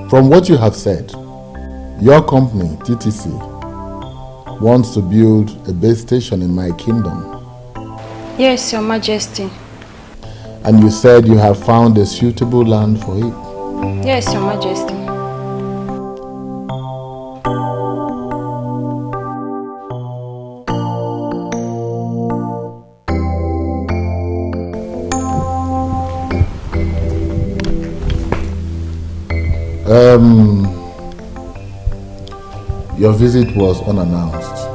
From what you have said, your company, TTC, wants to build a base station in my kingdom. Yes, Your Majesty. And you said you have found a suitable land for it. Yes, Your Majesty. Your visit was unannounced,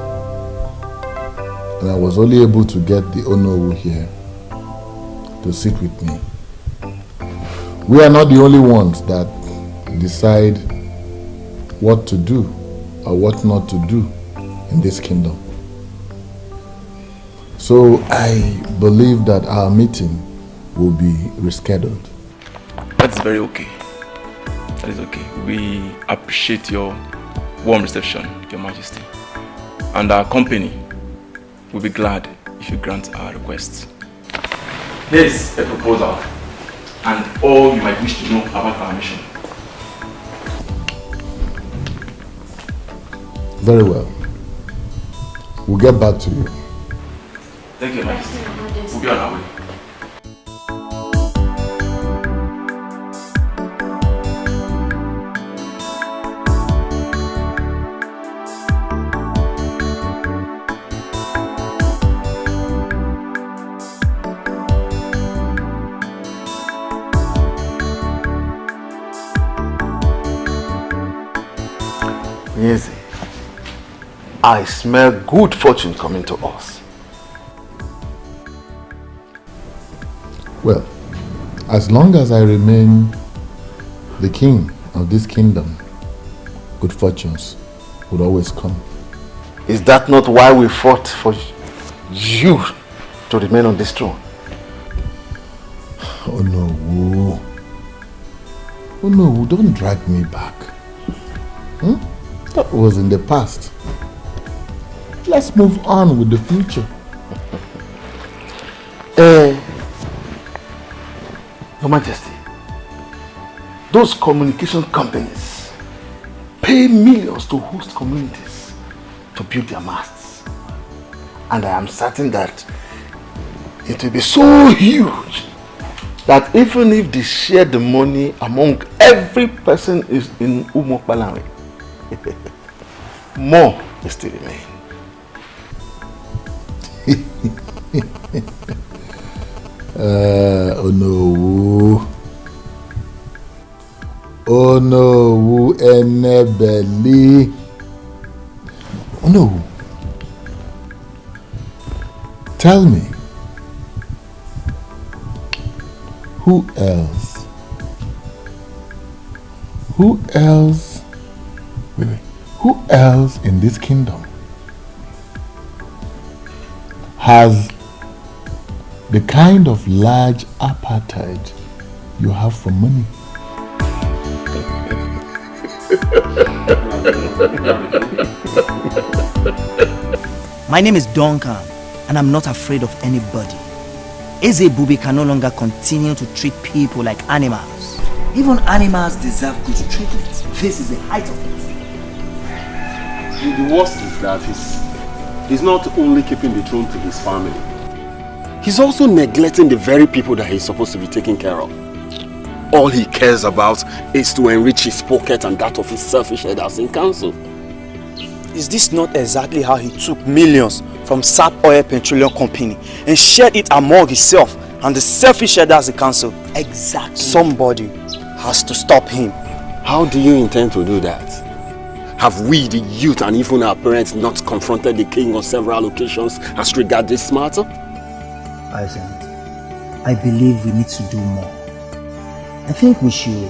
and I was only able to get the Onowu here to sit with me. We are not the only ones that decide what to do or what not to do in this kingdom. So I believe that our meeting will be rescheduled. That's very okay. That is okay. We appreciate your warm reception, Your Majesty. And our company will be glad if you grant our request. Here's a proposal and all you might wish to know about our mission. Very well. We'll get back to you. Thank you, Your Majesty. We'll be on our way. Easy. I smell good fortune coming to us. Well, as long as I remain the king of this kingdom, good fortunes would always come. Is that not why we fought for you to remain on this throne? Oh no. Oh no, don't drag me back. That was in the past. Let's move on with the future. Your Majesty, those communication companies pay millions to host communities to build their masts. And I am certain that it will be so huge that even if they share the money among every person is in Umokbalawe, more will still remain. Oh no. Oh no, enebeli. Oh no. Tell me, who else? Who else? Wait. Who else in this kingdom has the kind of large appetite you have for money? My name is Duncan, and I'm not afraid of anybody. Eze Bubi can no longer continue to treat people like animals. Even animals deserve good treatment. This is the height of it. The worst is that he's not only keeping the throne to his family, he's also neglecting the very people that he's supposed to be taking care of. All he cares about is to enrich his pocket and that of his selfish headers in council. Is this not exactly how he took millions from SAP Oil Petroleum Company and shared it among himself and the selfish headers in council? Exactly. Somebody has to stop him. How do you intend to do that? Have we, the youth, and even our parents not confronted the king on several occasions as regards this matter? I believe we need to do more. I think we should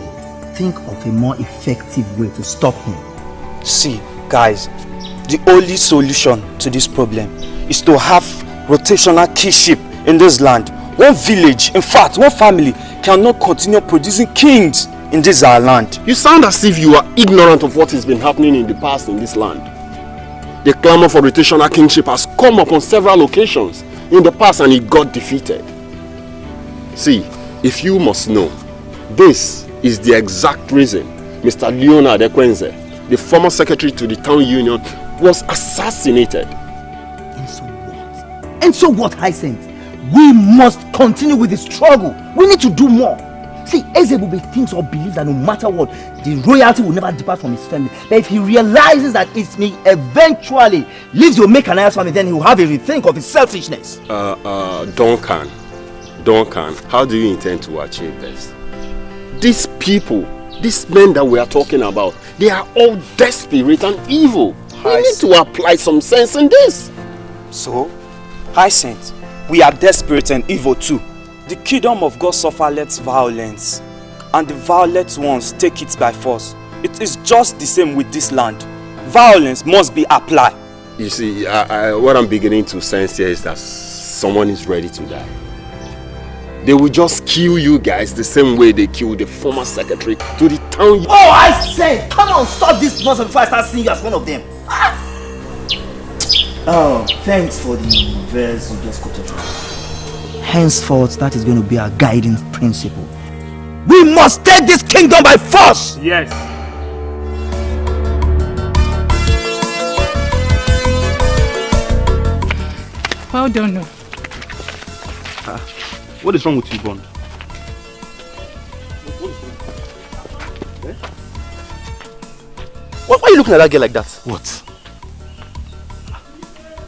think of a more effective way to stop him. See, guys, the only solution to this problem is to have rotational kingship in this land. One village, in fact, one family cannot continue producing kings in this our land. You sound as if you are ignorant of what has been happening in the past in this land. The clamor for rotational kingship has come up on several occasions in the past and it got defeated. See, if you must know, this is the exact reason Mr. Leonard Ekwenze, the former secretary to the town union, was assassinated. And so what? And so what, Hyacinth? We must continue with the struggle. We need to do more. See, Ezebube thinks or believes that no matter what, the royalty will never depart from his family. But if he realizes that it may eventually leave the Omekanaya's family, then he will have a rethink of his selfishness. Duncan, how do you intend to achieve this? These people, these men that we are talking about, they are all desperate and evil. We need to apply some sense in this. So, Hyacinth, we are desperate and evil too. The kingdom of God suffereth violence, and the violent ones take it by force. It is just the same with this land. Violence must be applied. You see, what I'm beginning to sense here is that someone is ready to die. They will just kill you guys the same way they killed the former secretary to the town. Oh, I said, come on, stop this nonsense before I start seeing you as one of them. Oh, thanks for the verse you just quoted. Henceforth, that is going to be our guiding principle. We must take this kingdom by force! Yes. Well done. No. What is wrong with you, Bond? Why are you looking at that girl like that? What?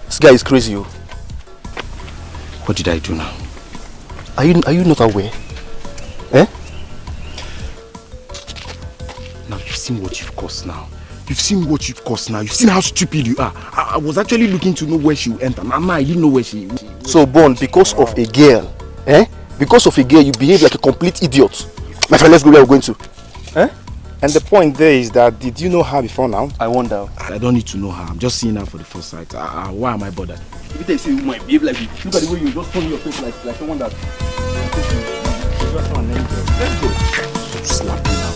This guy is crazy, yo. What did I do now? Are you not aware? Eh? Now you've seen what you've caused now. You've seen what you've caused now. You've seen how stupid you are. I was actually looking to know where she will enter. Now I didn't know where she will. So, Bond, because of a girl, because of a girl, you behave like a complete idiot. My friend, let's go where we're going to. And the point there is that, did you know her before now? I wonder. I don't need to know her. I'm just seeing her for the first sight. Why am I bothered? If they say you might behave like this, look at the way you just turn your face like someone that... Let's go. Slap me now.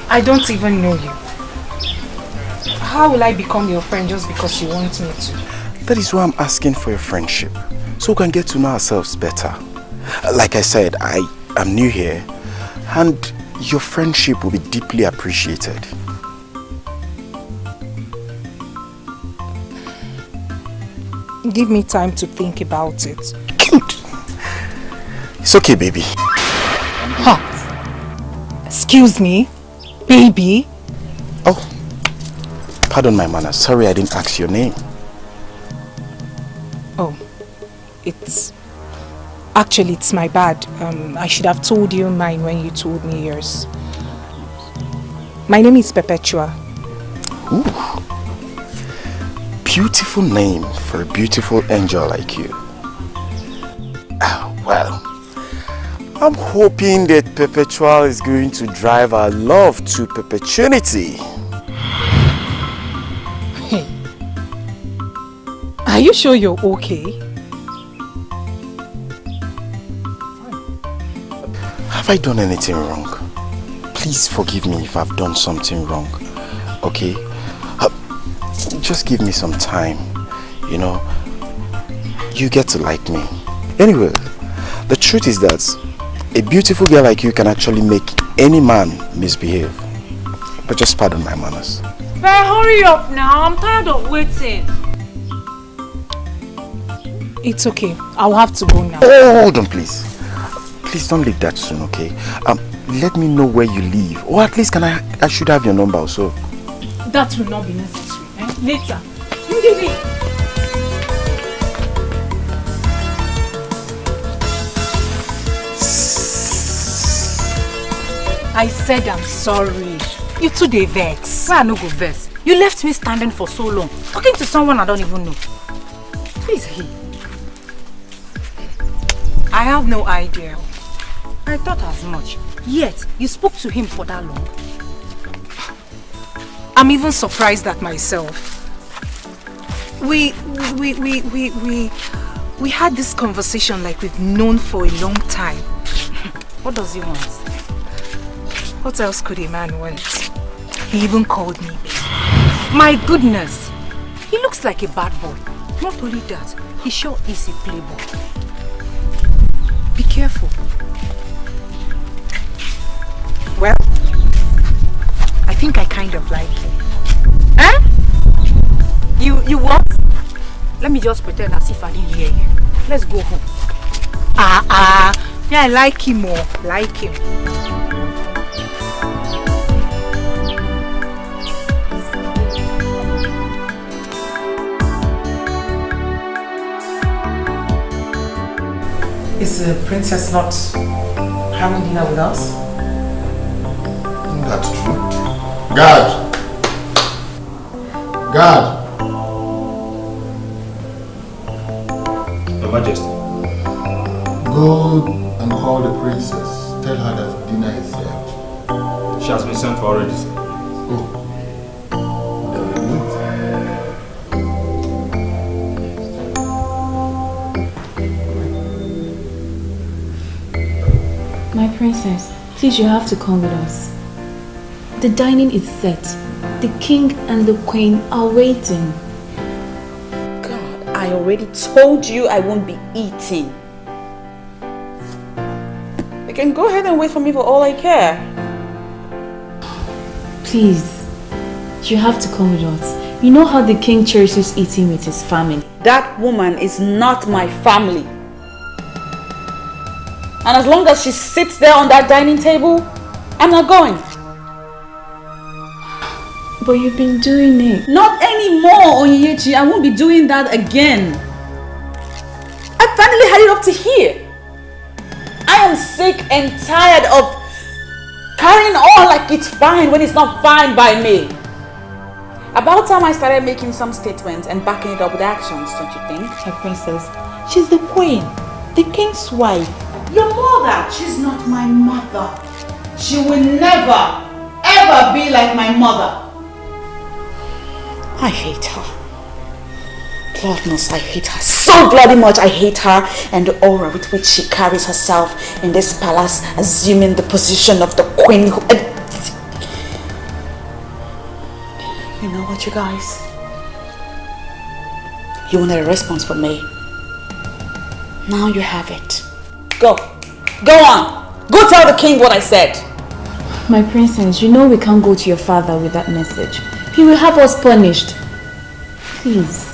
I don't even know you. How will I become your friend just because you want me to? That is why I'm asking for your friendship. So we can get to know ourselves better. Like I said, I am new here. And your friendship will be deeply appreciated. Give me time to think about it. Good. It's okay, baby. Huh? Excuse me? Baby? Oh, pardon my manners. Sorry I didn't ask your name. Oh, Actually, it's my bad. I should have told you mine when you told me yours. My name is Perpetua. Ooh. Beautiful name for a beautiful angel like you. Well, I'm hoping that Perpetual is going to drive our love to perpetuity. Hey, are you sure you're okay? Have I done anything wrong? Please forgive me if I've done something wrong, okay? Just give me some time, you know. You get to like me. Anyway, the truth is that a beautiful girl like you can actually make any man misbehave. But just pardon my manners. But hurry up now, I'm tired of waiting. It's okay, I'll have to go now. Oh, hold on please. Please don't leave that soon, okay? Let me know where you live. Or at least I should have your number also. That will not be necessary. Later. Give me. I said I'm sorry. You too dey vex. Why I no go vex? You left me standing for so long, talking to someone I don't even know. Who is he? I have no idea. I thought as much. Yet, you spoke to him for that long. I'm even surprised at myself. We had this conversation like we've known for a long time. What does he want? What else could a man want? He even called me babe. My goodness! He looks like a bad boy. Not only that, he sure is a playboy. Be careful. careful. Well, I think I kind of like him. Eh? You what? Let me just pretend as if I didn't hear you. Let's go home. Yeah, I like him more. Like him. Is the princess not having dinner with us? That's true. Guard! Guard! Your Majesty. Go and call the princess. Tell her that dinner is served. She has been sent for already, sir. Oh. My princess, please, you have to come with us. The dining is set. The king and the queen are waiting. God, I already told you I won't be eating. You can go ahead and wait for me for all I care. Please, you have to come with us. You know how the king cherishes eating with his family. That woman is not my family. And as long as she sits there on that dining table, I'm not going. But you've been doing it. Not anymore, Onyechi. I won't be doing that again. I finally had it up to here. I am sick and tired of carrying on like it's fine when it's not fine by me. About time I started making some statements and backing it up with actions, don't you think? My princess, she's the queen, the king's wife. Your mother, she's not my mother. She will never, ever be like my mother. I hate her. Lord knows I hate her so bloody much. I hate her and the aura with which she carries herself in this palace, assuming the position of the queen. You know what, you guys? You wanted a response from me. Now you have it. Go. Go on. Go tell the king what I said. My princess, you know we can't go to your father with that message. He will have us punished. Please,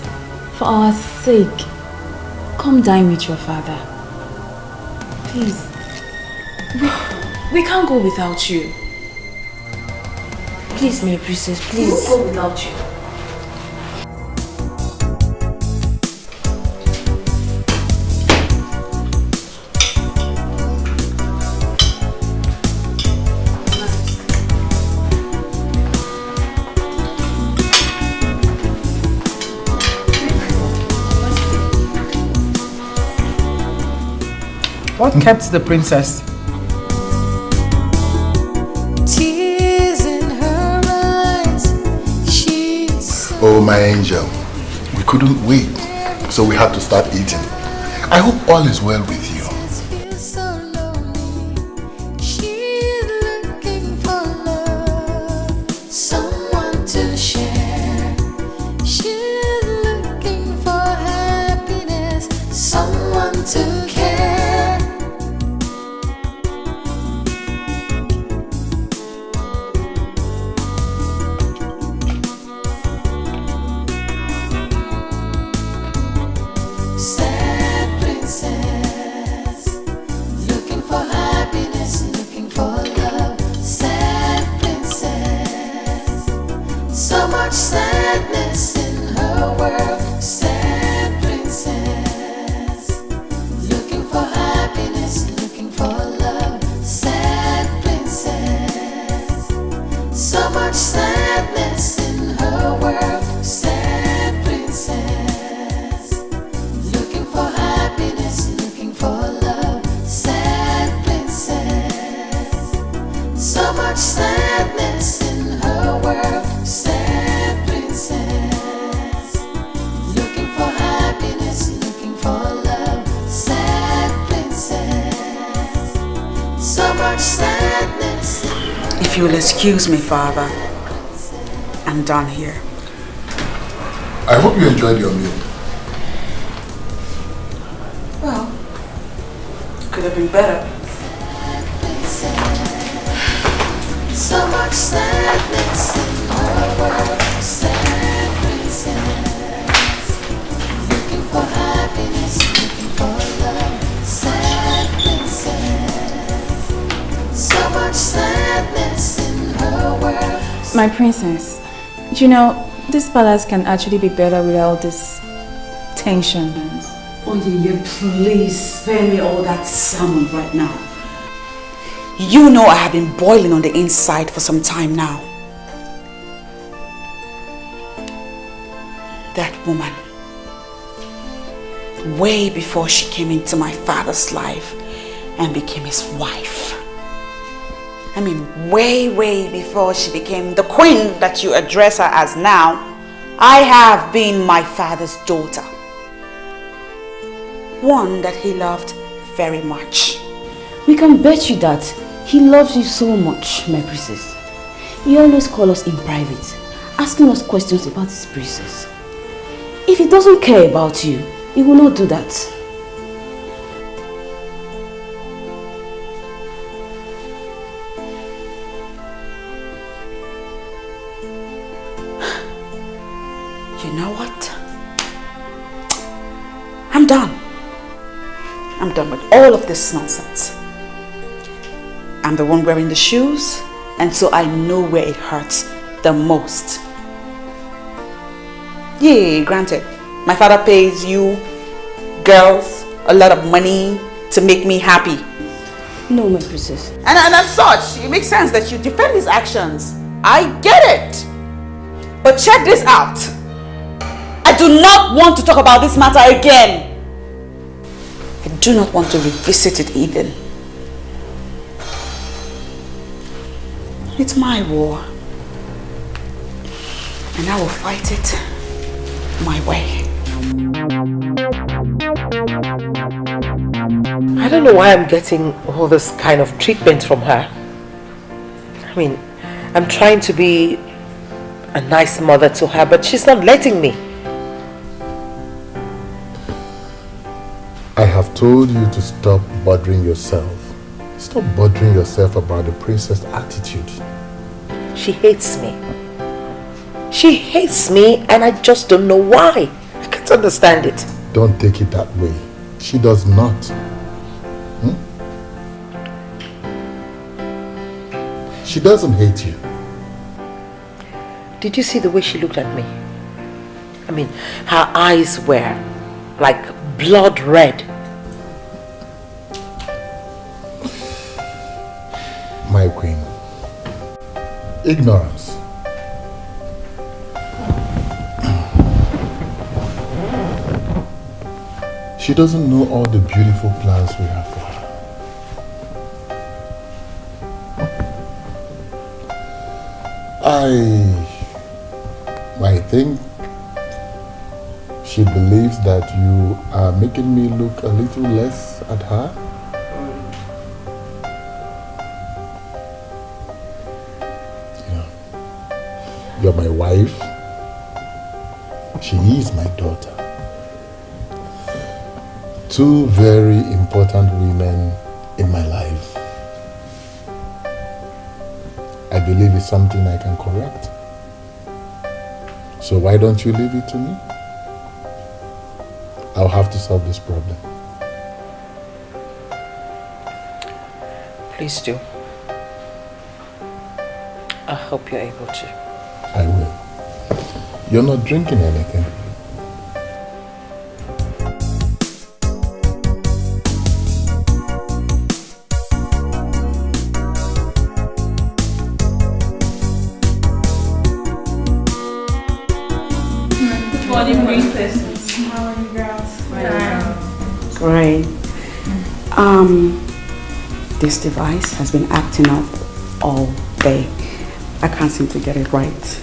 for our sake, come dine with your father. Please. We can't go without you. Please, my princess, please. We won't go without you. What kept the princess? Tears in her eyes. She's Oh, my angel. We couldn't wait, so we had to start eating. I hope all is well with you. so lonely. She's looking for love, someone to share. She's looking for happiness, someone to care. Sad princess, looking for happiness, looking for love. Sad princess, so much sadness in her world. Sad princess, looking for happiness, looking for love. Sad princess, so much sadness in her world. Sad princess, looking for happiness, looking for love. Sad princess, so much sadness in her world. Sad princess, looking for happiness, looking for love. Sad princess, so much sadness. If you will excuse me, Father, I'm done here. I hope you enjoyed your meal. Well, could have been better. So much sadness in her world. Sad princess, looking for happiness, looking for love. Sad princess, so much sadness in her world. My princess, you know, this palace can actually be better without this tension. Oh yeah, please spare me all that salmon right now. You know I have been boiling on the inside for some time now. That woman, way before she came into my father's life and became his wife. I mean, way before she became the queen that you address her as now, I have been my father's daughter. One that he loved very much. We can bet you that he loves you so much, my princess. He always calls us in private, asking us questions about his princess. If he doesn't care about you, he will not do that. You know what? I'm done. I'm done with all of this nonsense. I'm the one wearing the shoes, and so I know where it hurts the most. Yeah, granted, my father pays you girls a lot of money to make me happy. No, my princess. And as such, it makes sense that you defend his actions. I get it. But check this out. I do not want to talk about this matter again. I do not want to revisit it even. It's my war. And I will fight it my way. I don't know why I'm getting all this kind of treatment from her. I mean, I'm trying to be a nice mother to her, but she's not letting me. I have told you to stop bothering yourself. Stop bothering yourself about the princess' attitude. She hates me. She hates me and I just don't know why. I can't understand it. Don't take it that way. She does not. She doesn't hate you. Did you see the way she looked at me? I mean, her eyes were like blood red. My queen. Ignorance. She doesn't know all the beautiful plans we have for her. I think she believes that you are making me look a little less at her. You're my wife. She is my daughter. Two very important women in my life. I believe it's something I can correct. So why don't you leave it to me? I'll have to solve this problem. Please do. I hope you're able to. I will. You're not drinking anything. Good morning, princesses. How are you girls? Great. This device has been acting up all day. I can't seem to get it right.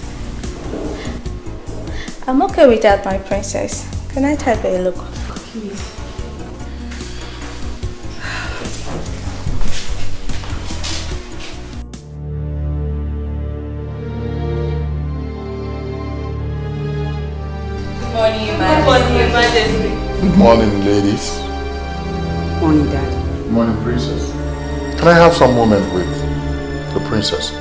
I'm okay with that, my princess. Can I take a look? Please. Good morning, Your Majesty. Good morning, ladies. Morning, Dad. Good morning, princess. Can I have some moment with the princess?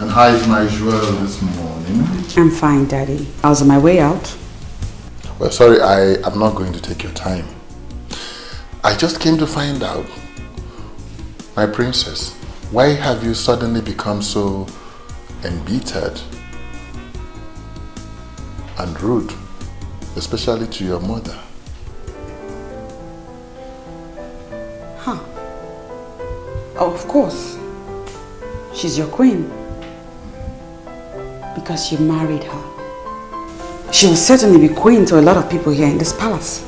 And how is my jewel this morning? I'm fine, Daddy. I was on my way out. Well, sorry, I am not going to take your time. I just came to find out, my princess, why have you suddenly become so embittered and rude, especially to your mother? Huh. Oh, of course. She's your queen. Because you married her. She will certainly be queen to a lot of people here in this palace.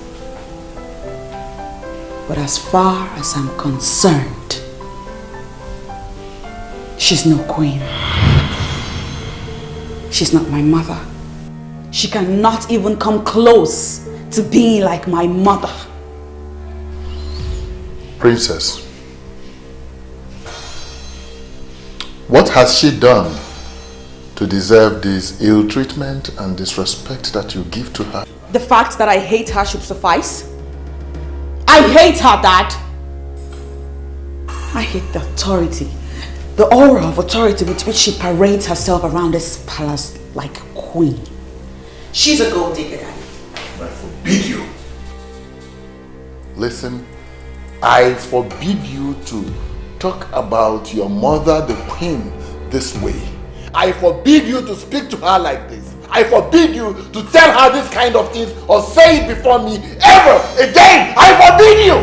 But as far as I'm concerned, she's no queen. She's not my mother. She cannot even come close to being like my mother. Princess, what has she done to deserve this ill treatment and disrespect that you give to her? The fact that I hate her should suffice. I hate her, Dad. I hate the authority, the aura of authority with which she parades herself around this palace like a queen. She's a gold digger, Daddy. I forbid you. Listen, I forbid you to talk about your mother, the queen, this way. I forbid you to speak to her like this. I forbid you to tell her this kind of things or say it before me ever again. I forbid you.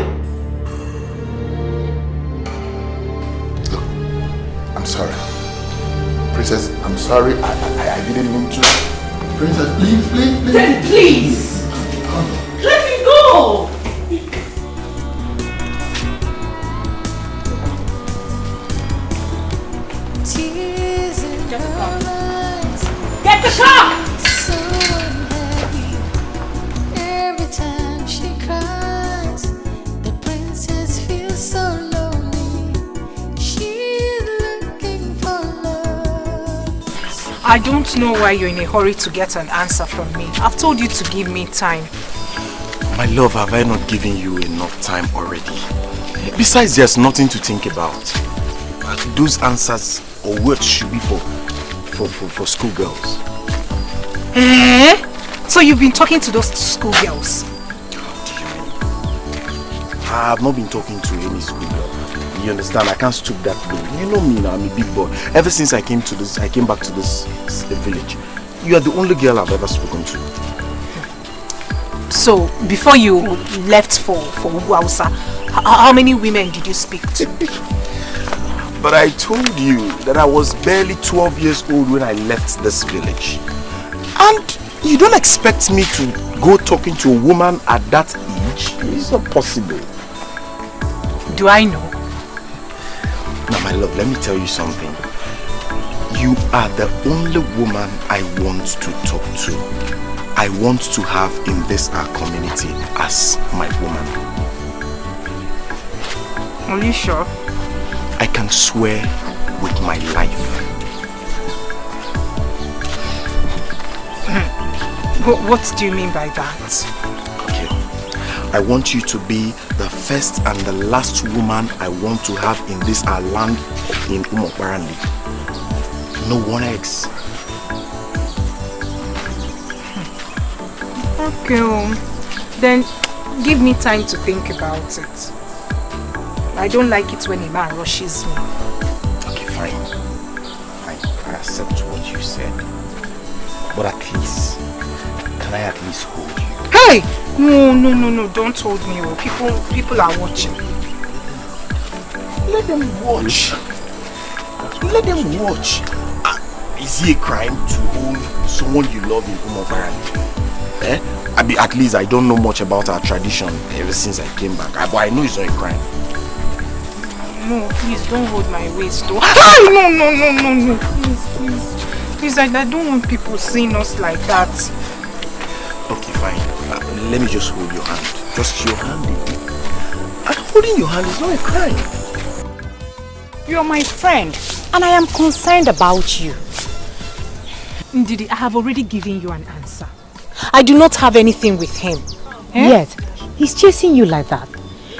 Look, I'm sorry. Princess, I'm sorry. I didn't mean to. Princess, please. Daddy, please. Let me go. Get the car! So unhappy. Every time she cries, the princess feels so lonely. She's looking for love. I don't know why you're in a hurry to get an answer from me. I've told you to give me time. My love, have I not given you enough time already? Besides, there's nothing to think about. Those answers or words should be for schoolgirls. Eh? So you've been talking to those schoolgirls? I have not been talking to any schoolgirl. You understand? I can't stoop that low. You know me now, I'm a big boy. Ever since I came back to this village, you are the only girl I've ever spoken to. So, before you left for Hausa, how many women did you speak to? But I told you that I was barely 12 years old when I left this village. And you don't expect me to go talking to a woman at that age? It's not possible. Do I know? Now my love, let me tell you something. You are the only woman I want to talk to. I want to have in this our community as my woman. Are you sure? I can swear with my life. What do you mean by that? Okay. I want you to be the first and the last woman I want to have in this our land in Umokbarandi. No one else. Okay, then give me time to think about it. I don't like it when a man rushes me. Okay, fine. Fine. I accept what you said. But at least, can I at least hold you? Hey! No, don't hold me. People are watching. Let them watch. Let them watch. Is it a crime to hold someone you love in Umokbarandi? Eh? At least I don't know much about our tradition ever since I came back. But I know it's not a crime. No, please don't hold my waist. No. Please, I don't want people seeing us like that. Okay, fine. Let me just hold your hand. Just your hand. And holding your hand is not a crime. You are my friend, and I am concerned about you. Ndidi, I have already given you an answer. I do not have anything with him. Eh? Yet, he's chasing you like that.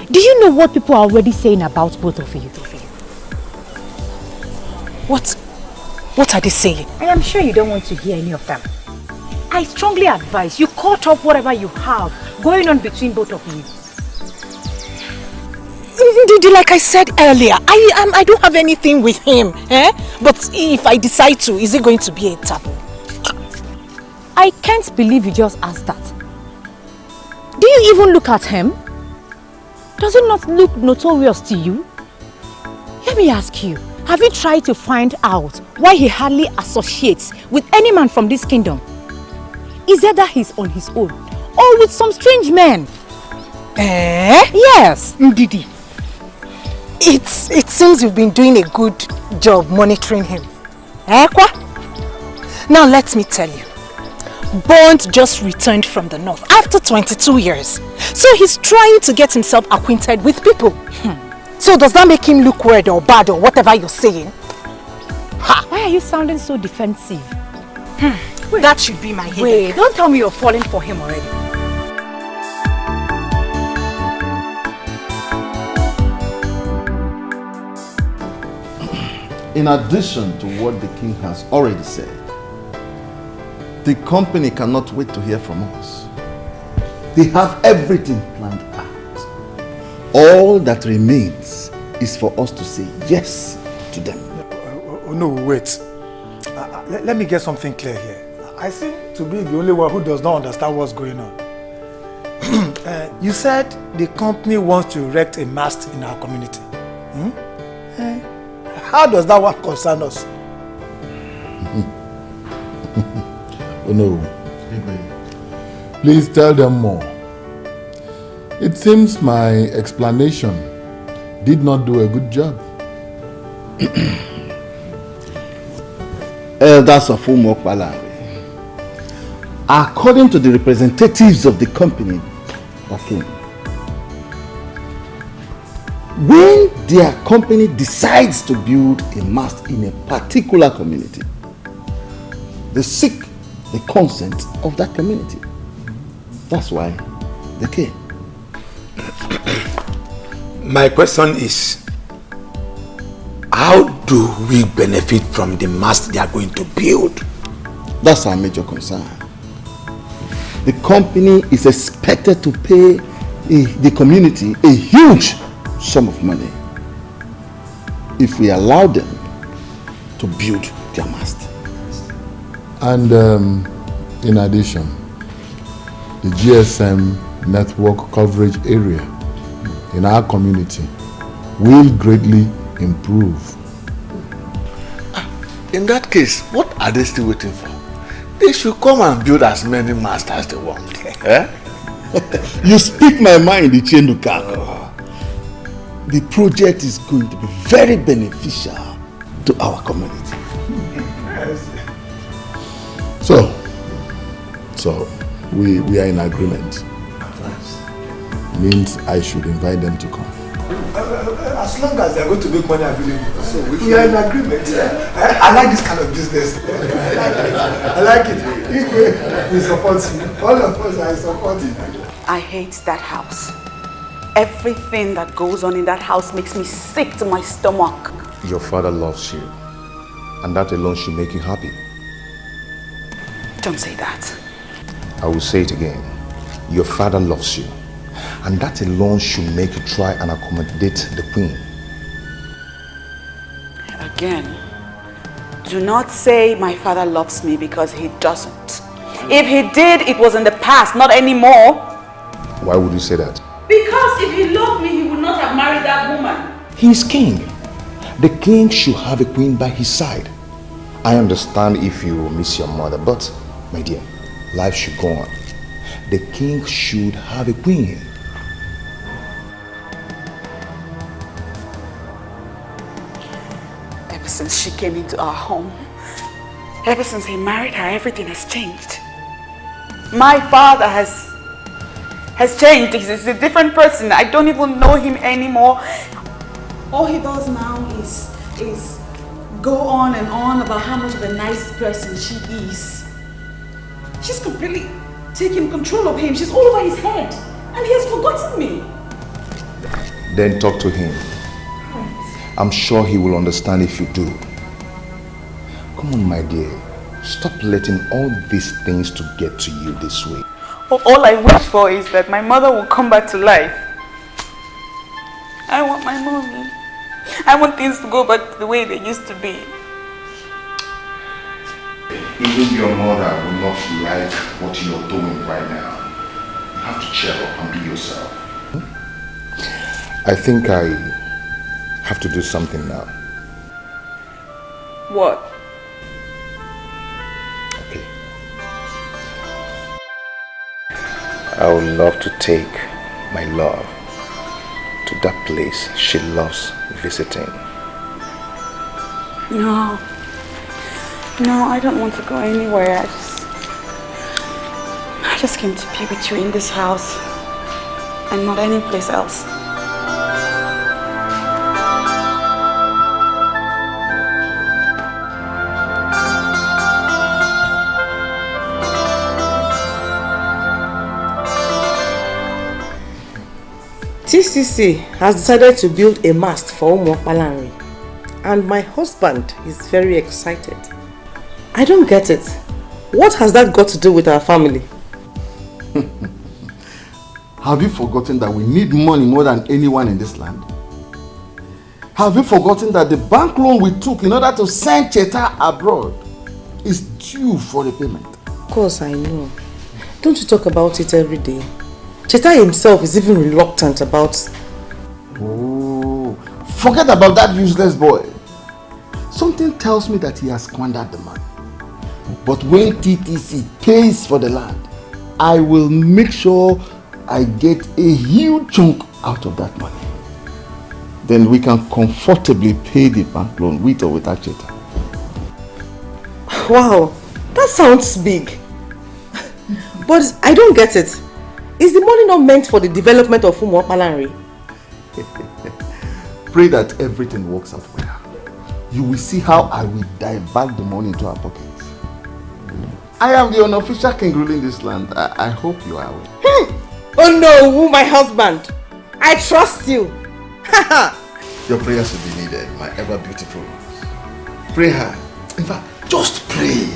Do you know what people are already saying about both of you? What are they saying? I am sure you don't want to hear any of them. I strongly advise you cut off whatever you have going on between both of you. Ndidi, like I said earlier, I don't have anything with him. Eh? But if I decide to, is it going to be a taboo? I can't believe you just asked that. Do you even look at him? Does it not look notorious to you? Let me ask you, have you tried to find out why he hardly associates with any man from this kingdom? Is it that he's on his own or with some strange men? Eh? Yes. Ndidi, it seems you've been doing a good job monitoring him. Eh, Kwa? Now let me tell you. Bond just returned from the north after 22 years. So he's trying to get himself acquainted with people. So does that make him look weird or bad or whatever you're saying? Ha. Why are you sounding so defensive? That should be my headache. Wait, don't tell me you're falling for him already. In addition to what the king has already said, the company cannot wait to hear from us. They have everything planned out. All that remains is for us to say yes to them. Oh, no, wait. Let me get something clear here. I seem to be the only one who does not understand what's going on. You said the company wants to erect a mast in our community. How does that one concern us? Oh no. Please tell them more. It seems my explanation did not do a good job. Elders of Umokbalawe, according to the representatives of the company that came, when their company decides to build a mast in a particular community, they seek the consent of that community. That's why they came. My question is, how do we benefit from the mast they are going to build? That's our major concern. The company is expected to pay the community a huge sum of money if we allow them to build their mast. And in addition, the GSM network coverage area in our community will greatly improve. In that case, what are they still waiting for? They should come and build as many masts as they want. Eh? You speak my mind, Ichendukako. The project is going to be very beneficial to our community. So we are in agreement. Means I should invite them to come. As long as they are going to make money available. So we are in agreement. I like this kind of business. I like it. We support you. All of us are supporting. I hate that house. Everything that goes on in that house makes me sick to my stomach. Your father loves you, and that alone should make you happy. Don't say that. I will say it again. Your father loves you, and that alone should make you try and accommodate the queen. Again, do not say my father loves me, because he doesn't. If he did, it was in the past, not anymore. Why would you say that? Because if he loved me, he would not have married that woman. He is king. The king should have a queen by his side. I understand if you miss your mother, but my dear, life should go on. The king should have a queen. Ever since she came into our home, ever since he married her, everything has changed. My father has changed. He's a different person. I don't even know him anymore. All he does now is go on and on about how much of a nice person she is. She's completely taking control of him. She's all over his head. And he has forgotten me. Then talk to him. I'm sure he will understand if you do. Come on, my dear. Stop letting all these things to get to you this way. All I wish for is that my mother will come back to life. I want my mommy. I want things to go back to the way they used to be. Even your mother will not like what you're doing right now. You have to cheer up and be yourself. I think I have to do something now. What? Okay. I would love to take my love to that place she loves visiting. No. No, I don't want to go anywhere. I just came to be with you in this house and not any place else. TCC has decided to build a mast for Umwokpalanri, and my husband is very excited. I don't get it. What has that got to do with our family? Have you forgotten that we need money more than anyone in this land? Have you forgotten that the bank loan we took in order to send Cheta abroad is due for repayment? Of course I know. Don't you talk about it every day? Cheta himself is even reluctant about... Oh, forget about that useless boy. Something tells me that he has squandered the money. But when TTC pays for the land, I will make sure I get a huge chunk out of that money. Then we can comfortably pay the bank loan with or without Cheta. Wow, that sounds big. But I don't get it. Is the money not meant for the development of Umwokpalanri? Pray that everything works out well. You will see how I will divert the money into our pockets. I am the unofficial king ruling this land. I hope you are aware. Oh no, my husband. I trust you. Your prayers will be needed, my ever beautiful. Pray hard. In fact, just pray.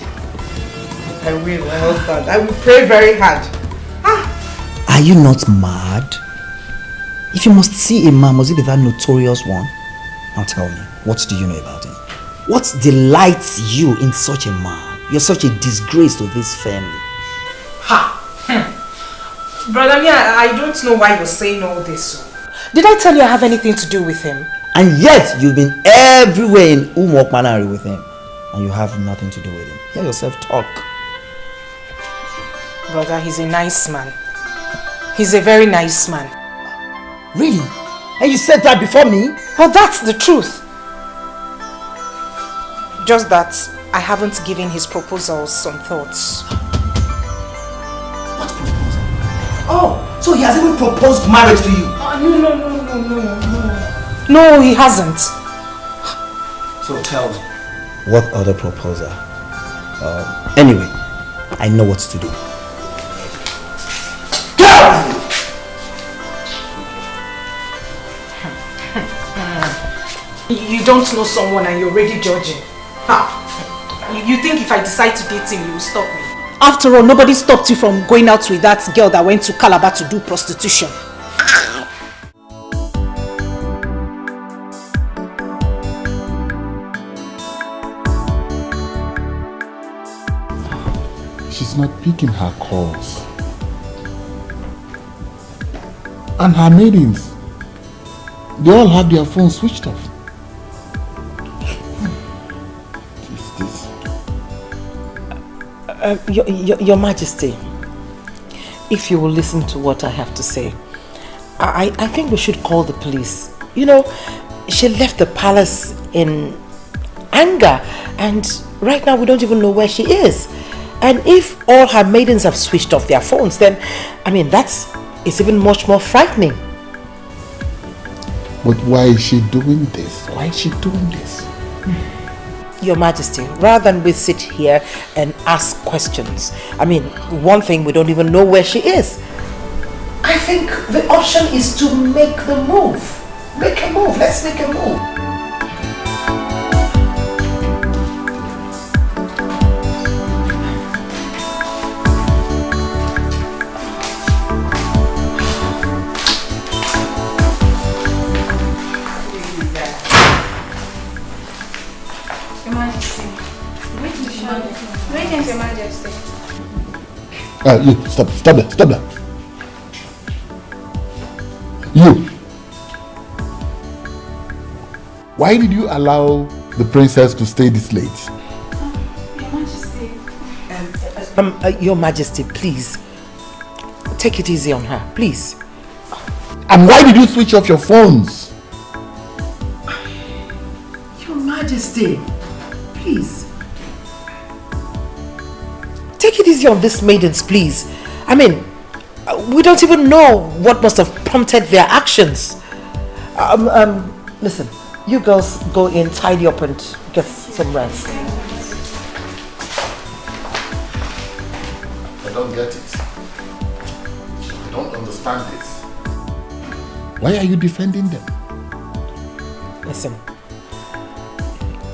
I will, my husband. I will pray very hard. Are you not mad? If you must see a man, must it be that notorious one? Now tell me, what do you know about him? What delights you in such a man? You're such a disgrace to this family. Ha! Brother, I don't know why you're saying all this. Did I tell you I have anything to do with him? And yet, you've been everywhere in Umwokpalanri with him. And you have nothing to do with him. Hear yourself talk. Brother, he's a nice man. He's a very nice man. Really? And you said that before me? Well, that's the truth. Just that I haven't given his proposals some thoughts. What proposal? Oh, so he has even proposed marriage to you? No, he hasn't. So tell me. What other proposal? Anyway, I know what to do. You don't know someone and you're already judging. You think if I decide to date him, you will stop me? After all, nobody stopped you from going out with that girl that went to Calabar to do prostitution. She's not picking her calls. And her maidens, they all have their phones switched off. Your Majesty, if you will listen to what I have to say, I think we should call the police. You know, she left the palace in anger, and right now we don't even know where she is. And if all her maidens have switched off their phones, then, I mean, it's even much more frightening. But why is she doing this? Why is she doing this? Your Majesty, rather than we sit here and ask questions, I mean, one thing, we don't even know where she is. I think the option is to make the move. Make a move. Let's make a move. Your Majesty. Greetings, Your Majesty. You, stop there. You. Why did you allow the princess to stay this late? Your Majesty. Your Majesty, please. Take it easy on her, please. And why did you switch off your phones? Your Majesty, please. Take it easy on these maidens, please. I mean, we don't even know what must have prompted their actions. Listen, you girls go in, tidy up and get some rest. I don't get it. I don't understand this. Why are you defending them? Listen,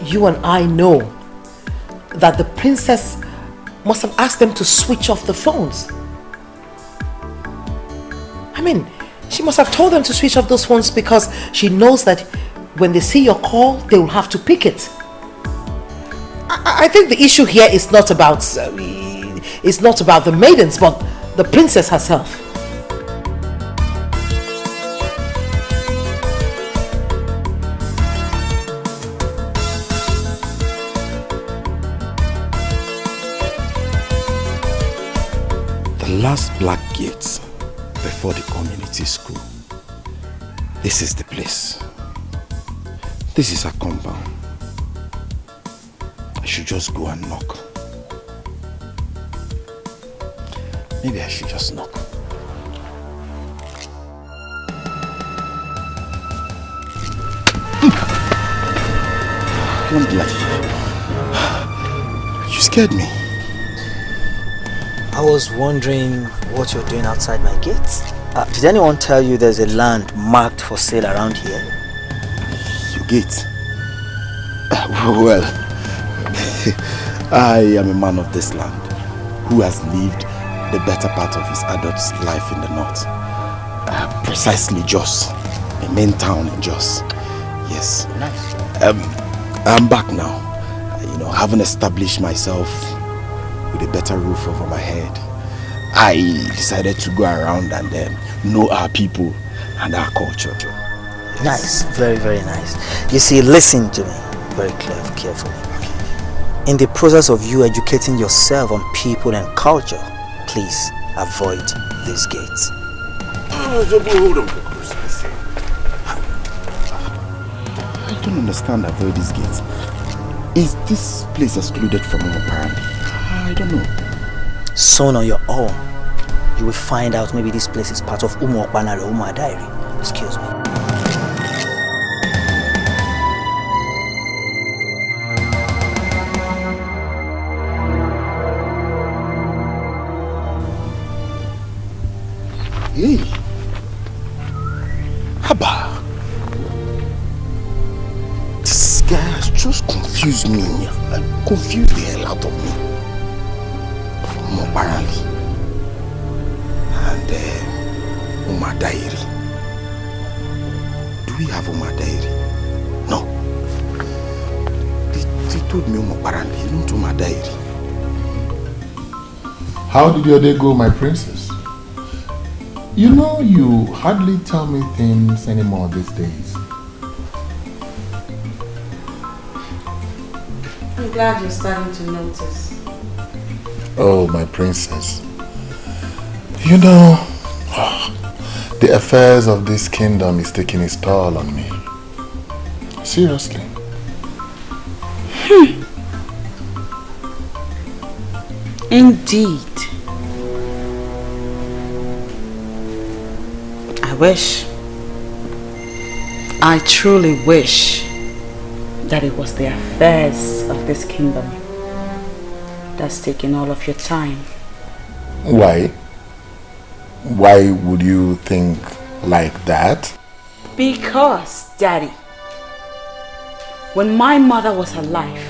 you and I know that the princess must have asked them to switch off the phones. I mean, she must have told them to switch off those phones because she knows that when they see your call, they will have to pick it. I think the issue here is not about the maidens, but the princess herself. The last black gates before the community school. This is the place. This is a compound. I should just go and knock. Maybe I should just knock. Don't lie. You scared me. I was wondering what you're doing outside my gate. Did anyone tell you there's a land marked for sale around here? Your gate? Well, I am a man of this land who has lived the better part of his adult life in the north. Precisely Jos, a main town in Jos. Yes. Nice. I'm back now. Having established myself with a better roof over my head, I decided to go around and know our people and our culture. Yes. Nice, very, very nice. You see, listen to me very carefully. In the process of you educating yourself on people and culture, please avoid these gates. Hold on for Christmas sake. I don't understand avoid these gates. Is this place excluded from Omoparani? I don't know. Soon on your own, you will find out maybe this place is part of Umu Okpanare or Umu Adairi. Excuse me. Hey, Haba, this guy has just confused me. Confused the hell out of me. Apparently, and Umadairi. Do we have Umadairi? No. They told me apparently, not Umadairi. How did your day go, my princess? You know, you hardly tell me things anymore these days. I'm glad you're starting to notice. Oh, my princess. You know, the affairs of this kingdom is taking its toll on me. Seriously. Indeed. I truly wish that it was the affairs of this kingdom that's taking all of your time. Why? Why would you think like that? Because, Daddy, when my mother was alive,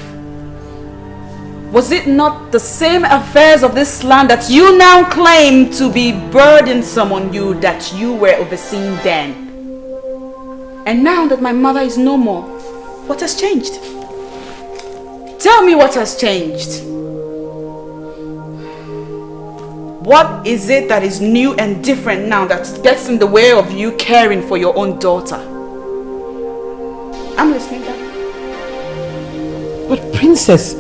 was it not the same affairs of this land that you now claim to be burdensome on you that you were overseeing then? And now that my mother is no more, what has changed? Tell me what has changed. What is it that is new and different now that gets in the way of you caring for your own daughter? I'm listening, Daddy. But Princess,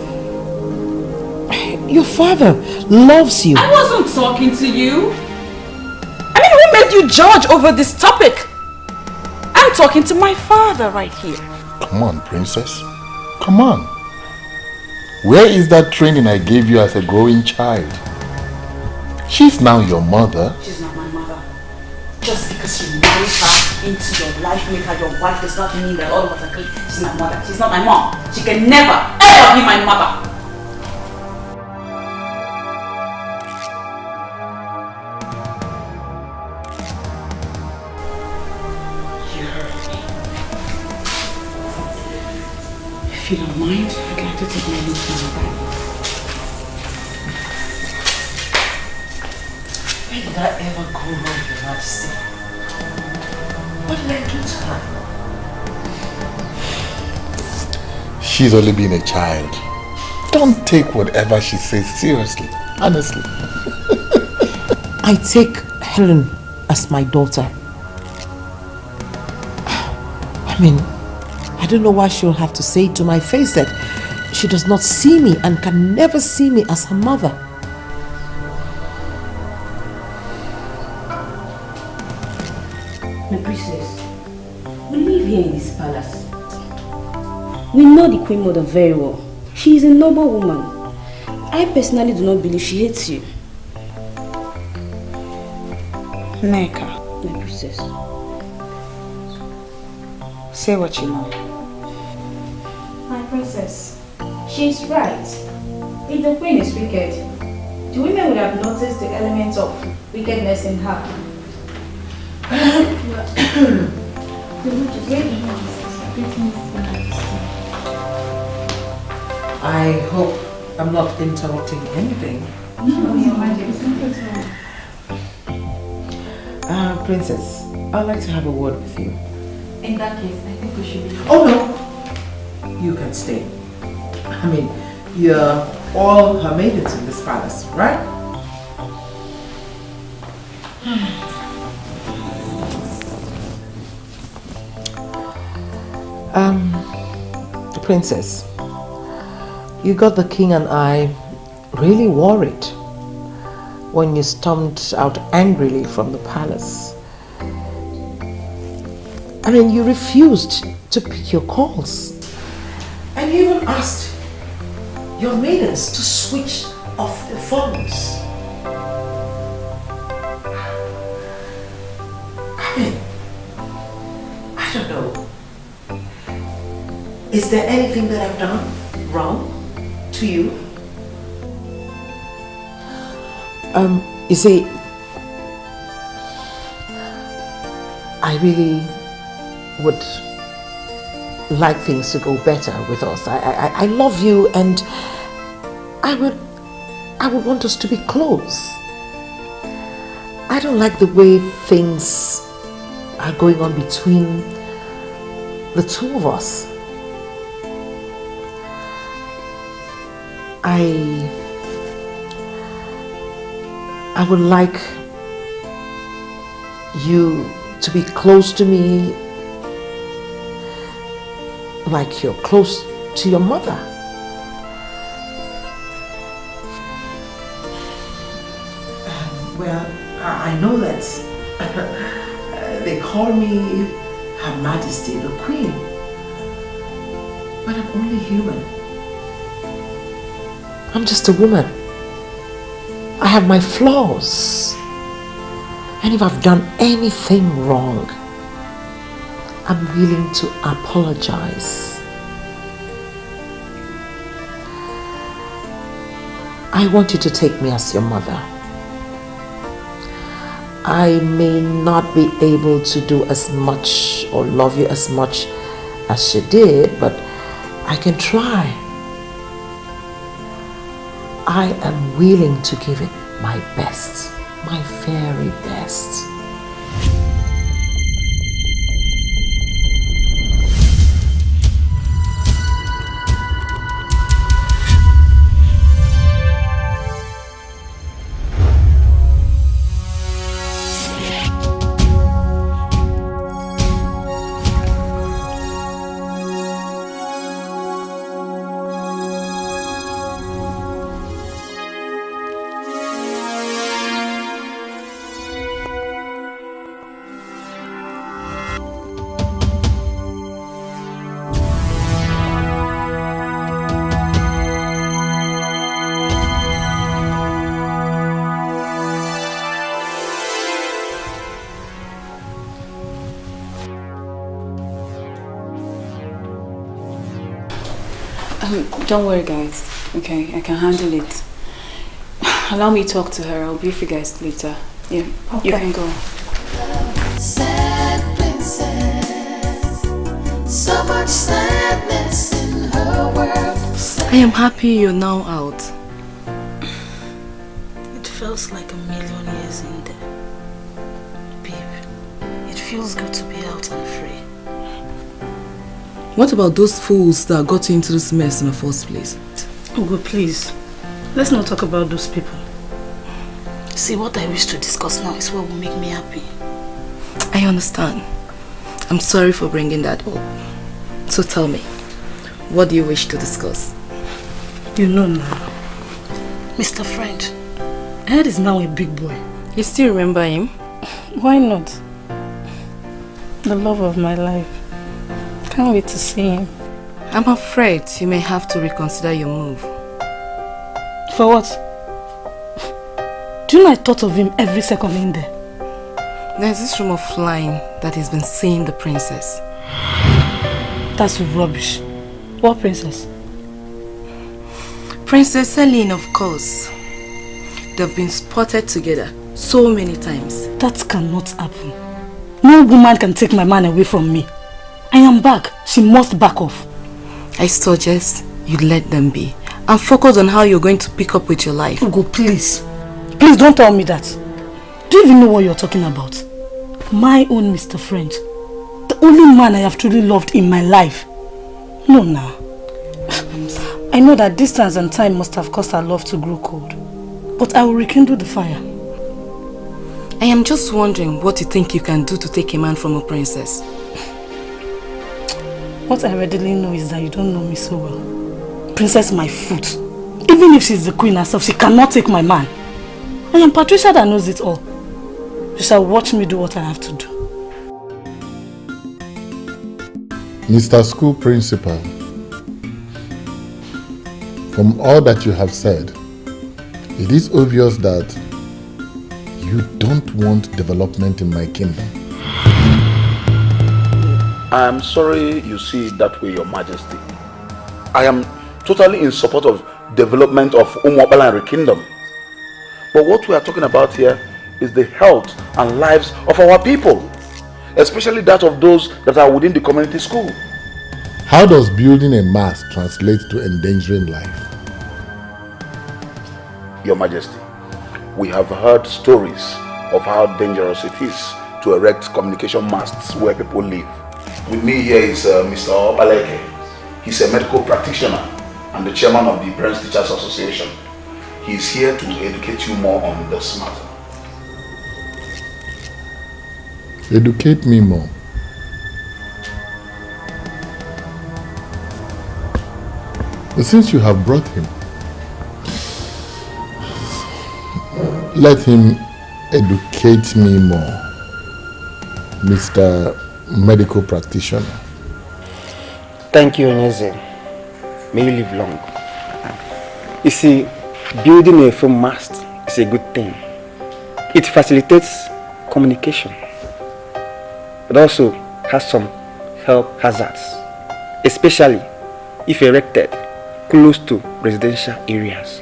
your father loves you. I wasn't talking to you. I mean, who made you judge over this topic? I'm talking to my father right here. Come on, Princess. Come on. Where is that training I gave you as a growing child? She's now your mother. She's not my mother. Just because you married her into your life, make her your wife, does not mean that all of us agree. She's my mother. She's not my mom. She can never, ever be my mother. If you don't mind, I'd like to take my leave from my bag. Where did I ever go wrong, Your Majesty? What did I do to her? She's only been a child. Don't take whatever she says seriously. Honestly. I take Helen as my daughter. I mean, I don't know why she'll have to say to my face that she does not see me and can never see me as her mother. My princess, we live here in this palace. We know the Queen Mother very well. She is a noble woman. I personally do not believe she hates you. Neka, my princess, say what you know. My princess, she's right. If the queen is wicked, the women would have noticed the element of wickedness in her. I hope I'm not interrupting anything. No, Your Majesty. Princess, I'd like to have a word with you. In that case, I think we should be... Oh no! You can stay. I mean, you're all her maidens in this palace, right? Princess, you got the king and I really worried when you stormed out angrily from the palace. I mean, you refused to pick your calls. And you even asked your maidens to switch off their phones. I mean, I don't know. Is there anything that I've done wrong to you? You see, I really would like things to go better with us. I love you, and I would want us to be close. I don't like the way things are going on between the two of us. I would like you to be close to me like you're close to your mother. Well, I know that they call me Her Majesty the Queen, but I'm only human. I'm just a woman. I have my flaws. And if I've done anything wrong, I'm willing to apologize. I want you to take me as your mother. I may not be able to do as much or love you as much as she did, but I can try. I am willing to give it my best, my very best. Don't worry, guys. Okay, I can handle it. Allow me to talk to her. I'll brief you guys later. Yeah, okay. You can go. Sad princess, so much sadness in her world. I am happy you're now out. It feels like 1,000,000 years in there. Babe, it feels good to be out and free. What about those fools that got you into this mess in the first place? Ugo, please. Let's not talk about those people. See, what I wish to discuss now is what will make me happy. I understand. I'm sorry for bringing that up. So tell me, what do you wish to discuss? You know now. Mr. French. Ed is now a big boy. You still remember him? Why not? The love of my life. Can't wait to see him. I'm afraid you may have to reconsider your move. For what? Do you know I thought of him every second in there? There's this rumor flying that he's been seeing the princess. That's rubbish. What princess? Princess Celine, of course. They've been spotted together so many times. That cannot happen. No woman can take my man away from me. I am back. She must back off. I suggest you let them be and focus on how you're going to pick up with your life. Ugo, please. Please don't tell me that. Do you even know what you're talking about? My own Mr. French. The only man I have truly loved in my life. No, now. I know that distance and time must have caused our love to grow cold. But I will rekindle the fire. I am just wondering what you think you can do to take a man from a princess. What I readily know is that you don't know me so well. Princess my foot. Even if she's the queen herself, she cannot take my man. I am Patricia that knows it all. You shall watch me do what I have to do. Mr. School Principal, from all that you have said, it is obvious that you don't want development in my kingdom. I am sorry you see it that way, Your Majesty. I am totally in support of development of Umuabalanri Kingdom. But what we are talking about here is the health and lives of our people, especially that of those that are within the community school. How does building a mast translate to endangering life? Your Majesty, we have heard stories of how dangerous it is to erect communication masts where people live. With me here is Mr. Obaleke. He's a medical practitioner and the chairman of the Parents Teachers Association. He is here to educate you more on this matter. Educate me more. But since you have brought him, let him educate me more, Mr. Medical Practitioner. Thank you, Onyeze. May you live long. You see, building a firm mast is a good thing. It facilitates communication. It also has some health hazards, especially if erected close to residential areas.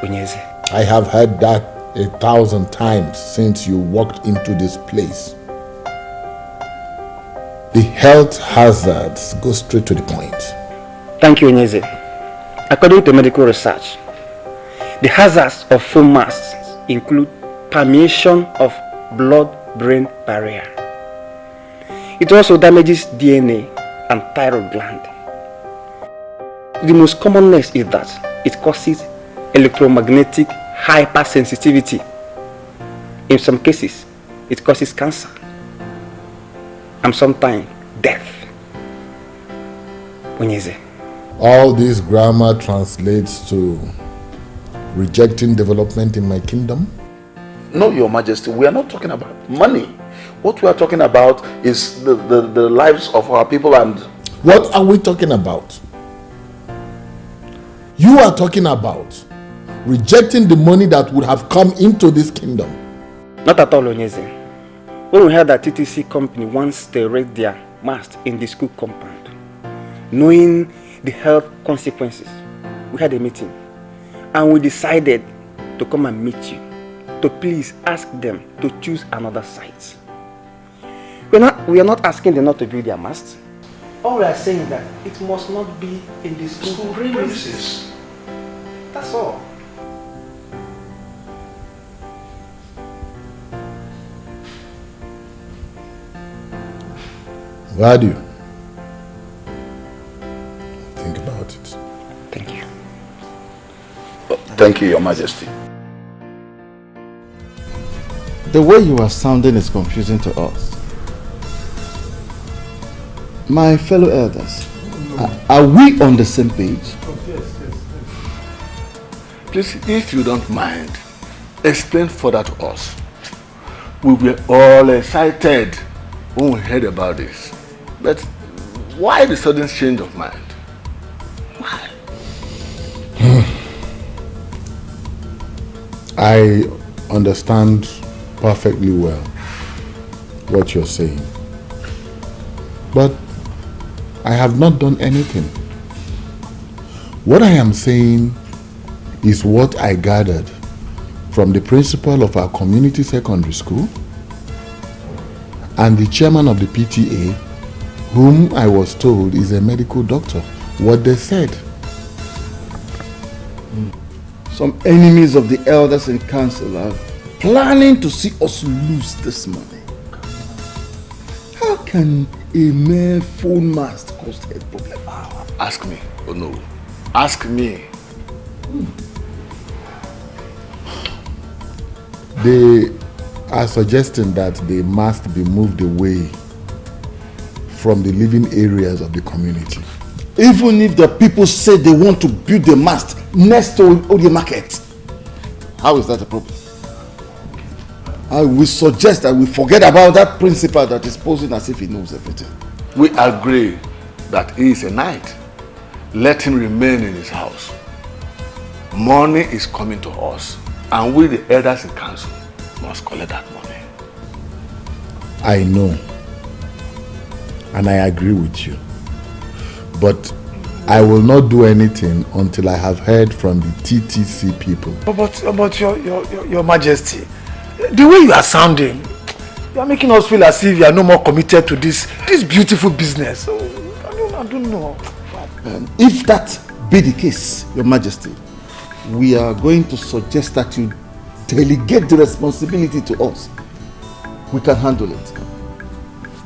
Onyeze. I have heard that 1,000 times since you walked into this place. The health hazards go straight to the point. Thank you, Onyeze. According to medical research, the hazards of foam masks include permeation of blood-brain barrier. It also damages DNA and thyroid gland. The most commonness is that it causes electromagnetic hypersensitivity. In some cases, it causes cancer and sometimes death. Onyeze. All this grammar translates to rejecting development in my kingdom? No, Your Majesty, we are not talking about money. What we are talking about is the lives of our people. And what are we talking about? You are talking about rejecting the money that would have come into this kingdom. Not at all, Onyeze. When we heard that TTC company wants to erect their mast in the school compound, knowing the health consequences, we had a meeting and we decided to come and meet you to please ask them to choose another site. We are not asking them not to build their mast. All we are saying is that it must not be in the school premises. That's all. Why do you think about it? Thank you. Thank you, Your Majesty. The way you are sounding is confusing to us. My fellow elders, are we on the same page? Yes. Please, if you don't mind, explain further to us. We were all excited when we heard about this. But why the sudden change of mind? Why? I understand perfectly well what you're saying. But I have not done anything. What I am saying is what I gathered from the principal of our community secondary school and the chairman of the PTA, whom I was told is a medical doctor. What they said. Some enemies of the elders and council are planning to see us lose this money. How can a mere phone mast cause a problem? Ask me. Oh no. Ask me. They are suggesting that they must be moved away from the living areas of the community. Even if the people say they want to build a mast next to the market, how is that a problem? I will suggest that we forget about that principal that is posing as if he knows everything. We agree that he is a knight. Let him remain in his house. Money is coming to us, and we, the elders in council, must collect that money. I know, and I agree with you. But I will not do anything until I have heard from the TTC people. But your Majesty, the way you are sounding, you are making us feel as if you are no more committed to this beautiful business. So, I don't know. If that be the case, Your Majesty, we are going to suggest that you delegate the responsibility to us. We can handle it.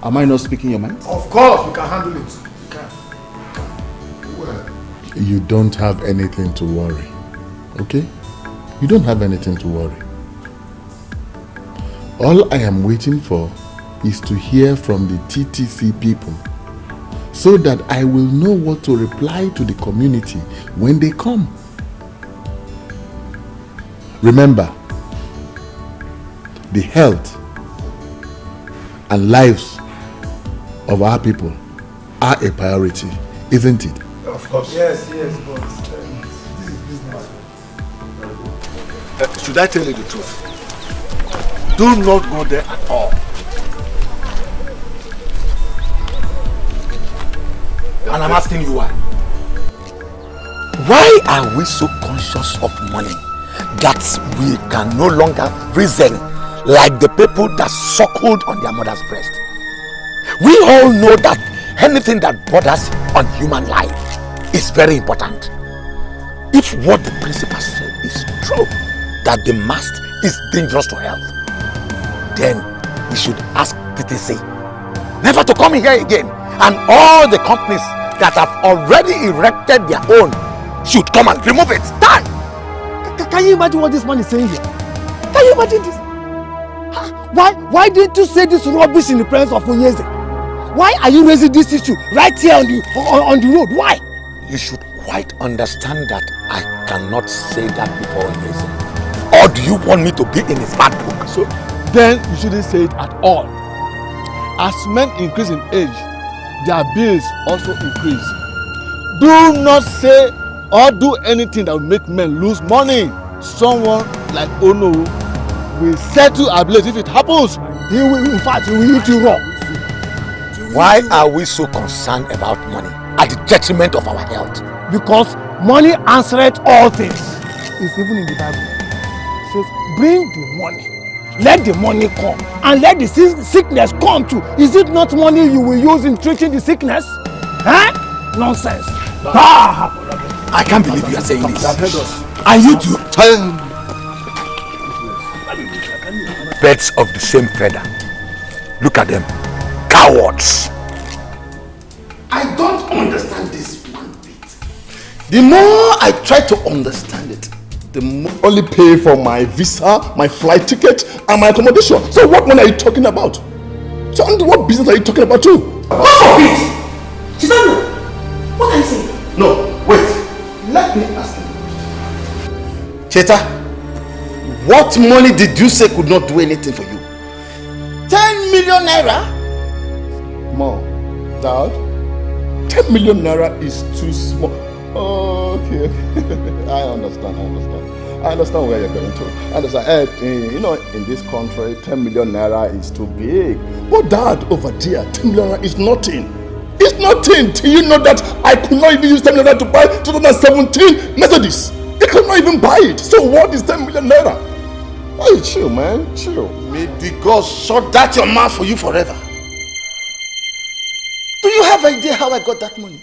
Am I not speaking your mind? Of course, we can handle it. You don't have anything to worry, okay? You don't have anything to worry. All I am waiting for is to hear from the TTC people so that I will know what to reply to the community when they come. Remember, the health and lives of our people are a priority, isn't it? Of course. Yes, but this is business. Should I tell you the truth? Do not go there at all. And I'm asking you why. Why are we so conscious of money that we can no longer reason like the people that suckled on their mother's breast. We all know that anything that borders on human life is very important. If what the principal said is true, that the mast is dangerous to health, then we should ask TTC never to come here again, and all the companies that have already erected their own should come and remove it. Done! Can you imagine what this man is saying here? Can you imagine this? Why didn't you say this rubbish in the presence of Onyeze? Why are you raising this issue right here on the road? Why? You should quite understand that I cannot say that before Onyeze. Or do you want me to be in his bad book? So then you shouldn't say it at all. As men increase in age, their bills also increase. Do not say or do anything that will make men lose money. Someone like Ono will settle our bills if it happens. He will, in fact, he will eat you raw. Why are we so concerned about money at the detriment of our health? Because money answereth all things. It's even in the Bible. It says, bring the money, let the money come, and let the sickness come too. Is it not money you will use in treating the sickness? Huh? Nonsense. I can't believe you are saying this. And you too. Birds of the same feather. Look at them. Cowards. I don't understand this one bit. The more I try to understand it, the more I only pay for my visa, my flight ticket, and my accommodation. So what money are you talking about? So what business are you talking about too? What forbid? Chidano, what are you saying? No, wait. Let me ask you. Cheta, what money did you say could not do anything for you? 10 million naira? Mom, Dad, 10 million naira is too small. Okay. I understand. I understand where you're going to. I understand. You know, in this country, 10 million naira is too big. But Dad, over there, 10 million naira is nothing. It's nothing. Do you know that I could not even use 10 million naira to buy 2017 Mercedes? I could not even buy it. So what is 10 million naira? Hey, chill, man. Chill. May the God shut that your mouth for you forever. Do you have idea how I got that money?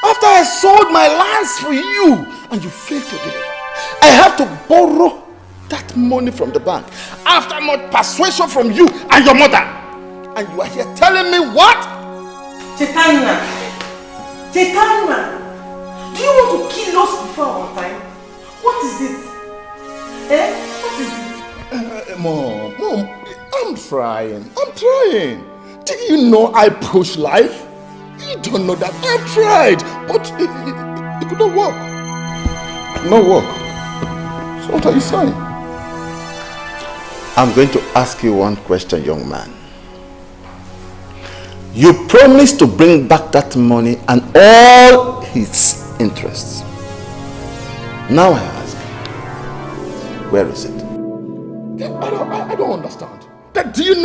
After I sold my lands for you and you failed to deliver, I have to borrow that money from the bank after much persuasion from you and your mother. And you are here telling me what? Chetana, do you want to kill us before our time? What is it? What is it? Mom, I'm trying. Do you know I push life? You don't know that. I've tried, but it could not work. No work. So what are you saying? I'm going to ask you one question, young man. You promised to bring back that money and all its interests. Now I ask, where is it? I don't understand. Do you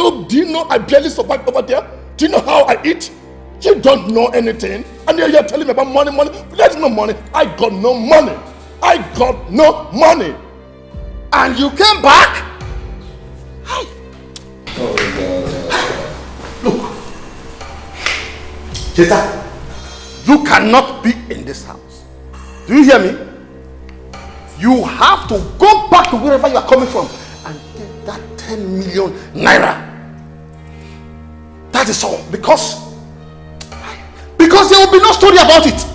know I barely survive over there? Do you know how I eat? You don't know anything. And you're telling me about money. There's no money. I got no money. And you came back? Look. Cheta, you cannot be in this house. Do you hear me? You have to go back to wherever you are coming from and get that 10 million naira. That is all. Because there will be no story about it.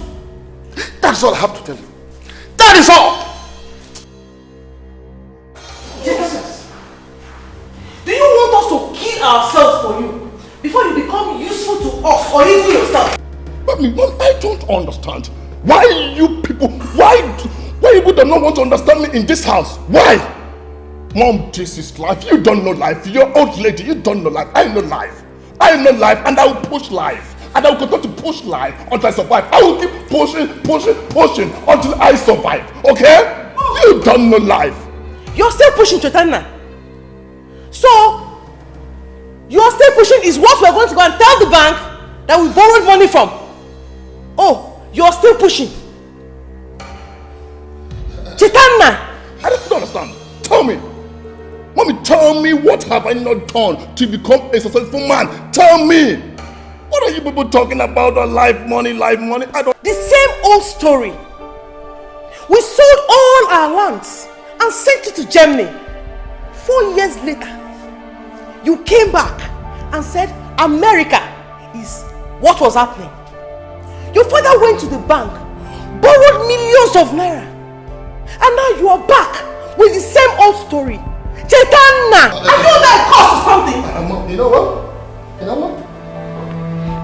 That is all I have to tell you. That is all. Jesus, do you want us to kill ourselves for you before you become useful to us or even yourself? But Mom, I don't understand. Why you people do not want to understand me in this house? Why? Mom, this is life. You don't know life. You're an old lady. You don't know life. I know life. And I will push life. And I will continue to push life until I survive. I will keep pushing until I survive. Okay? You don't know life. You're still pushing, Chotana. So, you're still pushing is what we're going to go and tell the bank that we borrowed money from. Oh, you're still pushing. Chotana! understand. Tell me. Mommy, tell me what have I not done to become a successful man? Tell me. What are you people talking about? Life money, life money? I don't... The same old story. We sold all our lands and sent it to Germany. 4 years later, you came back and said America is what was happening. Your father went to the bank, borrowed millions of naira, and now you are back with the same old story. Chetana! Are you that cause or something? You know what?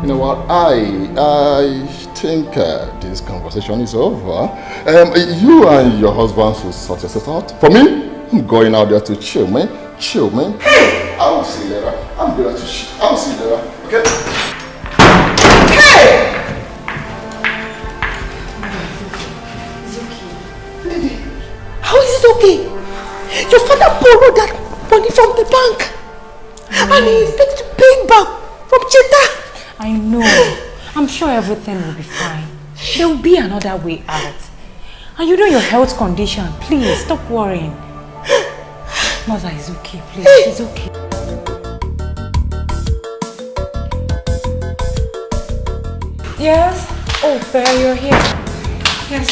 You know what? I think this conversation is over. You and your husband should sort yourself out. For me, I'm going out there to chill, man. Chill, man. Hey! I will see you later. I'm going to chill. I will see you later. Okay? Hey! How is it okay? Your father borrowed that money from the bank. And he expects to pay it back from Cheta. I know. I'm sure everything will be fine. There will be another way out. And you know your health condition. Please, stop worrying. Mother is okay, please. She's okay. Yes? Oh, Bear, you're here. Yes.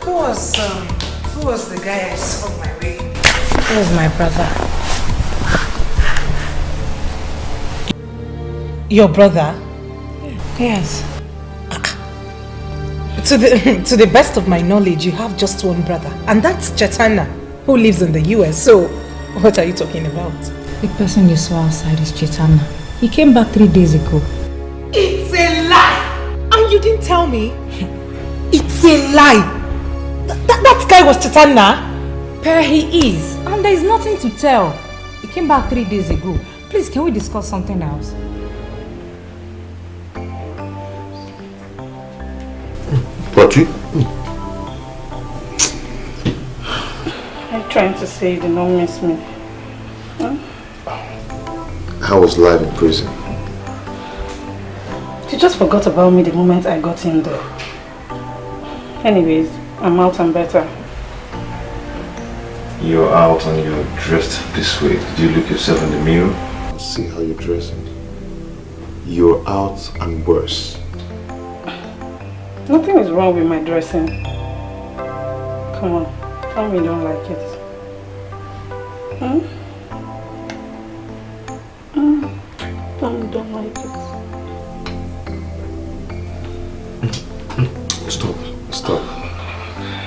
Who was the guy I saw on my way? He was my brother. Your brother? Yes. To the best of my knowledge, you have just one brother, and that's Chetana, who lives in the US. So, what are you talking about? The person you saw outside is Chetana. He came back 3 days ago. It's a lie! And you didn't tell me? It's a lie! That guy was Chetana? Per, he is. And there is nothing to tell. He came back 3 days ago. Please, can we discuss something else? Patty? I'm trying to say you did not miss me. Huh? How was life in prison? You just forgot about me the moment I got in there. Anyways, I'm out and better. You're out and you're dressed this way. Did you look yourself in the mirror? And see how you're dressing. You're out and worse. Nothing is wrong with my dressing. Come on, tell me you don't like it. Tell me you don't like it. Stop.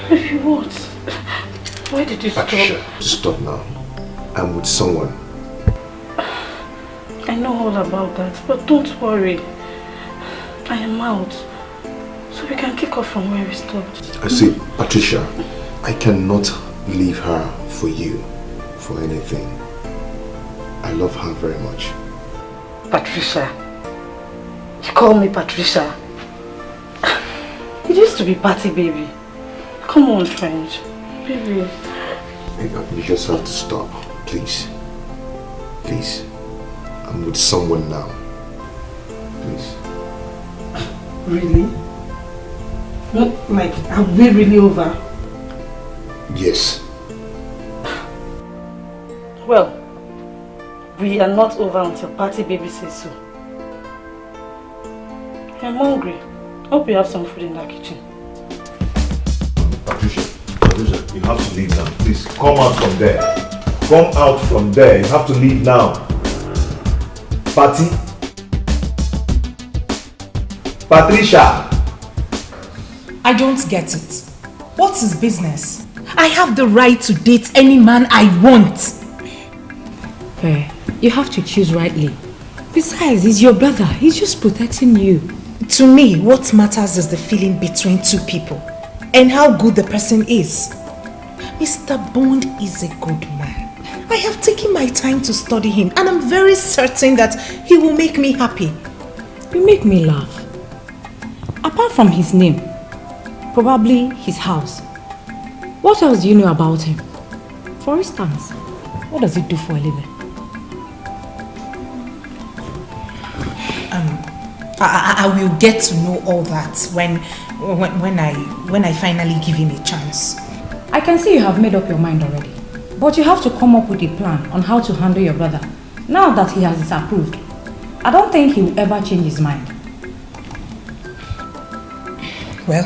Baby, what? Why did you stop? Stop now. I'm with someone. I know all about that, but don't worry. I am out. So we can kick off from where we stopped. I see, Patricia, I cannot leave her for you, for anything. I love her very much. Patricia? You call me Patricia? It used to be Patty, baby. Come on, friend. Baby. You just have to stop, please. Please. I'm with someone now. Please. Really? What, like, are we really over? Yes. Well, we are not over until Patty baby says so. I'm hungry. Hope you have some food in that kitchen. Patricia, you have to leave now. Please, come out from there. Come out from there. You have to leave now. Patty? Patricia! I don't get it. What's his business? I have the right to date any man I want. Per, you have to choose rightly. Besides, he's your brother. He's just protecting you. To me, what matters is the feeling between two people and how good the person is. Mr. Bond is a good man. I have taken my time to study him and I'm very certain that he will make me happy. You make me laugh. Apart from his name, probably his house. What else do you know about him? For instance, what does he do for a living? I will get to know all that when I finally give him a chance. I can see you have made up your mind already. But you have to come up with a plan on how to handle your brother. Now that he has disapproved, I don't think he will ever change his mind. Well,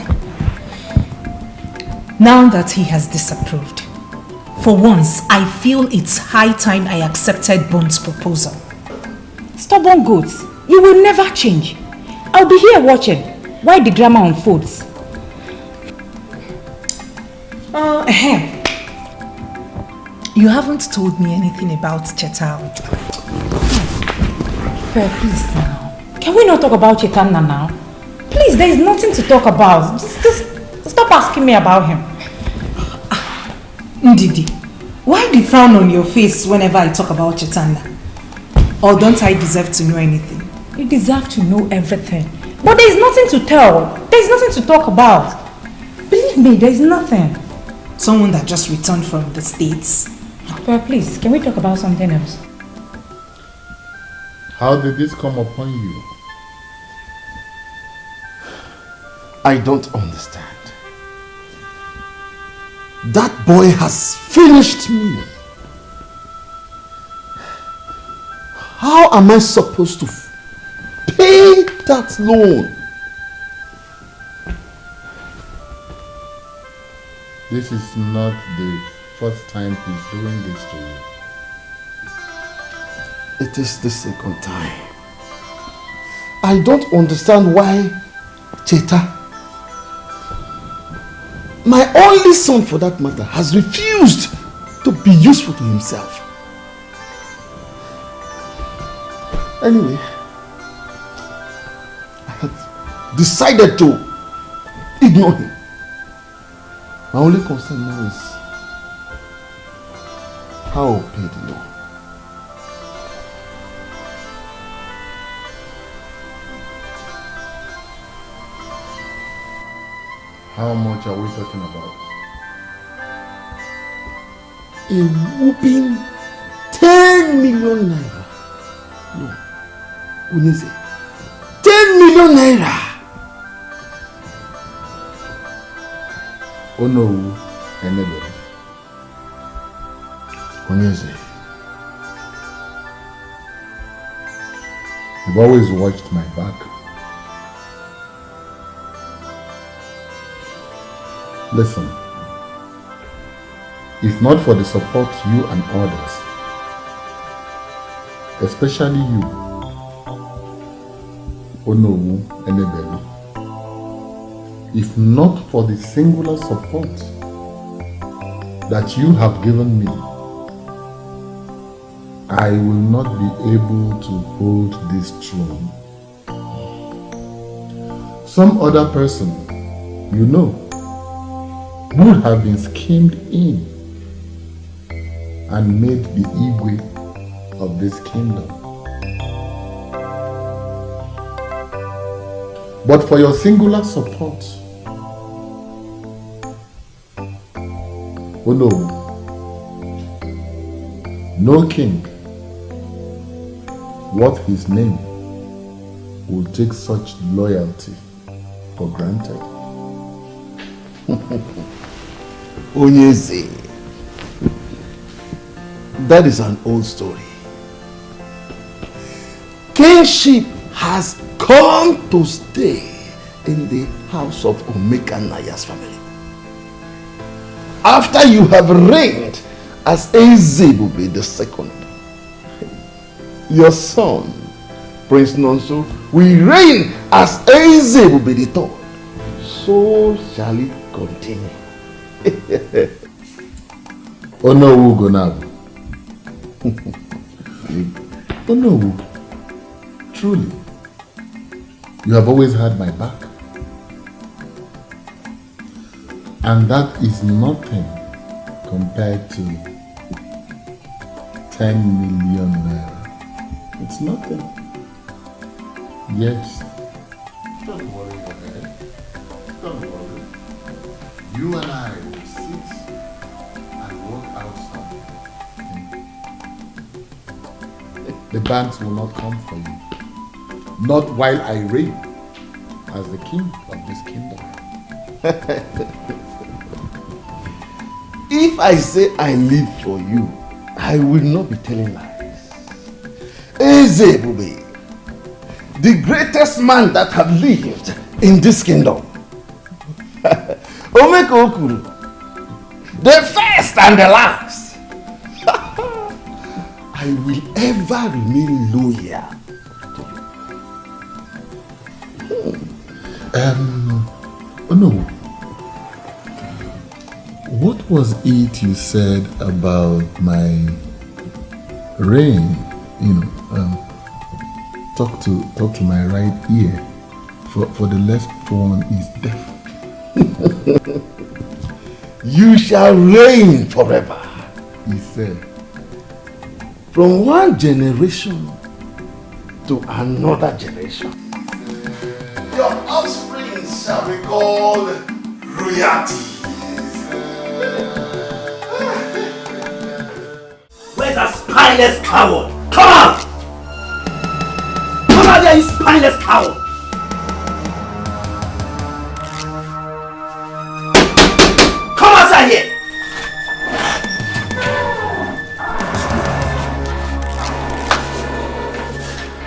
now that he has disapproved, for once, I feel it's high time I accepted Bone's proposal. Stubborn goats, you will never change. I'll be here watching while the drama unfolds. You haven't told me anything about Chetal. Please now. Can we not talk about Chetanna now? Please, there is nothing to talk about. Just stop asking me about him. Ndidi, why the frown on your face whenever I talk about Chetanna? Or don't I deserve to know anything? You deserve to know everything. But there is nothing to tell. There is nothing to talk about. Believe me, there is nothing. Someone that just returned from the States. Please, can we talk about something else? How did this come upon you? I don't understand. That boy has finished me. How am I supposed to pay that loan? This is not the first time he's doing this to you. It is the second time. I don't understand why Cheta, my only son for that matter, has refused to be useful to himself. Anyway, I had decided to ignore him. My only concern now is how I'll pay the loan. How much are we talking about? A whooping 10 million naira. No, Uneze, 10 million naira. Oh no, anybody. Uneze, you've always watched my back. Listen, if not for the support you and others, especially you, Onowu Enebelu, if not for the singular support that you have given me, I will not be able to hold this throne. Some other person, you know, would have been schemed in and made the Igwe of this kingdom. But for your singular support, oh no king, worth his name, will take such loyalty for granted. Onyeze, that is an old story. Kingship has come to stay in the house of Omeka Naya's family. After you have reigned as Ezebube II, your son, Prince Nonso, will reign as Ezebube III. So shall it continue. Onowu Gonabu. Onowu, truly, you have always had my back. And that is nothing compared to 10 million naira. It's nothing. Yes. Don't worry your head. Don't worry. You and I will sit and work out something. The banks will not come for you. Not while I reign as the king of this kingdom. If I say I live for you, I will not be telling lies. Eze Bube, the greatest man that have lived in this kingdom. Omeko Okuru, the first and the last. I will ever remain loyal to you. Oh no. What was it you said about my rain? You know, talk to my right ear, for the left one is deaf. You shall reign forever, he said. From one generation to another generation. Your offspring shall be called royalty. Where's that spineless coward? Come out! Come out there, you spineless coward! Come outside here!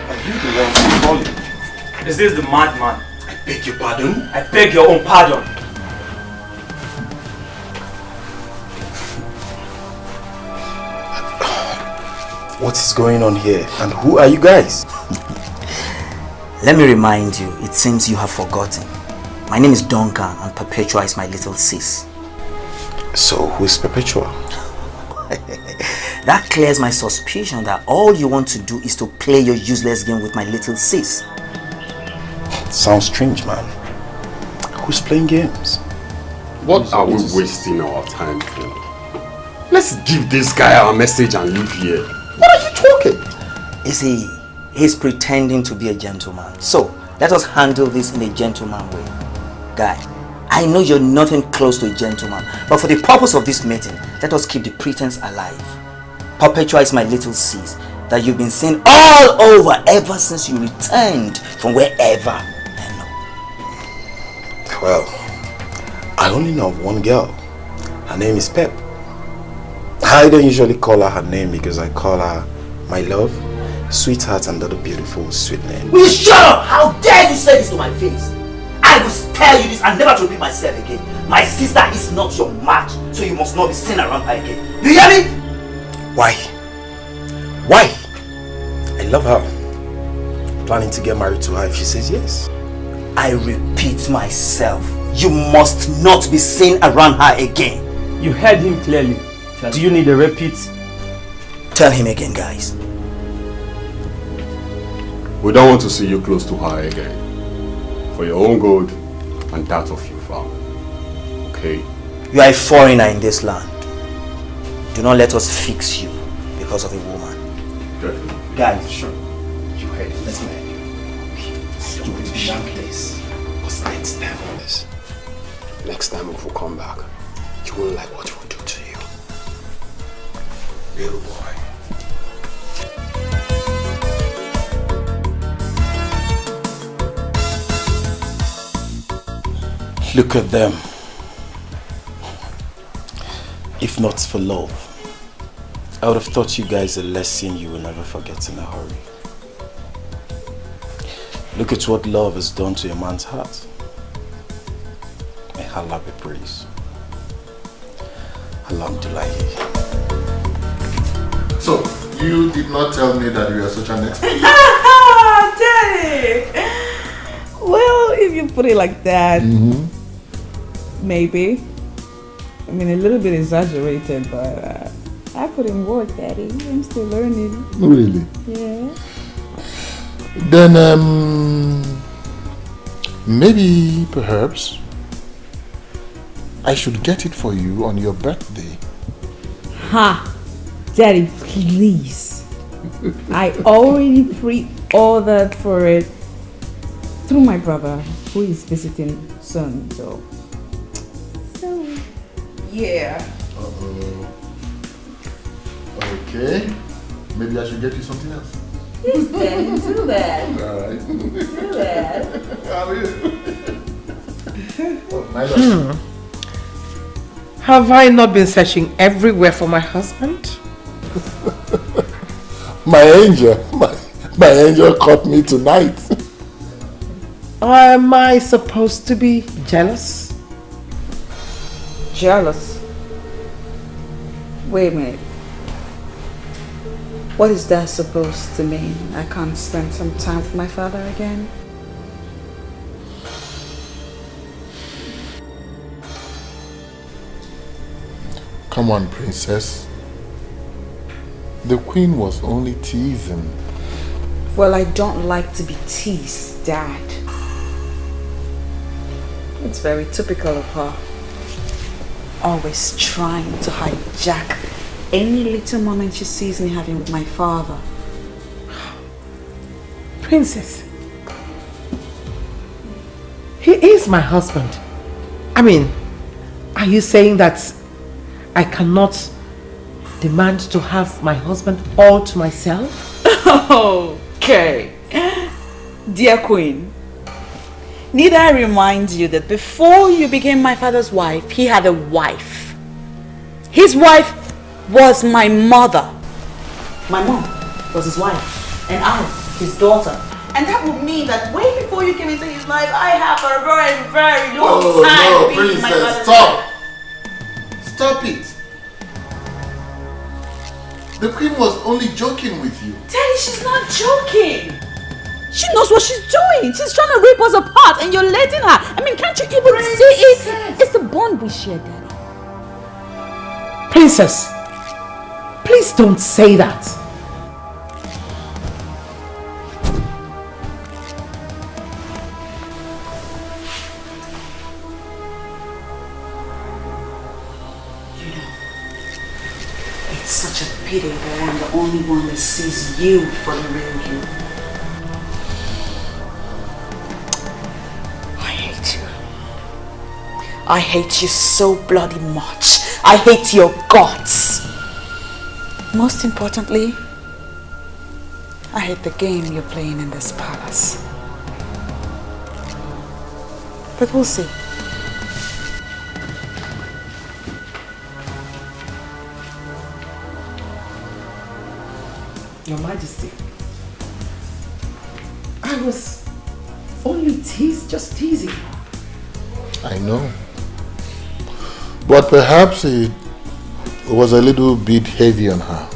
Are you the one who's calling? Is this the madman? I beg your pardon? I beg your own pardon. What is going on here? And who are you guys? Let me remind you, it seems you have forgotten. My name is Duncan and Perpetua is my little sis. So, who is Perpetua? That clears my suspicion that all you want to do is to play your useless game with my little sis. Sounds strange, man. Who's playing games? What are we wasting our time for? Let's give this guy our message and leave here. What are you talking? You see, he's pretending to be a gentleman. So, let us handle this in a gentleman way. Guy, I know you're nothing close to a gentleman, but for the purpose of this meeting, let us keep the pretense alive. Perpetua is my little sis that you've been seeing all over ever since you returned from wherever. Well, I only know one girl. Her name is Pep. I don't usually call her name because I call her my love, sweetheart, and other beautiful sweet name. Will you shut up? How dare you say this to my face? I will tell you this and never to repeat myself again. My sister is not your match, so you must not be seen around her again. Do you hear me? Why? Why? I love her. Planning to get married to her if she says yes. I repeat myself. You must not be seen around her again. You heard him clearly. Do you need a repeat? Tell him again, guys. We don't want to see you close to her again. For your own good and that of your family. Okay? You are a foreigner in this land. Do not let us fix you because of a woman. Definitely. Guys, sure. You heard it. Let's go. Stupid place. What's Next time if we come back, you won't like what we'll do to you. Little boy. Look at them. If not for love, I would have taught you guys a lesson you will never forget in a hurry. Look at what love has done to a man's heart. May Allah be praised. Alhamdulillah. So, you did not tell me that you are such an expert. Daddy! Well, if you put it like that, maybe. I mean, a little bit exaggerated, but I put in work, Daddy. I'm still learning. Really? Yeah. Then, maybe, perhaps, I should get it for you on your birthday. Ha! Daddy, please. I already pre-ordered for it through my brother, who is visiting soon, so yeah. Okay. Maybe I should get you something else. Yes, Daddy, do that. Alright. Do that. How are you? Oh, my love. Have I not been searching everywhere for my husband? My angel caught me tonight. Am I supposed to be jealous? Jealous? Wait a minute. What is that supposed to mean? I can't spend some time with my father again? Come on, princess. The queen was only teasing. Well, I don't like to be teased, Dad. It's very typical of her. Always trying to hijack any little moment she sees me having with my father. Princess, he is my husband. I mean, are you saying that I cannot demand to have my husband all to myself? Okay. Dear Queen, need I remind you that before you became my father's wife, he had a wife. His wife was my mother. My mom was his wife, and I, his daughter. And that would mean that way before you came into his life, I have a very, very long time being my father's wife. Stop it. The queen was only joking with you. Daddy, she's not joking. She knows what she's doing. She's trying to rip us apart and you're letting her. I mean, can't you even see it? It's the bond we share, Daddy. Princess, please don't say that. It's such a pity that I'm the only one that sees you for the real you. I hate you. I hate you so bloody much. I hate your guts. Most importantly, I hate the game you're playing in this palace. But we'll see. Your Majesty, I was only just teasing. I know. But perhaps it was a little bit heavy on her.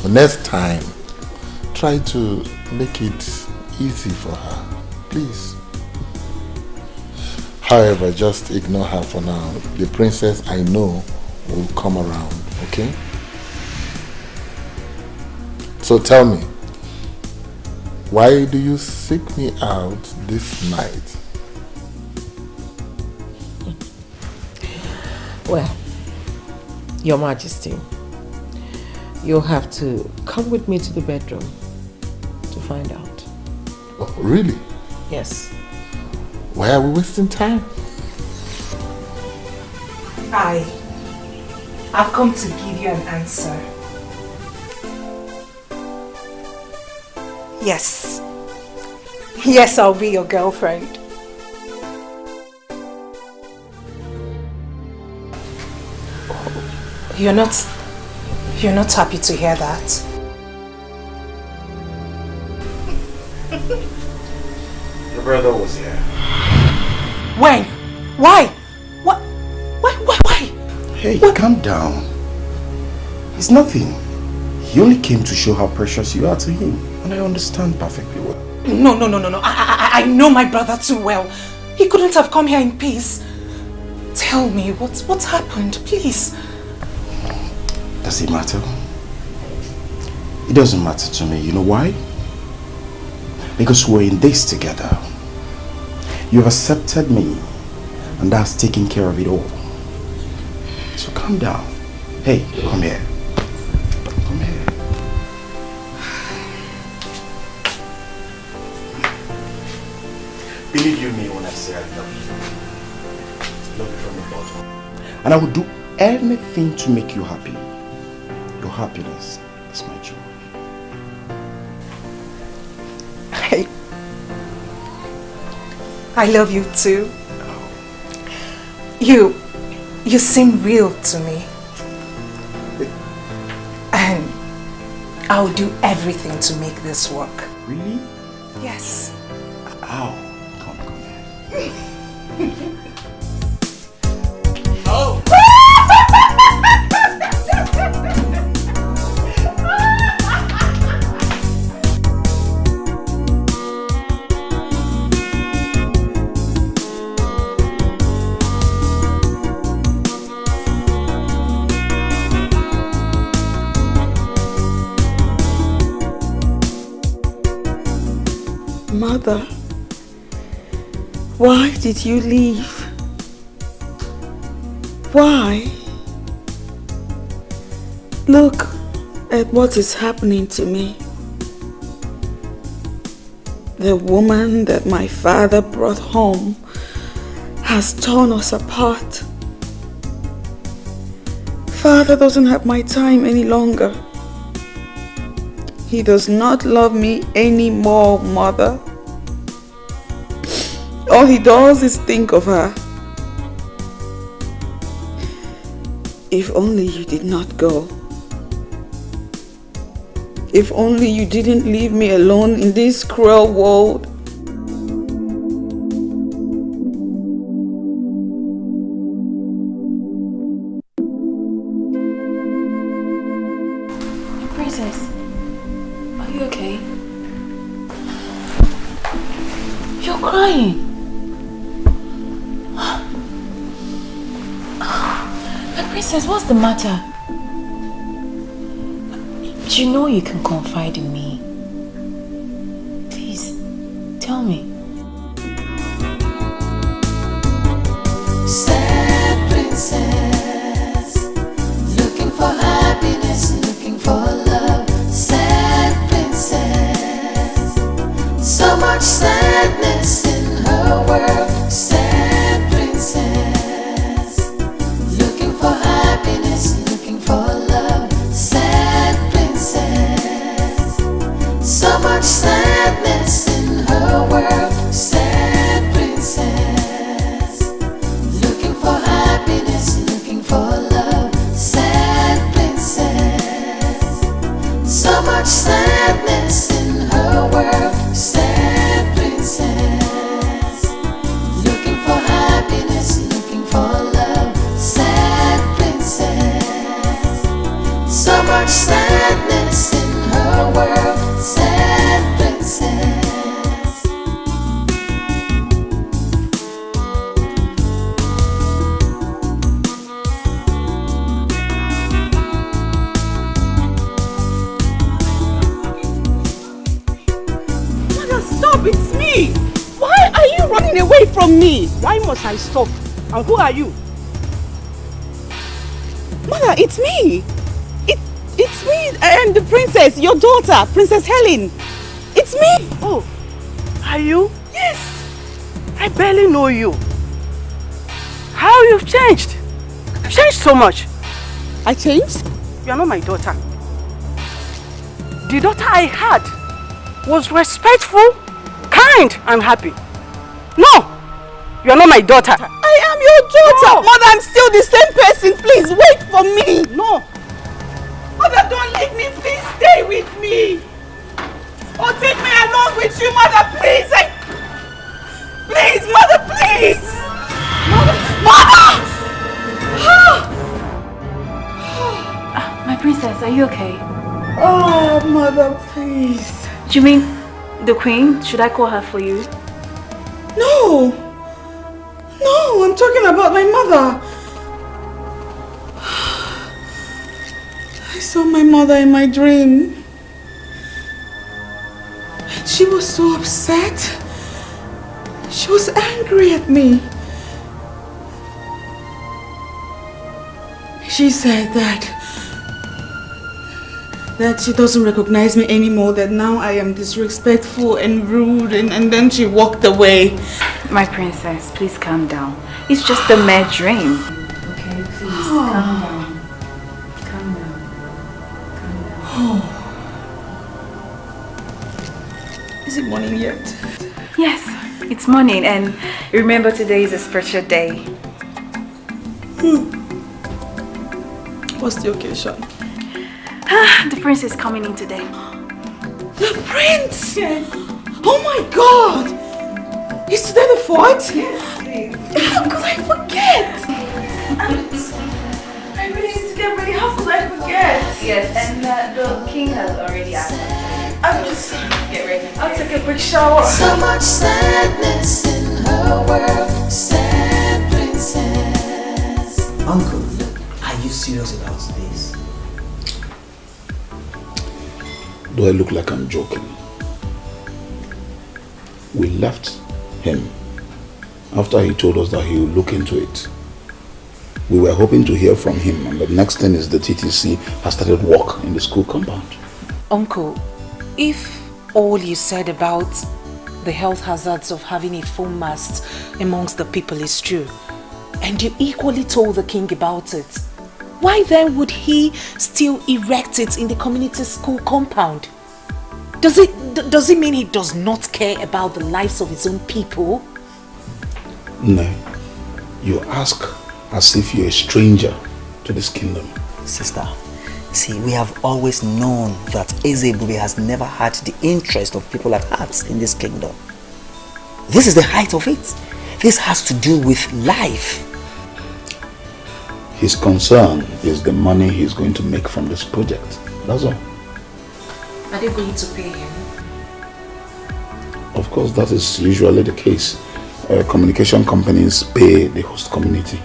The next time, try to make it easy for her, please. However, just ignore her for now. The princess I know will come around, okay? So tell me, why do you seek me out this night? Well, Your Majesty, you'll have to come with me to the bedroom to find out. Oh, really? Yes. Why are we wasting time? I've come to give you an answer. Yes. Yes, I'll be your girlfriend. You're not happy to hear that? Your brother was here. When? Why? What? Why? Hey, calm down. It's nothing. He only came to show how precious you are to him. And I understand perfectly well. No. I know my brother too well. He couldn't have come here in peace. Tell me, what's happened, please? Does it matter? It doesn't matter to me. You know why? Because we're in this together. You've accepted me, and that's taking care of it all. So calm down. Hey, come here. Come here. Believe you me when I say I love you. Love you from the bottom. And I will do anything to make you happy. Your happiness is my joy. I love you too. You You seem real to me. And I'll do everything to make this work. Really? Yes. Ow. Come here. Oh! Mother, why did you leave? Why? Look at what is happening to me. The woman that my father brought home has torn us apart. Father doesn't have my time any longer. He does not love me anymore, Mother. All he does is think of her. If only you did not go. If only you didn't leave me alone in this cruel world. Princess, are you okay? You're crying. Princess, what's the matter? You know you can confide in me. Please, tell me. Sad princess, looking for happiness, looking for love. Sad princess, so much sadness in her world. Sad princess, looking for happiness, looking for love. Sad princess, so much sadness in her world. Sad princess, looking for happiness, looking for love. Sad princess, so much sadness in her world. Sad princess, looking for happiness, looking for love. Sad princess, so much sadness in her world. Sad princess. Mother, stop! It's me! Why are you running away from me? Why must I stop? And who are you? Mother, it's me! It's me! I am the princess, your daughter, Princess Helen! It's me! Oh, are you? Yes! I barely know you. How you've changed! You've changed so much. I changed? You are not my daughter. The daughter I had was respectful, kind, and happy. No! You are not my daughter. I am your daughter! No. Mother, I'm still the same person. Please, wait for me! No! Mother, don't leave me. Please stay with me. Or take me along with you, Mother, please. Please, Mother, please. Mother! My princess, are you okay? Oh, Mother, please. Do you mean the queen? Should I call her for you? No. No, I'm talking about my mother. I saw my mother in my dream. She was so upset. She was angry at me. She said that she doesn't recognize me anymore, that now I am disrespectful and rude, and then she walked away. My princess, please calm down. It's just a mere dream. Okay, please calm down. Calm down. Calm down. Is it morning yet? Yes, it's morning, and remember today is a special day. What's the occasion? The prince is coming in today. The prince? Yes. Oh my God! Is today the 4th? Yes, please. How could I forget? I really need to get ready. How could I forget? Yes, and the king has already asked us. I'm just get ready. I'll take a quick shower. So much sadness in her world, sad princess. Uncle, are you serious about this? Do I look like I'm joking? We left him after he told us that he would look into it. We were hoping to hear from him, and the next thing is the TTC has started work in the school compound. Uncle, if all you said about the health hazards of having a full mast amongst the people is true, and you equally told the king about it, why then would he still erect it in the community school compound? Does it mean he does not care about the lives of his own people? No, you ask as if you're a stranger to this kingdom. Sister, see, we have always known that Ezebube has never had the interest of people at heart in this kingdom. This is the height of it. This has to do with life. His concern is the money he's going to make from this project. That's all. Are they going to pay him? Of course, that is usually the case. Communication companies pay the host community.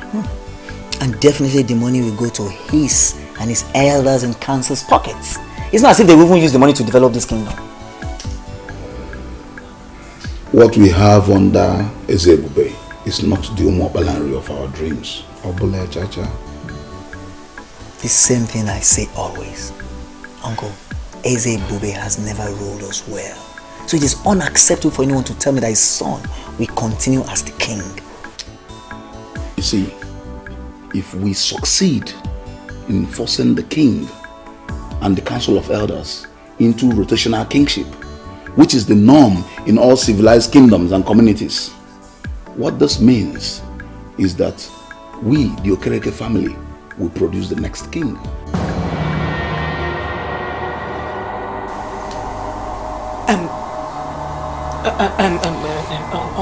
And definitely the money will go to his and his elders and council's pockets. It's not as if they will even use the money to develop this kingdom. What we have under Ezebube is not the umobalanri of our dreams. Obole Chacha. The same thing I say always. Uncle, Ezebube has never ruled us well. So it is unacceptable for anyone to tell me that his son will continue as the king. You see, if we succeed in forcing the king and the council of elders into rotational kingship, which is the norm in all civilized kingdoms and communities, what this means is that we, the Okereke family, will produce the next king.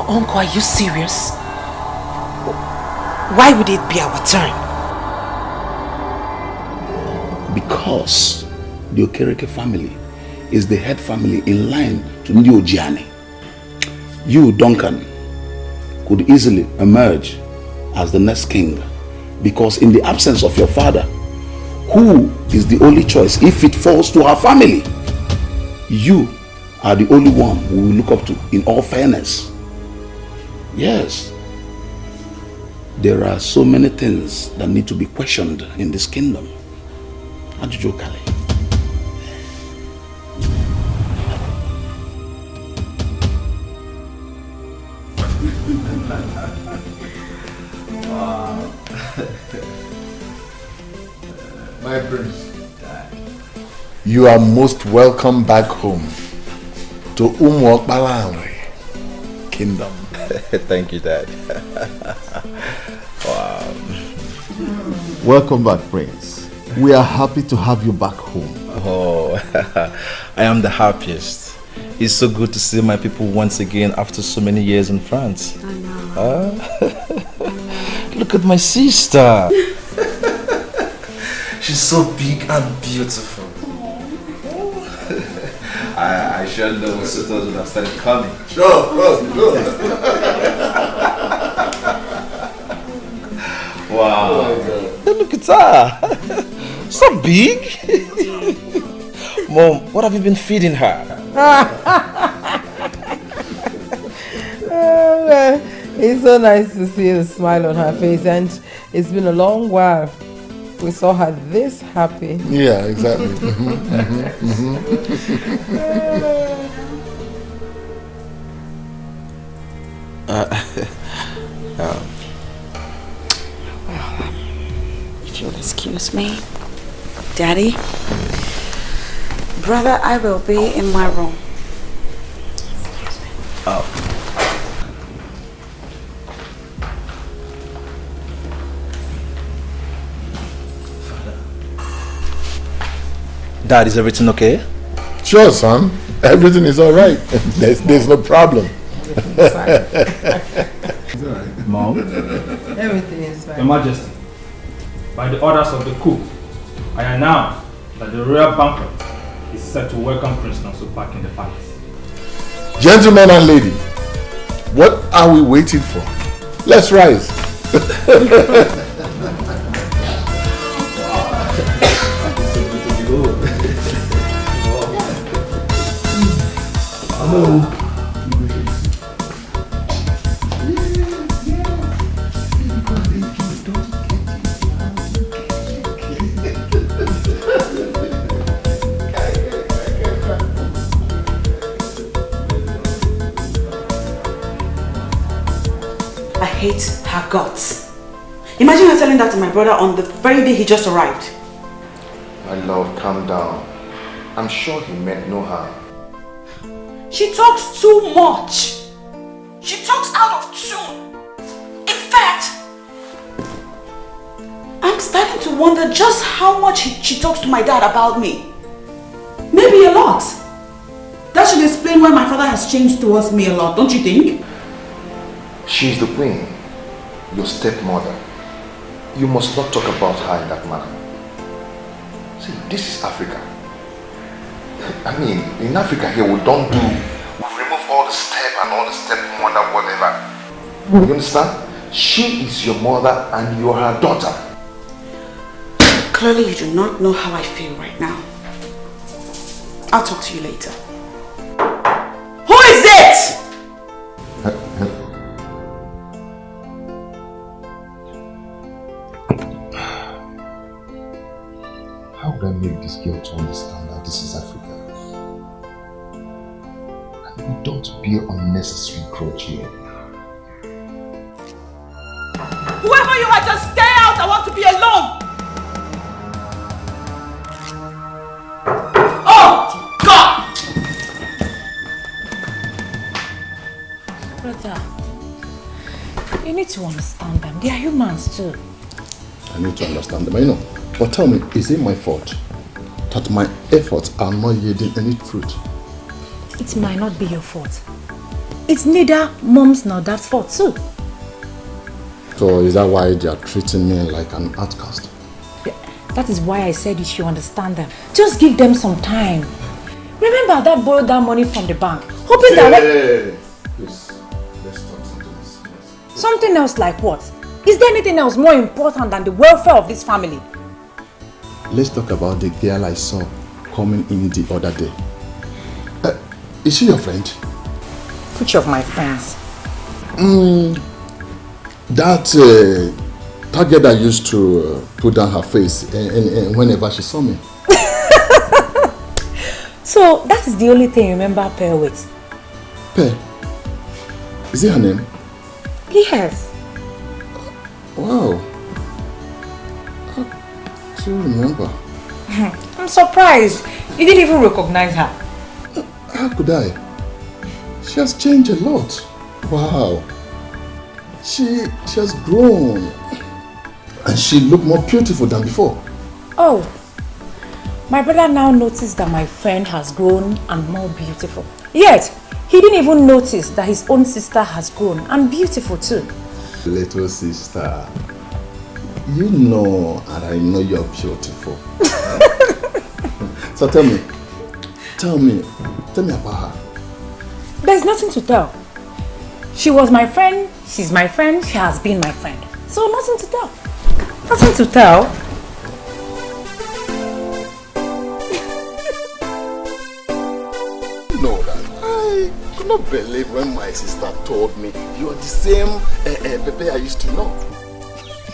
Uncle, are you serious? Why would it be our turn? Because the Okereke family is the head family in line to Ndi Ojiani. You, Duncan, could easily emerge as the next king, because in the absence of your father, who is the only choice if it falls to our family, you are the only one we will look up to in all fairness. Yes, there are so many things that need to be questioned in this kingdom. Ajujo Kale. Wow. My prince, you are most welcome back home to Umwokbalanri Kingdom. Thank you, Dad. Wow. Welcome back, Prince. We are happy to have you back home. Oh, I am the happiest. It's so good to see my people once again after so many years in France. I know. Look at my sister. She's so big and beautiful. I sure know what suitors would have started coming. Sure. Wow. Oh, look at her. So big. Mom, what have you been feeding her? Well, it's so nice to see the smile on her face, and it's been a long while we saw her this happy. Yeah, exactly. If you'll excuse me, Daddy, brother, I will be in my room. Oh. Dad, is everything okay? Sure, son. Everything is all right. There's no problem. Mom? Everything is fine. Your Majesty, by the orders of the cook, I announce that the royal banquet is set to welcome Prince Nonso back in the palace. Gentlemen and ladies, what are we waiting for? Let's rise. Hello. I hate her guts. Imagine her telling that to my brother on the very day he just arrived. My love, calm down. I'm sure he meant no harm. She talks too much. She talks out of tune. In fact, I'm starting to wonder just how much she talks to my dad about me. Maybe a lot. That should explain why my father has changed towards me a lot, don't you think? She's the queen, your stepmother. You must not talk about her in that manner. See, this is Africa. I mean, in Africa here, we don't do... We remove all the step and all the stepmother, whatever. You understand? She is your mother and you are her daughter. Clearly you do not know how I feel right now. I'll talk to you later. Who is it? How would I make this girl to understand that this is Africa? And we don't bear unnecessary grudge here. Whoever you are, just stay out. I want to be alone. Oh, God! Brother, you need to understand them. They are humans too. I need to understand them, I know. But tell me, is it my fault that my efforts are not yielding any fruit? It might not be your fault. It's neither mom's nor dad's fault too. So is that why they are treating me like an outcast? That is why I said you should understand them. Just give them some time. Remember that borrowed that money from the bank, hoping that... Please, let's talk something else. Something else like what? Is there anything else more important than the welfare of this family? Let's talk about the girl I saw coming in the other day. Is she your friend? Which of my friends? That target that used to put down her face whenever she saw me. So that is the only thing you remember Pearl with? Pearl? Is it her name? Yes. Wow. I do remember. I'm surprised. You didn't even recognize her. How could I? She has changed a lot. Wow. She has grown. And she looked more beautiful than before. Oh. My brother now noticed that my friend has grown and more beautiful. Yet, he didn't even notice that his own sister has grown and beautiful too. Little sister, you know and I know you're beautiful. So tell me about her. There's nothing to tell. She was my friend, she's my friend, she has been my friend. So nothing to tell. Nothing to tell. No, I could not believe when my sister told me you are the same Pepe I used to know.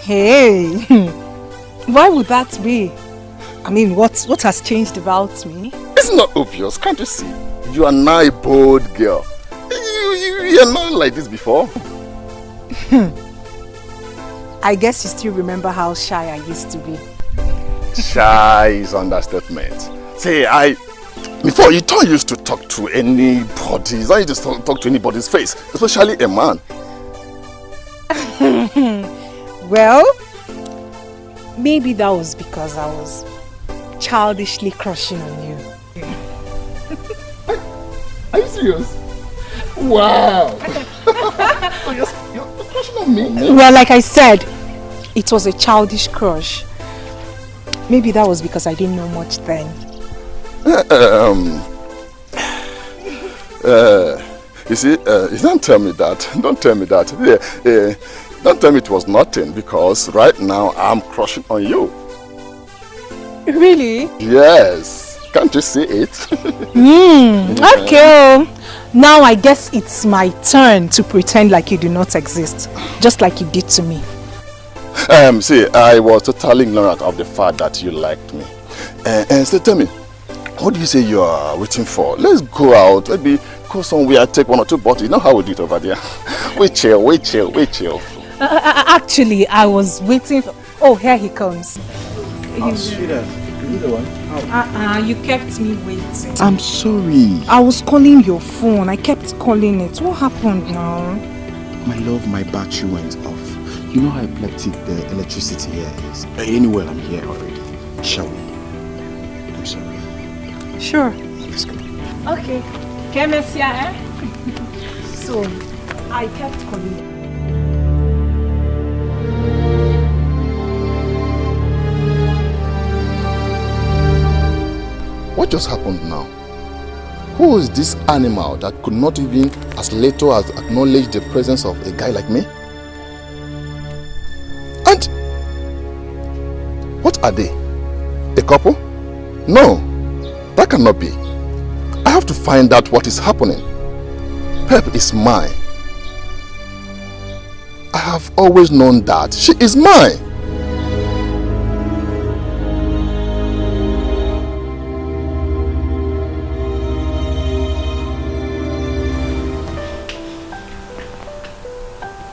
Hey, why would that be? I mean, what has changed about me? It's not obvious, can't you see? You are now a bold girl. You are not like this before. I guess you still remember how shy I used to be. Shy is understatement. See, before you don't used to talk to anybody. You don't used to talk to anybody's face, especially a man. Well, maybe that was because I was childishly crushing on you. Are you serious? Wow! Oh, you're crushing on me? Well, like I said, it was a childish crush. Maybe that was because I didn't know much then. You see, don't tell me that. Don't tell me that. Don't tell me it was nothing, because right now I'm crushing on you. Really? Yes. Can't you see it? Okay. Now I guess it's my turn to pretend like you do not exist, just like you did to me. See, I was totally ignorant of the fact that you liked me. And so tell me, what do you say you are waiting for? Let's go out, maybe go somewhere, take 1 or 2 bottles. You know how we do it over there. We chill. Actually, I was waiting for... Oh, here he comes. Sweetheart, you the one? You kept me waiting. I'm sorry. I was calling your phone. I kept calling it. What happened now? My love, my battery went off. You know how epileptic the electricity here is. Anyway, I'm here already. Shall we? I'm sorry. Sure. Let's go. Okay. So, I kept calling you. What just happened now? Who is this animal that could not even as little as acknowledge the presence of a guy like me? And what are they? A couple? No, that cannot be. I have to find out what is happening. Pep is mine. I have always known that she is mine.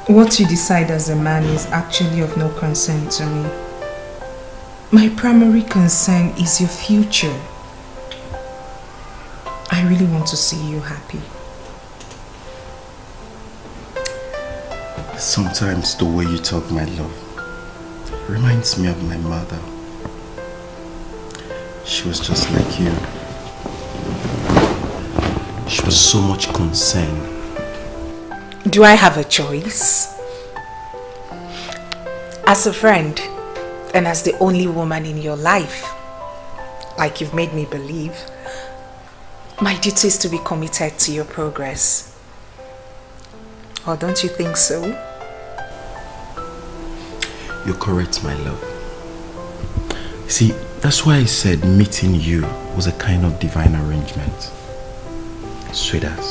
What you decide as a man is actually of no concern to me. My primary concern is your future. I really want to see you happy. Sometimes the way you talk, my love, reminds me of my mother. She was just like you. She was so much concerned. Do I have a choice? As a friend, and as the only woman in your life, like you've made me believe, my duty is to be committed to your progress. Or don't you think so? You're correct, my love. See, that's why I said meeting you was a kind of divine arrangement. Sweetheart,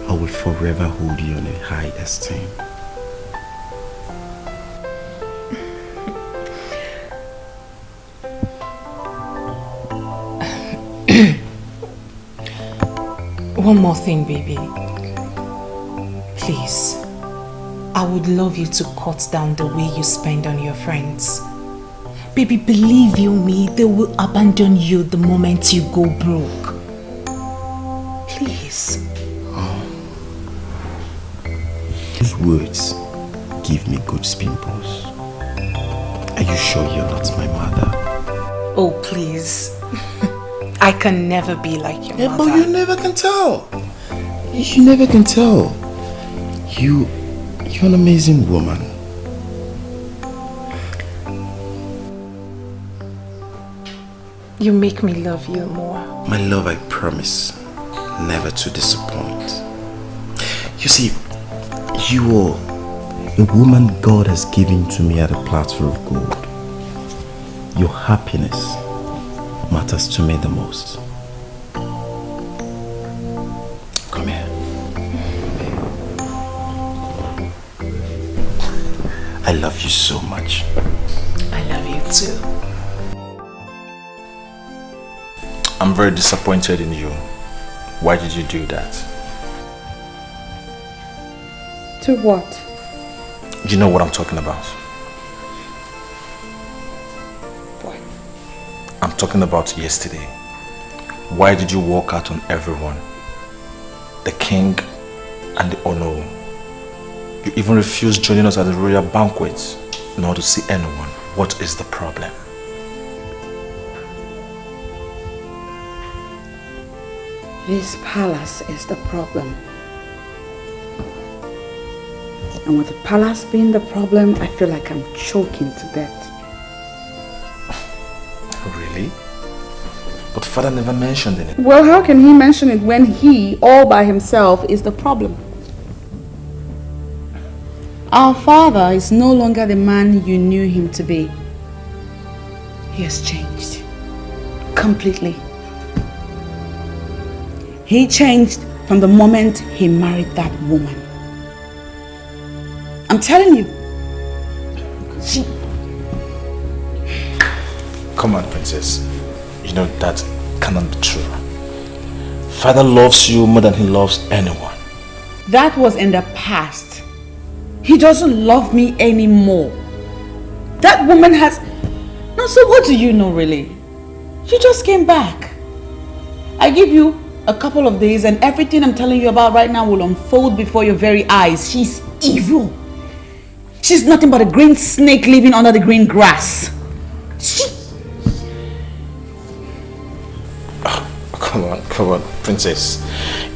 I will forever hold you in a high esteem. One more thing, baby. Please. I would love you to cut down the way you spend on your friends. Baby, believe you me, they will abandon you the moment you go broke. Please. Those words give me good pimples. Are you sure you're not my mother? Oh, please. I can never be like your mother. But you never can tell. You never can tell. You're an amazing woman. You make me love you more. My love, I promise never to disappoint. You see, you are a woman God has given to me at a platter of gold. Your happiness matters to me the most. Come here. I love you so much. I love you too. I'm very disappointed in you. Why did you do that? To what? You know what I'm talking about. What? I'm talking about yesterday. Why did you walk out on everyone? The king and the Ono. You even refused joining us at the royal banquet, not to see anyone. What is the problem? This palace is the problem. And with the palace being the problem, I feel like I'm choking to death. Really? But father never mentioned it. Well, how can he mention it when he, all by himself, is the problem? Our father is no longer the man you knew him to be. He has changed. Completely. He changed from the moment he married that woman. I'm telling you. Come on, princess. You know that cannot be true. Father loves you more than he loves anyone. That was in the past. He doesn't love me anymore. That woman has... No, so what do you know really? You just came back. I give you a couple of days and everything I'm telling you about right now will unfold before your very eyes. She's evil. She's nothing but a green snake living under the green grass. Come on, princess.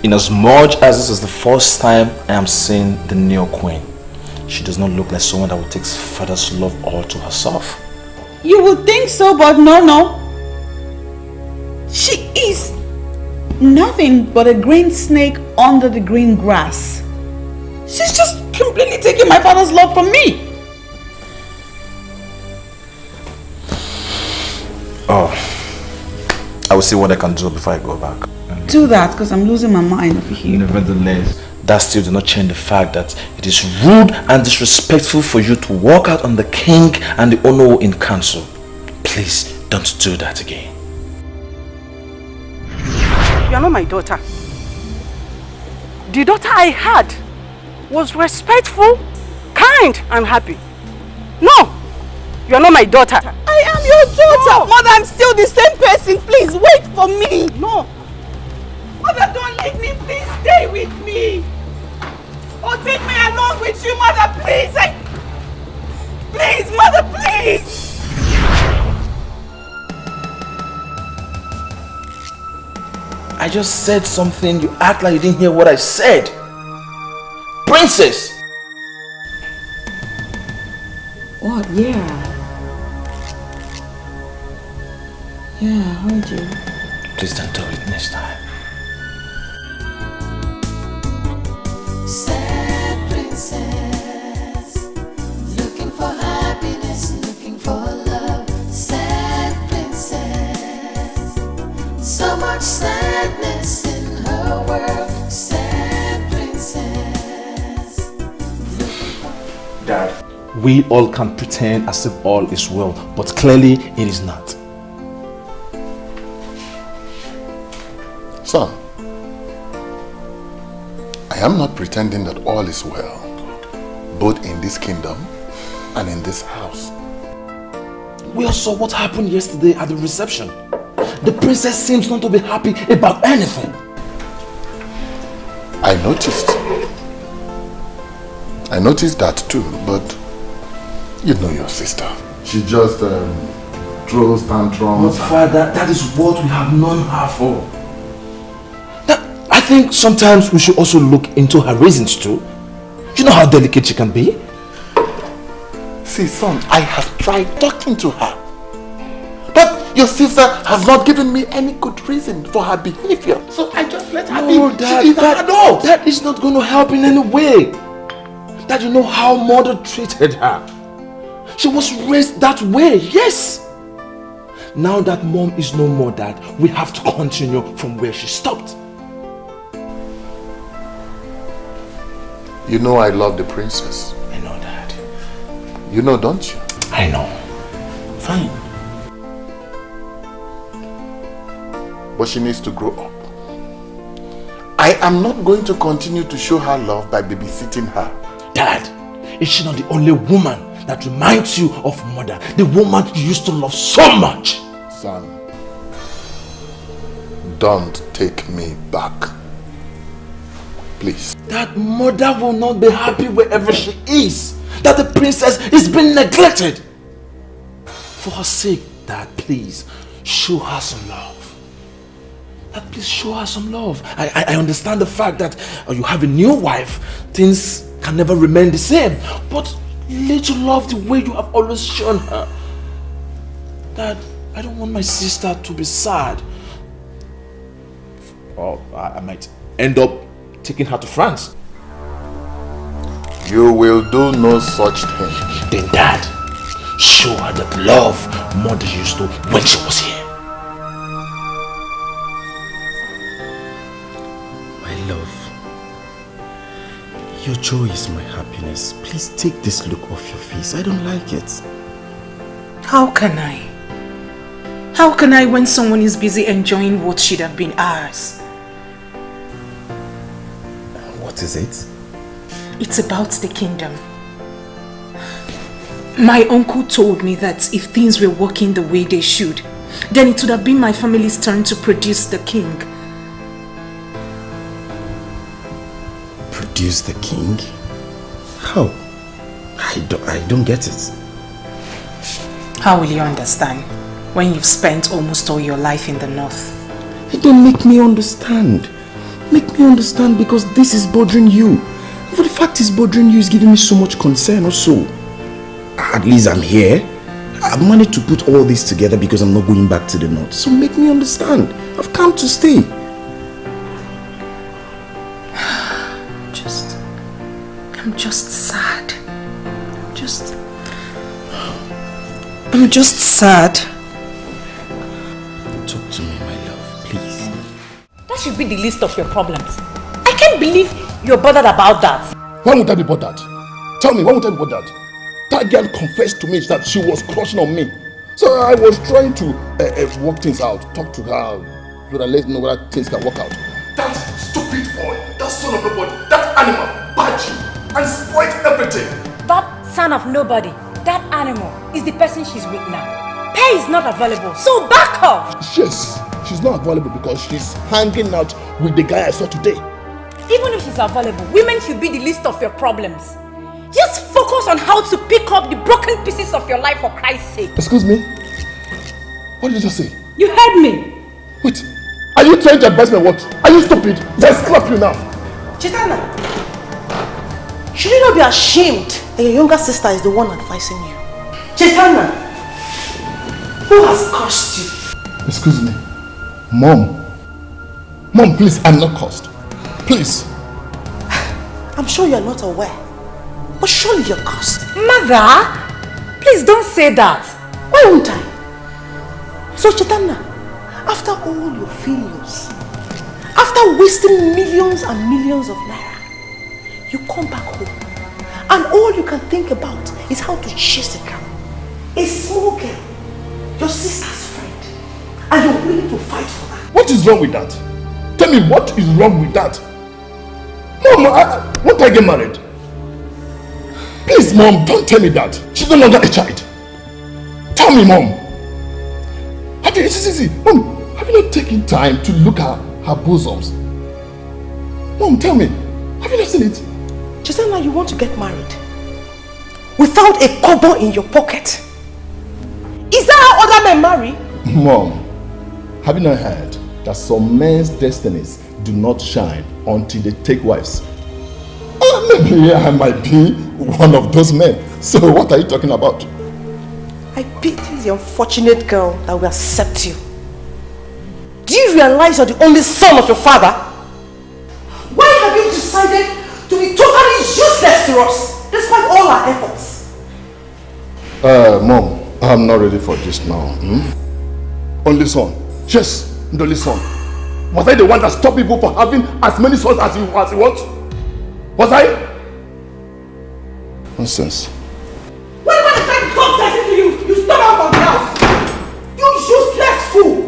In as much as this is the first time I am seeing the new queen, she does not look like someone that would take father's love all to herself. You would think so, but no. She is nothing but a green snake under the green grass. She's just completely taking my father's love from me. Oh, I will see what I can do before I go back. Do that, because I'm losing my mind over here. Nevertheless, that still does not change the fact that it is rude and disrespectful for you to walk out on the king and the Ono in council. Please don't do that again. You are not my daughter. The daughter I had was respectful, kind, and happy. No, you are not my daughter. I am your daughter. No. Mother, I'm still the same person. Please wait for me. No. Mother, don't leave me. Please stay with me. Or take me along with you, Mother, please. Please, Mother, please. I just said something. You act like you didn't hear what I said. Princess! What? Yeah. Yeah, I heard you. Please don't do it next time. Sad princess, looking for happiness, looking for love. Sad princess, so much sadness in her world. Sad princess. Dad, we all can pretend as if all is well, but clearly it is not. Son, I am not pretending that all is well, both in this kingdom and in this house. We all saw what happened yesterday at the reception. The princess seems not to be happy about anything. I noticed that too, but you know your sister. She just throws tantrums. But father, that is what we have known her for. I think sometimes we should also look into her reasons too. You know how delicate she can be? See, son, I have tried talking to her. But your sister has not given me any good reason for her behavior. So I just let her be. Dad, she is an adult. That is not going to help in any way. Dad, you know how mother treated her. She was raised that way, yes. Now that mom is no more, Dad, we have to continue from where she stopped. You know I love the princess. I know, Dad. You know, don't you? I know. Fine. But she needs to grow up. I am not going to continue to show her love by babysitting her. Dad, is she not the only woman that reminds you of mother? The woman you used to love so much? Son, don't take me back. Please. That mother will not be happy wherever she is. That the princess is being neglected. For her sake, Dad, please, show her some love. that please show her some love. I understand the fact that you have a new wife. Things can never remain the same. But little love the way you have always shown her. Dad, I don't want my sister to be sad. Or I might end up taking her to France. You will do no such thing. Then Dad, show her that love Mother used to when she was here. My love, your joy is my happiness. Please take this look off your face. I don't like it. How can I? How can I when someone is busy enjoying what should have been ours? What is it? It's about the kingdom. My uncle told me that if things were working the way they should, then it would have been my family's turn to produce the king. Produce the king? How? I don't get it. How will you understand when you've spent almost all your life in the north? Don't make me understand. Make me understand, because this is bothering you. But the fact is bothering you is giving me so much concern also. At least I'm here. I've managed to put all this together because I'm not going back to the north. So make me understand. I've come to stay. I'm just sad. I'm just sad. Talk to me, my love, please. That should be the list of your problems. I can't believe you're bothered about that. Why would I be bothered? Tell me, why would I be bothered? That girl confessed to me that she was crushing on me. So I was trying to work things out, talk to her, so that let me know whether things can work out. That stupid boy, that son of nobody, that animal, bite you and spoiled everything. That son of nobody, that animal, is the person she's with now. Pay is not available, so back off! Yes, she's not available because she's hanging out with the guy I saw today. Even if she's available, women should be the least of your problems. Just focus on how to pick up the broken pieces of your life for Christ's sake. Excuse me? What did you just say? You heard me. Wait, are you trying to advise me what? Are you stupid? Let's slap you now. Chitana, should you not be ashamed that your younger sister is the one advising you? Chitana, who has cursed you? Excuse me. Mom, please, I'm not cursed. Please. I'm sure you're not aware, but surely you're cursed. Mother, please don't say that. Why won't I? So Chitana, after all your failures, after wasting millions and millions of naira, you come back home and all you can think about is how to chase a girl, a small girl, your sister's friend, and you're willing to fight for her. What is wrong with that? Tell me, what is wrong with that? Mom, won't I get married? Please, Mom, don't tell me that. She's no longer a child. Tell me, Mom. Have you not taken time to look at her bosoms? Mom, tell me. Have you not seen it? Chitana, you want to get married without a kobo in your pocket? Is that how other men marry? Mom, have you not heard that some men's destinies do not shine until they take wives? Maybe I might be one of those men. So what are you talking about? I pity the unfortunate girl that will accept you. Do you realize you're the only son of your father? Why have you decided to be totally useless to us, despite all our efforts? Mom, I'm not ready for this now. Only son. Yes, the only son. Was I the one that stopped people from having as many sons as you want? Was I? Nonsense. When I try to talk sense to you, you stop out from the house. You useless fool.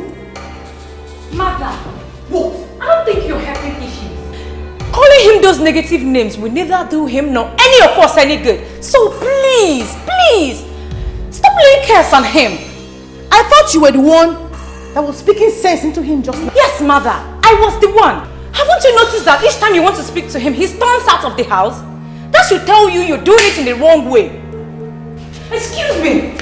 Mother, what? I don't think you're helping issues. Calling him those negative names will neither do him nor any of us any good. So please, stop laying curse on him. I thought you were the one that was speaking sense into him just now. Yes, Mother, I was the one. Haven't you noticed that each time you want to speak to him, he storms out of the house? That should tell you you're doing it in the wrong way. Excuse me.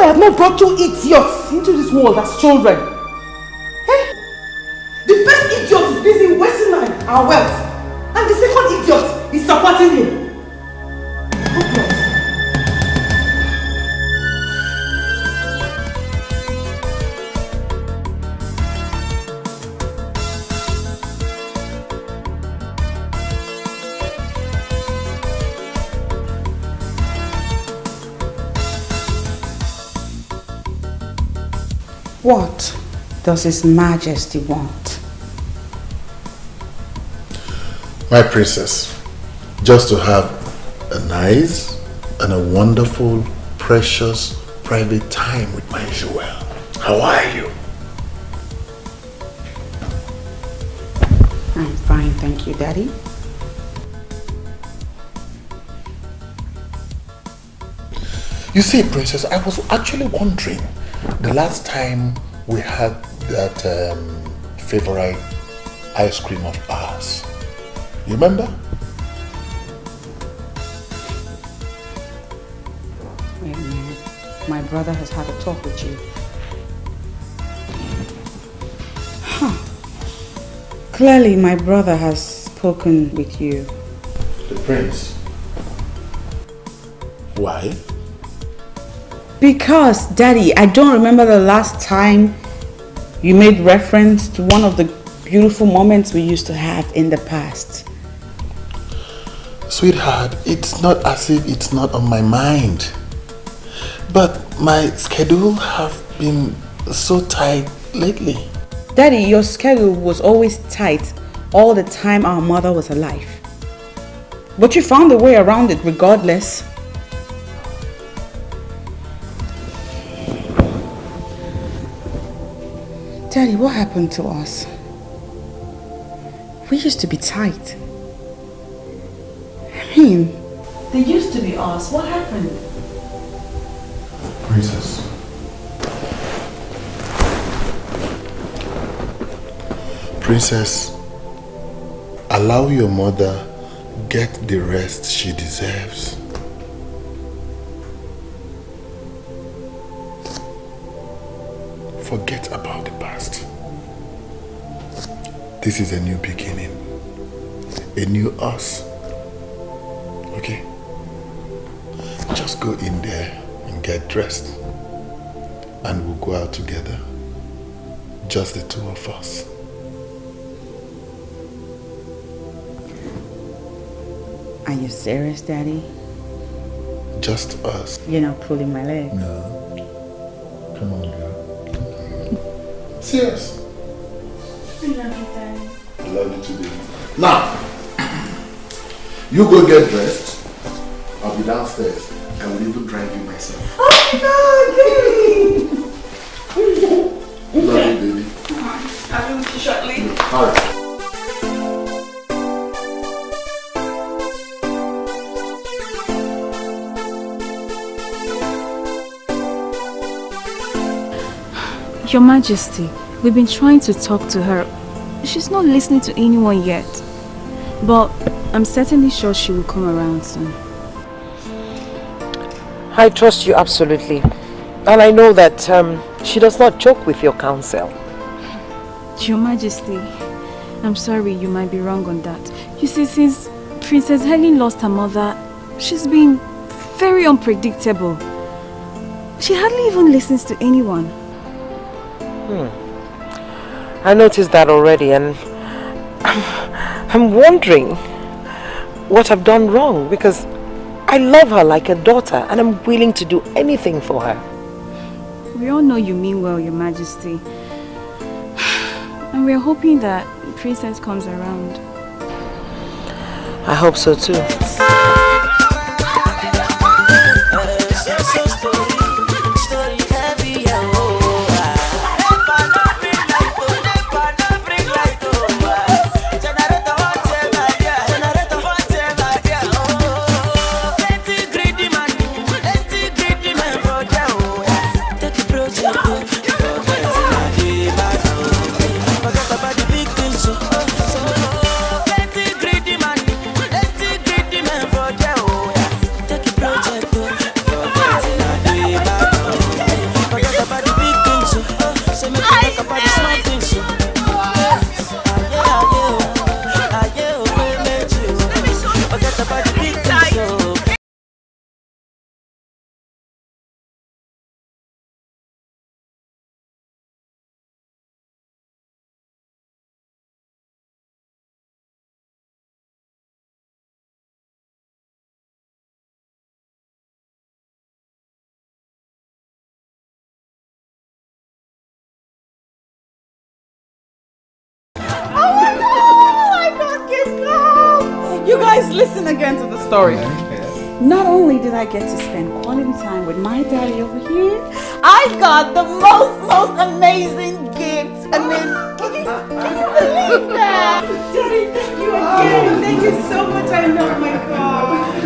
I have not brought two idiots into this world as children. Eh? The first idiot is busy wasting our wealth, and the second idiot is supporting him. What does His Majesty want? My princess, just to have a nice and a wonderful, precious, private time with my Joel. How are you? I'm fine, thank you, Daddy. You see, princess, I was actually wondering, the last time we had that favorite ice cream of ours, you remember? Wait a minute. My brother has had a talk with you. Huh. Clearly, my brother has spoken with you. The prince. Why? Because, Daddy, I don't remember the last time you made reference to one of the beautiful moments we used to have in the past. Sweetheart, it's not as if it's not on my mind. But my schedule have been so tight lately. Daddy, your schedule was always tight all the time our mother was alive. But you found a way around it regardless. Daddy, what happened to us? We used to be tight. I mean, They used to be us. What happened? Princess. Princess, allow your mother get the rest she deserves. Forget about the past. This is a new beginning. A new us. Okay? Just go in there and get dressed. And we'll go out together. Just the two of us. Are you serious, Daddy? Just us. You're not pulling my leg. No. Come on, girl. Serious. I love you, Daddy. I love you too, baby. Now, you go get dressed. I'll be downstairs. I will even drive you myself. Oh my God, Love you, baby. I'll be with you shortly. All right. Your Majesty, we've been trying to talk to her. She's not listening to anyone yet. But I'm certainly sure she will come around soon. I trust you absolutely. And I know that she does not joke with your counsel. Your Majesty, I'm sorry, you might be wrong on that. You see, since Princess Helen lost her mother, she's been very unpredictable. She hardly even listens to anyone. I noticed that already, and I'm wondering what I've done wrong, because I love her like a daughter and I'm willing to do anything for her. We all know you mean well, Your Majesty. And we're hoping that Princess comes around. I hope so too. So listen again to the story. Not only did I get to spend quality time with my daddy over here, I got the most amazing gift. I mean, can you believe that? Daddy, thank you again. Thank you so much. I know, my God.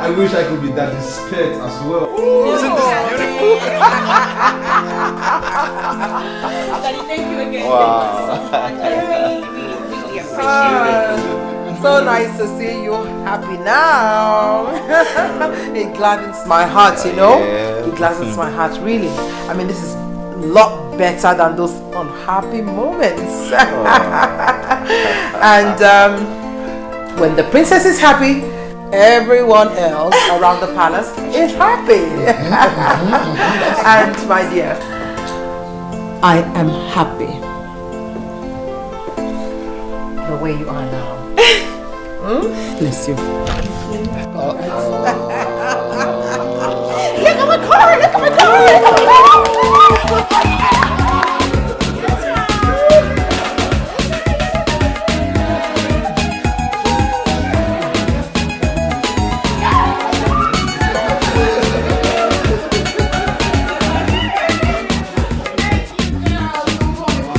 I wish I could be daddy's pet as well. Isn't this beautiful? Daddy, thank you again. Wow. Thank you so much. I really appreciate it. So nice to see you happy now. It gladdens my heart, you know. Yeah. It gladdens my heart, really. I mean, this is a lot better than those unhappy moments. And when the princess is happy, everyone else around the palace is happy. And my dear, I am happy the way you are now. Bless you. Look at my car! Look at my car!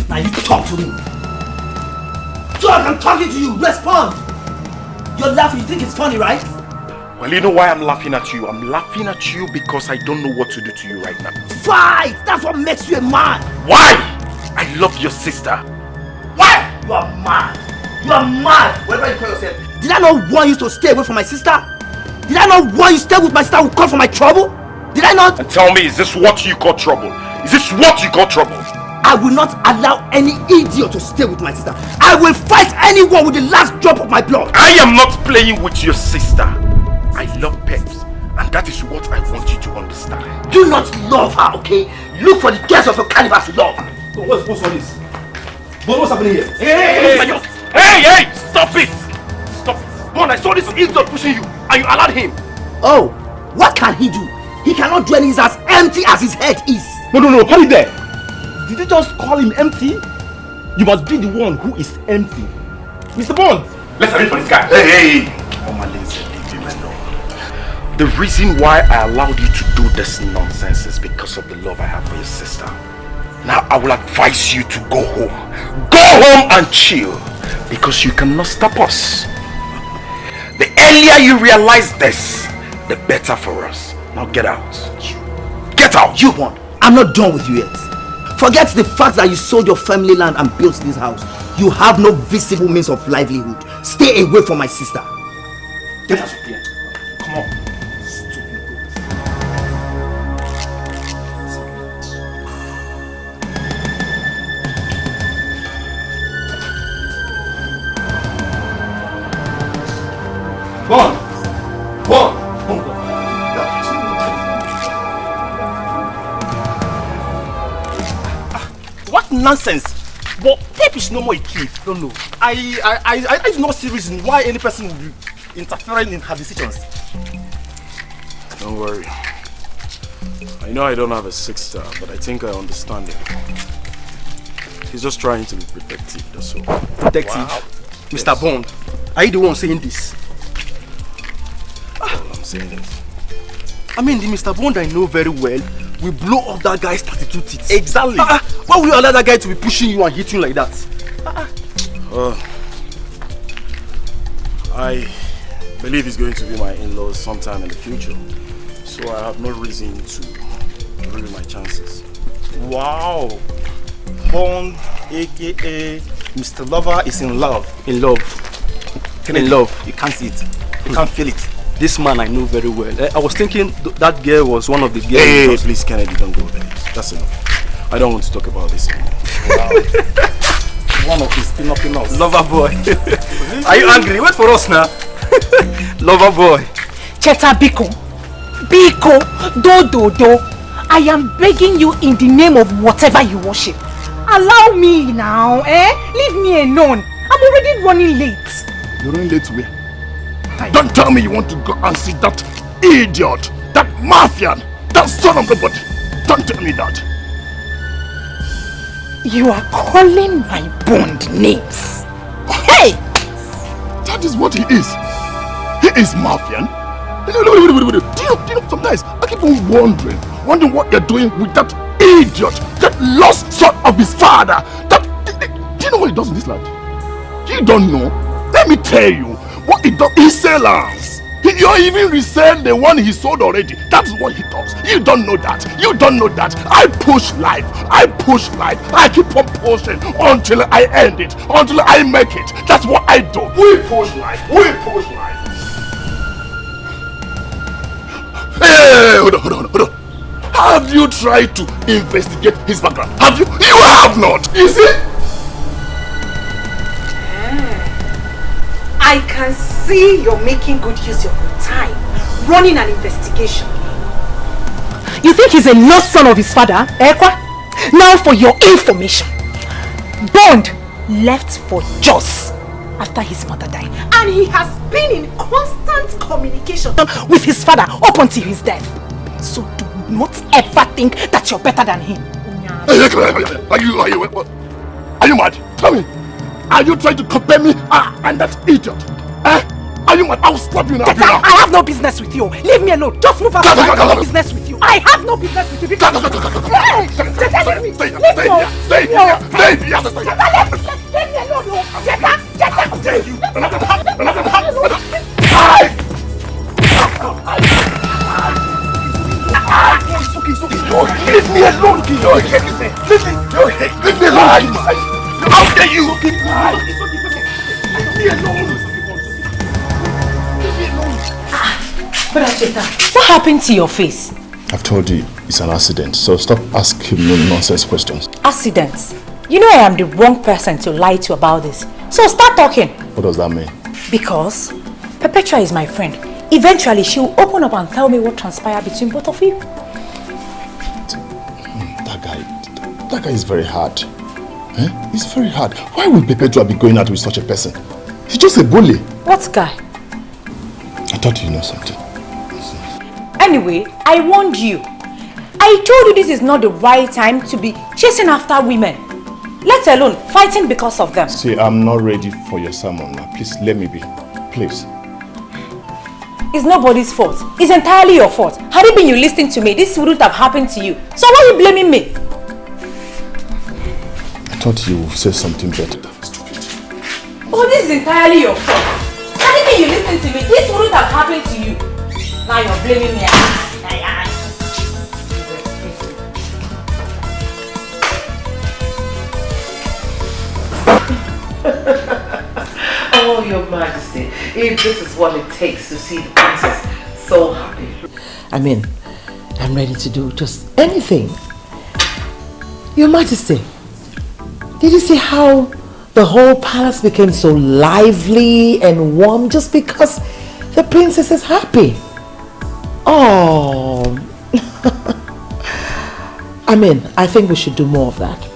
Now you talk to me. Talk, I'm talking to you. Respond. You're laughing. You think it's funny, right? Well, you know why I'm laughing at you? I'm laughing at you because I don't know what to do to you right now. Fight! That's what makes you a man. Why? I love your sister. Why? You are mad. You are mad. Whatever you call yourself. Did I not want you to stay away from my sister? Did I not want you to stay with my sister who called for my trouble? Did I not? And tell me, is this what you call trouble? Is this what you call trouble? I will not allow any idiot to stay with my sister. I will fight anyone with the last drop of my blood. I am not playing with your sister. I love Peps, and that is what I want you to understand. Do not love her, okay? Look for the girls of your caliber to love. What's all this? What's happening here? Hey! Stop it! Stop it! Bon, I saw this idiot pushing you, and you allowed him. Oh, what can he do? He cannot do anything as empty as his head is. No, hold it there. Did you just call him empty? You must be the one who is empty. Mr. Bond! Let's arrange for this guy. Hey! The reason why I allowed you to do this nonsense is because of the love I have for your sister. Now I will advise you to go home. Go home and chill, because you cannot stop us. The earlier you realize this, the better for us. Now get out. Get out! You won. I'm not done with you yet. Forget the fact that you sold your family land and built this house. You have no visible means of livelihood. Stay away from my sister. Get out of here. Come on. Bon! What nonsense! But Pep is no more a kid. No. I do not see reason why any person would be interfering in her decisions. Don't worry. I know I don't have a sister, but I think I understand it. He's just trying to be protective, that's all. Protective? Wow. Mr. Bond, are you the one saying this? Well, I'm saying this. I mean, the Mr. Bond I know very well will blow off that guy's 32 teeth. Exactly. Why will you allow that guy to be pushing you and hitting you like that? I believe he's going to be my in-laws sometime in the future. So I have no reason to ruin my chances. Wow. Bond, aka Mr. Lover, is in love. In love. You can't see it. You can't feel it. This man I know very well. I was thinking that girl was one of the girls. Hey, please, Kennedy, don't go there. That's enough. I don't want to talk about this anymore. Wow. One of his pinocchio. Lover boy. Are you angry? Wait for us now. Lover boy. Cheta Biko, do. I am begging you in the name of whatever you worship. Allow me now, Leave me alone. I'm already running late. You're running late where? Don't tell me you want to go and see that idiot, that mafian, that son of a body. Don't tell me that. You are calling my Bond names. That is what he is. He is Mafian. Wait. Do you know, sometimes I keep on wondering what you're doing with that idiot, that lost son of his father. Do you know what he does in this land? You don't know. Let me tell you what he does. He sells. You even resell the one he sold already. That's what he does. You don't know that. You don't know that. I push life. I keep on pushing until I end it. Until I make it. That's what I do. We push life. Hey, hold on. Have you tried to investigate his background? Have you? You have not. You see? I can see you're making good use of your time, running an investigation. You think he's a lost son of his father, Ekwa? Now for your information, Bond left for Jos after his mother died. And he has been in constant communication with his father up until his death. So do not ever think that you're better than him. Are you mad? Tell me. Are you trying to compare me and that idiot? Are you mad? I'll slap you now. I have no business with you. Leave me alone. Just move out. I have no business with you. I have no business with you. Leave me alone. How dare you? Leave me alone. What happened to your face? I've told you it's an accident, so stop asking me nonsense questions. Accidents? You know I am the wrong person to lie to about this. So start talking. What does that mean? Because Perpetua is my friend. Eventually she will open up and tell me what transpired between both of you. That guy is very hard. He's very hard. Why would Perpetua be going out with such a person? He's just a bully. What guy? I thought you know something. Anyway, I warned you. I told you this is not the right time to be chasing after women. Let alone fighting because of them. See, I'm not ready for your sermon now. Please, let me be. Please. It's nobody's fault. It's entirely your fault. Had it been you listening to me, this wouldn't have happened to you. So why are you blaming me? I thought you would say something better. Oh, this is entirely your fault. Had it been you listening to me, this wouldn't have happened to you. Now you're blaming me. Oh, Your Majesty, if this is what it takes to see the princess so happy. I mean, I'm ready to do just anything. Your Majesty, did you see how the whole palace became so lively and warm just because the princess is happy? Oh, I mean, I think we should do more of that.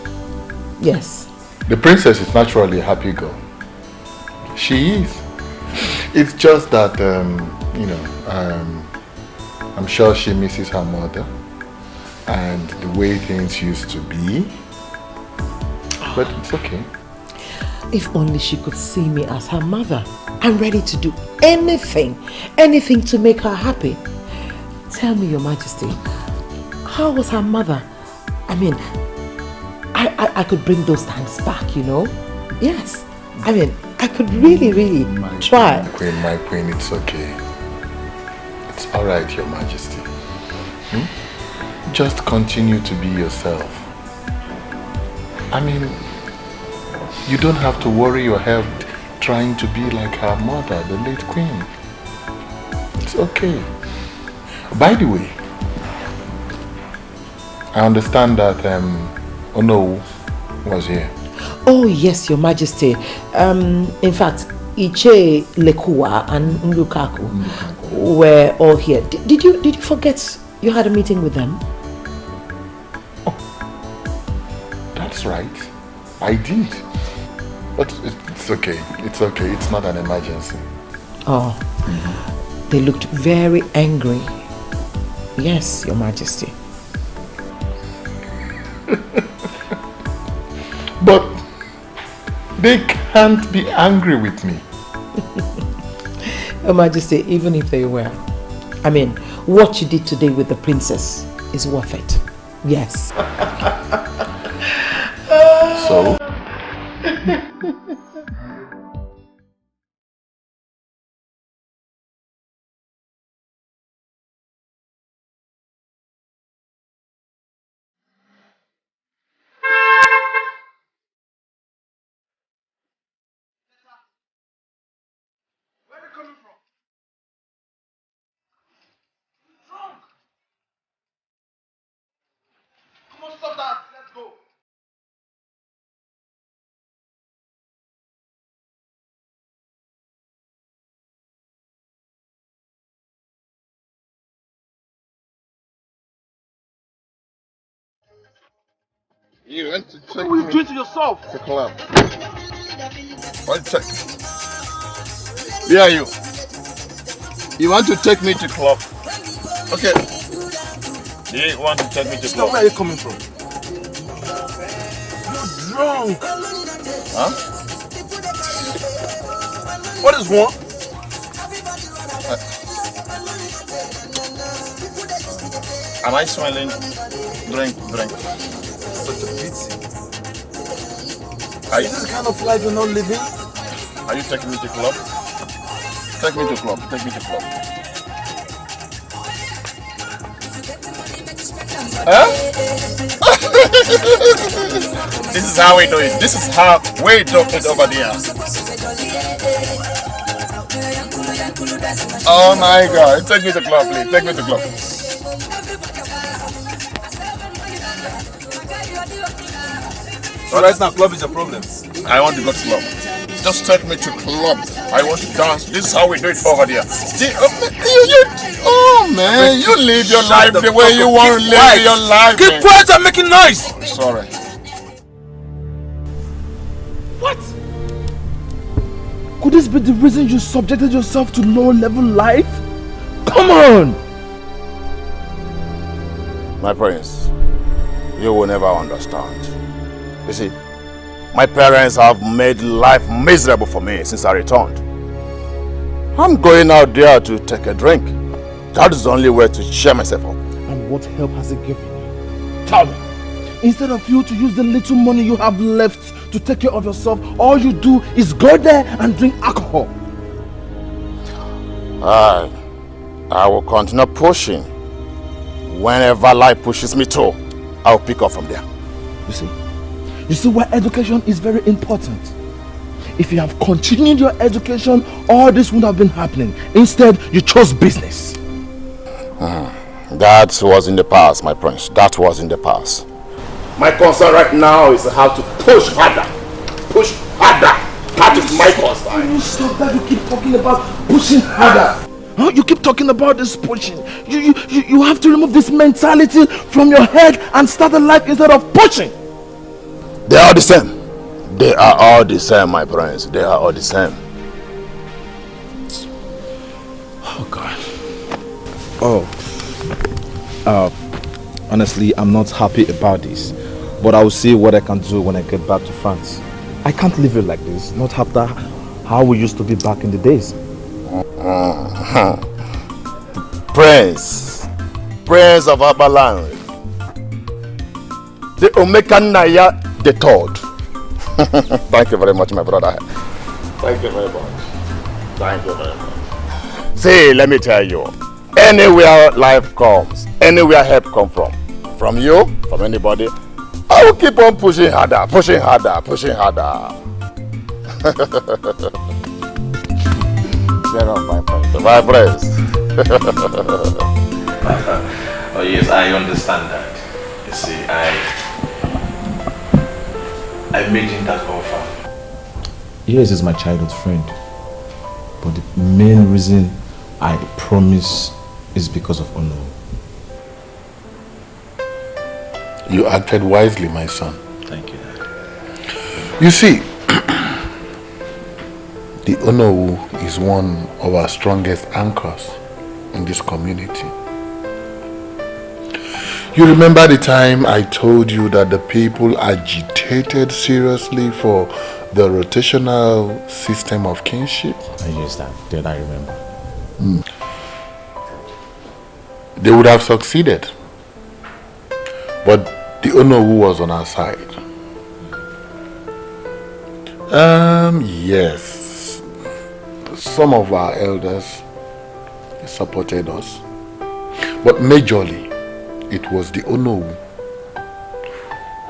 Yes. The princess is naturally a happy girl. She is. It's just that, I'm sure she misses her mother and the way things used to be. But it's okay. If only she could see me as her mother. I'm ready to do anything to make her happy. Tell me, Your Majesty, how was her mother? I mean, I could bring those times back, you know? Yes. I mean, I could really try. My queen, it's okay. It's alright, Your Majesty. Just continue to be yourself. I mean, you don't have to worry your head trying to be like her mother, the late queen. It's okay. By the way, I understand that Ono was here. Oh yes, Your Majesty. In fact, Iche, Lekua and Nlukaku were all here. Did you forget you had a meeting with them? Oh, that's right. I did. But it's okay. It's okay. It's not an emergency. Oh, they looked very angry. Yes, Your Majesty. But they can't be angry with me. Her Majesty, even if they were, I mean, what you did today with the princess is worth it. Yes. So? You went to check. What are you doing to yourself? The club. What check? Where are you? You want to take me to club? Okay. You want to take me to club? Where are you coming from? You're drunk. Huh? What is wrong? Am I smelling? Drink. Such a pity. Are you, Is this the kind of life you're not living? are you taking me to club? Take me to club. Huh? This is how we do it. This is how we do it over there. Oh my God. Take me to club, please. Take me to club. So right now, club is a problem. I want to go to club. Just take me to club. I want to dance. This is how we do it over there. Oh man, you live your life the way you want to live your life. Keep quiet and making noise. Sorry. What? Could this be the reason you subjected yourself to low-level life? Come on! My prince, you will never understand. You see, my parents have made life miserable for me since I returned. I'm going out there to take a drink. That is the only way to cheer myself up. And what help has it given you? Tell me. Instead of you to use the little money you have left to take care of yourself, all you do is go there and drink alcohol. I will continue pushing. Whenever life pushes me to, I'll pick up from there. You see why education is very important. If you have continued your education, all this would have been happening. Instead, you chose business. That was in the past, my prince. That was in the past. My concern right now is how to push harder. Push harder. That is my concern. You stop that. You keep talking about pushing harder. Huh? You keep talking about this pushing. You have to remove this mentality from your head and start a life instead of pushing. They are the same. They are all the same, my friends. They are all the same. Oh God. Honestly, I'm not happy about this. But I will see what I can do when I get back to France. I can't live it like this. Not after how we used to be back in the days. Prince of Abalan. The Omekanaya the third. Thank you very much, my brother. Thank you very much. Thank you very much. See, let me tell you, anywhere life comes, anywhere help come from you, from anybody, I will keep on pushing harder, pushing harder, pushing harder. Share of my friends. My friends. Oh yes, I understand that. You see, I made him that offer. Yes, he's my childhood friend. But the main reason I promise is because of honor. You acted wisely, my son. Thank you, Dad. You see, the Onowu is one of our strongest anchors in this community. You remember the time I told you that the people agitated seriously for the rotational system of kinship? Yes, Dad. Did I remember? They would have succeeded. But the Onowu was on our side. Yes. Some of our elders supported us. But majorly, it was the Onowu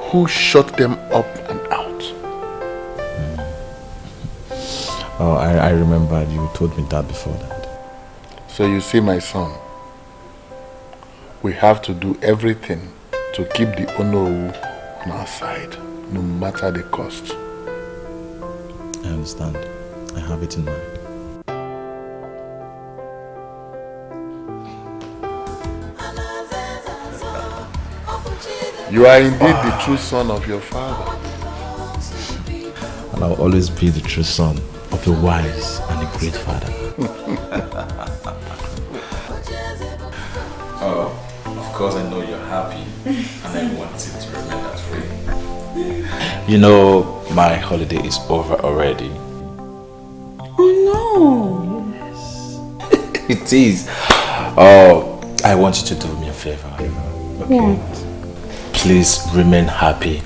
who shut them up and out. Oh, I remembered you told me that before that. So you see, my son, we have to do everything to keep the Onowu on our side, no matter the cost. I understand. I have it in mind. You are indeed the true son of your father. And I'll always be the true son of a wise and a great father. Oh, of course I know you're happy and I want it to remain that way. You know, my holiday is over already. Oh no! It is. Oh, I want you to do me a favor. Okay? What? Please remain happy.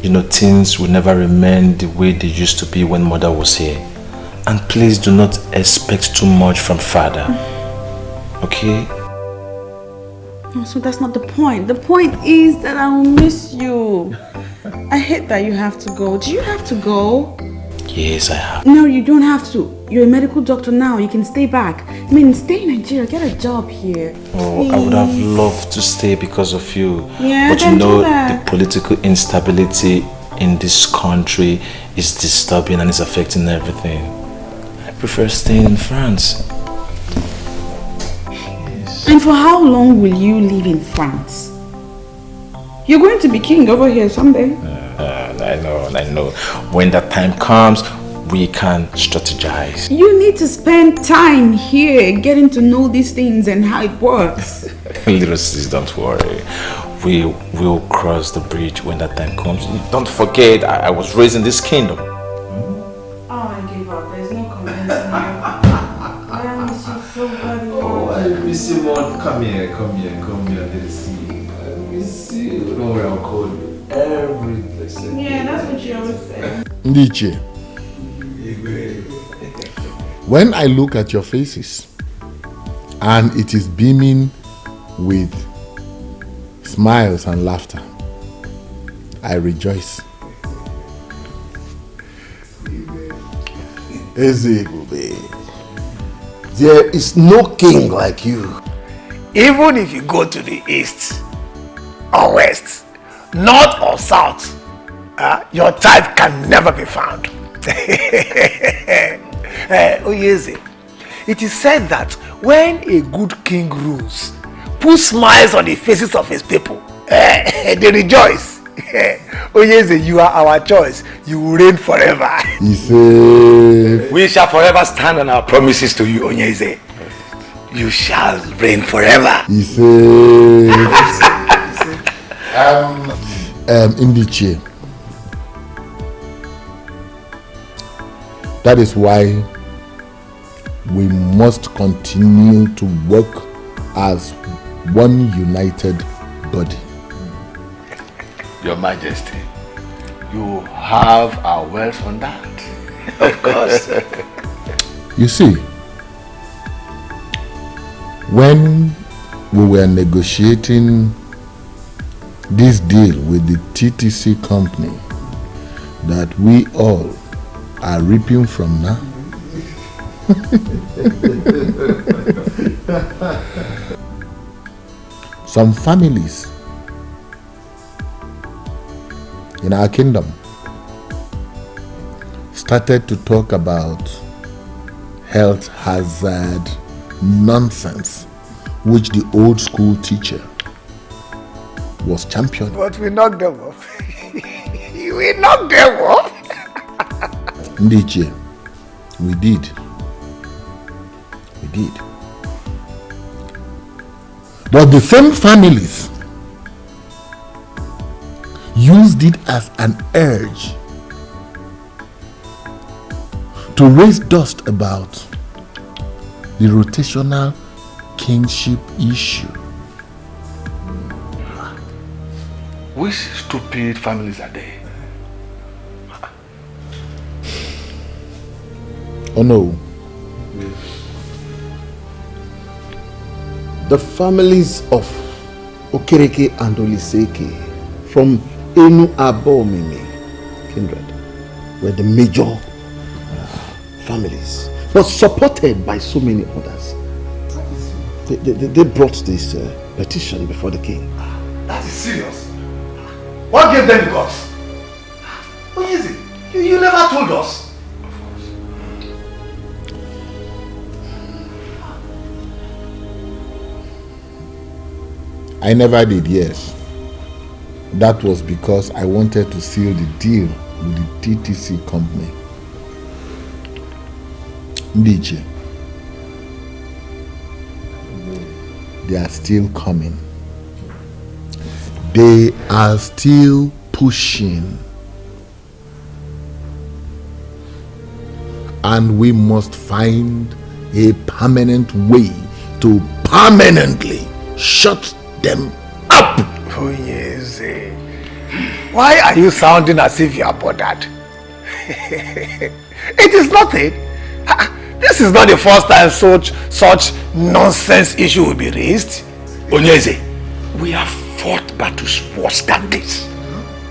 You know, things will never remain the way they used to be when mother was here. And please do not expect too much from father. Okay? No, so that's not the point. The point is that I will miss you. I hate that you have to go. Do you have to go? Yes, I have. No, you don't have to. You're a medical doctor now. You can stay back. I mean, stay in Nigeria. Get a job here. Oh, I would have loved to stay because of you. Yeah, but you then know, do that. the political instability in this country is disturbing and is affecting everything. I prefer staying in France. And for how long will you live in France? You're going to be king over here someday. I know. When that time comes, we can strategize. You need to spend time here getting to know these things and how it works. Little sis, don't worry. We will cross the bridge when that time comes. Don't forget, I was raised in this kingdom. Oh, I gave up. There's no convincing you. I miss you so very much. Oh, I miss you more. Come here. Let's see. I miss you. Don't worry, I'll call you every blessed Yeah, that's what you always say. Ndiche, when I look at your faces and it is beaming with smiles and laughter, I rejoice. Ezebube, there is no king like you. Even if you go to the east or west, north or south, your type can never be found. Oyeze, it is said that when a good king rules, puts smiles on the faces of his people, they rejoice. Oyeze, you are our choice. You will reign forever. We shall forever stand on our promises to you, Oyeze. You shall reign forever. Ndiche, that is why we must continue to work as one united body. Your Majesty, you have our words on that. Of course. You see, when we were negotiating this deal with the TTC company that we all are reaping from now, some families in our kingdom started to talk about health hazard nonsense which the old school teacher was championing. But we knocked them off. We knocked them off. Ndiche, we did. We did. But the same families used it as an urge to raise dust about the rotational kingship issue. Which stupid families are they? Oh no. The families of Okereke and Oliseke from Enu Abomimi kindred were the major families, but supported by so many others. They brought this petition before the king. That is serious. What gave them the guts? What is it? You never told us. I never did, yes. That was because I wanted to seal the deal with the TTC company. Dikeh. They are still coming. They are still pushing. And we must find a permanent way to permanently shut them up. Oh yes. Why are you sounding as if you are bothered? It is nothing. This is not the first time such nonsense issue will be raised. Onyeze, we have fought battles worse than this.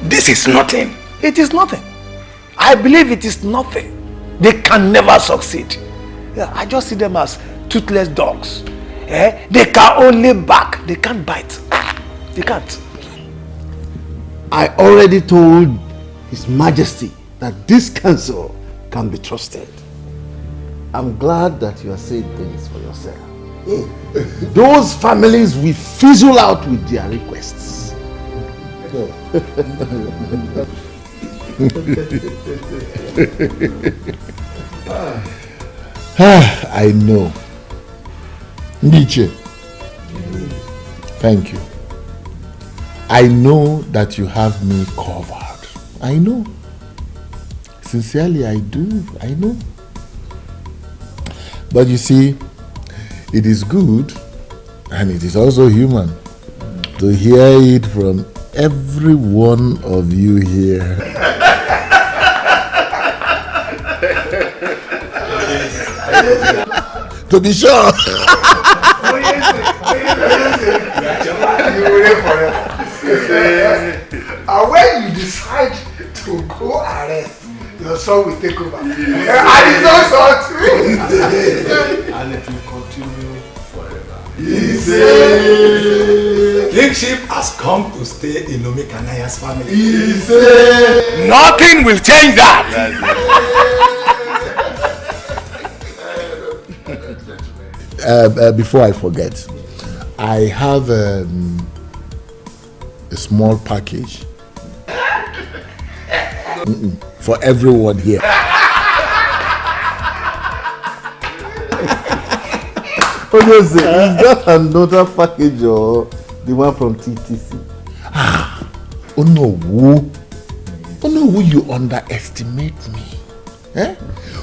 This is nothing. It is nothing. I believe it is nothing. They can never succeed. Yeah, I just see them as toothless dogs. They can only bark. They can't bite. They can't. I already told His Majesty that this council can be trusted. I'm glad that you are saying things for yourself. Those families will fizzle out with their requests. I know. Dikeh, thank you. I know that you have me covered. I know. Sincerely, I do. I know. But you see, it is good and it is also human to hear it from every one of you here. To be sure. And when you decide to go arrest, your son will take over. And his own son too. And it will continue forever. Kingship has come to stay in Omekanaya's family. Nothing will change that. Before I forget, I have a small package for everyone here. Is that another package or the one from TTC? Oh no, you underestimate me.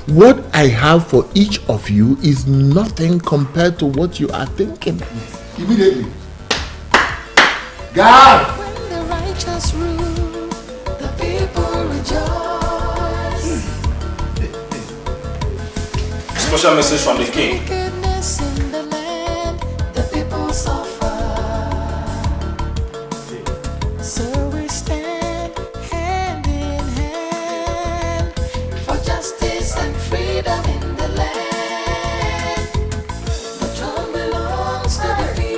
What I have for each of you is nothing compared to what you are thinking. Immediately. God! When the righteous rule, the people rejoice. Special message from the king. Wickedness in the land, the people suffer. So we stand hand in hand for justice and freedom in the land. The throne belongs to the people.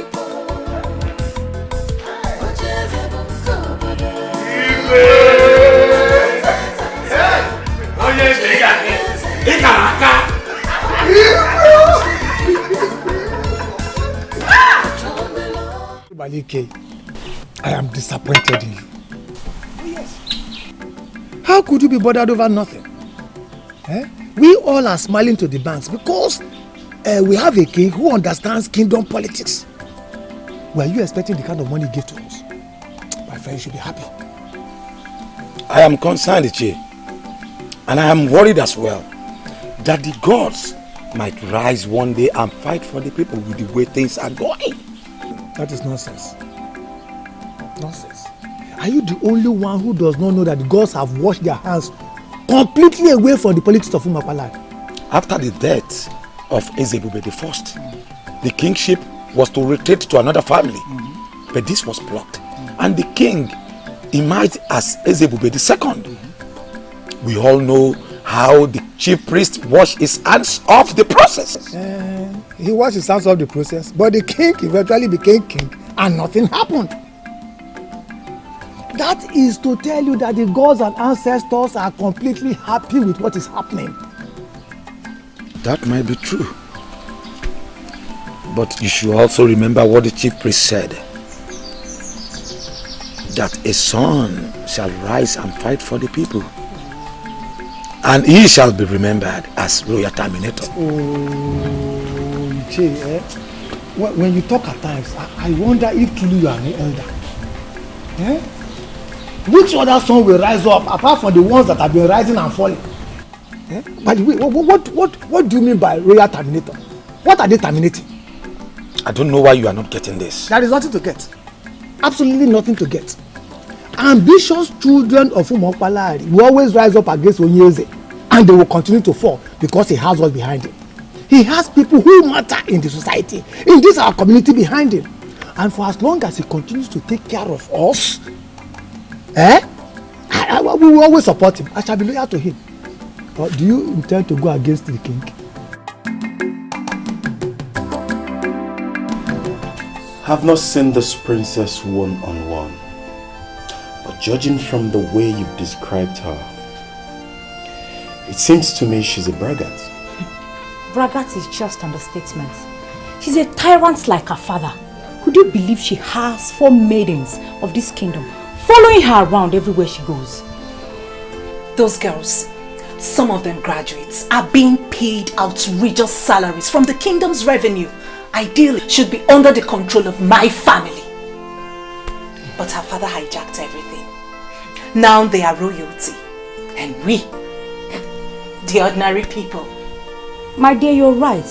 Dikeh, I am disappointed in you. How could you be bothered over nothing? We all are smiling to the banks because we have a king who understands kingdom politics. Were you expecting the kind of money he gave to us? My friend, you should be happy. I am concerned, Ichie, and I am worried as well that the gods might rise one day and fight for the people with the way things are going. That is nonsense. Nonsense. Are you the only one who does not know that the gods have washed their hands completely away from the politics of Umakwala? After the death of Ezebube I, the kingship was to rotate to another family. But this was blocked. And the king emerged as Ezebube II. We all know how the chief priest washed his hands off the process. He washed his hands off the process, but the king eventually became king and nothing happened. That is to tell you that the gods and ancestors are completely happy with what is happening. That might be true. But you should also remember what the chief priest said. That a son shall rise and fight for the people. And he shall be remembered as royal terminator. Oh, Che, when you talk at times, I wonder if truly you are an elder. Which other son will rise up apart from the ones that have been rising and falling? By the way, what do you mean by royal terminator? What are they terminating? I don't know why you are not getting this. There is nothing to get. Absolutely nothing to get. Ambitious children of Umakwala will always rise up against Onyeze, and they will continue to fall because he has us behind him. He has people who matter in the society, in this our community behind him. And for as long as he continues to take care of us, we will always support him. I shall be loyal to him. But do you intend to go against the king? I've not seen this princess one-on-one, but judging from the way you've described her, it seems to me she's a braggart. Braggart is just understatement. She's a tyrant like her father. Could you believe she has 4 maidens of this kingdom following her around everywhere she goes? Those girls, some of them graduates, are being paid outrageous salaries from the kingdom's revenue. Ideally, should be under the control of my family. But her father hijacked everything. Now they are royalty. And we, the ordinary people. My dear, you're right.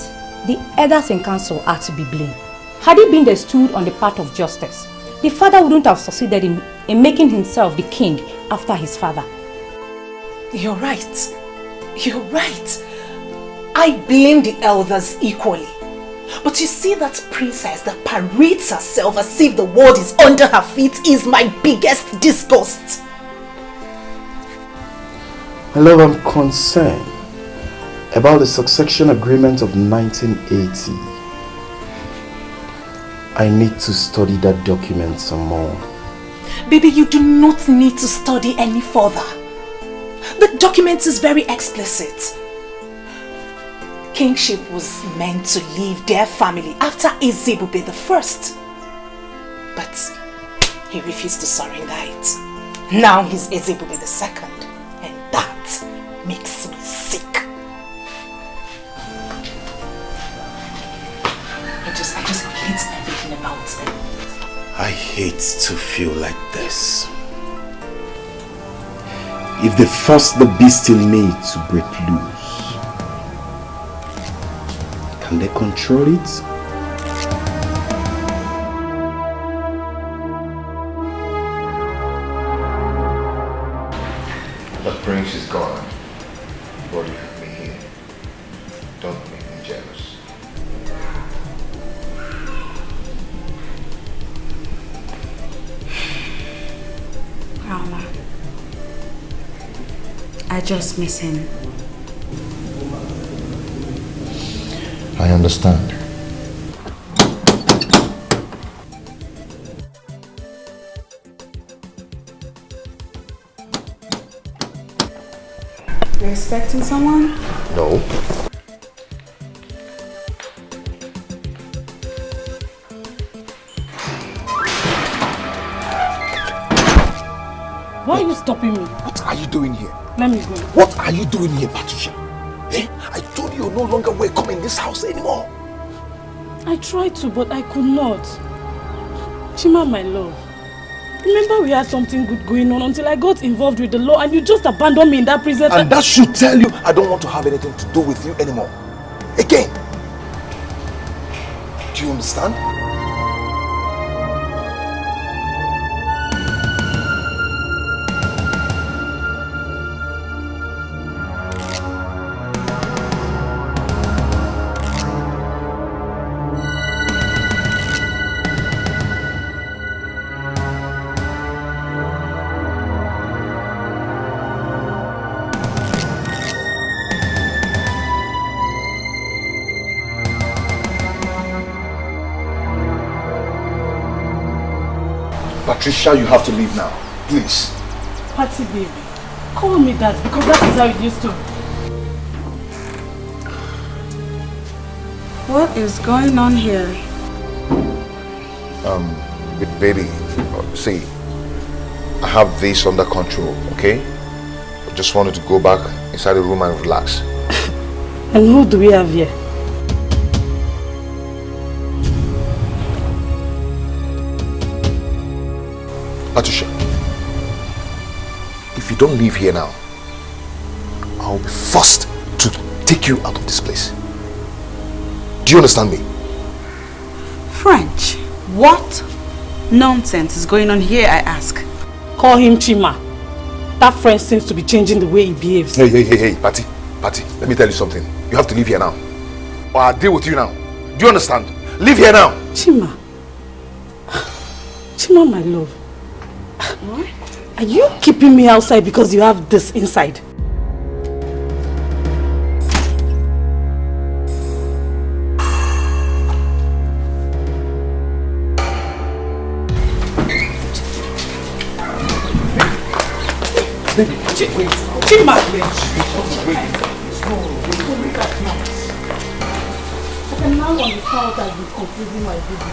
The elders in council are to be blamed. Had it been they stood on the path of justice, the father wouldn't have succeeded in making himself the king after his father. You're right. You're right. I blame the elders equally. But you see, that princess that parades herself as if the world is under her feet is my biggest disgust. My love, I'm concerned about the succession agreement of 1980. I need to study that document some more. Baby, you do not need to study any further. The document is very explicit. Kingship was meant to leave their family after Ezebube I. But he refused to surrender it. Now he's Ezebube II. And that makes me sick. I just hate everything about it. I hate to feel like this. If they force the beast in me to break loose, can they control it? The prince is gone, but you have me here. Don't make me jealous. Rama, I just miss him. I understand. You're expecting someone? No. Why are you stopping me? What are you doing here? Let me go. What are you doing here, Patricia? I told you you're no longer welcome in this house anymore. I tried to, but I could not. Chima, my love. Remember we had something good going on until I got involved with the law and you just abandoned me in that prison. And that should tell you I don't want to have anything to do with you anymore. Again. Do you understand? Patricia, you have to leave now. Please. Patty baby, call me that because that is how it used to. What is going on here? Baby, see, I have this under control, okay? I just wanted to go back inside the room and relax. And who do we have here? Patricia, if you don't leave here now, I'll be forced to take you out of this place. Do you understand me? French, what nonsense is going on here, I ask? Call him Chima. That French seems to be changing the way he behaves. Hey, Patty, let me tell you something. You have to leave here now. Or I'll deal with you now. Do you understand? Leave here now. Chima. Chima, my love. What? Are you keeping me outside because you have this inside? Chima! I can now understand what I've been confusing my baby.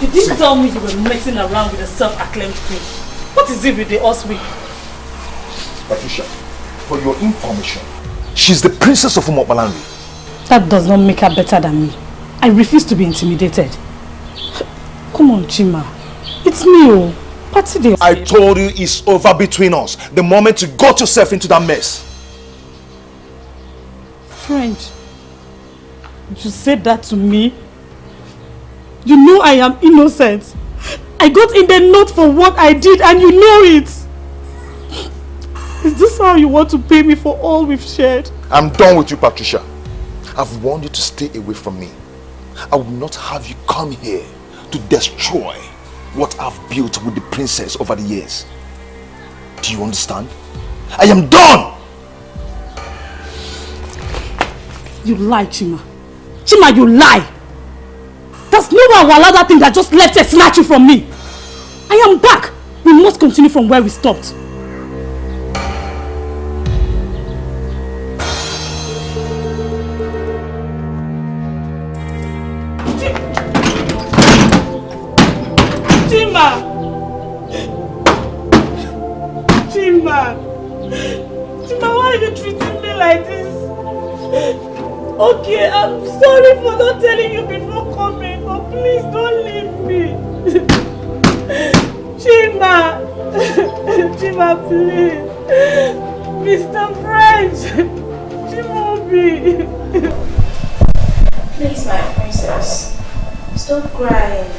You didn't tell me you were messing around with a self-acclaimed queen. What is it with the Oswig? Patricia, for your information, she's the princess of Umobalanri. That does not make her better than me. I refuse to be intimidated. Come on, Chima. It's me, oh. Patty day. I told you it's over between us. The moment you got yourself into that mess. French, you said that to me? You know I am innocent. I got in the note for what I did and you know it. Is this how you want to pay me for all we've shared? I'm done with you, Patricia. I've warned you to stay away from me. I will not have you come here to destroy what I've built with the princess over the years. Do you understand? I am done! You lie, Chima. Chima, you lie! There's no one will allow that thing that just left here snatch you from me. I am back. We must continue from where we stopped. Chima! Chima! Chima, why are you treating me like this? Okay, I'm sorry for not telling you before coming, but please don't leave me. Chima! Chima, please. Mr. French! Chimobi! Please, my princess, stop crying.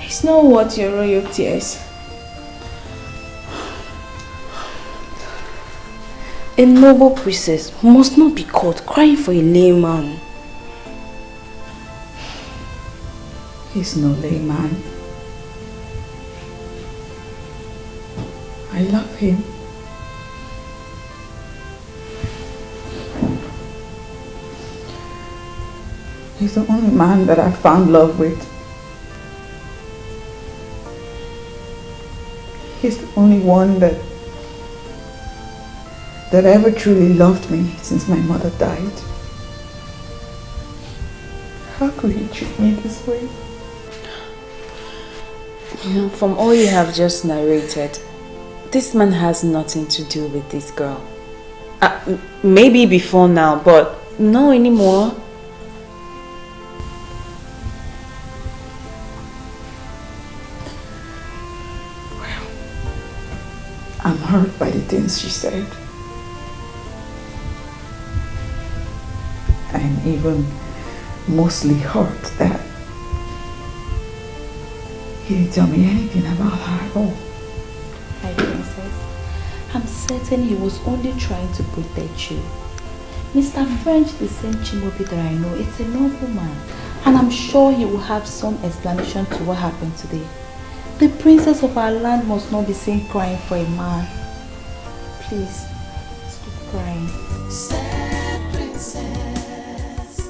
It's not worth your royal tears. A noble princess must not be caught crying for a layman. He's no layman. I love him. He's the only man that I found love with. He's the only one that ever truly loved me since my mother died. How could he treat me this way? You know, from all you have just narrated, this man has nothing to do with this girl. Maybe before now, but no anymore. I'm hurt by the things she said. And even mostly hurt that he didn't tell me anything about her at all. My princess, I'm certain he was only trying to protect you. Mr. French, the same Chimobi that I know, it's a noble man. And I'm sure he will have some explanation to what happened today. The princess of our land must not be seen crying for a man. Please, stop crying. Sad princess,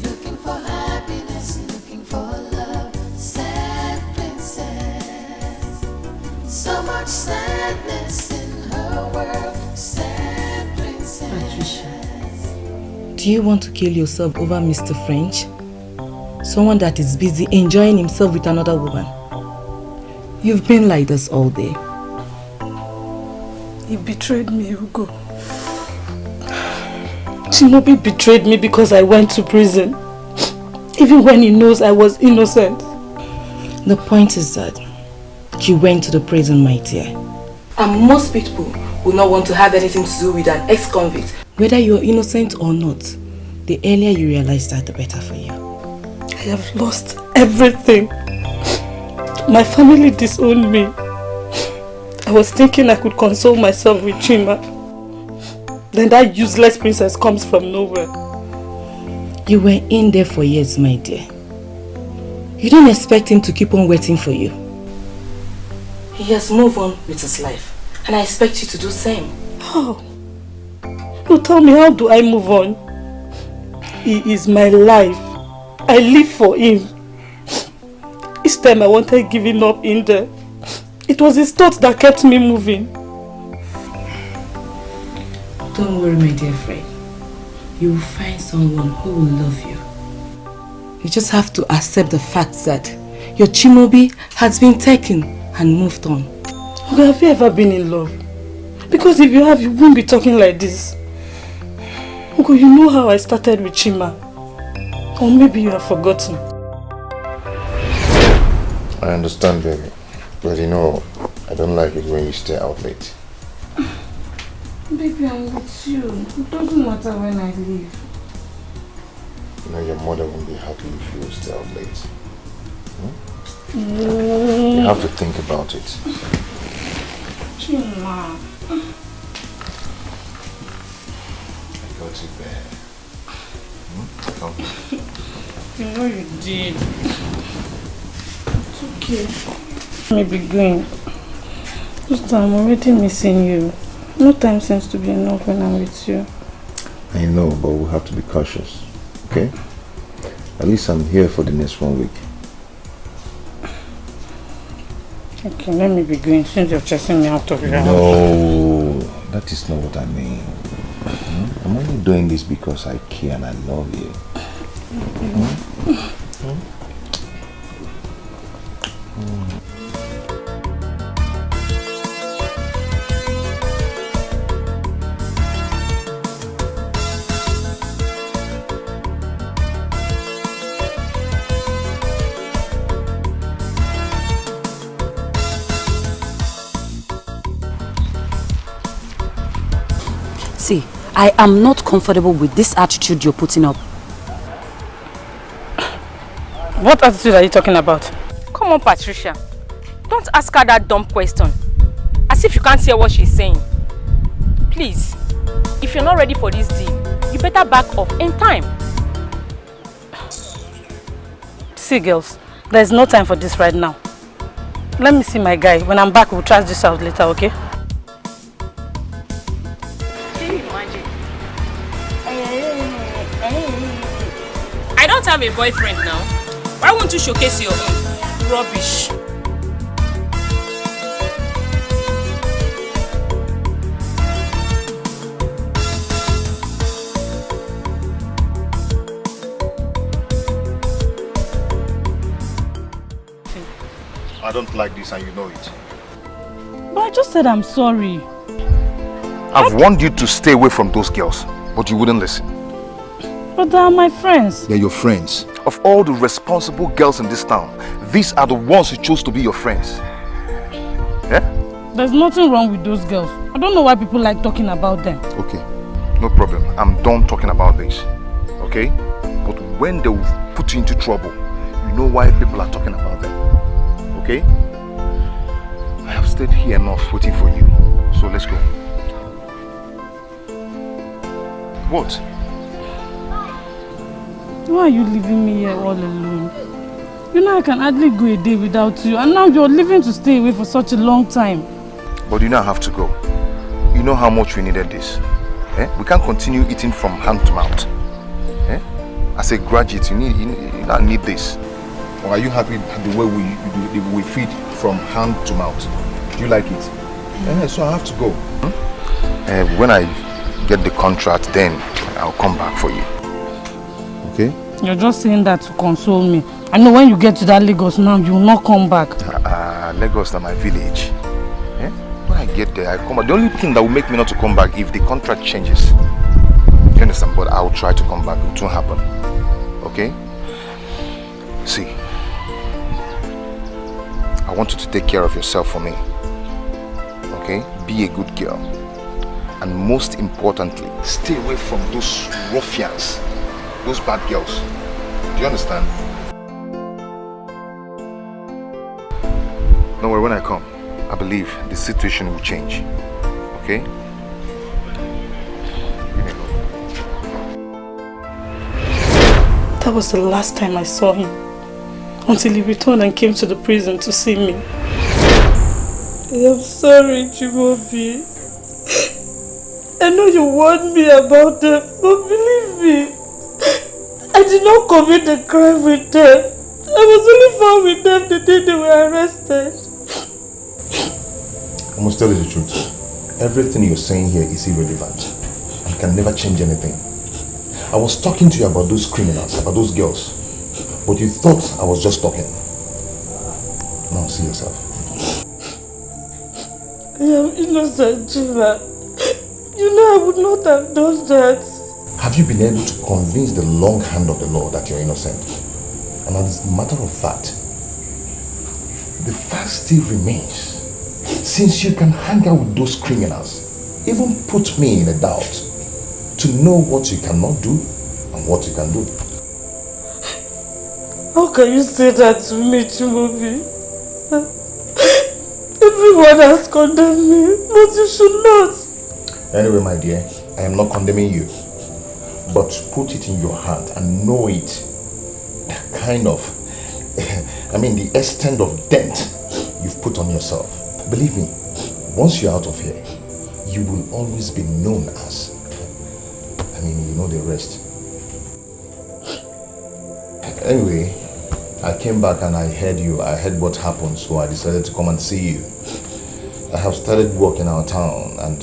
looking for happiness, looking for love. Sad princess, so much sadness in her world. Sad princess. Patricia, do you want to kill yourself over Mr. French? Someone that is busy enjoying himself with another woman. You've been like this all day. He betrayed me, Hugo. Shinobi betrayed me because I went to prison. Even when he knows I was innocent. The point is that you went to the prison, my dear. And most people will not want to have anything to do with an ex-convict. Whether you're innocent or not, the earlier you realize that, the better for you. I have lost everything. My family disowned me. I was thinking I could console myself with Chima. Then that useless princess comes from nowhere. You were in there for years, my dear. You didn't expect him to keep on waiting for you. He has moved on with his life, and I expect you to do the same. How? You tell me, how do I move on? He is my life. I live for him. Each time I wanted giving up in there, it was his thoughts that kept me moving. Don't worry, my dear friend. You will find someone who will love you. You just have to accept the fact that your Chimobi has been taken and moved on. Okay, have you ever been in love? Because if you have, you won't be talking like this. Okay, you know how I started with Chima. Or maybe you have forgotten. I understand, baby. But you know, I don't like it when you stay out late. Baby, I'm with you. It doesn't matter when I leave. You know, your mother won't be happy if you stay out late. Mm. You have to think about it. Chima. I got you bad. Come. You know you did. It's okay. Let me be going. Just I'm already missing you. No time seems to be enough when I'm with you. I know, but we'll have to be cautious. Okay? At least I'm here for the next 1 week. Okay, let me be going since you're chasing me out of your house. No, that is not what I mean. I'm only doing this because I care and I love you. See, I am not comfortable with this attitude you're putting up. What attitude are you talking about? Come on, Patricia. Don't ask her that dumb question. As if you can't hear what she's saying. Please, if you're not ready for this deal, you better back off in time. See, girls, there's no time for this right now. Let me see my guy. When I'm back, we'll trash this out later, okay? I don't have a boyfriend now. Why won't you showcase your own? Rubbish. I don't like this and you know it. But I just said I'm sorry. I've warned you to stay away from those girls, but you wouldn't listen. But they are my friends. They're your friends. Of all the responsible girls in this town, these are the ones who chose to be your friends. Yeah? There's nothing wrong with those girls. I don't know why people like talking about them. Okay, no problem. I'm done talking about this. Okay? But when they will put you into trouble, you know why people are talking about them. Okay? I have stayed here enough waiting for you. So let's go. What? Why are you leaving me here all alone? You know I can hardly go a day without you, and now you're leaving to stay away for such a long time. But you know I have to go. You know how much we needed this. We can't continue eating from hand to mouth. As a graduate, you need this. Or are you happy the way we feed from hand to mouth? Do you like it? So I have to go. When I get the contract, then I'll come back for you. Okay? You're just saying that to console me. I know when you get to that Lagos now, you will not come back. Lagos is my village. When I get there, I come back. The only thing that will make me not to come back if the contract changes. You understand? But I will try to come back. It won't happen. Okay? See, I want you to take care of yourself for me. Okay? Be a good girl. And most importantly, stay away from those ruffians, those bad girls. Do you understand? Don't worry, when I come, I believe the situation will change. Okay? That was the last time I saw him, until he returned and came to the prison to see me. I'm sorry, Chimaobi. I know you warned me about them, but believe me, I did not commit a crime with them. I was only found with them the day they were arrested. I must tell you the truth. Everything you're saying here is irrelevant and can never change anything. I was talking to you about those criminals, about those girls, but you thought I was just talking. Now see yourself. I am innocent, Jima. You know I would not have done that. Have you been able to convince the long hand of the law that you're innocent? And as a matter of fact, the fact still remains. Since you can hang out with those criminals, even put me in a doubt to know what you cannot do and what you can do. How can you say that to me, Chimaobi? Everyone has condemned me, but you should not. Anyway, my dear, I am not condemning you. But put it in your heart and know it. The kind of, the extent of dent you've put on yourself. Believe me, once you're out of here, you will always be known as, you know the rest. Anyway, I came back and I heard what happened, so I decided to come and see you. I have started work in our town and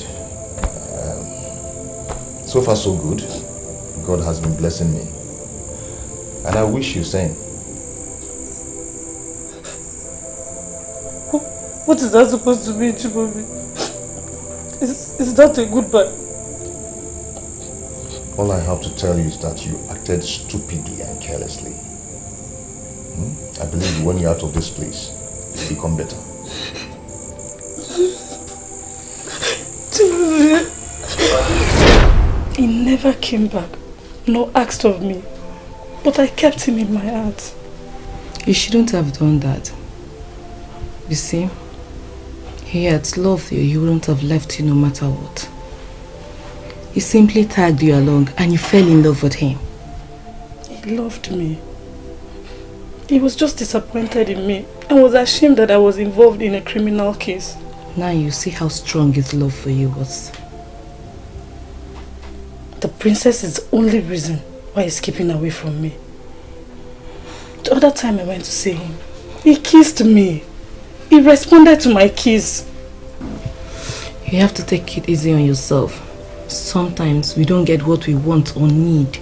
so far so good. God has been blessing me. And I wish you same. What is that supposed to mean, Chimaobi? Is that a goodbye? All I have to tell you is that you acted stupidly and carelessly. I believe when you're out of this place, you'll become better. He never came back, nor asked of me, but I kept him in my heart. You shouldn't have done that. You see, he had loved you, he wouldn't have left you no matter what. He simply tagged you along and you fell in love with him. He loved me. He was just disappointed in me and was ashamed that I was involved in a criminal case. Now you see how strong his love for you was. The princess is the only reason why he's keeping away from me. The other time I went to see him, he kissed me. He responded to my kiss. You have to take it easy on yourself. Sometimes we don't get what we want or need.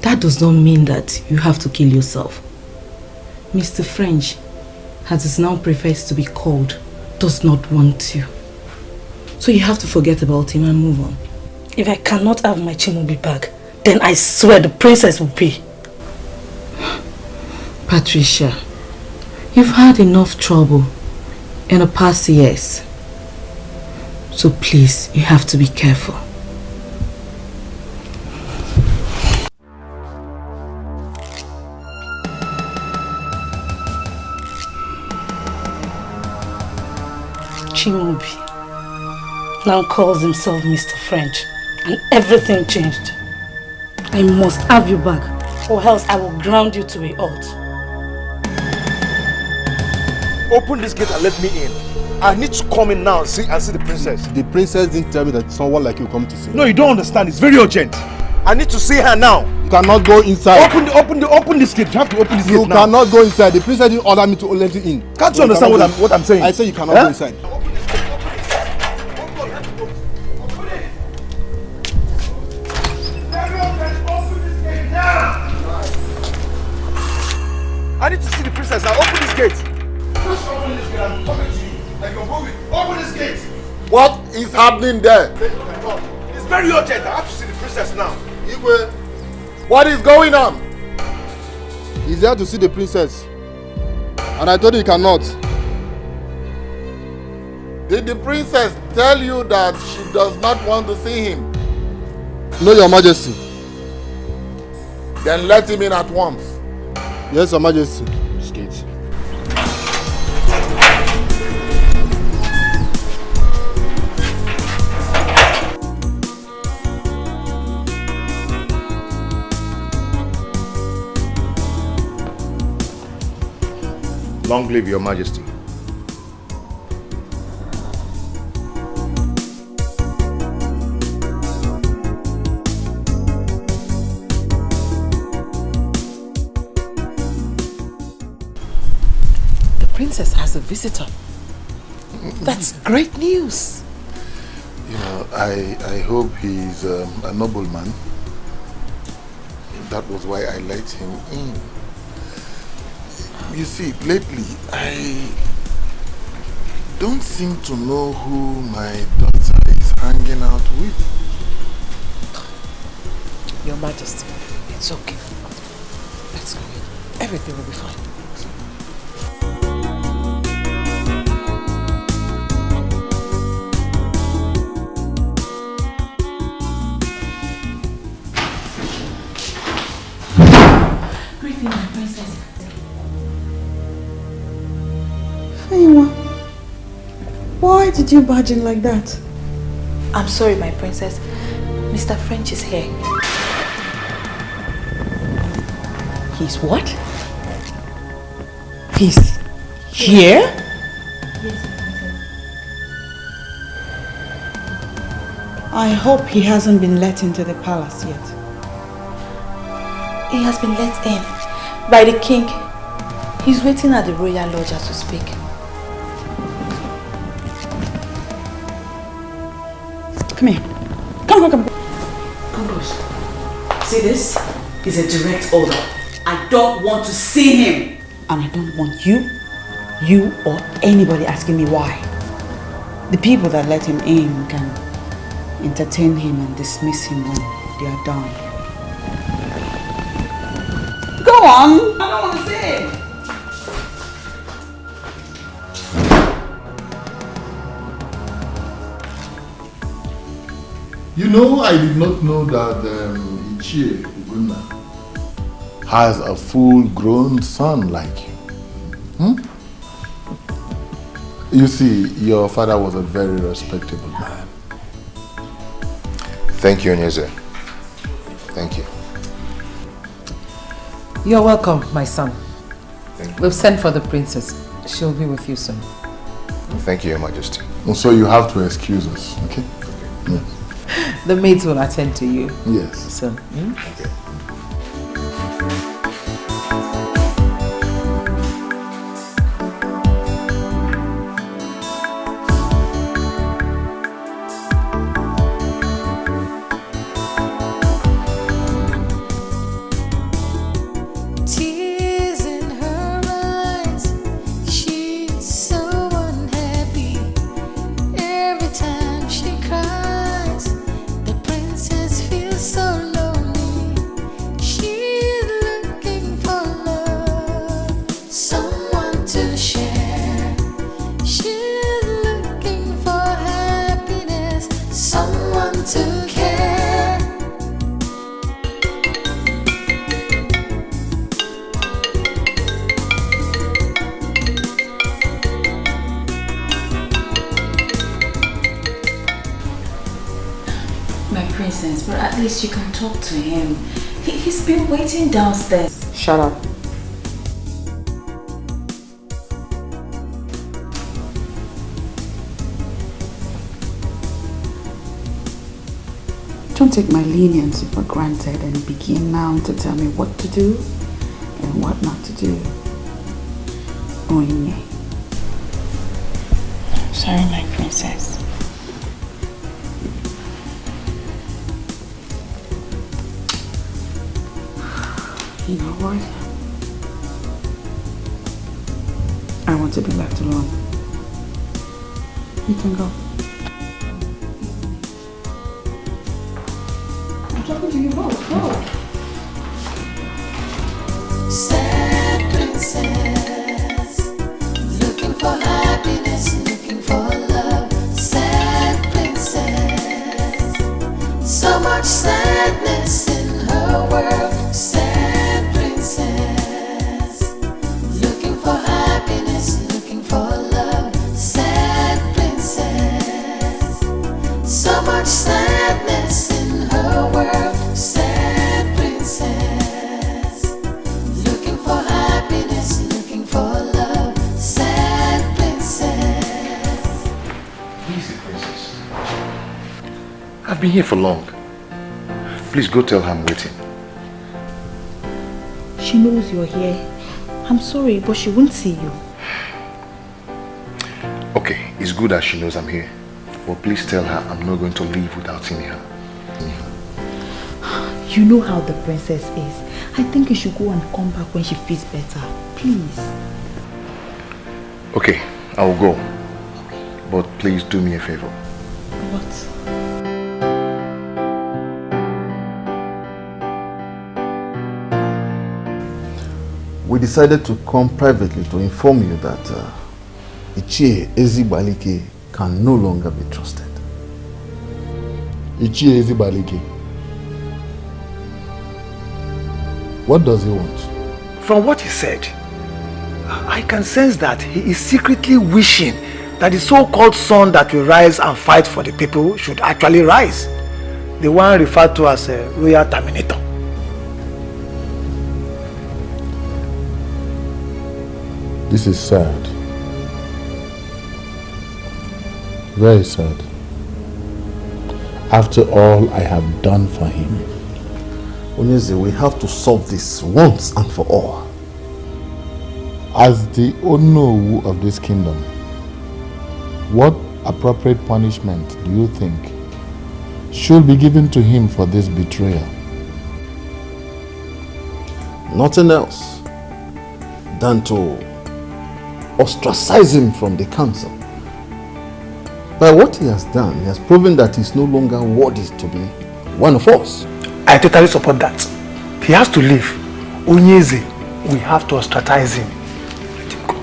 That does not mean that you have to kill yourself. Mr. French, as is now prefers to be called, does not want you. So you have to forget about him and move on. If I cannot have my Chimaobi back, then I swear the princess will pay. Patricia, you've had enough trouble in the past years. So please, you have to be careful. Chimobi now calls himself Mr. French, and everything changed. I must have you back, or else I will ground you to a halt. Open this gate and let me in. I need to come in now and see the princess. The princess didn't tell me that someone like you come to see. No, you don't understand. It's very urgent. I need to see her now. You cannot go inside. Open this gate. You have to open this gate now. You cannot go inside. The princess didn't order me to let you in. Can't you understand what I'm saying? I say you cannot go inside. I need to see the princess now. Open this gate. Just open this gate. I'm coming to you. Like you're moving. Open this gate. What is happening there? It's very urgent. I have to see the princess now. Igwe, what is going on? He's here to see the princess. And I told you he cannot. Did the princess tell you that she does not want to see him? No, Your Majesty. Then let him in at once. Yes, Your Majesty. Skate. Long live Your Majesty. The princess has a visitor. That's great news. You know, I hope he's a nobleman. That was why I let him in. You see, lately, I don't seem to know who my daughter is hanging out with. Your Majesty, it's okay. Let's go. Everything will be fine. Greeting, my princess. Why did you barge in like that? I'm sorry, my princess. Mr. French is here. He's what? He's here? I hope he hasn't been let into the palace yet. He has been let in by the king. He's waiting at the royal lodge as we speak. Come here. Come. Ambrose, see this? Is a direct order. I don't want to see him. And I don't want you or anybody asking me why. The people that let him in can entertain him and dismiss him when they are done. Go on. I don't want to see him. You know, I did not know that Ichie Uguna has a full-grown son like you. You see, your father was a very respectable man. Thank you, Onyeze. Thank you. You're welcome, my son. We've sent for the princess. She'll be with you soon. Thank you, Your Majesty. And so you have to excuse us, okay? Yes. The maids will attend to you. Yes. So, Okay. Tears in her eyes, she's so unhappy. Every time she cries, the princess feels so lonely. My princess, but at least you can talk to him. He's been waiting downstairs. Shut up. Don't take my leniency for granted and begin now to tell me what to do and what not to do. Onye. Sorry, my princess. You know what? I want to be left alone. You can go. I'm talking to you both. Go. Sad princess, looking for happiness, looking for love. Sad princess, so much sadness in her world. Sad princess, looking for happiness, looking for love. Sad princess, so much sadness in her world. Sad princess, looking for happiness, looking for love. Sad princess. Easy, princess. I've been here for long. Please go tell her I'm waiting. She knows you're here. I'm sorry, but she won't see you. Okay, it's good that she knows I'm here. But please tell her I'm not going to leave without seeing her. You know how the princess is. I think you should go and come back when she feels better. Please. Okay, I will go. But please do me a favor. What? We decided to come privately to inform you that Ichie Ezibalike can no longer be trusted. Ichie Ezibalike. What does he want? From what he said, I can sense that he is secretly wishing that the so-called son that will rise and fight for the people should actually rise. The one referred to as a royal terminator. This is sad. Very sad. After all I have done for him. Onyeze, we have to solve this once and for all. As the Onowu of this kingdom, what appropriate punishment do you think should be given to him for this betrayal? Nothing else than to ostracize him from the council. By what he has done, he has proven that he is no longer worthy to be one of us. I totally support that. He has to leave. Onyeze, we have to ostracize him. Let him go.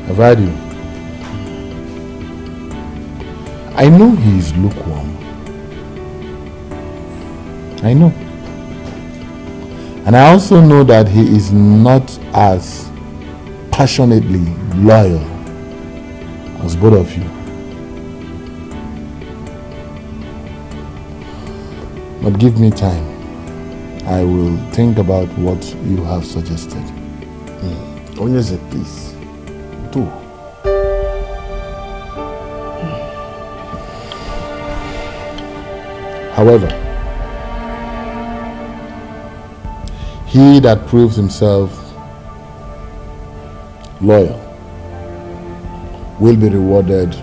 I've heard you. I know he is lukewarm. I know. And I also know that he is not as passionately loyal as both of you. But give me time. I will think about what you have suggested. Onyeze, please, do. However, he that proves himself loyal will be rewarded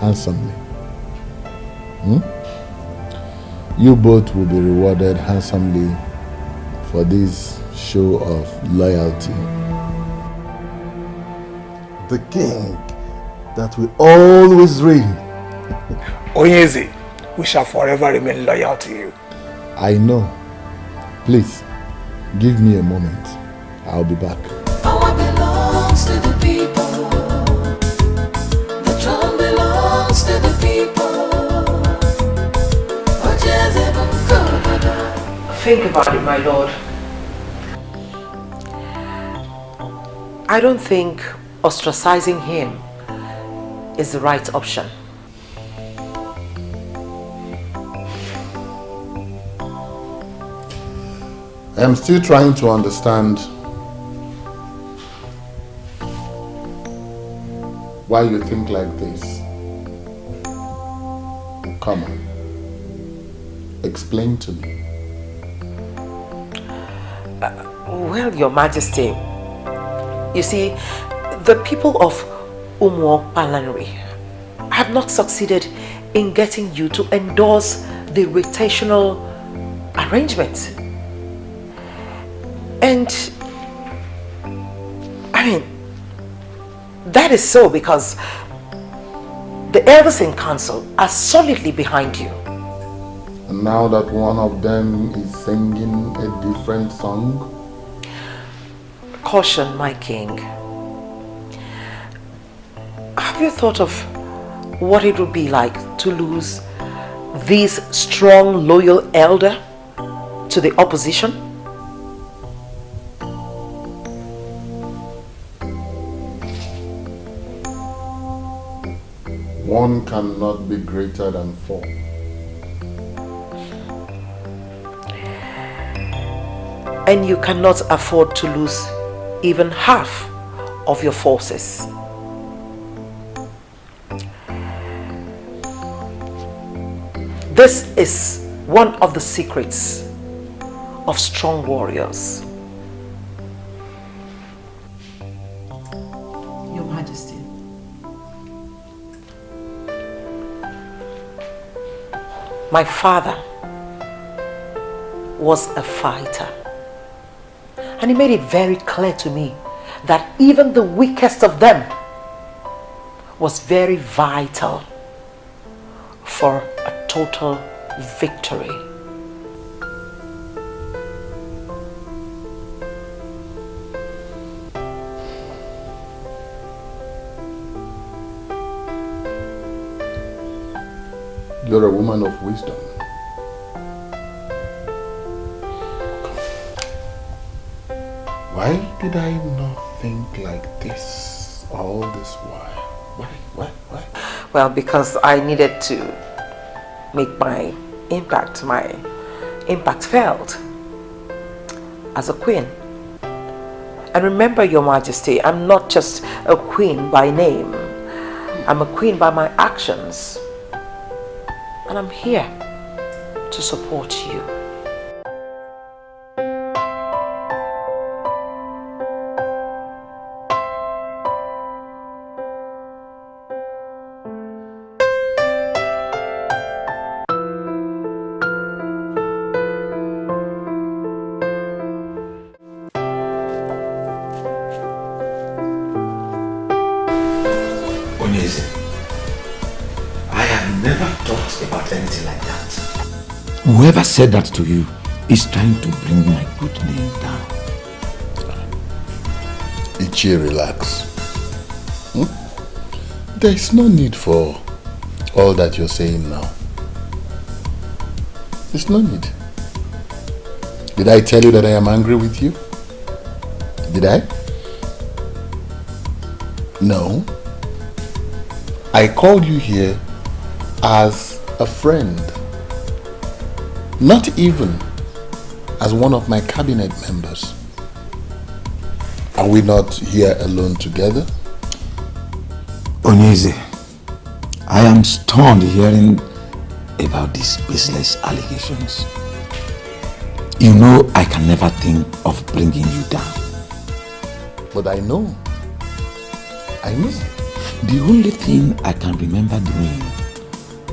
handsomely. You both will be rewarded handsomely for this show of loyalty. The king that will always reign. Onyeze, we shall forever remain loyal to you. I know. Please, give me a moment. I'll be back. Power belongs to the people. The throne belongs to the people. Think about it, my lord. I don't think ostracizing him is the right option. I am still trying to understand why you think like this. Come on. Explain to me. Well, Your Majesty, you see, the people of Umuok Palanri have not succeeded in getting you to endorse the rotational arrangement. And I mean, that is so because the elders in council are solidly behind you. And now that one of them is singing a different song? Caution, my king. Have you thought of what it would be like to lose this strong, loyal elder to the opposition? One cannot be greater than four. And you cannot afford to lose even half of your forces. This is one of the secrets of strong warriors. Your Majesty. My father was a fighter. And he made it very clear to me that even the weakest of them was very vital for a total victory. You're a woman of wisdom. Why did I not think like this all this while? Why? Well, because I needed to make my impact felt as a queen. And remember, Your Majesty, I'm not just a queen by name. I'm a queen by my actions. And I'm here to support you. Whoever said that to you is trying to bring my good name down. Ichie, relax. There is no need for all that you're saying now. There's no need. Did I tell you that I am angry with you? Did I? No. I called you here as a friend. Not even as one of my cabinet members. Are we not here alone together? Onyeze, I am stunned hearing about these baseless allegations. You know I can never think of bringing you down. But I know. The only thing I can remember doing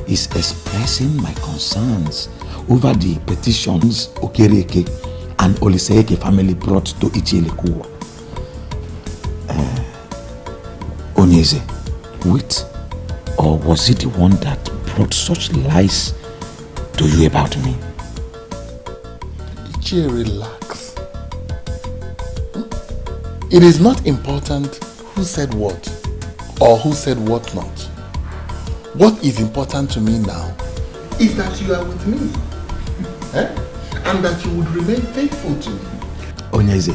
is expressing my concerns over the petitions Okereke and Oliseeke family brought to Ichielekuwa. Onyeze, wait, or was it the one that brought such lies to you about me? Ichie, relax. It is not important who said what or who said what not. What is important to me now is that you are with me. And that you would remain faithful to me. Onyeze,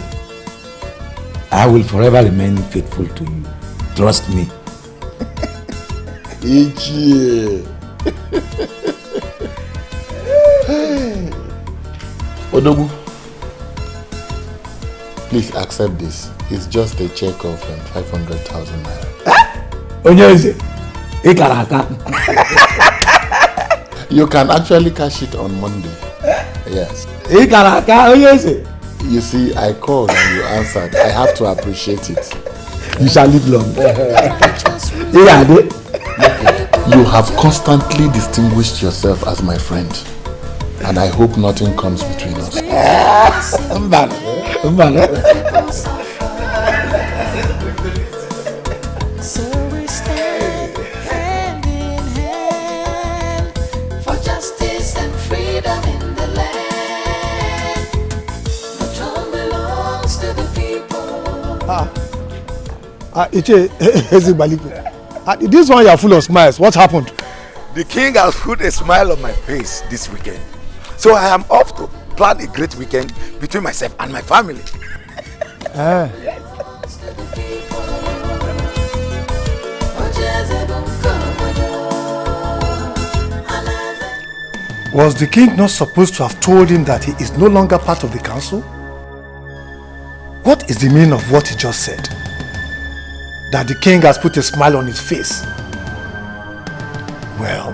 I will forever remain faithful to you. Trust me. Ichie. Odogu, Please accept this. It's just a check of 500,000 naira. Onyeze, you can actually cash it on Monday. Yes. You see, I called and you answered. I have to appreciate it. You shall live long. You have constantly distinguished yourself as my friend. And I hope nothing comes between us. So we stand hand in hand for justice and freedom in the land. The throne belongs to the people. This one you are full of smiles. What happened? The king has put a smile on my face this weekend. So I am off to plan a great weekend between myself and my family. Was the king not supposed to have told him that he is no longer part of the council? What is the meaning of what he just said? That the king has put a smile on his face. Well,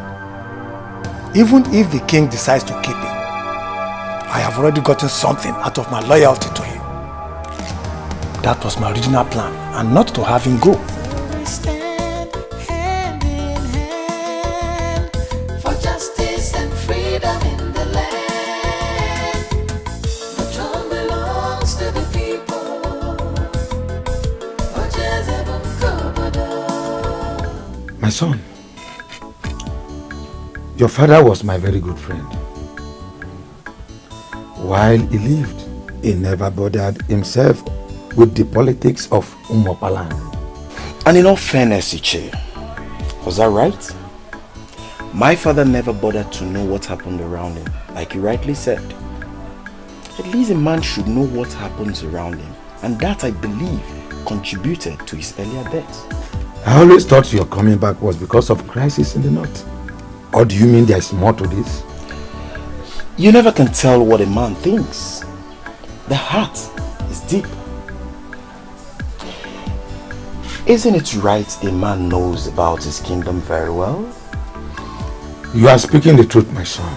even if the king decides to keep him, I have already gotten something out of my loyalty to him. That was my original plan, and not to have him go. We stand hand in hand for justice and freedom in the land. The throne belongs to the people. My son, your father was my very good friend. While he lived, he never bothered himself with the politics of Umopaland. And in all fairness, Iche, was that right? My father never bothered to know what happened around him, like you rightly said. At least a man should know what happens around him, and that, I believe, contributed to his earlier death. I always thought your coming back was because of crisis in the north. Or do you mean there is more to this? You never can tell what a man thinks. The heart is deep. Isn't it right a man knows about his kingdom very well? You are speaking the truth, my son.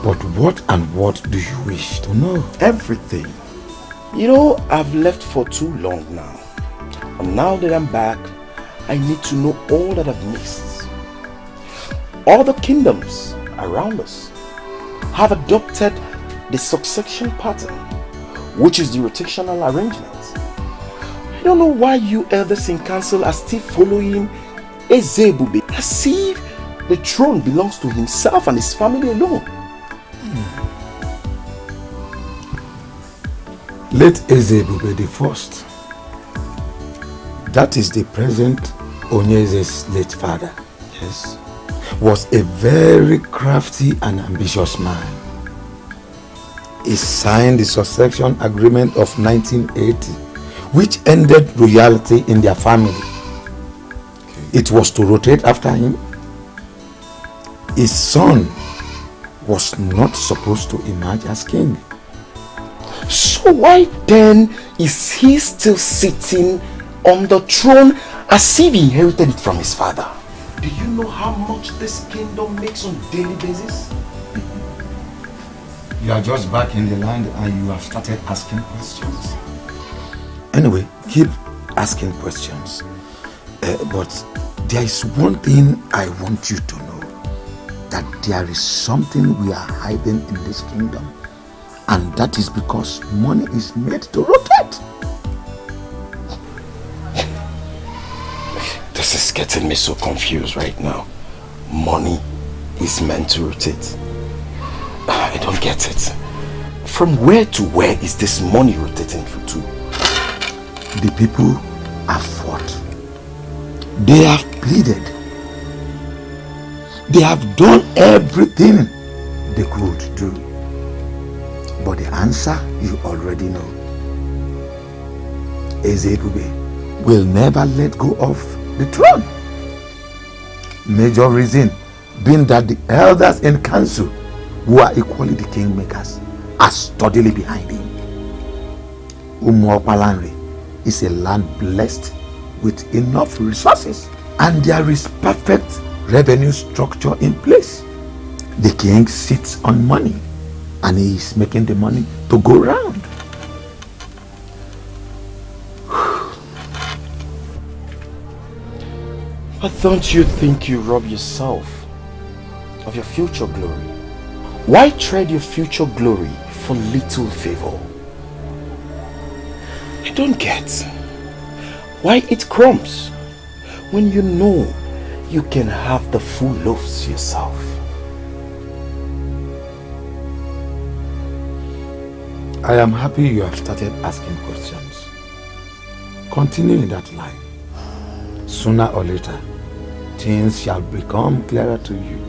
But what and what do you wish to know? Everything. You know, I've left for too long now. And now that I'm back, I need to know all that I've missed. All the kingdoms around us have adopted the succession pattern, which is the rotational arrangement. I don't know why you elders in council are still following Ezebube as if the throne belongs to himself and his family alone. Let Ezebube the first. That is the present Onyeze's late father. Yes. Was a very crafty and ambitious man. He signed the succession agreement of 1980, which ended royalty in their family. It was to rotate after him. His son was not supposed to emerge as king. So why then is he still sitting on the throne as if he inherited it from his father? Do you know how much this kingdom makes on a daily basis? You are just back in the land and you have started asking questions. Anyway, keep asking questions. But there is one thing I want you to know. That there is something we are hiding in this kingdom. And that is because money is made to rotate. This is getting me so confused right now. Money is meant to rotate. I don't get it. From where to where is this money rotating to? The people have fought. They have pleaded. They have done everything they could do. But the answer you already know. Ezebube will never let go of the throne. Major reason being that the elders in council, who are equally the kingmakers, are steadily behind him. Umuopalanri is a land blessed with enough resources, and there is perfect revenue structure in place. The king sits on money, and he is making the money to go round. But don't you think you rob yourself of your future glory? Why trade your future glory for little favor? I don't get why eat crumbs when you know you can have the full loaves yourself. I am happy you have started asking questions. Continue in that line. Sooner or later, things shall become clearer to you.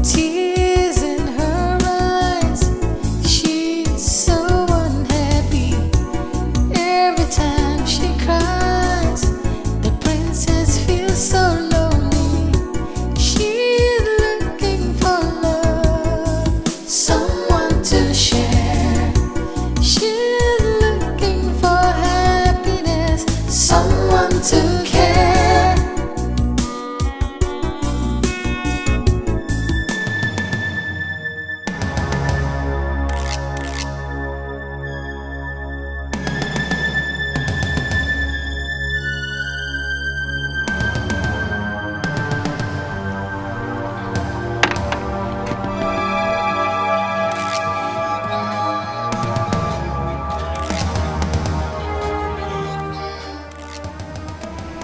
Tears in her eyes, she's so unhappy. Every time she cries, the princess feels so lonely. She's looking for love, someone to share. She's looking for happiness, someone to care.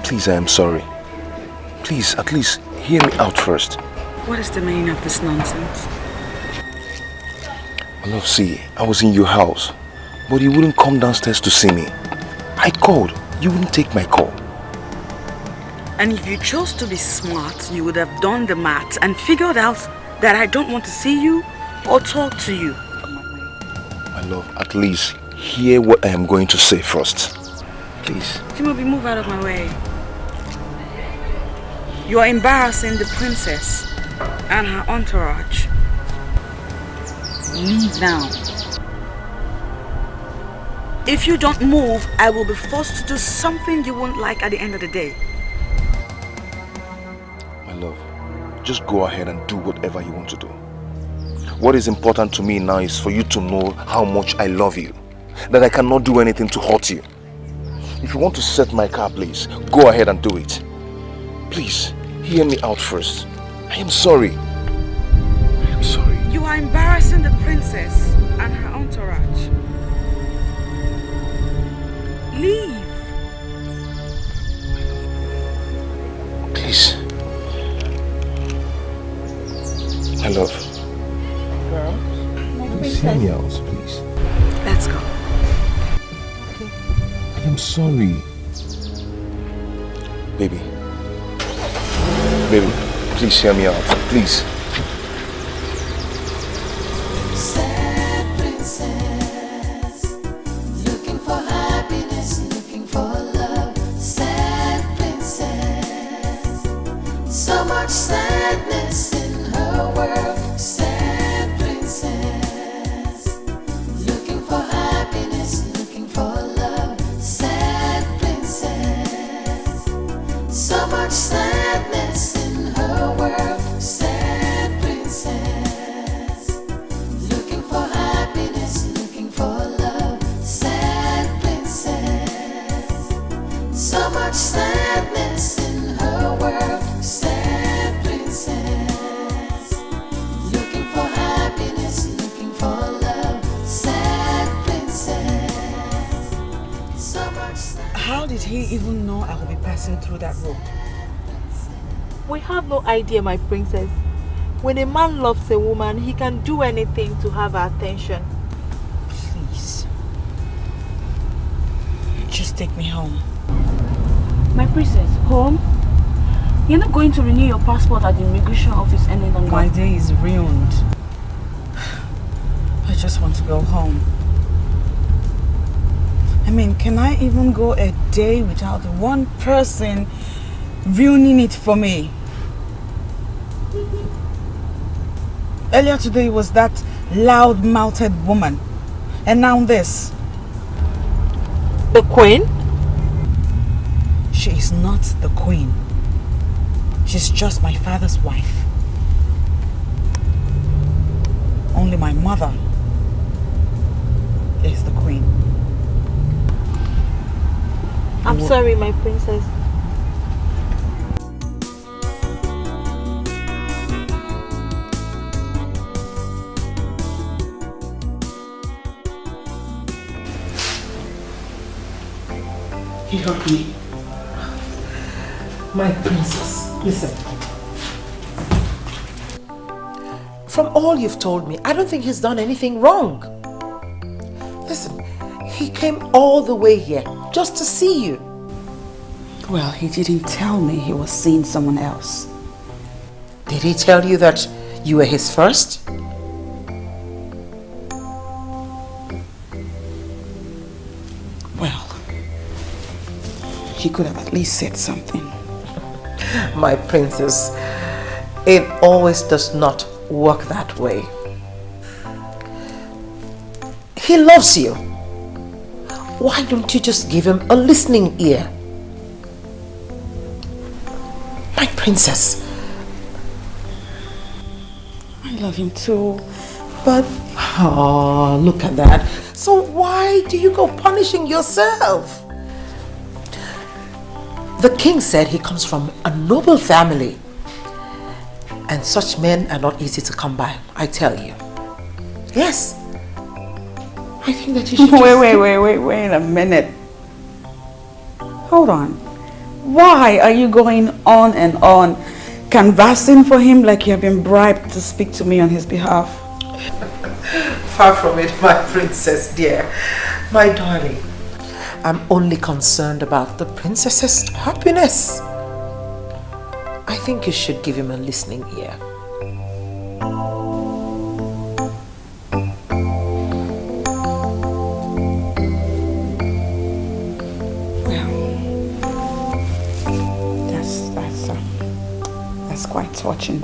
Please, I am sorry. Please, at least hear me out first. What is the meaning of this nonsense? My love, see, I was in your house, but you wouldn't come downstairs to see me. I called, you wouldn't take my call. And if you chose to be smart, you would have done the math and figured out that I don't want to see you or talk to you. My love, at least hear what I am going to say first. Please. Timothy, move out of my way. You are embarrassing the princess and her entourage. Leave now. If you don't move, I will be forced to do something you won't like at the end of the day. My love, just go ahead and do whatever you want to do. What is important to me now is for you to know how much I love you. That I cannot do anything to hurt you. If you want to set my car, please, go ahead and do it. Please, hear me out first. I am sorry. I am sorry. You are embarrassing the princess and her entourage. Leave. Please. My love. Please hear me out, please. Let's go. I am sorry. Baby. Baby, please hear me out. Please. Sad princess, looking for happiness, looking for love. Sad princess, so much sadness in her world. Sad princess, looking for happiness, looking for love. Sad princess, so much sadness in her world. Sad princess, looking for happiness, looking for love. Sad princess, so much sadness in her world. Sad princess, looking for happiness, looking for love. Sad princess, so much sadness. How did he even know I would be passing through that road? We have no idea, my princess. When a man loves a woman, he can do anything to have her attention. Please. Just take me home. My princess, home? You're not going to renew your passport at the immigration office any longer. My day is ruined. I just want to go home. I mean, can I even go a day without one person ruining it for me? Earlier today was that loud-mouthed woman. And now this. The queen? She is not the queen. She's just my father's wife. Only my mother is the queen. I'm sorry, my princess. He hurt me. My princess, listen. From all you've told me, I don't think he's done anything wrong. Listen, he came all the way here just to see you. Well, he didn't tell me he was seeing someone else. Did he tell you that you were his first? Well, he could have at least said something. My princess, it always does not work that way. He loves you. Why don't you just give him a listening ear? My princess. I love him too, but... Oh, look at that. So why do you go punishing yourself? The king said he comes from a noble family. And such men are not easy to come by, I tell you. Yes. I think that you should Wait a minute. Hold on. Why are you going on and on, canvassing for him like you have been bribed to speak to me on his behalf? Far from it, my princess dear. My darling. I'm only concerned about the princess's happiness. I think you should give him a listening ear. That's quite touching.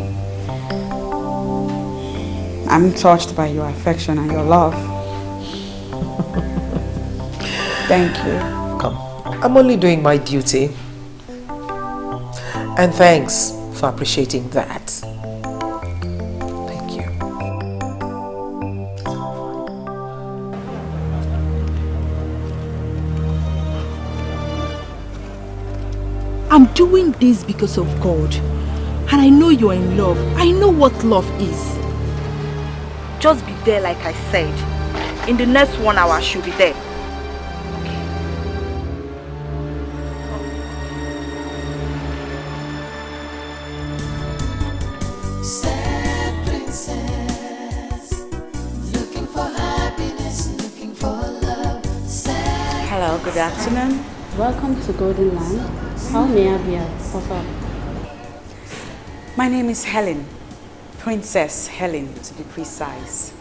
I'm touched by your affection and your love. Thank you. Come, I'm only doing my duty. And thanks for appreciating that. Thank you. I'm doing this because of God. And I know you're in love. I know what love is. Just be there like I said. In the next 1 hour, she'll be there. Hello, good afternoon. Welcome to Golden Land. How may I be of help? My name is Helen. Princess Helen, to be precise.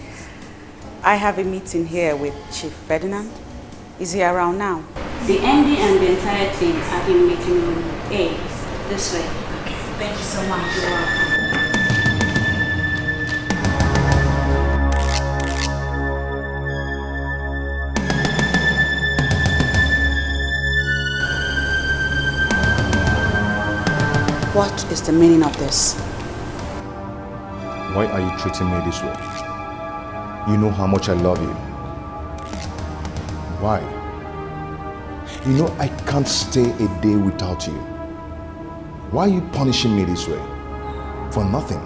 I have a meeting here with Chief Ferdinand. Is he around now? The MD and the entire team are in meeting room A. This way. Okay, thank you so much. You're welcome. What is the meaning of this? Why are you treating me this way? You know how much I love you. Why? You know I can't stay a day without you. Why are you punishing me this way? For nothing.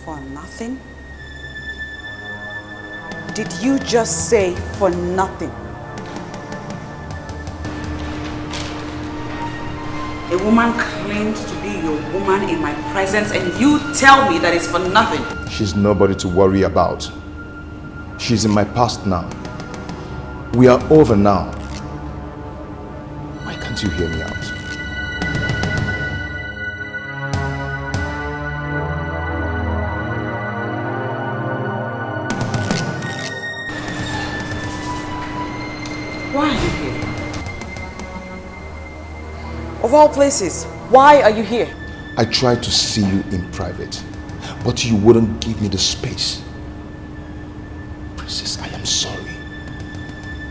For nothing? Did you just say for nothing? A woman claimed to be your woman in my presence and you tell me that it's for nothing. She's nobody to worry about. She's in my past now. We are over now. Why can't you hear me out? Why are you here? Of all places, why are you here? I tried to see you in private, but you wouldn't give me the space. Princess, I am sorry.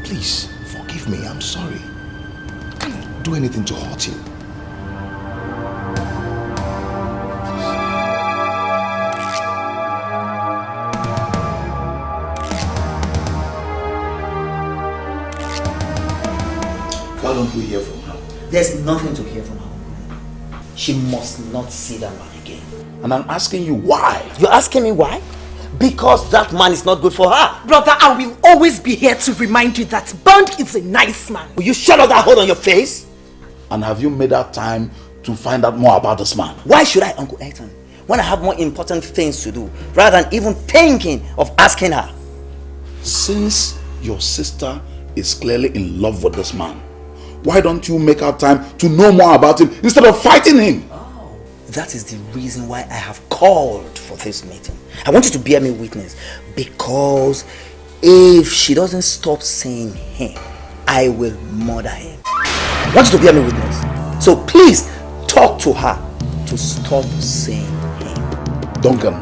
Please, forgive me, I'm sorry. I can't do anything to hurt you. Why don't we hear from her? There's nothing to hear from her. She must not see that man again. And I'm asking you why? You're asking me why? Because that man is not good for her. Brother, I will always be here to remind you that Bond is a nice man. Will you shut up that hole on your face? And have you made that time to find out more about this man? Why should I, Uncle Ethan, when I have more important things to do, rather than even thinking of asking her? Since your sister is clearly in love with this man, why don't you make out time to know more about him instead of fighting him? Oh, that is the reason why I have called for this meeting. I want you to bear me witness, because if she doesn't stop saying him, I will murder him. I want you to bear me witness. So please talk to her to stop saying him. Duncan,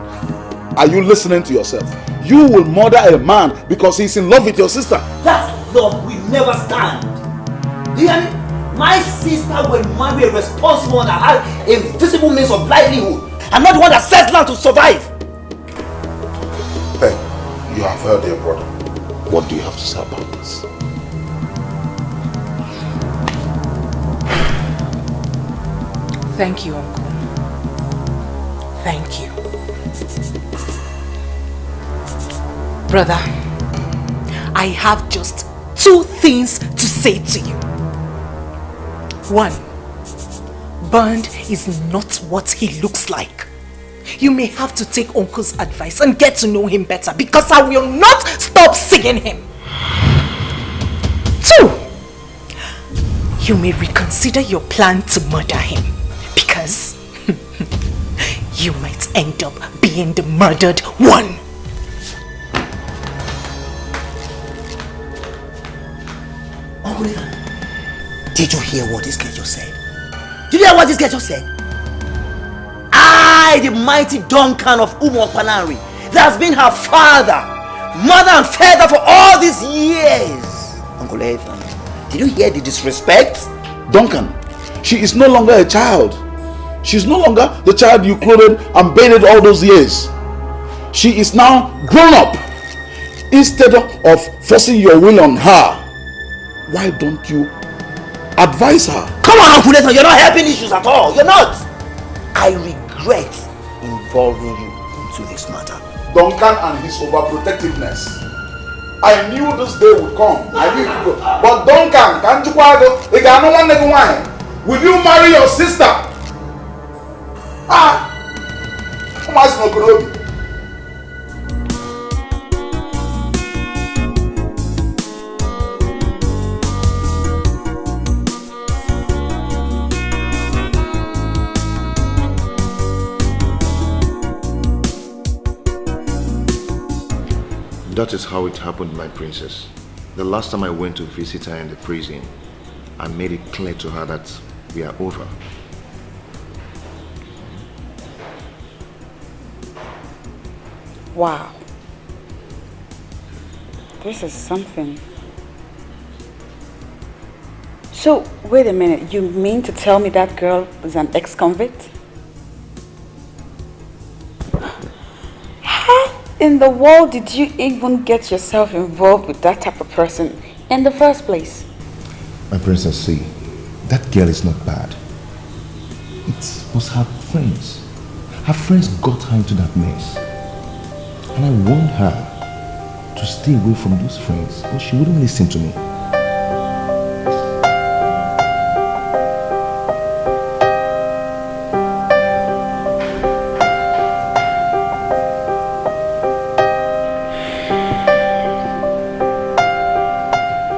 are you listening to yourself? You will murder a man because he's in love with your sister. That love will never stand. Do you hear me? My sister will marry a responsible one that has a visible means of livelihood. I'm not the one that sets land to survive. Hey, you have heard your brother. What do you have to say about this? Thank you, Uncle. Thank you. Brother, I have just 2 things to say to you. 1, Bond is not what he looks like. You may have to take Uncle's advice and get to know him better, because I will not stop seeing him. 2, you may reconsider your plan to murder him, because you might end up being the murdered one. Uncle Ethan, did you hear what this girl just said? Did you hear what this girl just said? I, the mighty Duncan of Umokpanari, that has been her father, mother and father for all these years. Uncle Ethan, did you hear the disrespect? Duncan, she is no longer a child. She's no longer the child you clothed and bathed all those years. She is now grown up. Instead of forcing your will on her, why don't you advise her? Come on, Uncle Ethan, you're not helping issues at all. You're not. I regret involving you into this matter. Duncan and his overprotectiveness. I knew this day would come. I knew it would go. But Duncan, can't you will you marry your sister? Come on, That is how it happened, my princess. The last time I went to visit her in the prison, I made it clear to her that we are over. Wow. This is something. So, wait a minute. You mean to tell me that girl is an ex-convict? How in the world did you even get yourself involved with that type of person in the first place? My princess, see, that girl is not bad. It was her friends. Her friends got her into that mess. And I warned her to stay away from those friends, but she wouldn't listen to me.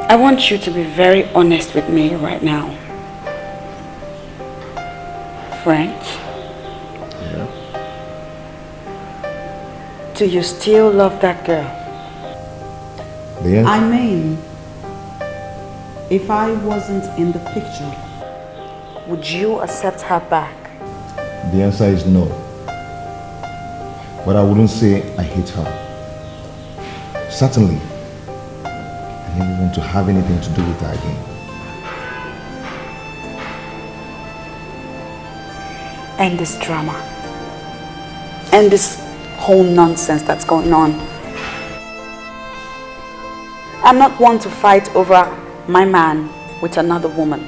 I want you to be very honest with me right now. French? Yeah. Do you still love that girl? Yeah. I mean, if I wasn't in the picture, would you accept her back? The answer is no. But I wouldn't say I hate her. Certainly, I never want to have anything to do with her again. End this drama. End this whole nonsense that's going on. I'm not one to fight over my man with another woman.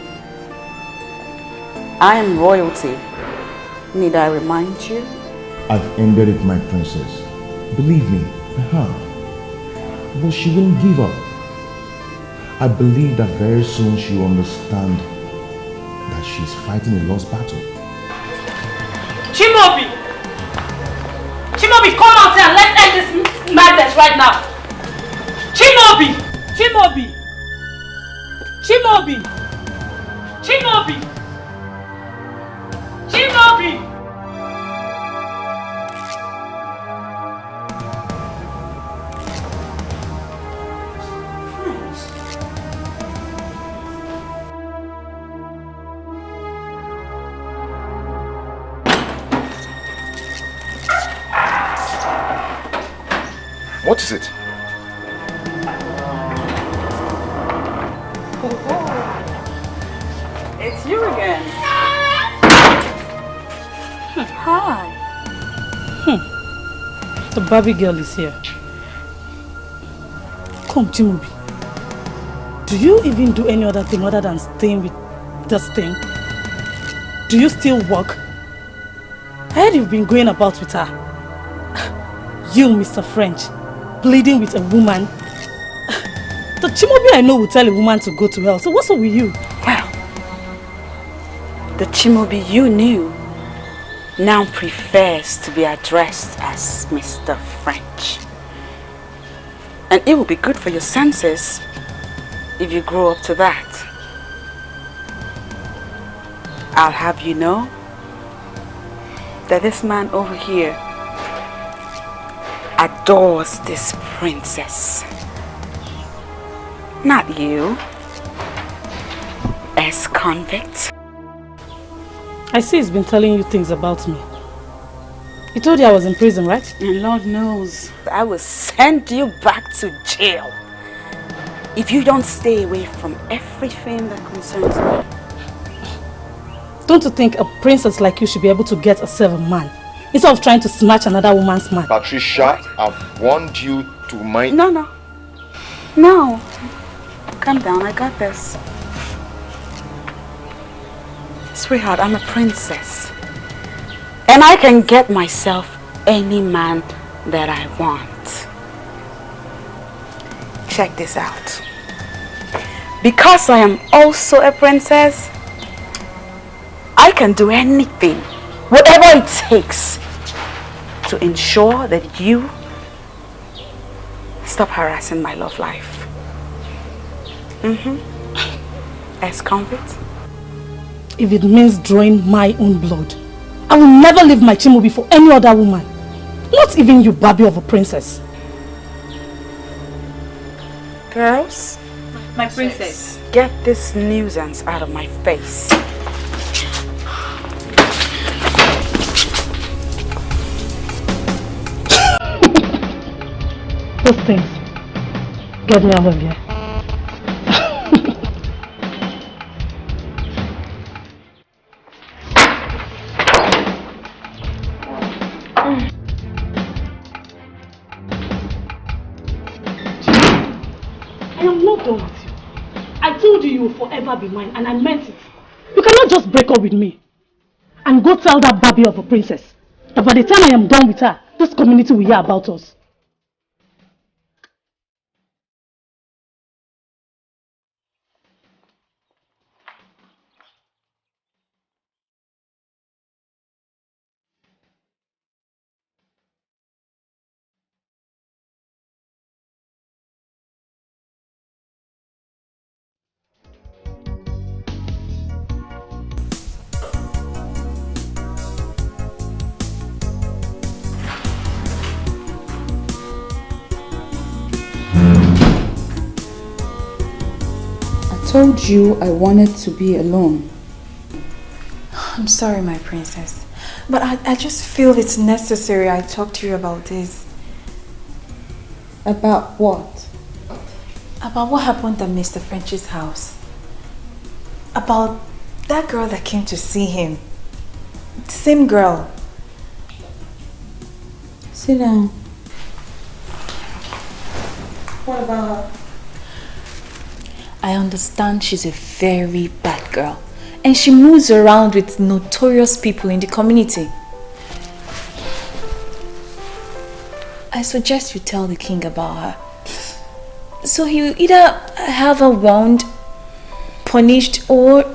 I am royalty. Need I remind you? I've ended it, my princess. Believe me, I have. But she won't give up. I believe that very soon she will understand that she's fighting a lost battle. Chimobi! Chimobi, come out here and let's end this madness right now! Chimobi! Chimobi! Chimobi! Chimobi! Chimobi! What is it? It's you again. Hi. The Barbie girl is here. Come, Chimobi. Do you even do any other thing other than staying with this thing? Do you still work? I heard you've been going about with her. You, Mr. French, pleading with a woman. The Chimobi I know will tell a woman to go to hell. So what's up with you? Well, the Chimobi you knew now prefers to be addressed as Mr. French. And it will be good for your senses if you grow up to that. I'll have you know that this man over here adores this princess. Not you, ex-convict. I see he's been telling you things about me. He told you I was in prison, right? And Lord knows, I will send you back to jail if you don't stay away from everything that concerns me. Don't you think a princess like you should be able to get herself a man instead of trying to snatch another woman's man? Patricia, I've warned you to mind... No. Calm down, I got this. Sweetheart, I'm a princess. And I can get myself any man that I want. Check this out. Because I am also a princess, I can do anything, whatever it takes, to ensure that you stop harassing my love life. Ex-convict? If it means drawing my own blood, I will never leave my Chimobi for any other woman. Not even you, Barbie of a princess. Girls? My princess. Get this nuisance out of my face. Those things. Get me out of here. I am not done with you. I told you you will forever be mine, and I meant it. You cannot just break up with me and go tell that Barbie of a princess that by the time I am done with her, this community will hear about us. I told you I wanted to be alone. I'm sorry, my princess, But I just feel it's necessary I talk to you about this. About what? About what happened at Mr. French's house. About that girl that came to see him. The same girl. Sit down. What about her? I understand she's a very bad girl. And she moves around with notorious people in the community. I suggest you tell the king about her. So he'll either have her warned, punished, or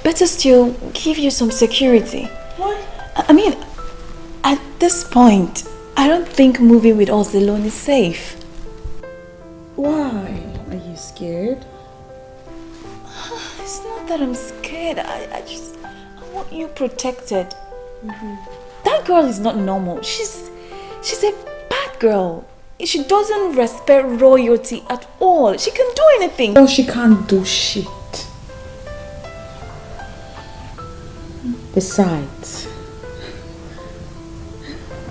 better still, give you some security. What? I mean, at this point, I don't think moving with us alone is safe. Why? Are you scared? It's not that I'm scared. I want you protected. That girl is not normal. She's a bad girl. She doesn't respect royalty at all. She can do anything. No, she can't do shit. Besides,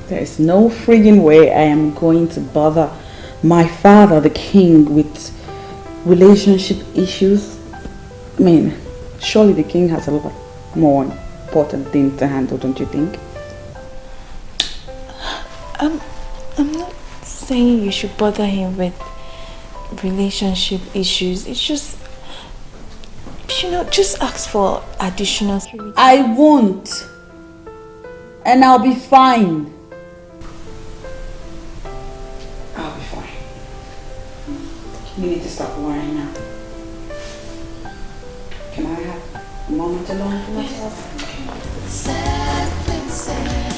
there is no friggin' way I am going to bother my father, the king, with relationship issues. I mean, surely the king has a lot more important things to handle, don't you think? I'm not saying you should bother him with relationship issues. It's just, just ask for additional security. I won't. And I'll be fine. I'll be fine. You need to stop worrying now. Can I have a moment alone for myself? Sad princess,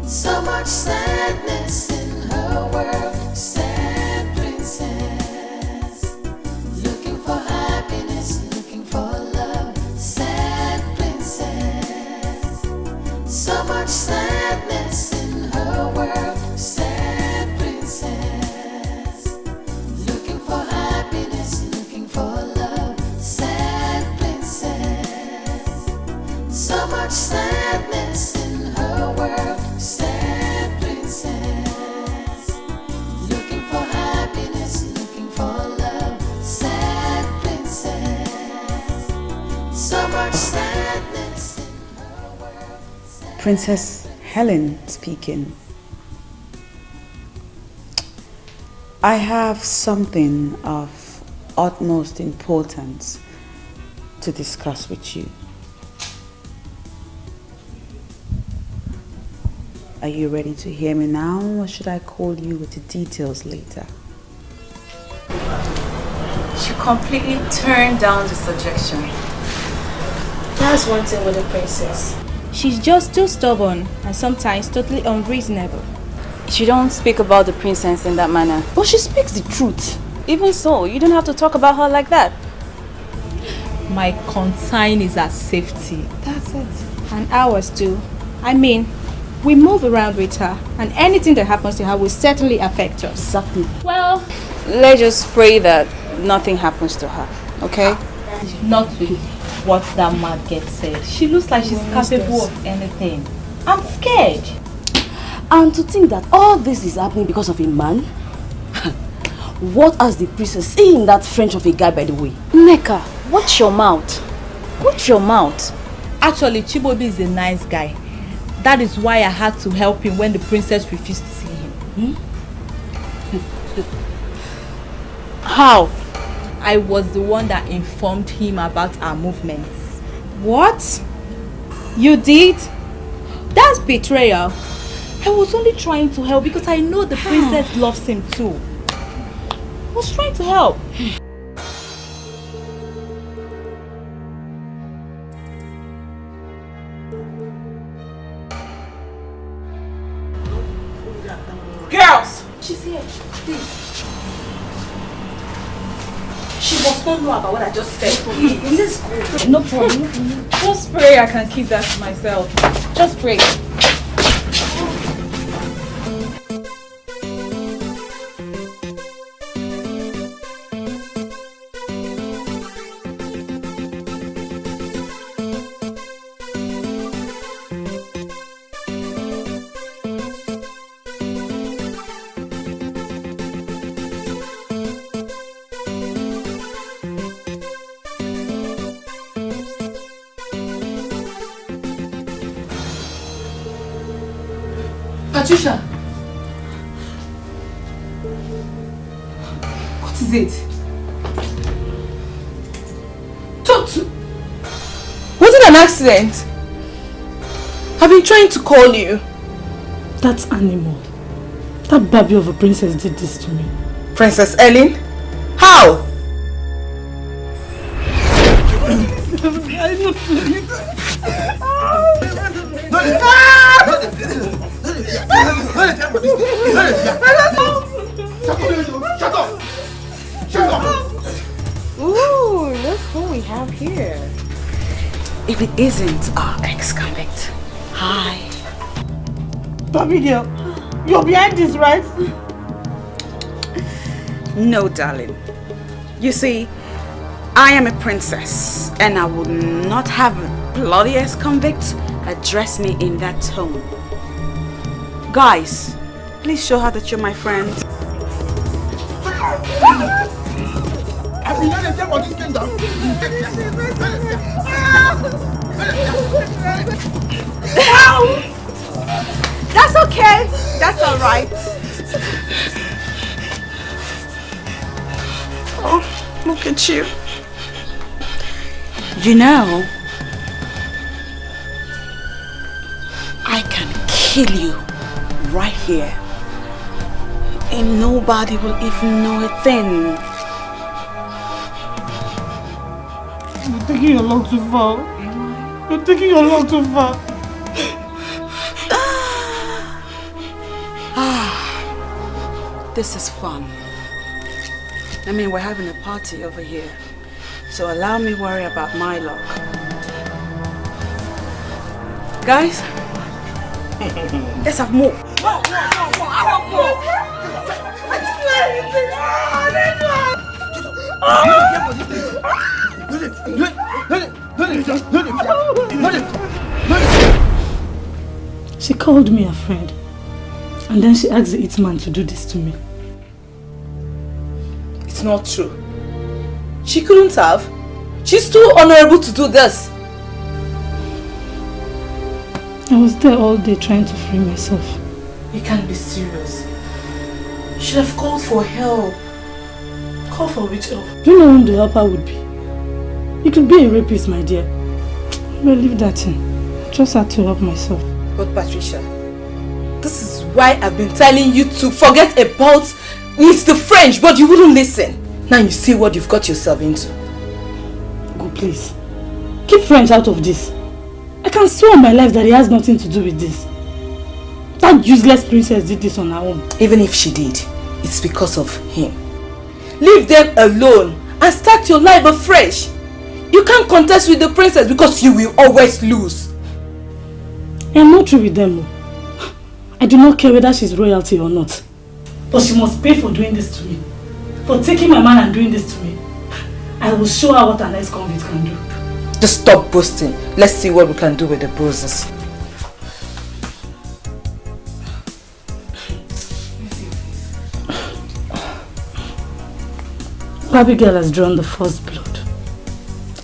so much sadness in her world. Sad princess, looking for happiness, looking for love. Sad princess, so much sadness in her world. Sad princess, looking for happiness, looking for love. Sad princess, so much sadness in her world. Sad princess, looking for happiness, looking for love. Sad princess, so much sadness in her world. Princess Helen speaking. I have something of utmost importance to discuss with you. Are you ready to hear me now, or should I call you with the details later? She completely turned down the suggestion. That's one thing with the princess. She's just too stubborn and sometimes totally unreasonable. She don't speak about the princess in that manner. But she speaks the truth. Even so, you don't have to talk about her like that. My concern is her safety. That's it. And ours too. I mean, we move around with her, and anything that happens to her will certainly affect us. Exactly. Well, let's just pray that nothing happens to her, okay? Not with what that mad girl said. She looks like she's capable of anything. I'm scared. And to think that all this is happening because of a man? What has the princess seen that French of a guy, by the way? Neka, watch your mouth. Watch your mouth. Actually, Chibobi is a nice guy. That is why I had to help him when the princess refused to see him. How? I was the one that informed him about our movements. What? You did? That's betrayal. I was only trying to help because I know the princess loves him too. I was trying to help. Girls! She's here. Please. She must not know about what I just said. Let's go. No problem. Just pray I can keep that to myself. Just pray. Patricia! What is it? Tonto! Was it an accident? I've been trying to call you. That animal, that baby of a princess did this to me. Princess Ellen? How? Shut up! Ooh, look who we have here. If it isn't our ex-convict. Hi. Baby girl, you're behind this, right? No, darling. You see, I am a princess, and I would not have a bloody ex-convict address me in that tone. Guys, please show her that you're my friend. I've been on a for this kingdom. That's okay. That's all right. Oh, look at you. You know, I can kill you right here. And nobody will even know a thing. You're taking a lot too far. You're taking a lot too far. This is fun. I mean, we're having a party over here. So allow me worry about my luck. Guys, let's have more. I want more. She called me a friend. And then she asked the hitman to do this to me. It's not true. She couldn't have. She's too honorable to do this. I was there all day trying to free myself. You can't be serious. You should have called for help. Call for which help? Do you know who the helper would be? You could be a rapist, my dear. Well, leave that in. Just had to help myself. But Patricia, this is why I've been telling you to forget about Mr. French, but you wouldn't listen. Now you see what you've got yourself into. Go, please. Keep French out of this. I can swear on my life that he has nothing to do with this. That useless princess did this on her own. Even if she did, it's because of him. Leave them alone and start your life afresh. You can't contest with the princess because you will always lose. I am not through with them. I do not care whether she's royalty or not. But she must pay for doing this to me. For taking my man and doing this to me. I will show her what an ex-convict can do. Just stop boasting. Let's see what we can do with the bruises. Abigail has drawn the first blood.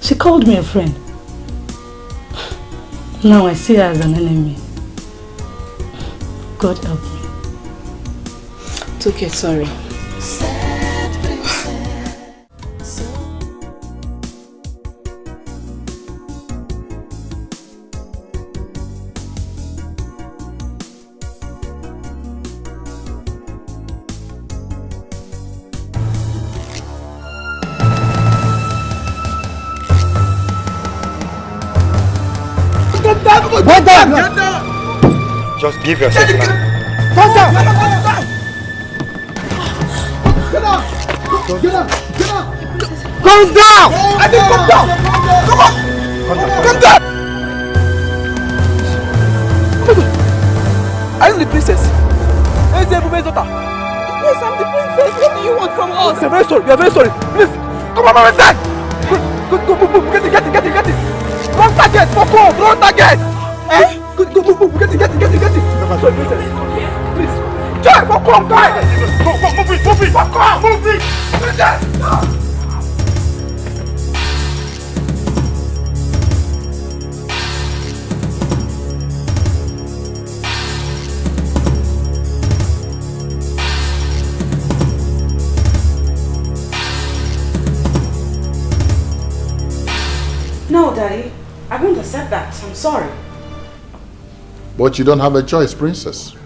She called me a friend. Now I see her as an enemy. God help me. It's okay, sorry. Get down! Just give yourself time. Get down! Get down! Get down! Get down! Come down! I think come down! Come on! Come down! Are you the princess? Where is the woman's daughter? Yes, I'm the princess. What do you want from us? We are very sorry. We are very sorry. Please, come on, my man. Go, move. Get it. Wrong target. Fuck off. Wrong target. Eh? Go, move. Get it. Sorry, princess. Please. Joy, fuck off, guys. Move it. Fuck off. Move it. Princess. No, Daddy. I won't accept that. I'm sorry. But you don't have a choice, princess.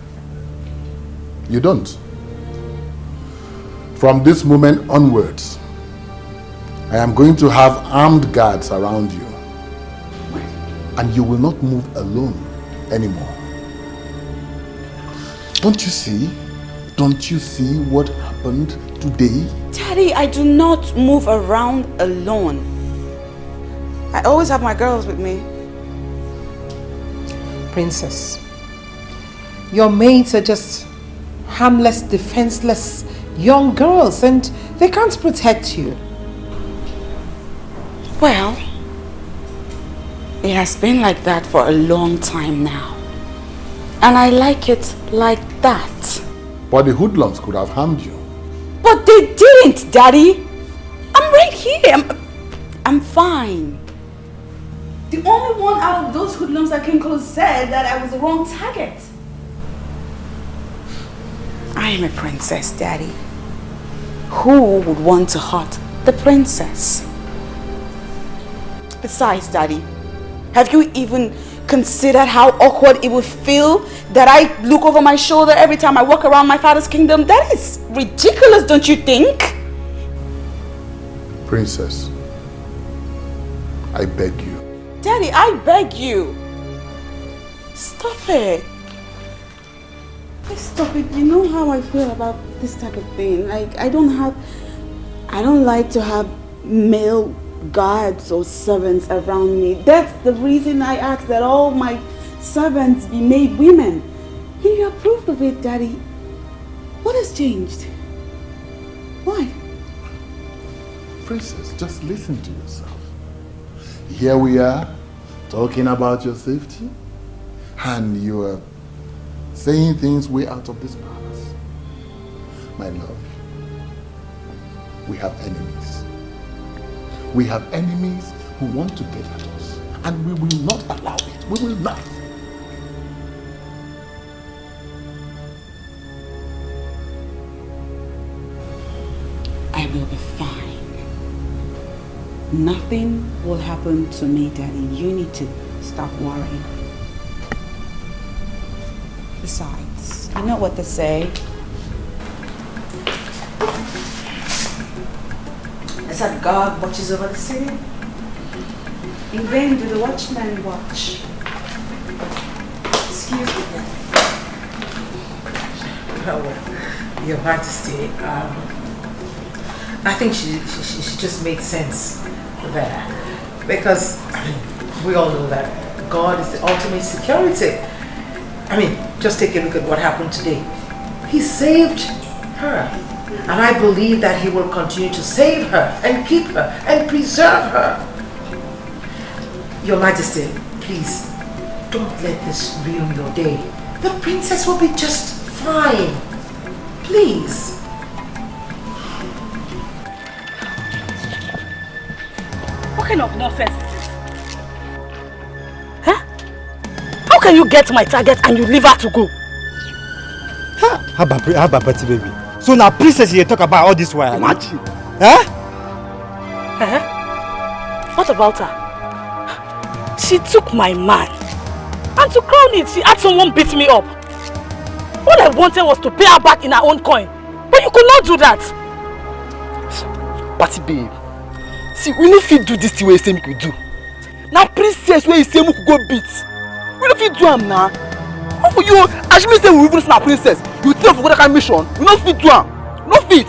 You don't. From this moment onwards, I am going to have armed guards around you. And you will not move alone anymore. Don't you see? Don't you see what happened today? Daddy, I do not move around alone. I always have my girls with me. Princess, your maids are just harmless, defenseless young girls and they can't protect you. Well, it has been like that for a long time now. And I like it like that. But the hoodlums could have harmed you. But they didn't, Daddy. I'm right here. I'm fine. The only one out of those hoodlums that came close said that I was the wrong target. I am a princess, Daddy. Who would want to hurt the princess? Besides, Daddy, have you even considered how awkward it would feel that I look over my shoulder every time I walk around my father's kingdom? That is ridiculous, don't you think? Princess, I beg you. Daddy, I beg you. Stop it. Please stop it. You know how I feel about this type of thing. Like, I don't like to have male guards or servants around me. That's the reason I asked that all my servants be made women. And you approved of it, Daddy. What has changed? Why? Princess, just listen to yourself. Here we are, talking about your safety, and you are saying things way out of this palace. My love, we have enemies. We have enemies who want to get at us, and we will not allow it. We will not. I will be fine. Nothing will happen to me, Daddy. You need to stop worrying. Besides, you know what they say. It's that God watches over the city. In vain do the watchmen watch. Excuse me, Daddy. Well, Your Majesty, I think she just made sense there. Because, I mean, we all know that God is the ultimate security. I mean, just take a look at what happened today. He saved her. And I believe that he will continue to save her and keep her and preserve her. Your Majesty, please, don't let this ruin your day. The princess will be just fine. Please. What kind of nonsense is this? Huh? How can you get my target and you leave her to go? How about Betty, baby? So now princess you talk about all this while. Imagine. Huh? What about her? She took my man. And to crown it, she had someone beat me up. All I wanted was to pay her back in her own coin. But you could not do that. Patty babe. See, we no fit do this thing where you say we could do. Now princess where you say we could go beat. We no fit do am now. How for you? As me say we even see princess. You think for that kind of mission? We no fit do am. No fit.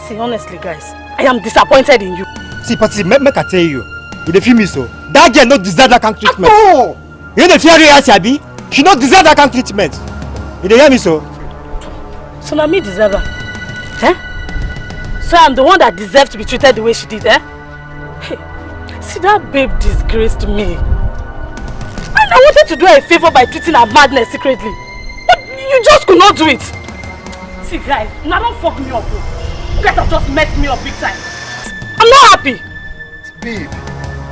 See, honestly guys, I am disappointed in you. See, Patty, make I tell you. You dey feel me so? That girl no deserve that kind of treatment. No. You dey fear her, Abi? She no deserve that kind of treatment. You dey hear me so? So now me deserve her. Eh? So I'm the one that deserves to be treated the way she did, eh? Hey, see, that babe disgraced me. And I wanted to do her a favor by treating her madness secretly. But you just could not do it. See guys, now don't fuck me up, bro. You guys have just messed me up big time. I'm not happy. Babe,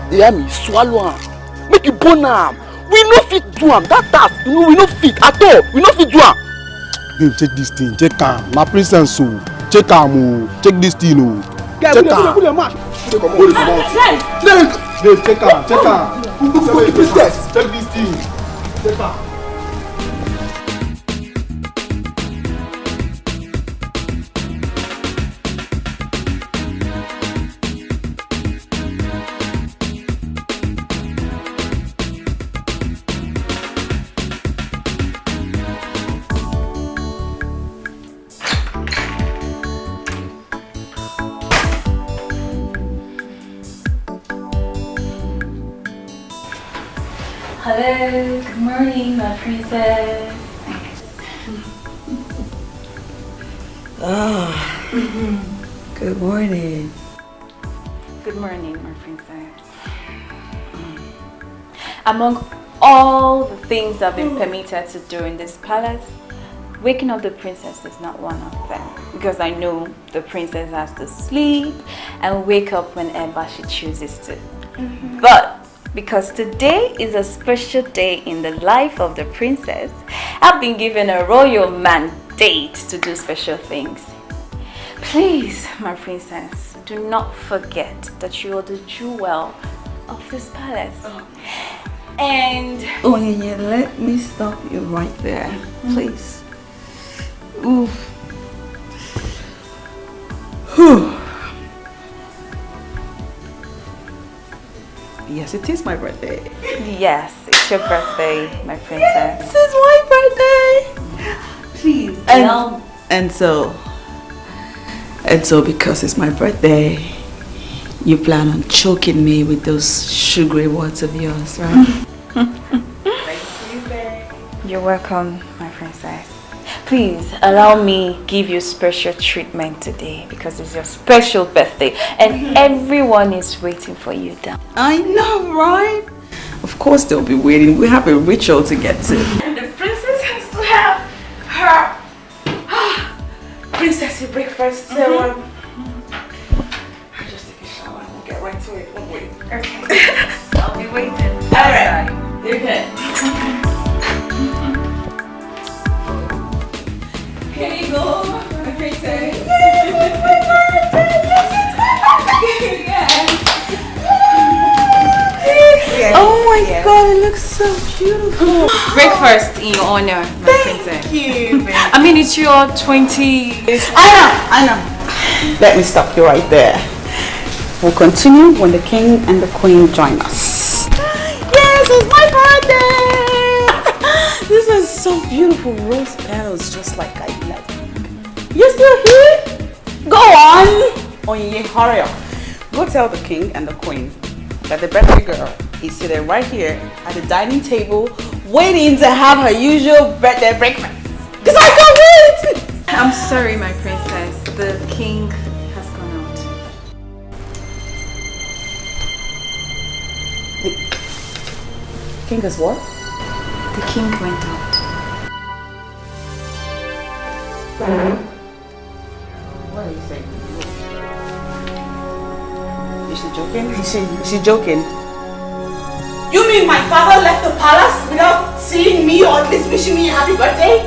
you hear me? Swallow am. Make you burn am. We no fit do am. That task, we no fit at all. We no fit do am. Babe, check this thing. Check am. My princess, so check am. Check this thing, oh. Check am. Check her. Check this thing. Check her. Hello, good morning, my princess. Good morning. Good morning, my princess. Among all the things I've been permitted to do in this palace, waking up the princess is not one of them. Because I know the princess has to sleep and wake up whenever she chooses to. But because today is a special day in the life of the princess, I've been given a royal mandate to do special things. Please, my princess, do not forget that you are the jewel of this palace. And... Oh, yeah, let me stop you right there, please. Ooh. Whew. Yes, it is my birthday. Yes, it's your birthday, my princess. This is my birthday. Please. And so because it's my birthday, you plan on choking me with those sugary words of yours, right? You're welcome, my princess. Please allow me give you special treatment today because it's your special birthday and everyone is waiting for you down. I know, right? Of course they'll be waiting. We have a ritual to get to. And the princess has to have her princessy breakfast. So I'll just take a shower and we'll get right to it. Won't wait. Okay. I'll be waiting. Alright. Okay. Here you go, my princess. Yay, my birthday! Yes, it's my birthday! Oh my god, it looks so beautiful. Breakfast in your honor, my princess. Thank you. I mean, it's your 20... I know. Let me stop you right there. We'll continue when the king and the queen join us. Yes, it's my birthday! This is so beautiful. Rose petals just like I love. You still here? Go on! Onye, hurry up. Go tell the king and the queen that the birthday girl is sitting right here at the dining table waiting to have her usual birthday breakfast. Because I can't wait! I'm sorry, my princess. The king has gone out. The king is what? The king went out. What are you saying? Is she joking? Is she joking? You mean my father left the palace without seeing me or at least wishing me a happy birthday?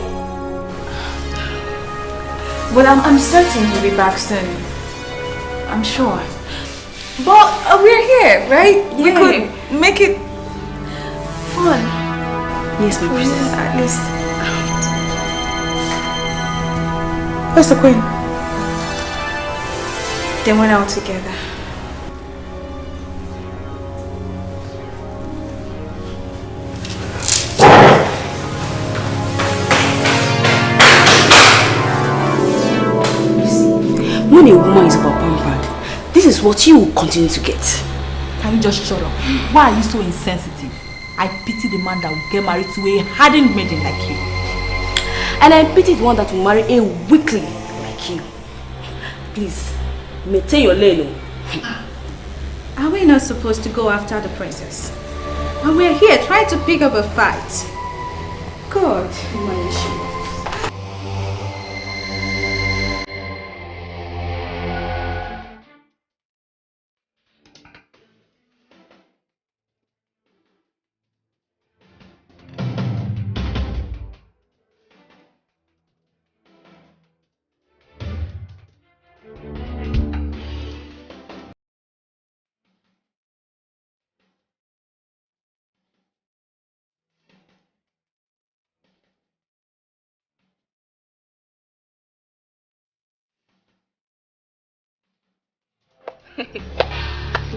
Well, I'm certain he'll be back soon. I'm sure. But we're here, right? Yeah. We could make it fun. Yes, my princess. At least. Where's the queen? They went out together. When a woman is overpampered, this is what you will continue to get. Can you just shut up? Why are you so insensitive? I pity the man that will get married to a hardened maiden like you. And I pity the one that will marry a weakling like you. Please, maintain your lane. Are we not supposed to go after the princess? And we're here trying to pick up a fight. God, my issue.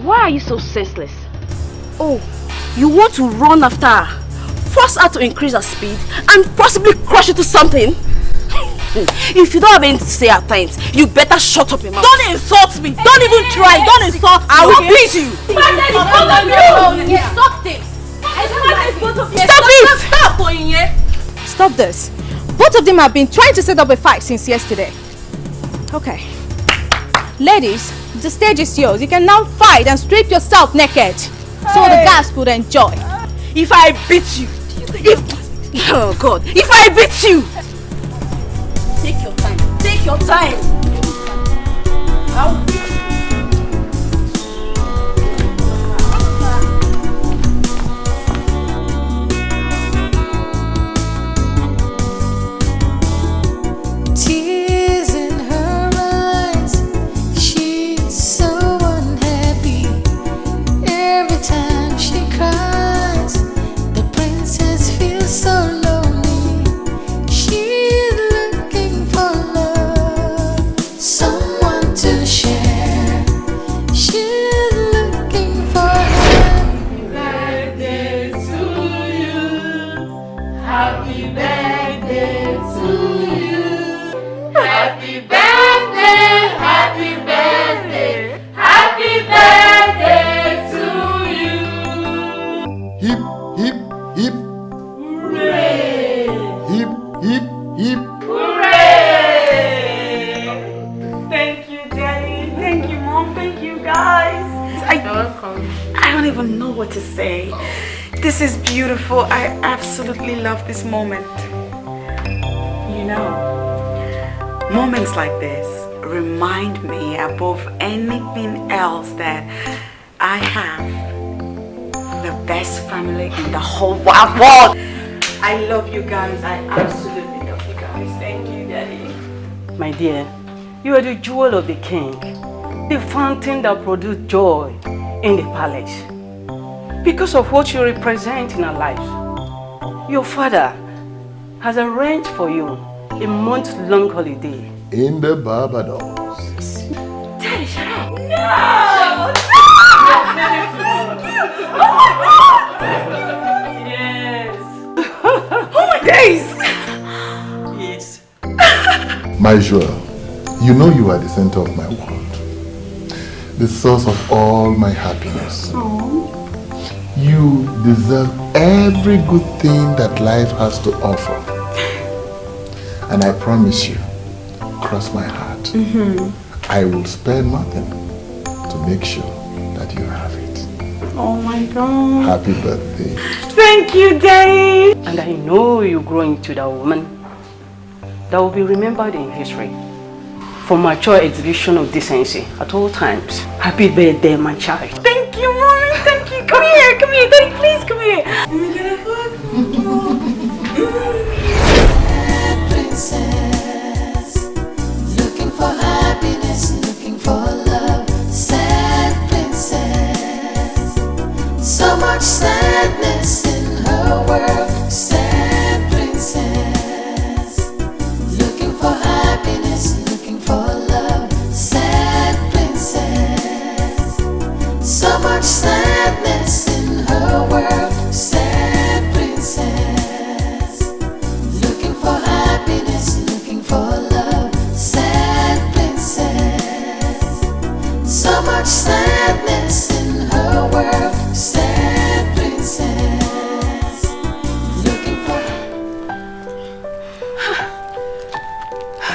Why are you so senseless? Oh, you want to run after her, force her to increase her speed, and possibly crush into something? If you don't have anything to say at times, you better shut up your mouth. Don't insult me. Don't even try. Don't insult me. I will beat you. Stop this. Stop this. Both of them have been trying to set up a fight since yesterday. Okay. Ladies, the stage is yours. You can now fight and strip yourself naked so the guys could enjoy. If I beat you, oh God, if I beat you, take your time. Take your time. I'll beat you. Tears in her eyes, she's so unhappy. Every time she cries, the princess feels so lonely. She's looking for love, someone to share. She's looking for happy birthday to you. Happy birthday to you. Happy birthday, happy birthday, happy birthday to you. Hip, hip, hip. Hooray! Hip, hip, hip. Hooray! Thank you, Daddy. Thank you, Mom. Thank you, guys. You're welcome. I don't even know what to say. This is beautiful. I absolutely love this moment. You know, moments like this remind me above anything else that I have the best family in the whole wide world. I love you guys. I absolutely love you guys. Thank you, Daddy. My dear, you are the jewel of the king, the fountain that produced joy in the palace. Because of what you represent in our lives, your father has arranged for you a month-long holiday in the Barbados. Daddy, shut up! No! Yes! Oh my days! Yes. My jewel, you know you are the center of my world, the source of all my happiness. You deserve every good thing that life has to offer. And I promise you, cross my heart, I will spare nothing to make sure that you have it. Oh my God. Happy birthday. Thank you, Daddy. And I know you grow into that woman that will be remembered in history for mature exhibition of decency at all times. Happy birthday, my child. Thank you, Mommy. Thank you. Come here. Come here. Daddy, please come here. Princess, looking for happiness, looking for love. Sad princess, so much sadness in her world. Sad princess, looking for happiness, looking for love. Sad princess, so much sadness in her world. Sad princess, looking for happiness, looking for love. Sad princess, so much sadness in her world. Sad princess, looking for.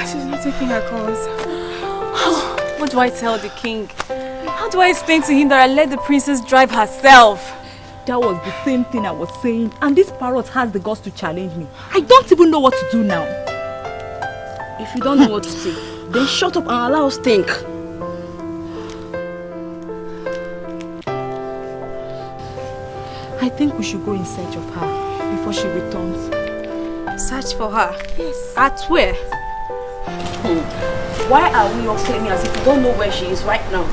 She's not taking her calls. What do I tell the king? How do I explain to him that I let the princess drive herself? That was the same thing I was saying, and this parrot has the guts to challenge me. I don't even know what to do now. If you don't know what to say, then shut up and allow us think. I think we should go in search of her before she returns. Search for her? Yes. At where? Why are we all claiming as if we don't know where she is right now?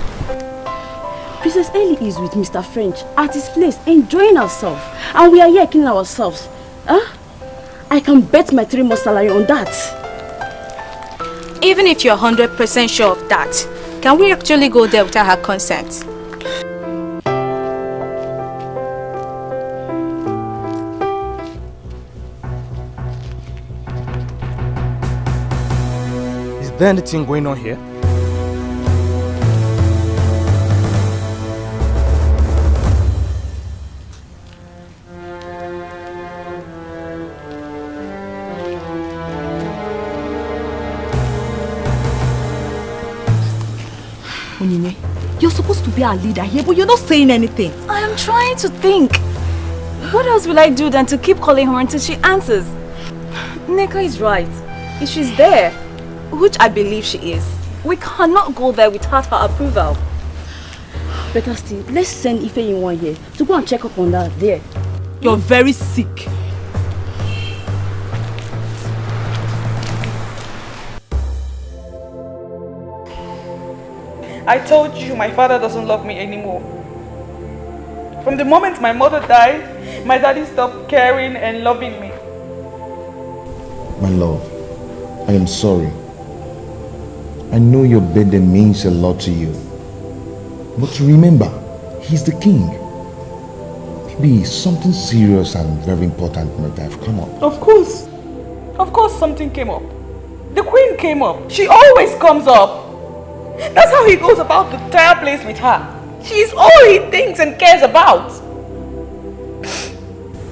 Princess Ellie is with Mr. French at his place, enjoying herself. And we are here killing ourselves. Huh? I can bet my 3 months salary on that. Even if you're 100% sure of that, can we actually go there without her consent? there anything going on here? Onyinye, you're supposed to be our leader here, but you're not saying anything. I am trying to think. What else will I do than to keep calling her until she answers? Nneka is right. If she's there, which I believe she is, we cannot go there without her approval. Better still, let's send Ife in one here to go and check up on that there. You're very sick. I told you my father doesn't love me anymore. From the moment my mother died, my daddy stopped caring and loving me. My love, I am sorry. I know your birthday means a lot to you. But remember, he's the king. Maybe something serious and very important might have come up. Of course something came up. The queen came up. She always comes up. That's how he goes about the entire place with her. She's all he thinks and cares about.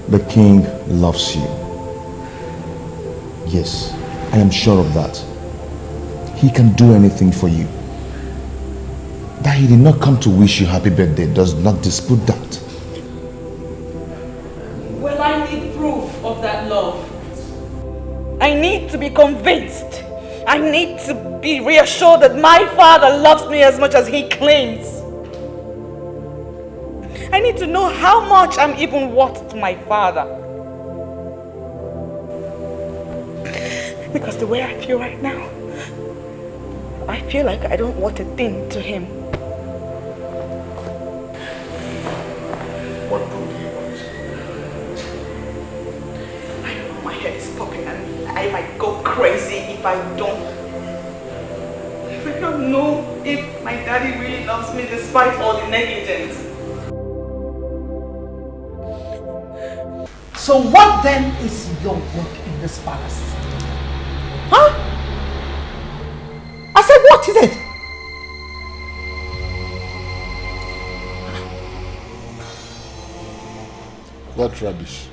The king loves you. Yes, I am sure of that. He can do anything for you. That he did not come to wish you happy birthday does not dispute that. Well, I need proof of that love. I need to be convinced. I need to be reassured that my father loves me as much as he claims. I need to know how much I'm even worth to my father. Because the way I feel right now, I feel like I don't want a thing to him. What do you want? I don't know, my head is popping and I might go crazy if I don't know if my daddy really loves me despite all the negligence. So what then is your work in this palace? Huh? I said, what is it? What rubbish?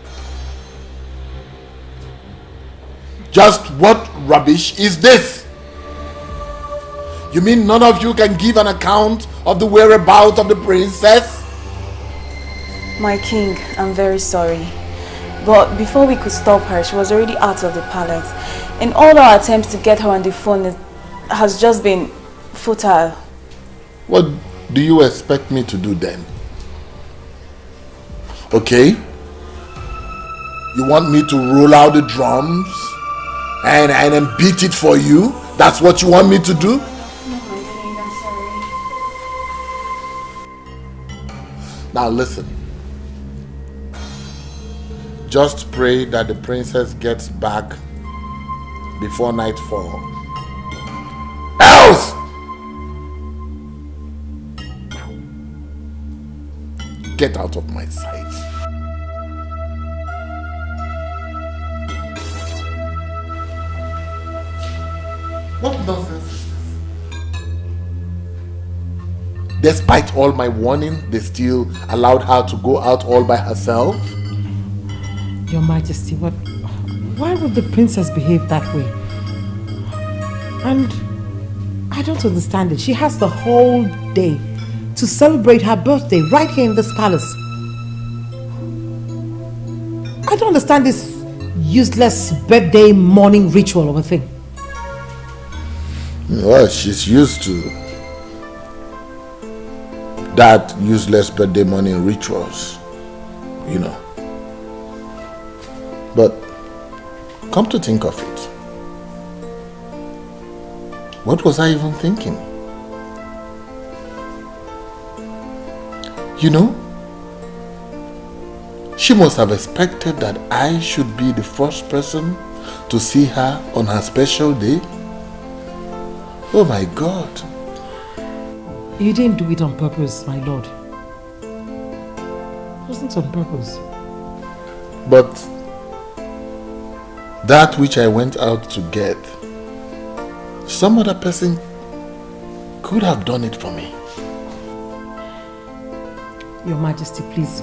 Just what rubbish is this? You mean none of you can give an account of the whereabouts of the princess? My king, I'm very sorry. But before we could stop her, she was already out of the palace. And all our attempts to get her on the phone has just been futile. What do you expect me to do then? Okay? You want me to roll out the drums and then beat it for you? That's what you want me to do? No, I'm sorry. Now listen. Just pray that the princess gets back before nightfall. Else! Get out of my sight. What nonsense is this? Despite all my warning, they still allowed her to go out all by herself? Your Majesty, why would the princess behave that way? And I don't understand it. She has the whole day to celebrate her birthday right here in this palace. I don't understand this useless birthday morning ritual of a thing. Well, she's used to that useless birthday morning rituals, you know. But come to think of it, what was I even thinking? You know, she must have expected that I should be the first person to see her on her special day. Oh my God. You didn't do it on purpose, my lord. It wasn't on purpose. But that which I went out to get, Some other person could have done it for me. Your Majesty, please,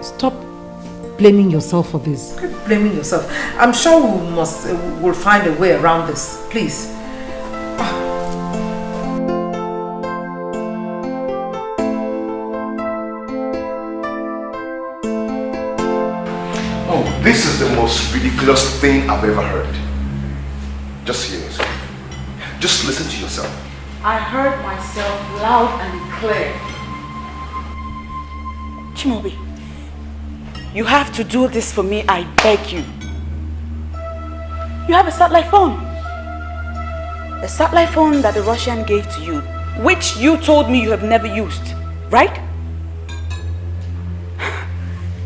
stop blaming yourself for this. Keep blaming yourself. I'm sure we'll find a way around this. Please. Oh, this is the most ridiculous thing I've ever heard. Just hear yourself. Just listen to yourself. I heard myself loud and clear. Chimobi, you have to do this for me, I beg you. You have a satellite phone. A satellite phone that the Russian gave to you, which you told me you have never used, right?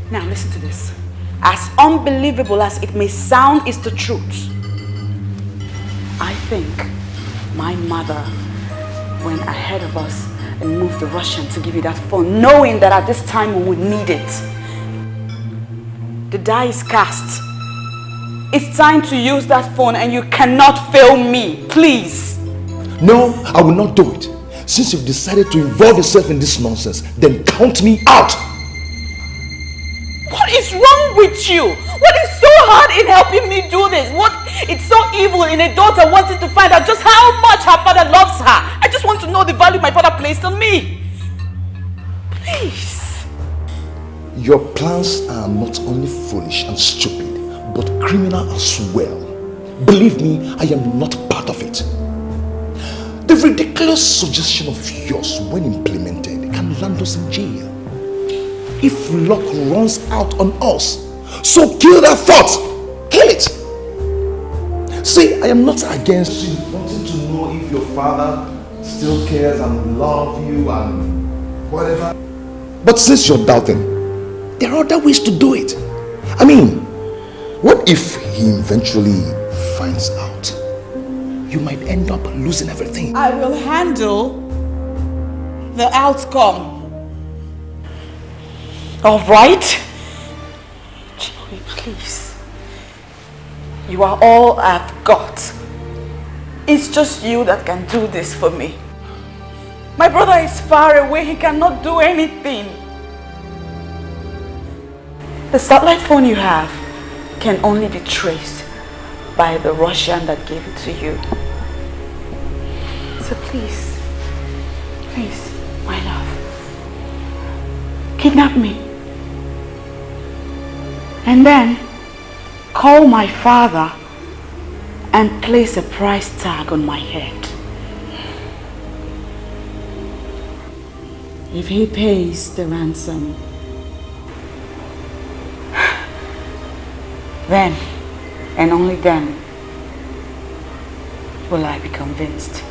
Now listen to this. As unbelievable as it may sound, is the truth. I think my mother went ahead of us and moved the Russian to give you that phone, knowing that at this time we would need it. The die is cast. It's time to use that phone and you cannot fail me, please. No, I will not do it. Since you've decided to involve yourself in this nonsense, then count me out. What is wrong with you? What is so hard in helping me do this? What is so evil in a daughter wanting to find out just how much her father loves her? I just want to know the value my father placed on me. Please. Your plans are not only foolish and stupid, but criminal as well. Believe me, I am not part of it. The ridiculous suggestion of yours, when implemented, can land us in jail. If luck runs out on us, so kill that thought. Kill it. See, I am not against you wanting to know if your father still cares and loves you and whatever. But since you're doubting, there are other ways to do it. I mean, what if he eventually finds out? You might end up losing everything. I will handle the outcome. All right? Chimobi, please. You are all I've got. It's just you that can do this for me. My brother is far away. He cannot do anything. The satellite phone you have can only be traced by the Russian that gave it to you. So please, my love, kidnap me. And then call my father and place a price tag on my head. If he pays the ransom, then, and only then, will I be convinced.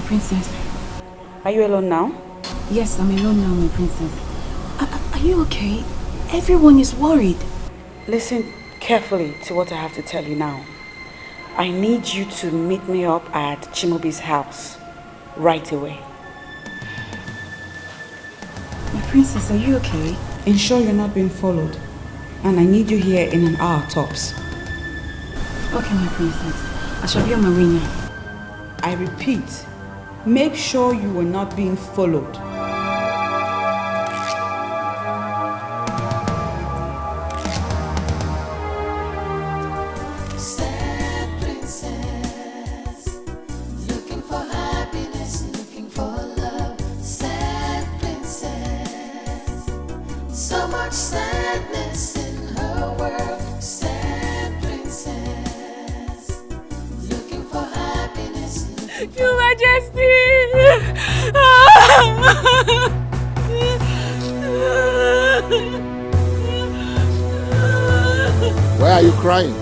Princess. Are you alone now? Yes, I'm alone now, my princess. Are you okay? Everyone is worried. Listen carefully to what I have to tell you now. I need you to meet me up at Chimobi's house right away. My princess, are you okay? Ensure you're not being followed. And I need you here in an hour tops. Okay, my princess. I shall be on my way now. I repeat, make sure you are not being followed. Sad princess, looking for happiness, looking for love. Sad princess, so much sadness in her world. Sad princess, looking for happiness. Your Majesty! Why are you crying?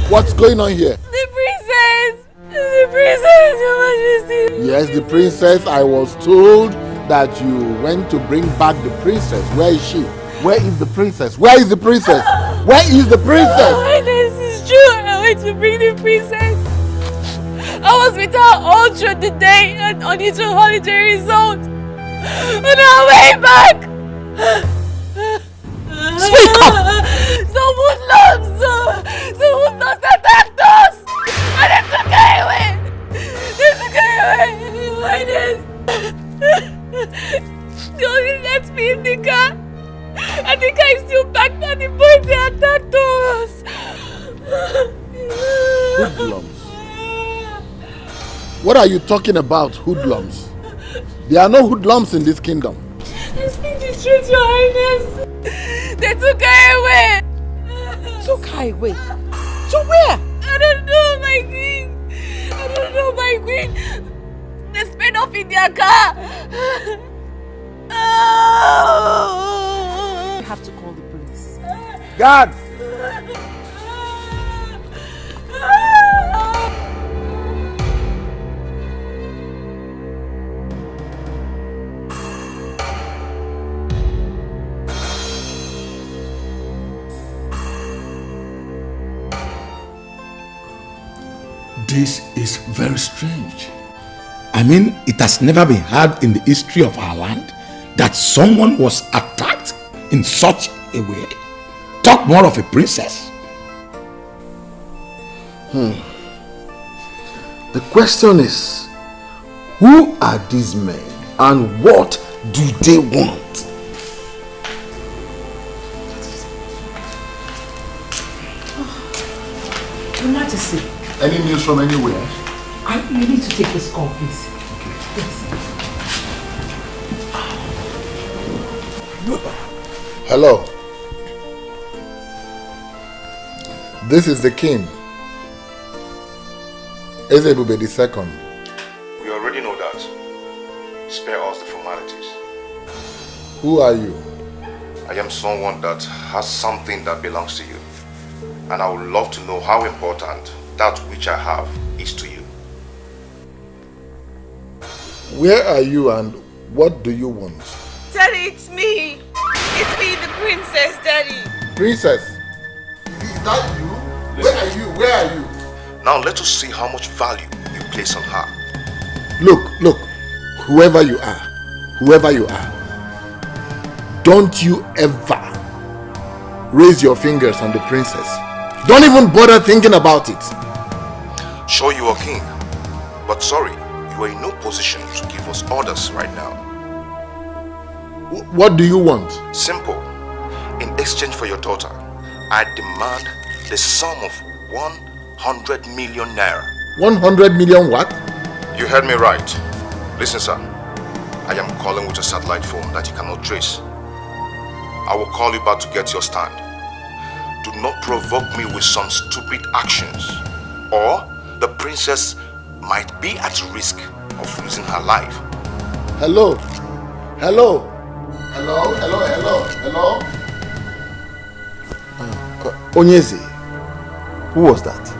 What's going on here? The princess! The princess, Your Majesty. Yes, the princess. I was told that you went to bring back the princess. Where is she? Where is the princess? Where is the princess? Where is the princess? Oh, this is true. I went to bring the princess. I was with her all through the day and on its holiday resort. On our way back. Speak up! Some hoodlums attacked us. And they took her away. They took her away. Why this? They only left me in the car. And the car is still back at the point they attacked us. Hoodlums. What are you talking about, hoodlums? There are no hoodlums in this kingdom. I speak the truth, Your Highness. They took her away. Took her away? To where? I don't know, my queen. I don't know, my queen. They sped off in their car. We have to call the police. Guard! This is very strange. I mean, it has never been heard in the history of our land that someone was attacked in such a way. Talk more of a princess. The question is, who are these men and what do they want? Your Majesty. Any news from anywhere? You need to take this call, please. Yes. Hello. This is the king. Ezebube II. We already know that. Spare us the formalities. Who are you? I am someone that has something that belongs to you. And I would love to know how important that which I have is to you. Where are you and what do you want? Daddy, it's me. It's me, the princess, Daddy. Princess? Is that you? Where are you? Where are you? Now let us see how much value you place on her. Look, whoever you are, don't you ever raise your fingers on the princess. Don't even bother thinking about it. Sure, you are king, but sorry, you are in no position to give us orders right now. What do you want? Simple. In exchange for your daughter, I demand the sum of 100 million naira. 100 million what? You heard me right. Listen, sir. I am calling with a satellite phone that you cannot trace. I will call you back to get your stand. Do not provoke me with some stupid actions, or the princess might be at risk of losing her life. Hello? Onyeze, who was that?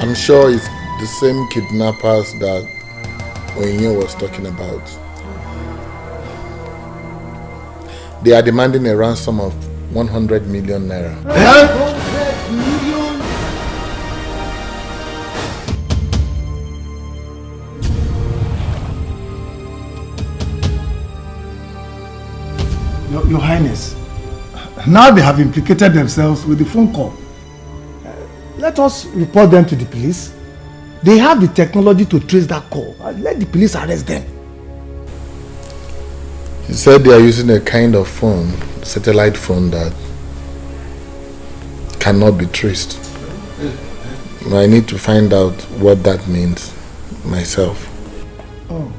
I'm sure it's the same kidnappers that Onyinye was talking about. They are demanding a ransom of 100 million naira. 100 million? Your Highness, now they have implicated themselves with the phone call. Let us report them to the police. They have the technology to trace that call. Let the police arrest them. He said they are using a kind of phone, satellite phone, that cannot be traced. I need to find out what that means myself. Oh.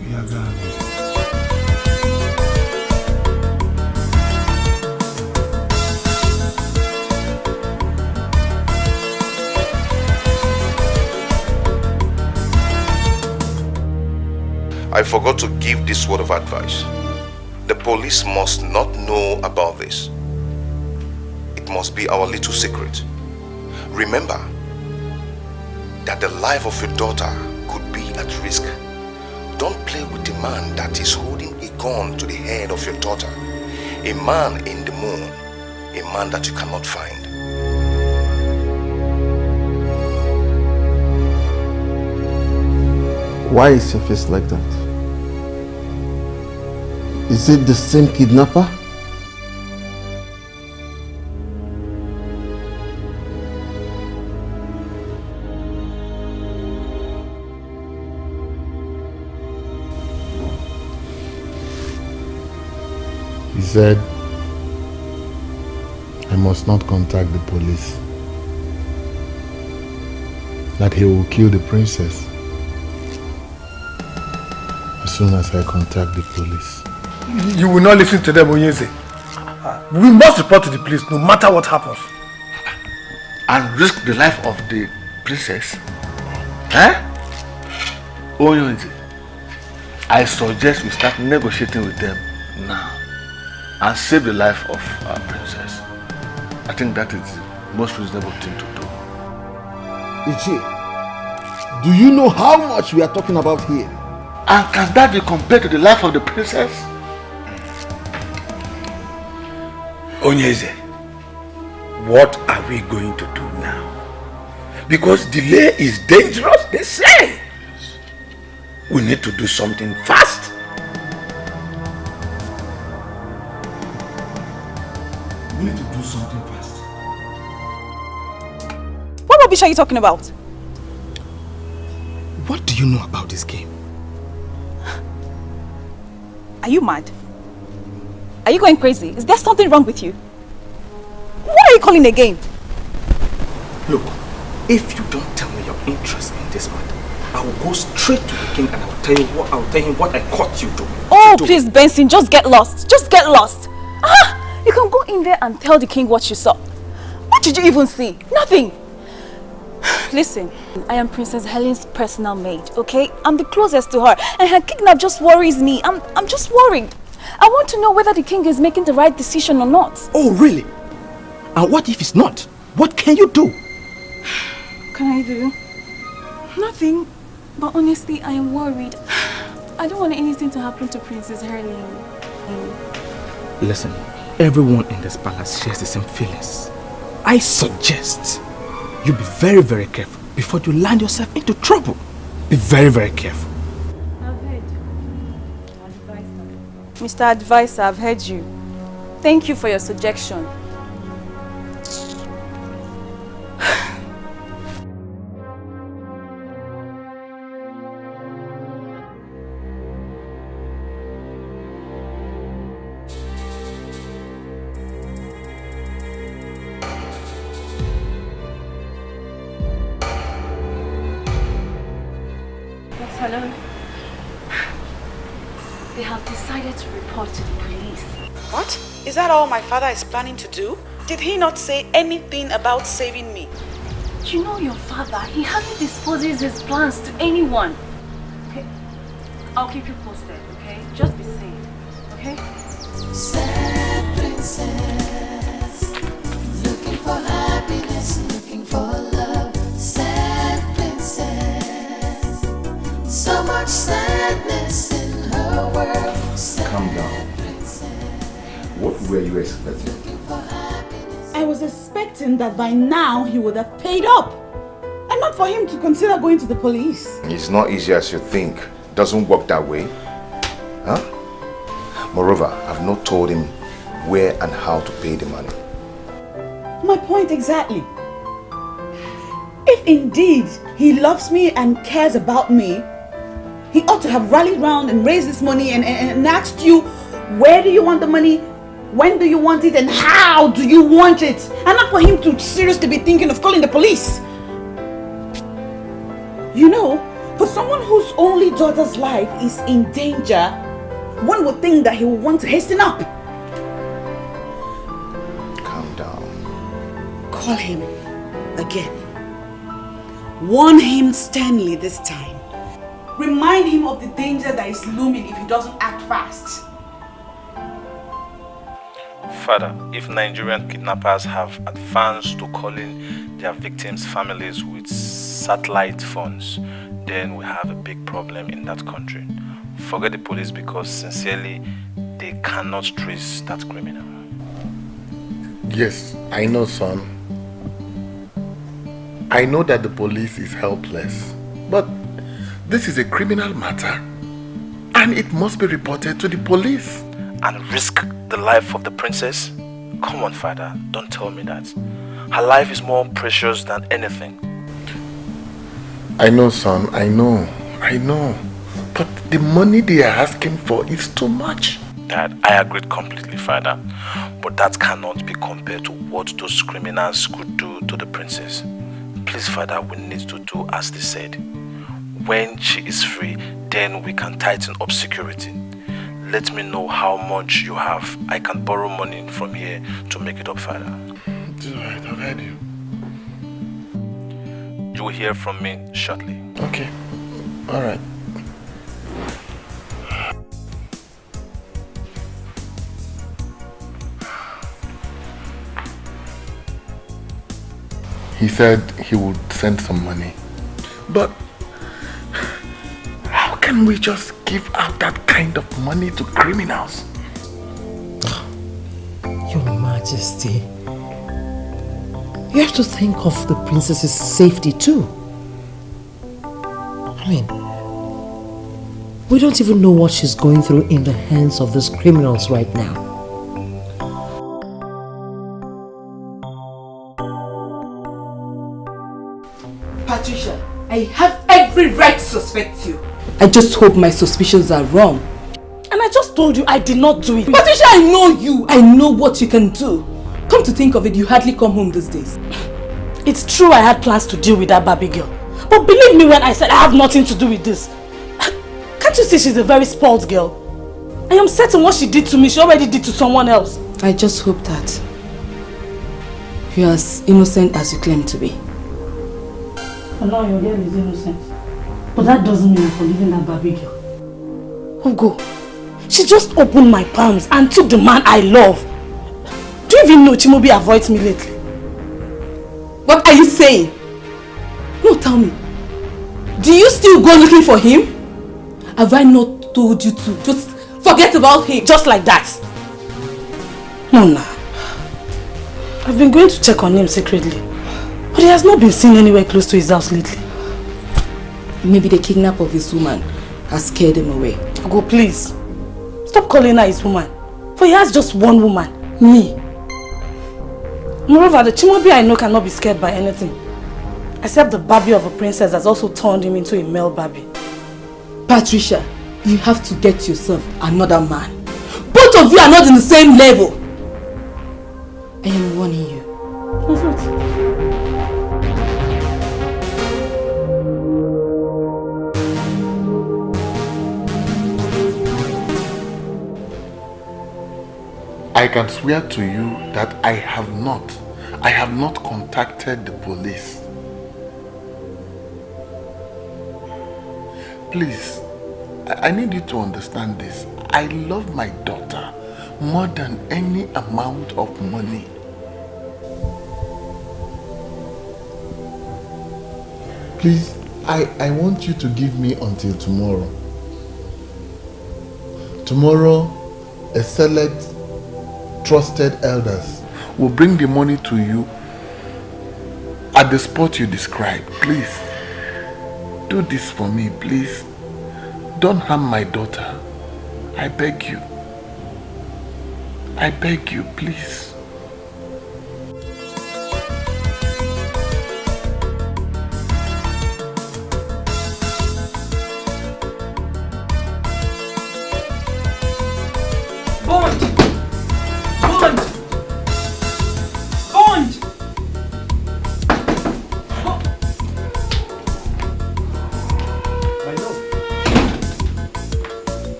We are gone. I forgot to give this word of advice. The police must not know about this. It must be our little secret. Remember that the life of your daughter could be at risk. Don't play with the man that is holding a gun to the head of your daughter. A man in the moon, a man that you cannot find. Why is your face like that? Is it the same kidnapper? He said, I must not contact the police. That he will kill the princess as soon as I contact the police. You will not listen to them, Onyeze. We must report to the police no matter what happens. And risk the life of the princess? Eh? Onyeze, I suggest we start negotiating with them now and save the life of our princess. I think that is the most reasonable thing to do. Ichi, do you know how much we are talking about here? And can that be compared to the life of the princess? Onyeze, what are we going to do now? Because delay is dangerous, they say. We need to do something fast. We need to do something fast. What rubbish are you talking about? What do you know about this game? Are you mad? Are you going crazy? Is there something wrong with you? What are you calling a game? Look, if you don't tell me your interest in this matter, I will go straight to the king and I will tell him what I caught you doing. Oh, please, Benson, just get lost. Just get lost. You can go in there and tell the king what you saw. What did you even see? Nothing. Listen, I am Princess Helen's personal maid, okay? I'm the closest to her, and her kidnap just worries me. I'm just worried. I want to know whether the king is making the right decision or not. Oh, really? And what if it's not? What can you do? What can I do? Nothing. But honestly, I am worried. I don't want anything to happen to Princess Helen. Listen, everyone in this palace shares the same feelings. I suggest you be very, very careful before you land yourself into trouble. Be very, very careful. I've heard. Mr. Advisor, I've heard you. Thank you for your suggestion. Hello. They have decided to report to the police. What? Is that all my father is planning to do? Did he not say anything about saving me? You know your father, he hardly disposes his plans to anyone. Okay, I'll keep you posted, okay? Just be safe, okay? Sad princess, looking for happiness, looking for love. Sad princess, so much sadness in her world. Calm down. What were you expecting? I was expecting that by now he would have paid up. And not for him to consider going to the police. It's not easy as you think. It doesn't work that way. Huh? Moreover, I've not told him where and how to pay the money. My point exactly. If indeed he loves me and cares about me, he ought to have rallied round and raised this money and asked you, where do you want the money? When do you want it? And how do you want it? And not for him to seriously be thinking of calling the police. You know, for someone whose only daughter's life is in danger, one would think that he would want to hasten up. Calm down. Call him again. Warn him sternly this time. Remind him of the danger that is looming if he doesn't act fast. Father, if Nigerian kidnappers have advanced to calling their victims' families with satellite phones, then we have a big problem in that country. Forget the police, because sincerely, they cannot trace that criminal. Yes, I know, son. I know that the police is helpless, but this is a criminal matter and it must be reported to the police. And risk the life of the princess? Come on, Father, don't tell me that. Her life is more precious than anything. I know, son, I know. But the money they are asking for is too much. Dad, I agreed completely, Father. But that cannot be compared to what those criminals could do to the princess. Please, Father, we need to do as they said. When she is free, then we can tighten up security. Let me know how much you have. I can borrow money from here to make it up, Father. It's alright, I've heard you. You will hear from me shortly. Okay, alright. He said he would send some money. But how can we just give out that kind of money to criminals? Your Majesty, you have to think of the princess's safety too. I mean, we don't even know what she's going through in the hands of these criminals right now. Patricia, I have every right to suspect you. I just hope my suspicions are wrong. And I just told you I did not do it. Patricia, I know you. I know what you can do. Come to think of it, you hardly come home these days. It's true I had plans to deal with that Barbie girl. But believe me when I said I have nothing to do with this. Can't you see she's a very spoiled girl? I am certain what she did to me, she already did to someone else. I just hope that you're as innocent as you claim to be. And now your girl is innocent. But that doesn't mean I'm forgiving that Barbie girl. Ugo, she just opened my palms and took the man I love. Do you even know Chimobi avoids me lately? What are you saying? No, tell me. Do you still go looking for him? Have I not told you to just forget about him just like that? No, nah. I've been going to check on him secretly. But he has not been seen anywhere close to his house lately. Maybe the kidnap of his woman has scared him away. Go, please. Stop calling her his woman. For he has just one woman, me. Moreover, the Chimobi I know cannot be scared by anything. Except the Barbie of a princess has also turned him into a male Barbie. Patricia, you have to get yourself another man. Both of you are not in the same level. I am warning you. What's that? I can swear to you that I have not contacted the police. Please, I need you to understand this. I love my daughter more than any amount of money. Please, I want you to give me until tomorrow. Tomorrow, a select trusted elders will bring the money to you at the spot you described. Please, do this for me, please. Don't harm my daughter. I beg you. I beg you, please.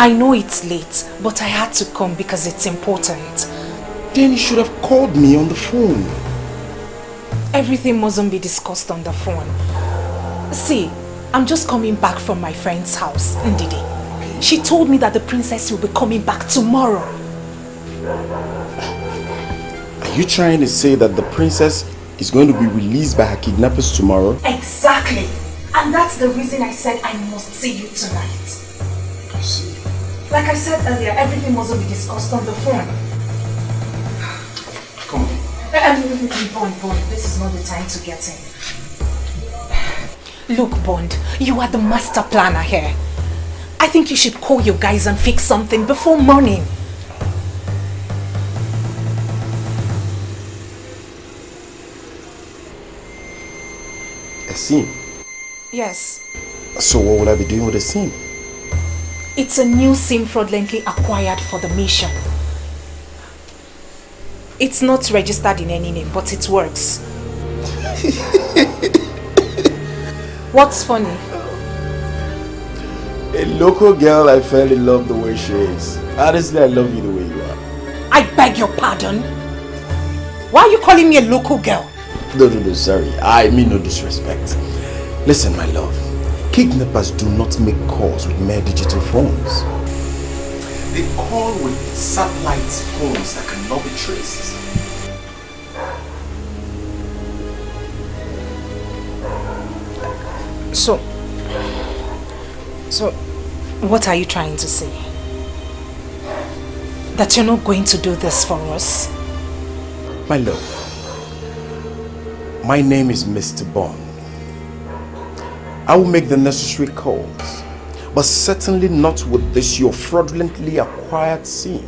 I know it's late, but I had to come because it's important. Then you should have called me on the phone. Everything mustn't be discussed on the phone. See, I'm just coming back from my friend's house, Ndidi. She told me that the princess will be coming back tomorrow. Are you trying to say that the princess is going to be released by her kidnappers tomorrow? Exactly. And that's the reason I said I must see you tonight. I see. Like I said earlier, everything mustn't be discussed on the phone. Come on. Bond, this is not the time to get in. Look, Bond, you are the master planner here. I think you should call your guys and fix something before morning. A scene? Yes. So what will I be doing with the scene? It's a new SIM fraudulently acquired for the mission. It's not registered in any name, but it works. What's funny? A local girl I fell in love the way she is. Honestly, I love you the way you are. I beg your pardon? Why are you calling me a local girl? No, sorry. I mean no disrespect. Listen, my love. Kidnappers do not make calls with mere digital phones. They call with satellite phones that cannot be traced. So, what are you trying to say? That you're not going to do this for us? My love, my name is Mr. Bond. I will make the necessary calls, but certainly not with this your fraudulently acquired SIM.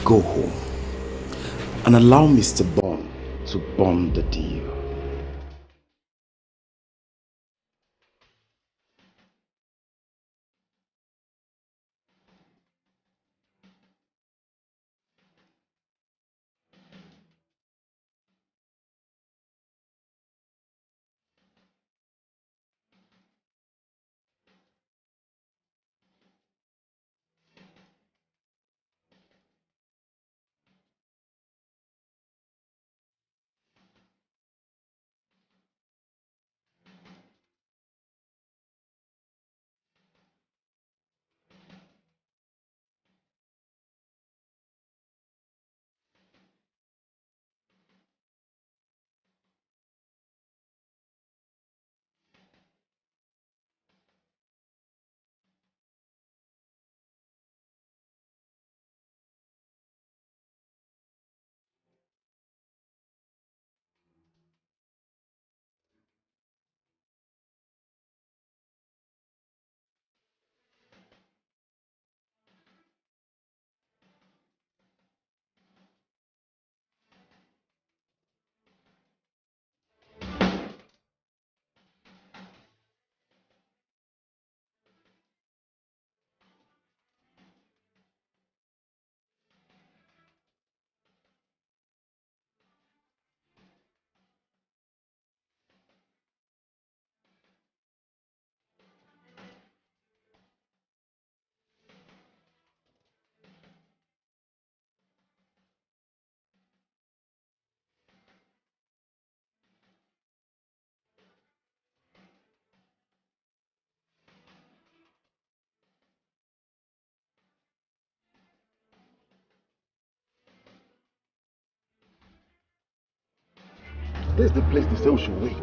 Go home and allow Mr. Bond to bond the deal. This is the place they say we should wait.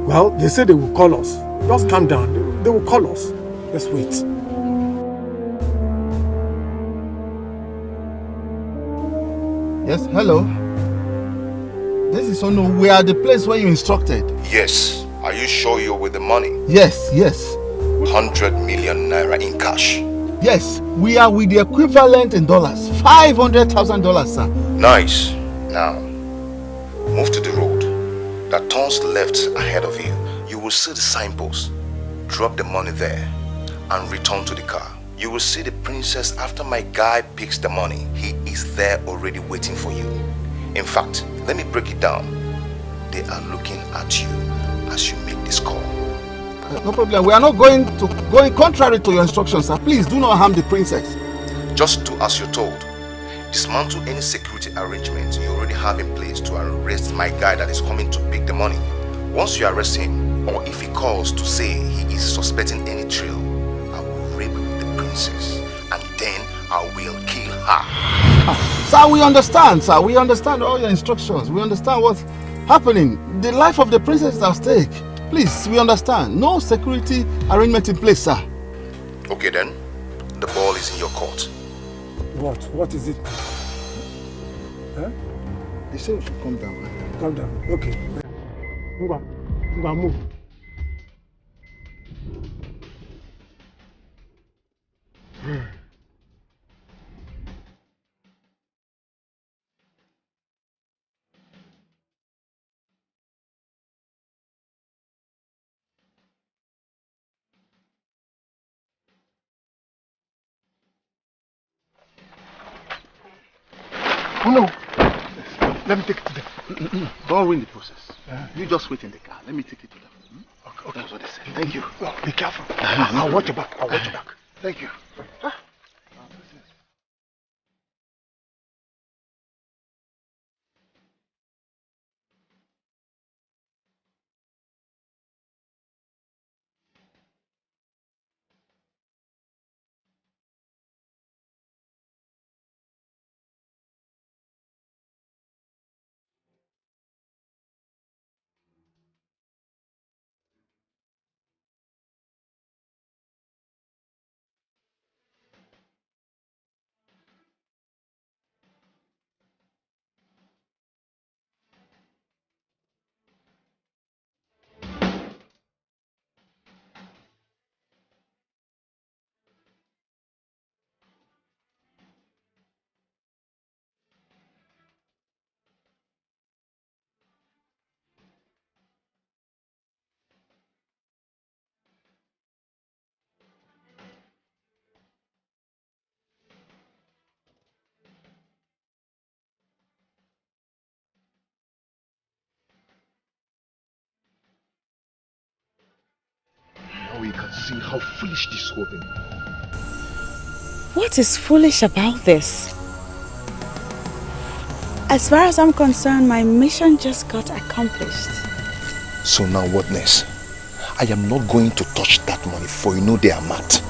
Well, they say they will call us. Just calm down. They will call us. Let's wait. Yes, hello. This is Ono. We are the place where you instructed. Yes. Are you sure you're with the money? Yes. 100 million naira in cash. Yes, we are with the equivalent in dollars. $500,000, sir. Nice. Now, move to the road that turns left ahead of you. You will see the signpost. Drop the money there and return to the car. You will see the princess after my guy picks the money. He is there already waiting for you. In fact, let me break it down. They are looking at you as you make this call. No problem. We are not going contrary to your instructions, sir. Please do not harm the princess. Just do as you're told. Dismantle any security arrangement you already have in place to arrest my guy that is coming to pick the money. Once you arrest him, or if he calls to say he is suspecting any trail, I will rape the princess and then I will kill her. Sir, we understand, sir. We understand all your instructions. We understand what's happening. The life of the princess is at stake. Please, we understand. No security arrangement in place, sir. Okay then, the ball is in your court. What? What is it? Huh? They say we should come down. Calm down. Okay. Move on. Move on, move. Oh no! Let me take it to them. Don't ruin the process. You just wait in the car. Let me take it to them. Okay. That's what they said. Thank you. Well, be careful. I'll watch your back. I'll watch your back. Thank you. Now we can see how foolish this whole thing. What is foolish about this? As far as I'm concerned, my mission just got accomplished. So now what next? I am not going to touch that money, for you know they are mad.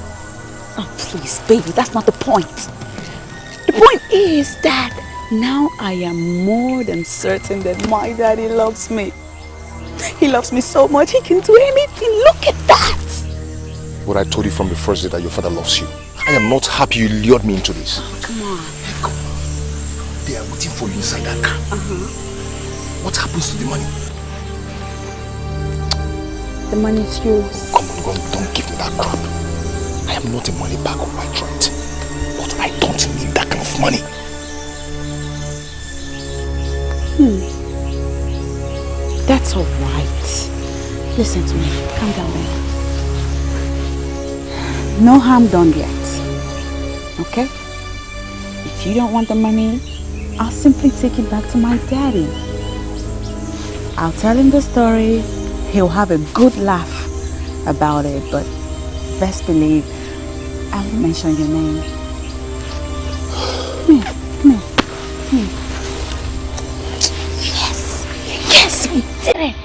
Oh, please, baby, that's not the point. The point is that now I am more than certain that my daddy loves me. He loves me so much, he can do anything. Look at that! What I told you from the first day that your father loves you. I am not happy you lured me into this. Oh, come on. They are waiting for you inside that car. What happens to the money? The money is yours. Come on, don't give me that crap. I am not a money bag of white right. But I don't need that kind of money. That's all right. Listen to me. Calm down there. No harm done yet. Okay? If you don't want the money, I'll simply take it back to my daddy. I'll tell him the story. He'll have a good laugh about it, but best believe I won't mention your name. Come here, come here, come here. Yes, yes, we did it.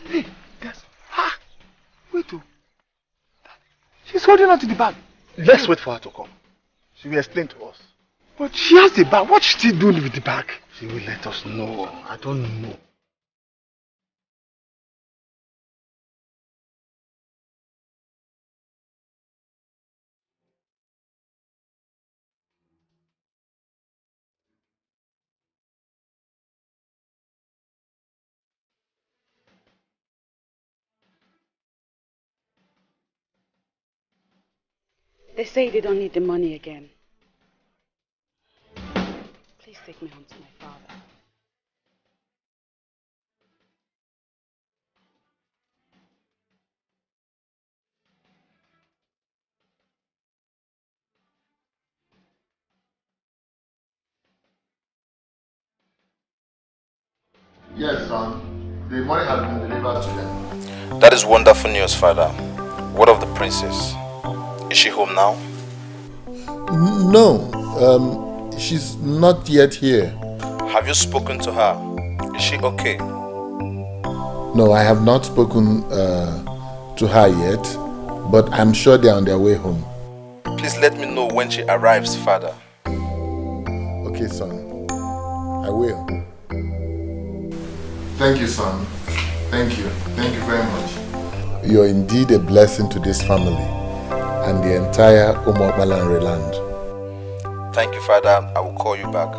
Hey, guys. Wait. She's holding on to the bag. Let's wait for her to come. She will explain to us. But she has the bag. What's she doing with the bag? She will let us know. I don't know. They say they don't need the money again. Please take me home to my father. Yes, son. The money has been delivered to them. That is wonderful news, Father. What of the princess? Is she home now? No, she's not yet here. Have you spoken to her? Is she okay? No, I have not spoken to her yet, but I'm sure they're on their way home. Please let me know when she arrives, Father. Okay, son. I will. Thank you, son. Thank you. Thank you very much. You're indeed a blessing to this family and the entire Umokbalanre land. Thank you, Father. I will call you back.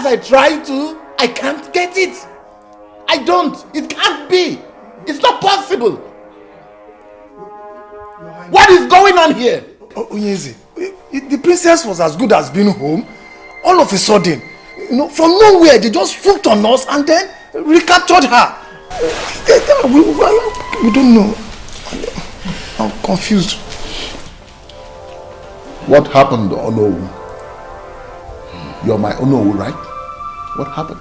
I try to, I can't get it. I don't. It can't be. It's not possible. What is going on here? Onyeze, the princess was as good as being home. All of a sudden, from nowhere, they just swooped on us and then recaptured her. We don't know. I'm confused. What happened, Onowu? You're my Onowu, right? What happened?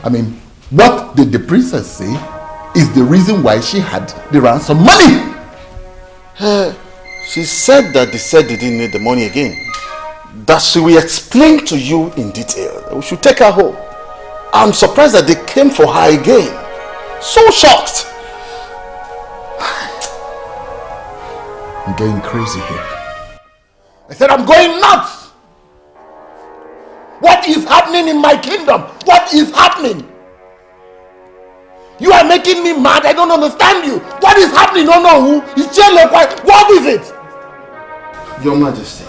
I mean, what did the princess say is the reason why she had the ransom money? She said that they said they didn't need the money again. That she will explain to you in detail. We should take her home. I'm surprised that they came for her again. So shocked. I'm getting crazy here. I said I'm going nuts. What is happening in my kingdom? What is happening? You are making me mad. I don't understand you. What is happening? No, no. What is it? Your Majesty,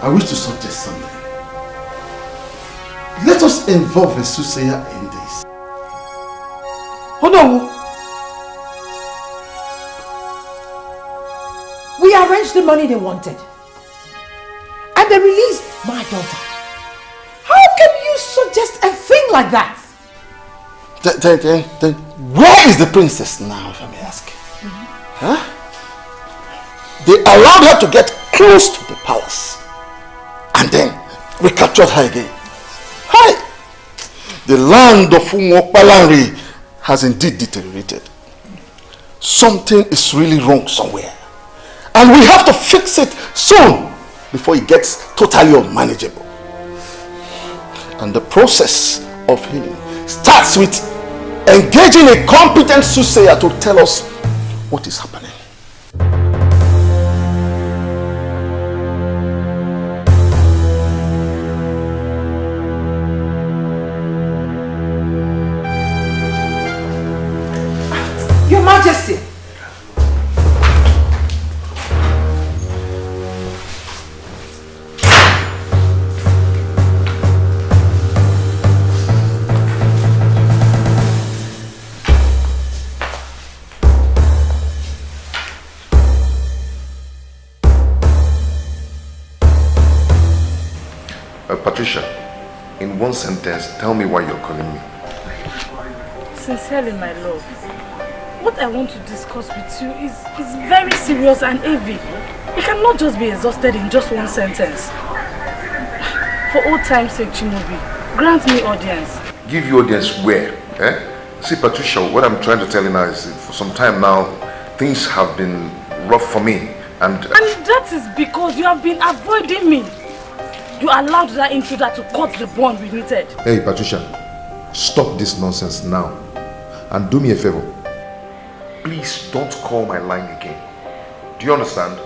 I wish to suggest something. Let us involve a soothsayer in this. Oh no. We arranged the money they wanted. And they released my daughter. How can you suggest a thing like that? Then where is the princess now, if I may ask? Huh? They allowed her to get close to the palace and then recaptured her again. Hi! The land of Umokbalanre has indeed deteriorated. Something is really wrong somewhere. And we have to fix it soon before it gets totally unmanageable. And the process of healing starts with engaging a competent soothsayer to tell us what is happening. Your Majesty. Patricia, in one sentence, tell me why you're calling me. Sincerely, my love, what I want to discuss with you is very serious and heavy. You cannot just be exhausted in just one sentence. For old time's sake, Chimaobi, grant me audience. Give you audience where? Eh? See, Patricia, what I'm trying to tell you now is for some time now, things have been rough for me. And that is because you have been avoiding me. You allowed that intruder to cut the bond we needed. Hey, Patricia, stop this nonsense now. And do me a favor. Please don't call my line again. Do you understand?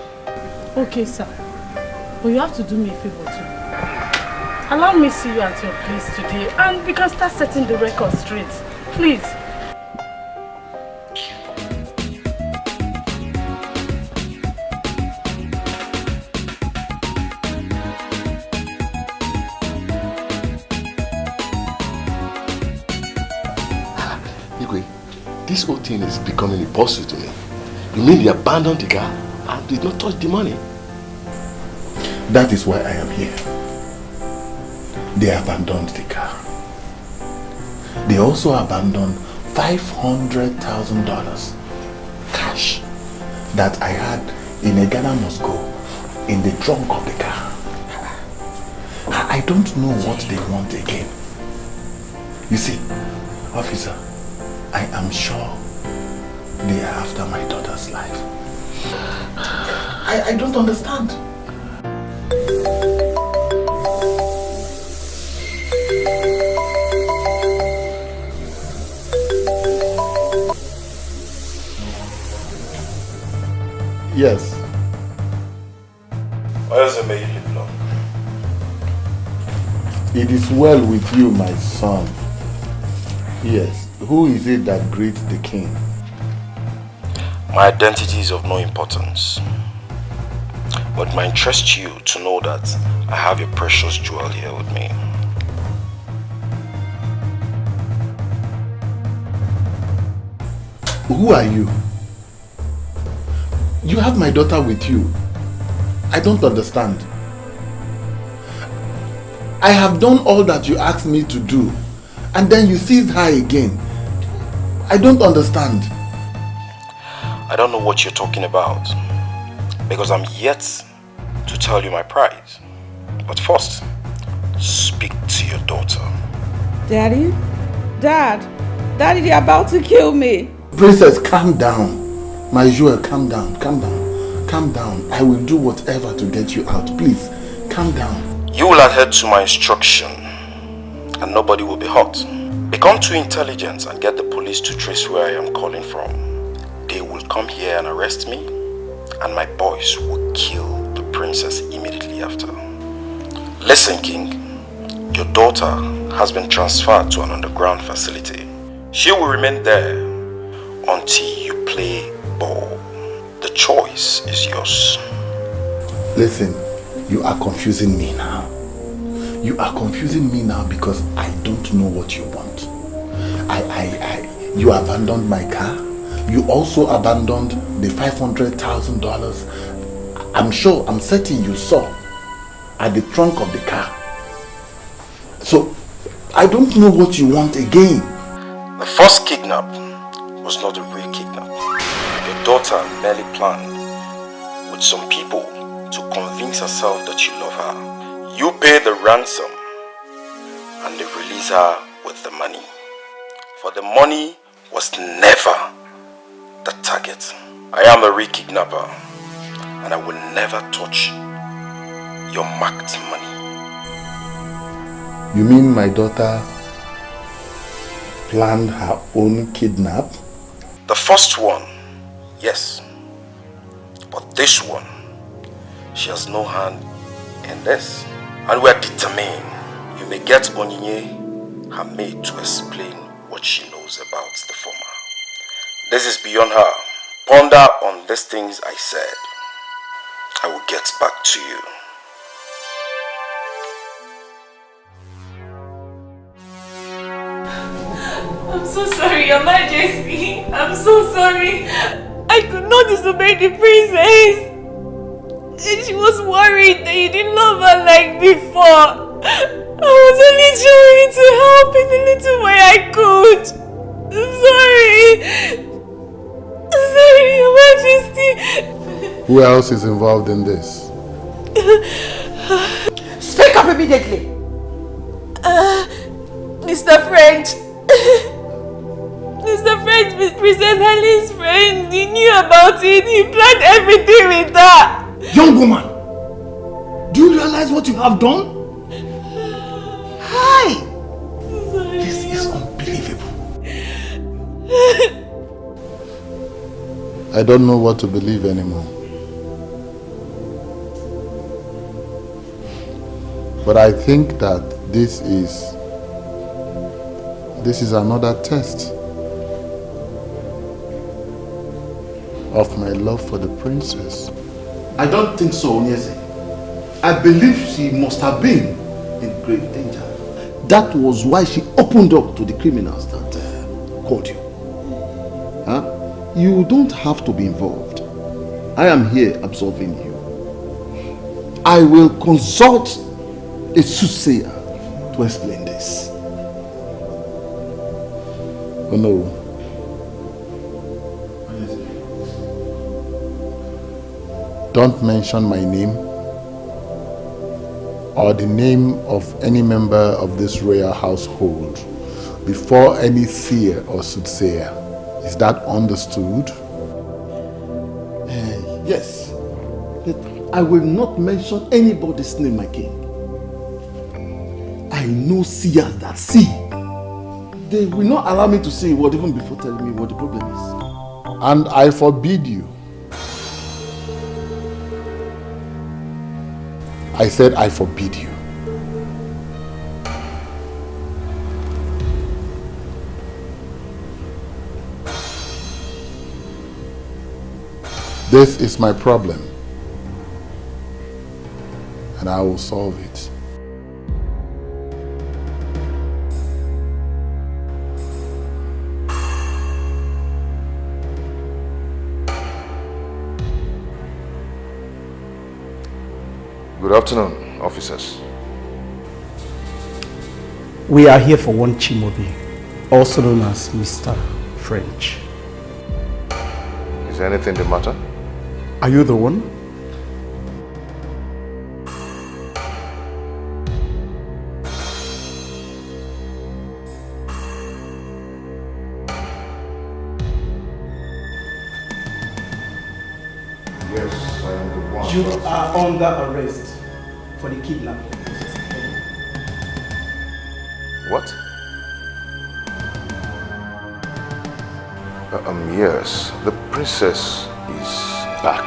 Okay, sir. But you have to do me a favor too. Allow me to see you at your place today and we can start setting the record straight. Please. This whole thing is becoming impossible to me. You mean they abandoned the car and did not touch the money? That is why I am here. They abandoned the car. They also abandoned $500,000 cash that I had in a Ghana must go in the trunk of the car. I don't know what they want again. You see, officer, I am sure they are after my daughter's life. I don't understand. Yes. Why does it make you look long? It is well with you, my son. Yes. Who is it that greets the king? My identity is of no importance. But it might interest you to know that I have your precious jewel here with me. Who are you? You have my daughter with you. I don't understand. I have done all that you asked me to do, and then you seized her again. I don't understand. I don't know what you're talking about, because I'm yet to tell you my prize. But first, speak to your daughter. Daddy? Daddy, they're about to kill me. Princess, calm down. My jewel, calm down, calm down, calm down. I will do whatever to get you out. Please, calm down. You will adhere to my instruction, and nobody will be hurt. Become too intelligent and get the police to trace where I am calling from. They will come here and arrest me, and my boys will kill the princess immediately after. Listen, King. Your daughter has been transferred to an underground facility. She will remain there until you play ball. The choice is yours. Listen, you are confusing me now. You are confusing me now because I don't know what you want. You abandoned my car. You also abandoned the $500,000. I'm certain you saw at the trunk of the car. So, I don't know what you want again. The first kidnap was not a real kidnap. Your daughter merely planned with some people to convince herself that you love her. You pay the ransom and they release her with the money. For the money was never the target. I am a real kidnapper and I will never touch your marked money. You mean my daughter planned her own kidnap? The first one, yes. But this one, she has no hand in this. And we are determined. You may get Onyinye, her maid, to explain what she knows about the former. This is beyond her. Ponder on these things I said. I will get back to you. I'm so sorry, Your Majesty. I'm so sorry. I could not disobey the princess. And she was worried that you didn't love her like before. I was only trying to help in the little way I could. I'm sorry. Sorry, Your Majesty. Who else is involved in this? Speak up immediately. Mr. French. Mr. French is Princess Helene's friend. He knew about it. He planned everything with her. Young woman, do you realize what you have done? Hi! This is unbelievable. I don't know what to believe anymore. But I think that this is another test of my love for the princess. I don't think so, Onyeze. I believe she must have been in grave danger. That was why she opened up to the criminals that called you. Huh? You don't have to be involved. I am here absolving you. I will consult a soothsayer to explain this. Oh no. Don't mention my name or the name of any member of this royal household before any seer or soothsayer. Is that understood? Yes. But I will not mention anybody's name, my king. I know seers that see. They will not allow me to say a word even before telling me what the problem is. And I forbid you. I said I forbid you. This is my problem, and I will solve it. Good afternoon, officers. We are here for one Chimobi, also known as Mr. French. Is there anything the matter? Are you the one? Yes, I am the one. You are under arrest for the kidnapping. What? Yes, the princess is back.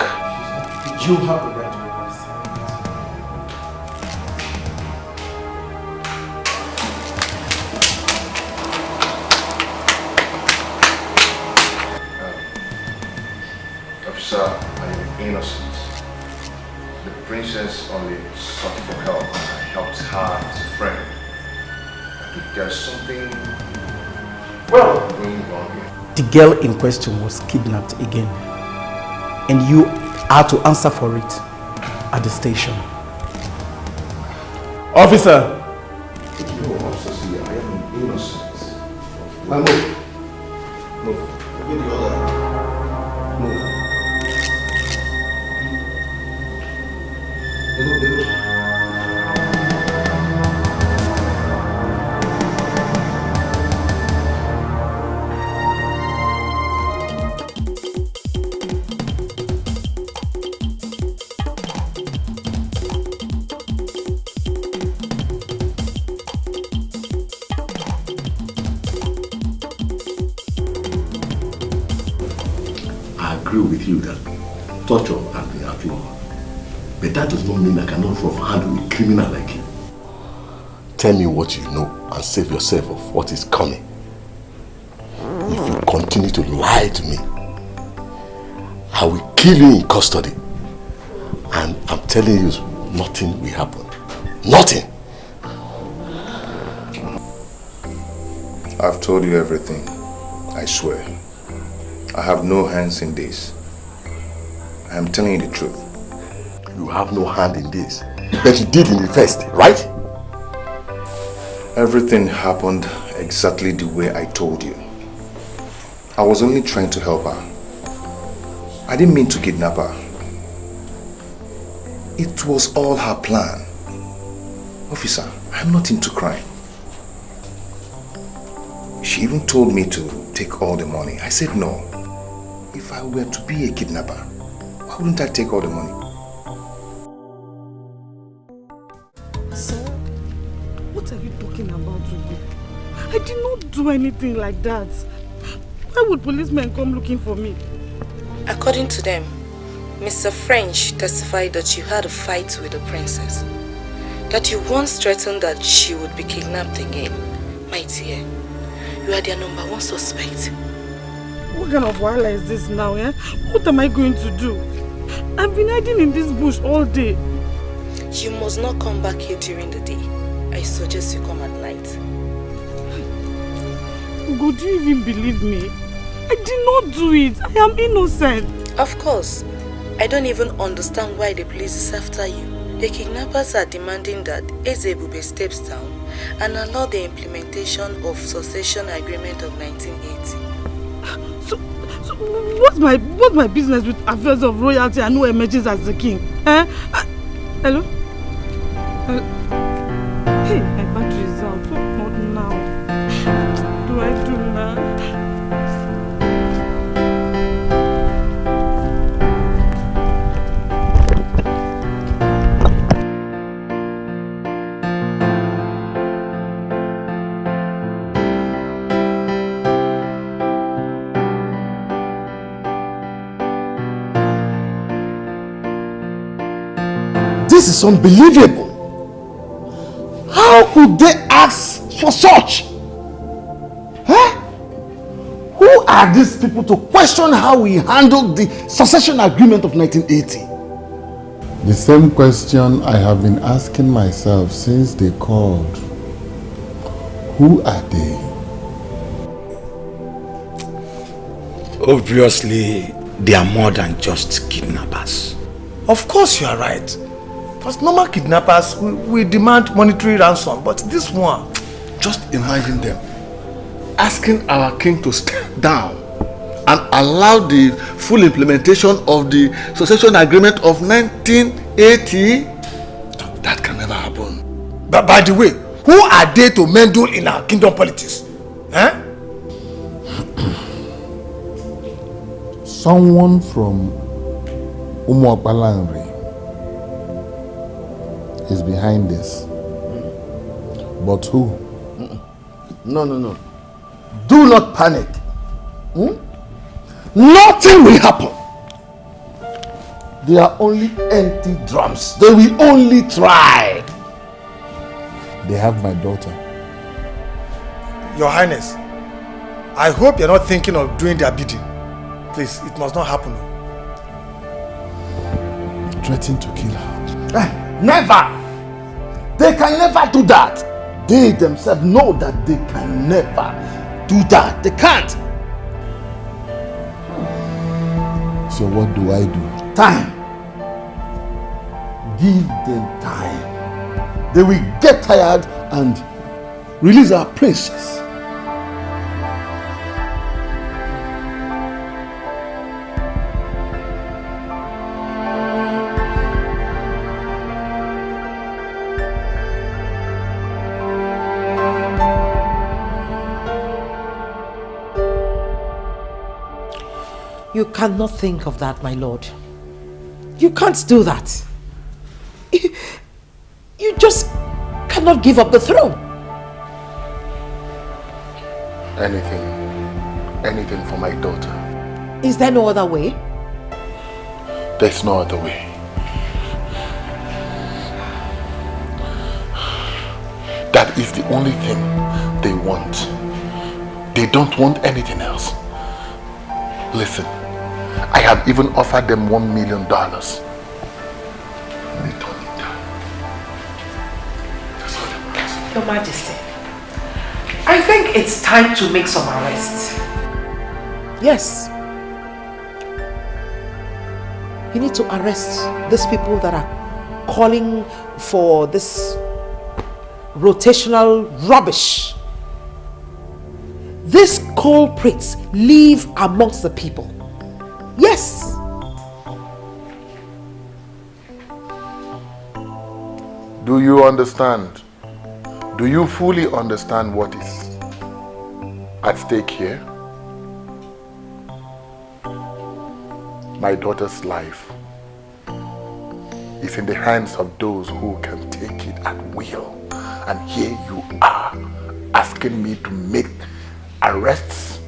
You have the right to arrest Officer, I am innocent. The princess only sought for help. I helped her as a friend. There's something going on here. The girl in question was kidnapped again, and you are to answer for it at the station. Officer! No, officer, see, I am innocent. Now move. Move. Give the order. Move. With you that torture has been outlawed, but that does not mean I cannot handle a criminal like you. Tell me what you know and save yourself of what is coming. If you continue to lie to me, I will kill you in custody. And I'm telling you, nothing will happen. Nothing. I've told you everything, I swear. I have no hands in this. I am telling you the truth. You have no hand in this, but you did in the first, right? Everything happened exactly the way I told you. I was only trying to help her. I didn't mean to kidnap her. It was all her plan. Officer, I'm not into crime. She even told me to take all the money. I said no. If I were to be a kidnapper, why wouldn't I take all the money? Sir, what are you talking about, Ugo? I did not do anything like that. Why would policemen come looking for me? According to them, Mr. French testified that you had a fight with the princess. That you once threatened that she would be kidnapped again. My dear, you are their #1 suspect. What kind of wahala is this now, eh? What am I going to do? I've been hiding in this bush all day. You must not come back here during the day. I suggest you come at night. Ugo, do you even believe me? I did not do it. I am innocent. Of course. I don't even understand why the police is after you. The kidnappers are demanding that Ezebube steps down and allow the implementation of succession agreement of 1980. So what's my business with affairs of royalty and who emerges as the king? Eh? Hello? Hey, my battery is out. What now? What do I do now? This is unbelievable. How could they ask for such? Huh? Who are these people to question how we handled the succession agreement of 1980? The same question I have been asking myself since they called. Who are they? Obviously, they are more than just kidnappers. Of course you are right. Because normal kidnappers, we demand monetary ransom, but this one... Just imagine them asking our king to step down and allow the full implementation of the succession agreement of 1980. That can never happen. But by the way, who are they to meddle in our kingdom politics? Eh? Someone from Umuapalanri is behind this. But who? No. Do not panic. Nothing will happen. They are only empty drums. They will only try. They have my daughter. Your Highness, I hope you're not thinking of doing their bidding. Please, it must not happen. Threatening to kill her. Never! They can never do that. They themselves know that they can never do that. They can't. So what do I do? Time. Give them time. They will get tired and release our princess. You cannot think of that, my lord. You can't do that. You just cannot give up the throne. Anything for my daughter. Is there no other way? There's no other way. That is the only thing they want. They don't want anything else. Listen, I have even offered them $1 million. They don't need that. Your Majesty, I think it's time to make some arrests. Yes. You need to arrest these people that are calling for this rotational rubbish. These culprits live amongst the people. Yes, Do you understand? Do you fully understand what is at stake here? My daughter's life is in the hands of those who can take it at will. And here you are asking me to make arrests.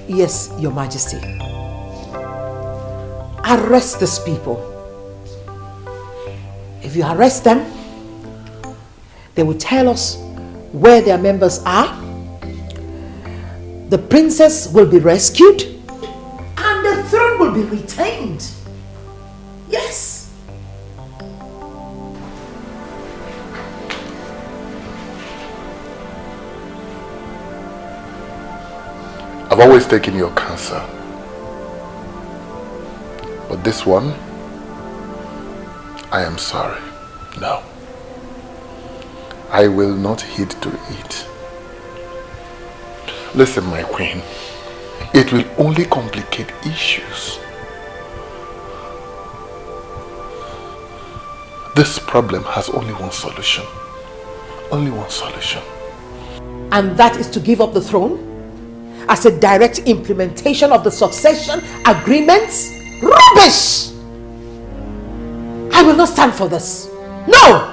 Yes, Your Majesty. Arrest these people. If you arrest them, they will tell us where their members are. The princess will be rescued and the throne will be retained. Yes. I've always taken your counsel. But this one, I am sorry. No. I will not heed to it. Listen, my queen. It will only complicate issues. This problem has only one solution. Only one solution. And that is to give up the throne as a direct implementation of the succession agreements? Rubbish! I will not stand for this. No!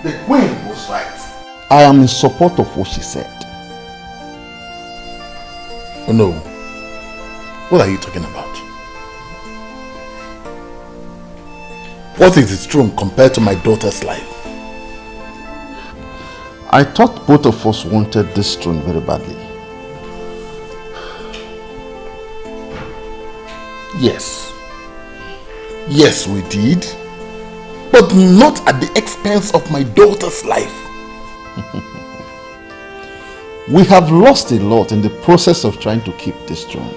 The queen was right. I am in support of what she said. Oh no. What are you talking about? What is its throne compared to my daughter's life? I thought both of us wanted this throne very badly. Yes. Yes, we did. But not at the expense of my daughter's life. We have lost a lot in the process of trying to keep this throne.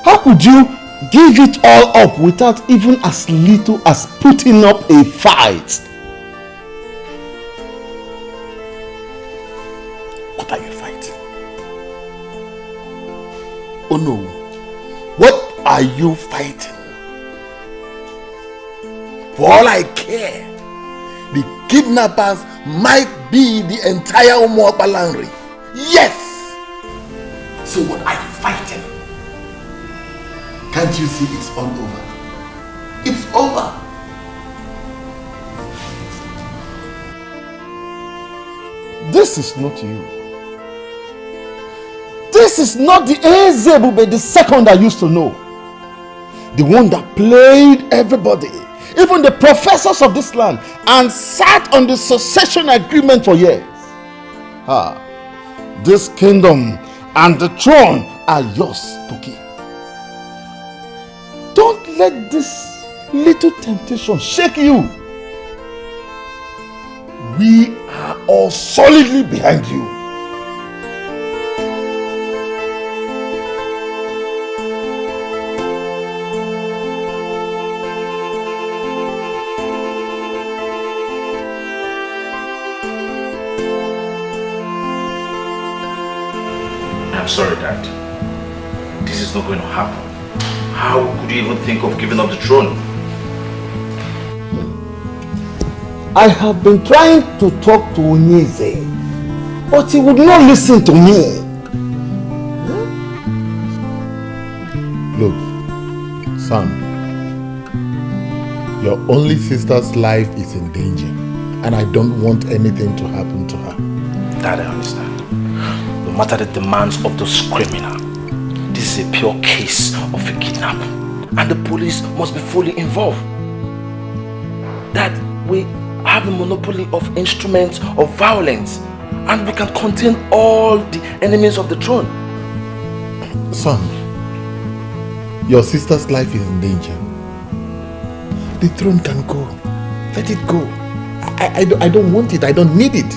How could you give it all up without even as little as putting up a fight? What are you fighting? Oh no. What are you fighting? For all I care, the kidnappers might be the entire Umuokpalanri. Yes! So what are you fighting? Can't you see it's all over? It's over. This is not you. This is not the Ezebube the second I used to know. The one that played everybody, even the professors of this land, and sat on the succession agreement for years. This kingdom and the throne are yours to keep. Don't let this little temptation shake you. We are all solidly behind you. I'm sorry, Dad. This is not going to happen. How could you even think of giving up the throne? I have been trying to talk to Onyeze, but he would not listen to me. Look, son, your only sister's life is in danger, and I don't want anything to happen to her. Dad, I understand. No matter the demands of those criminals, this is a pure case of a kidnap, and the police must be fully involved. Dad, we have a monopoly of instruments of violence, and we can contain all the enemies of the throne. Son, your sister's life is in danger. The throne can go. Let it go. I don't want it. I don't need it.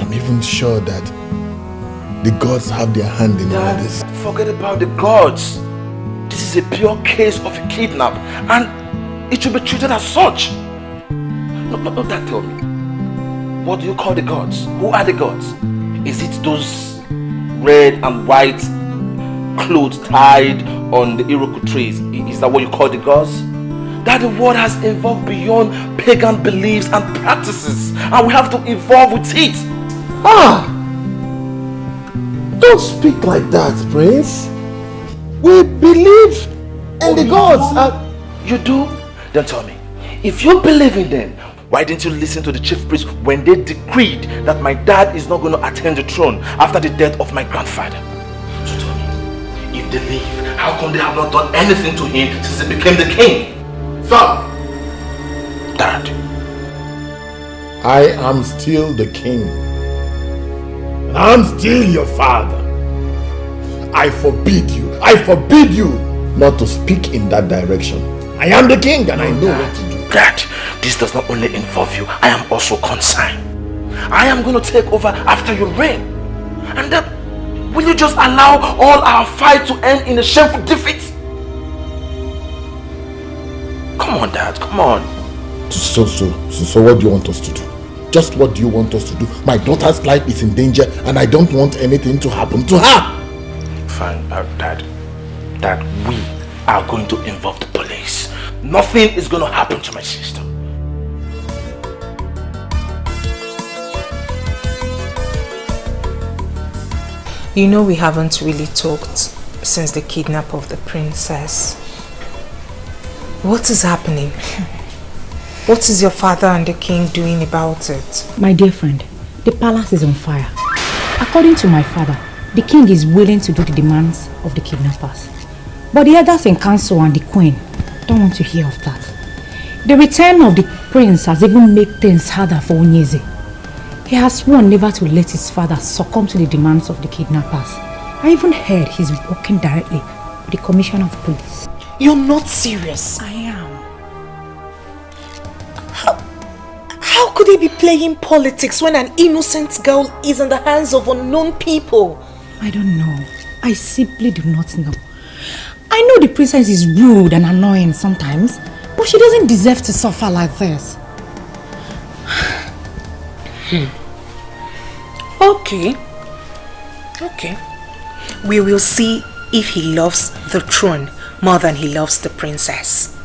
I'm even sure that the gods have their hand in all of this. Forget about the gods. This is a pure case of a kidnap, and it should be treated as such. No, Dad, tell me. What do you call the gods? Who are the gods? Is it those red and white clothes tied on the Iroquois trees? Is that what you call the gods? That the world has evolved beyond pagan beliefs and practices, and we have to evolve with it. Don't speak like that, Prince. We believe in the gods. You do? Then tell me, if you believe in them, why didn't you listen to the chief priest when they decreed that my dad is not going to attain the throne after the death of my grandfather? So tell me, if they live, how come they have not done anything to him since he became the king? Son! Dad. I am still the king. And I'm still your father. I forbid you not to speak in that direction. I am the king and I know what to do. Dad, this does not only involve you, I am also concerned. I am going to take over after your reign. And then, will you just allow all our fight to end in a shameful defeat? Come on, Dad, come on. So what do you want us to do? Just what do you want us to do? My daughter's life is in danger and I don't want anything to happen to her. Fine, Dad, we are going to involve the police. Nothing is going to happen to my sister. You know we haven't really talked since the kidnap of the princess. What is happening? What is your father and the king doing about it? My dear friend, the palace is on fire. According to my father, the king is willing to do the demands of the kidnappers. But the others in council and the queen don't want to hear of that. The return of the prince has even made things harder for Onyeze. He has sworn never to let his father succumb to the demands of the kidnappers. I even heard he's working directly with the commissioner of police. You're not serious? I am. How could they be playing politics when an innocent girl is in the hands of unknown people? I don't know. I simply do not know. I know the princess is rude and annoying sometimes, but she doesn't deserve to suffer like this. Okay. We will see if he loves the throne more than he loves the princess.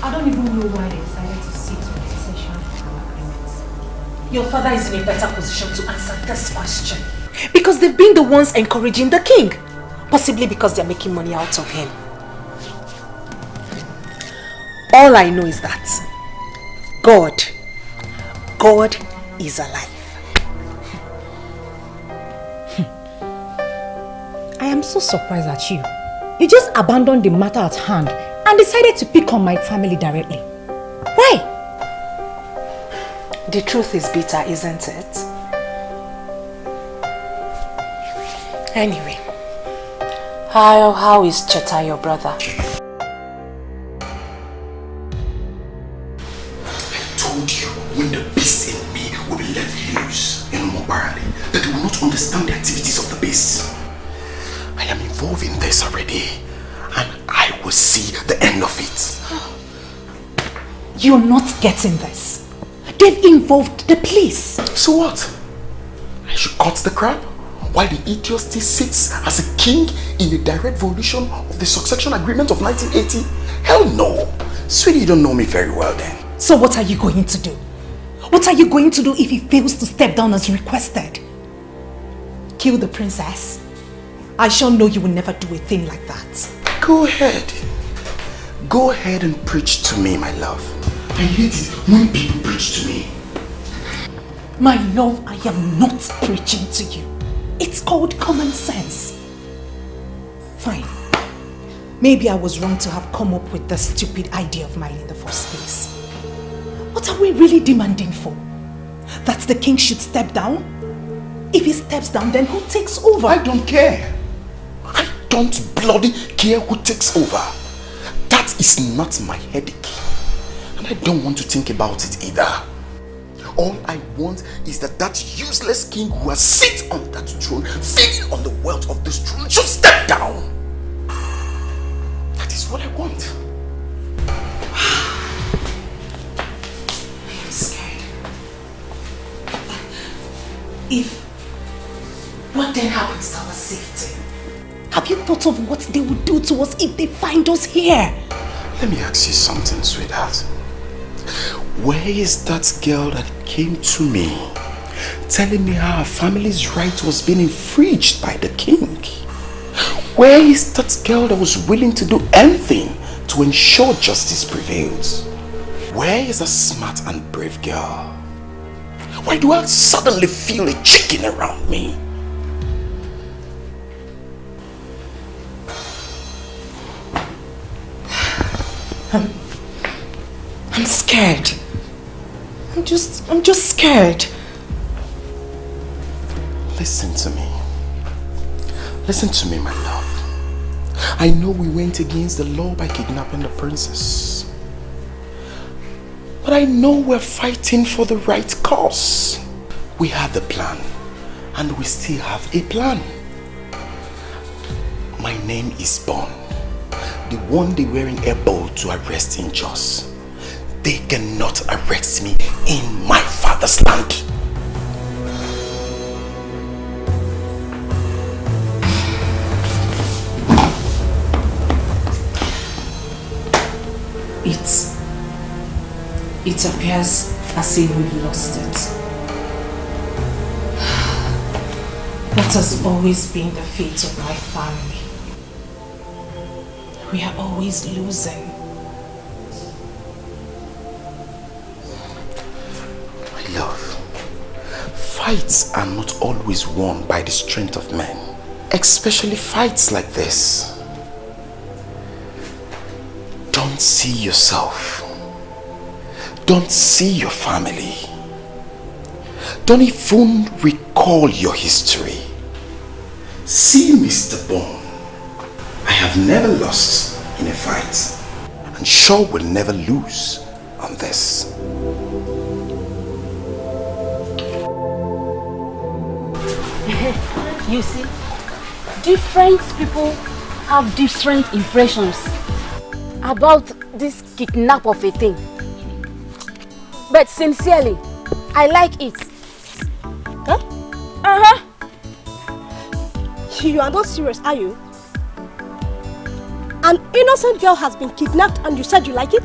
I don't even know why they decided to sit with the session of our agreements. Your father is in a better position to answer this question. Because they've been the ones encouraging the king. Possibly because they're making money out of him. All I know is that God is alive. I am so surprised at you. You just abandoned the matter at hand and decided to pick on my family directly. Why? The truth is bitter, isn't it? Anyway, how is Cheta, your brother? I told you, when the beast in me will be let loose in Mobarali, that they will not understand the activities of the beast. I am involved in this already, and I will see the end of it. You're not getting this. They've involved the police. So what? I should cut the crap? While the idiot still sits as a king in a direct violation of the succession agreement of 1980? Hell no. Sweetie, you don't know me very well then. So what are you going to do? What are you going to do if he fails to step down as requested? Kill the princess? I shall know you will never do a thing like that. Go ahead. Go ahead and preach to me, my love. I hate it when people preach to me. My love, I am not preaching to you. It's called common sense. Fine. Maybe I was wrong to have come up with the stupid idea of mine in the first place. What are we really demanding for? That the king should step down? If he steps down, then who takes over? I don't care. I don't bloody care who takes over. That is not my headache. And I don't want to think about it either. All I want is that useless king who has sit on that throne, feeding on the wealth of this throne, should step down. That is what I want. I'm scared. What then happens to our safety? Have you thought of what they would do to us if they find us here? Let me ask you something, sweetheart. Where is that girl that came to me telling me how her family's right was being infringed by the king? Where is that girl that was willing to do anything to ensure justice prevails? Where is a smart and brave girl? Why do I suddenly feel a chicken around me? I'm scared. I'm just scared. Listen to me. Listen to me, my love. I know we went against the law by kidnapping the princess. But I know we're fighting for the right cause. We had the plan, and we still have a plan. My name is Bond, the one they were able to arrest in Jos. They cannot arrest me in my father's land. It appears as if we've lost it. That has always been the fate of my family. We are always losing. My love, fights are not always won by the strength of men, especially fights like this. Don't see yourself. Don't see your family. Don't even recall your history. See Mr. Bond. I have never lost in a fight, and sure will never lose on this. You see, different people have different impressions about this kidnap of a thing. But sincerely, I like it. Huh? Uh-huh. You are not serious, are you? An innocent girl has been kidnapped and you said you like it?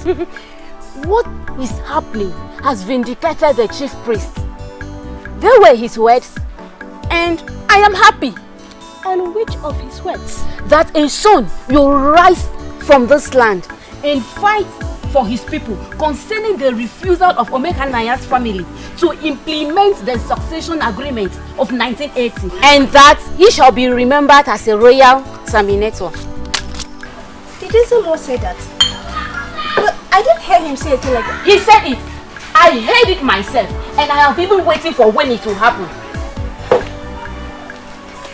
What is happening has vindicated the chief priest. They were his words, and I am happy. And which of his words? That a son will rise from this land and fight for his people concerning the refusal of Omekanaya's family to implement the succession agreement of 1980, and that he shall be remembered as a royal terminator. Did someone say that? But I didn't hear him say anything like that. He said it. I heard it myself, and I have been waiting for when it will happen.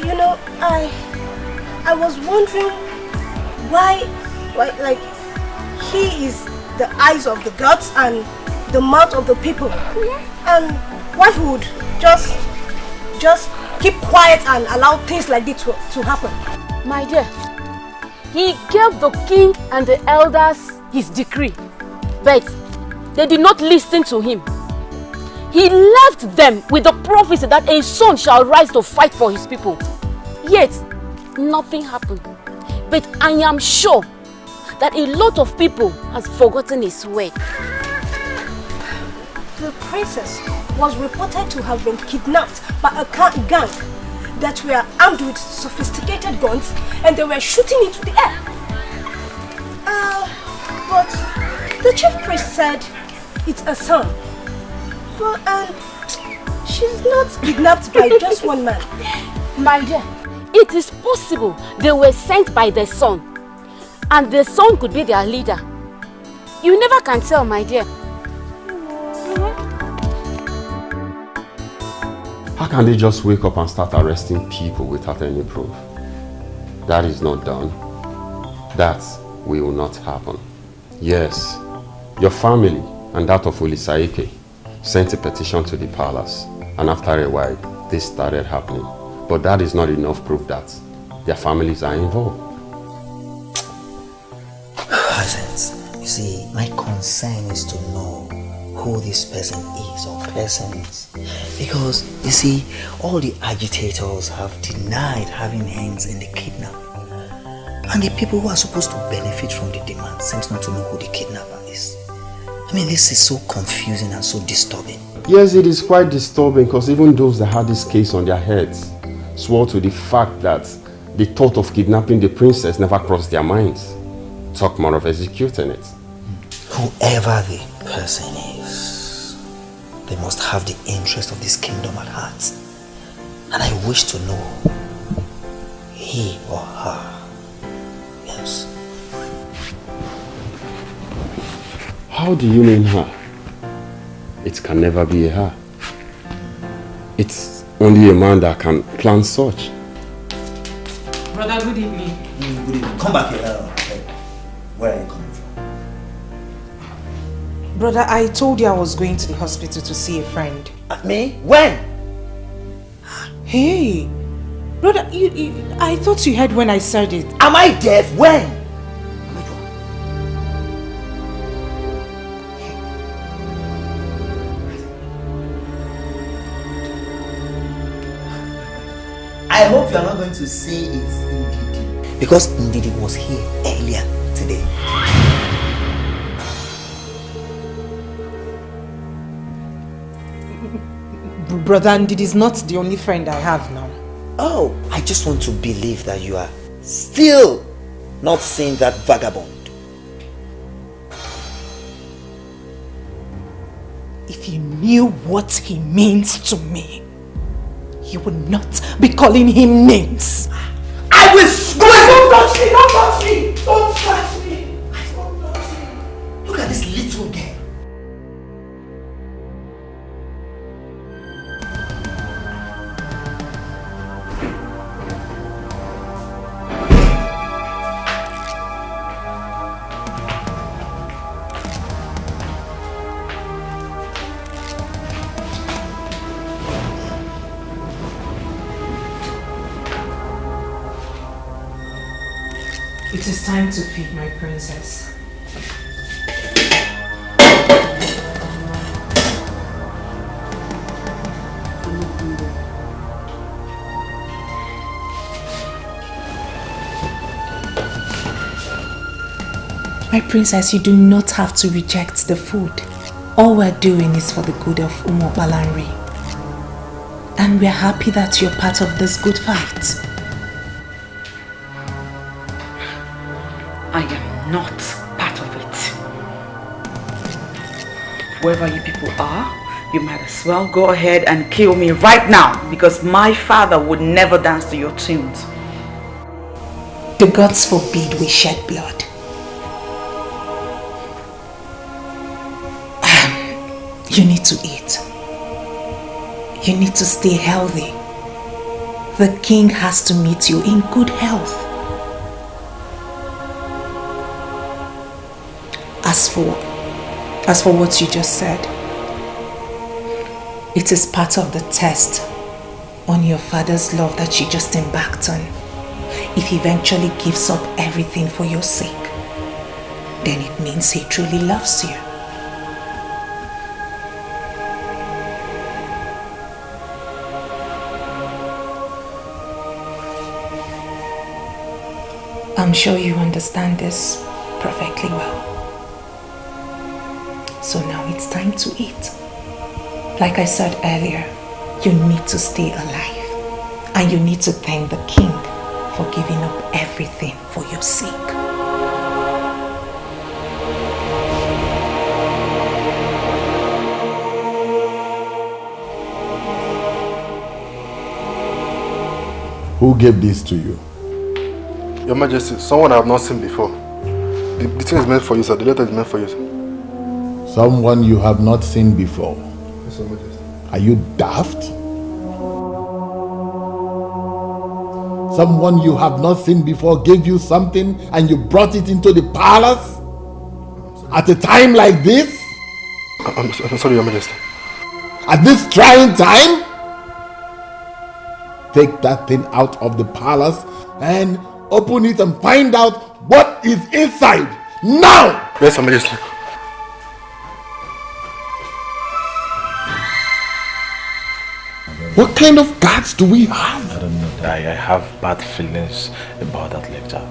You know, I was wondering why like he is the eyes of the gods and the mouth of the people, and why he would just keep quiet and allow things like this to happen. My dear, he gave the king and the elders his decree, but they did not listen to him. He left them with the prophecy that a son shall rise to fight for his people. Yet, nothing happened. But I am sure that a lot of people has forgotten his word. The princess was reported to have been kidnapped by a gang that were armed with sophisticated guns, and they were shooting into the air. But the chief priest said it's a son. So, she's not kidnapped by just one man. My dear, it is possible they were sent by the son, and the son could be their leader. You never can tell, my dear. How can they just wake up and start arresting people without any proof? That is not done. That will not happen. Yes, Your family and that of Olisaike sent a petition to the palace, and after a while, this started happening. But that is not enough proof that their families are involved. Presence. You see, my concern is to know who this person is or persons. Because, you see, all the agitators have denied having hands in the kidnapping. And the people who are supposed to benefit from the demand seems not to know who the kidnapper is. I mean, this is so confusing and so disturbing. Yes, it is quite disturbing because even those that had this case on their heads swore to the fact that the thought of kidnapping the princess never crossed their minds. Talk more of executing it. Whoever the person is, they must have the interest of this kingdom at heart. And I wish to know he or her. Yes. How do you mean her? It can never be a her. It's only a man that can plan such. Brother, good evening. Good evening. Come back here. Where are you coming from? Brother, I told you I was going to the hospital to see a friend. Me? When? Hey, brother, I thought you heard when I said it. Am I deaf? When? I hope you are not going to say it's Ndidi. Because Ndidi was here earlier today. Brother, Ndidi is not the only friend I have now. Oh, I just want to believe that you are still not seeing that vagabond. If you knew what he means to me, you would not be calling him names. I will swear! Don't touch me! Don't touch me! Don't touch me! Don't touch me! Look at this little girl. It is time to feed my princess. My princess, you do not have to reject the food. All we're doing is for the good of Umo Balanri. And we're happy that you're part of this good fight. I am not part of it. Whoever you people are, you might as well go ahead and kill me right now, because my father would never dance to your tunes. The gods forbid we shed blood. You need to eat. You need to stay healthy. The king has to meet you in good health. As for what you just said, it is part of the test on your father's love that you just embarked on. If he eventually gives up everything for your sake, then it means he truly loves you. I'm sure you understand this perfectly well. So now it's time to eat. Like I said earlier, you need to stay alive. And you need to thank the king for giving up everything for your sake. Who gave this to you? Your Majesty, someone I have not seen before. The thing is meant for you, sir. The letter is meant for you, sir. Someone you have not seen before. Yes, Your Majesty. Are you daft? Someone you have not seen before gave you something and you brought it into the palace? At a time like this? I'm sorry, Your Majesty. At this trying time? Take that thing out of the palace and open it and find out what is inside. Now! Yes, Your Majesty. What kind of guards do we have? I don't know. I have bad feelings about that lecture.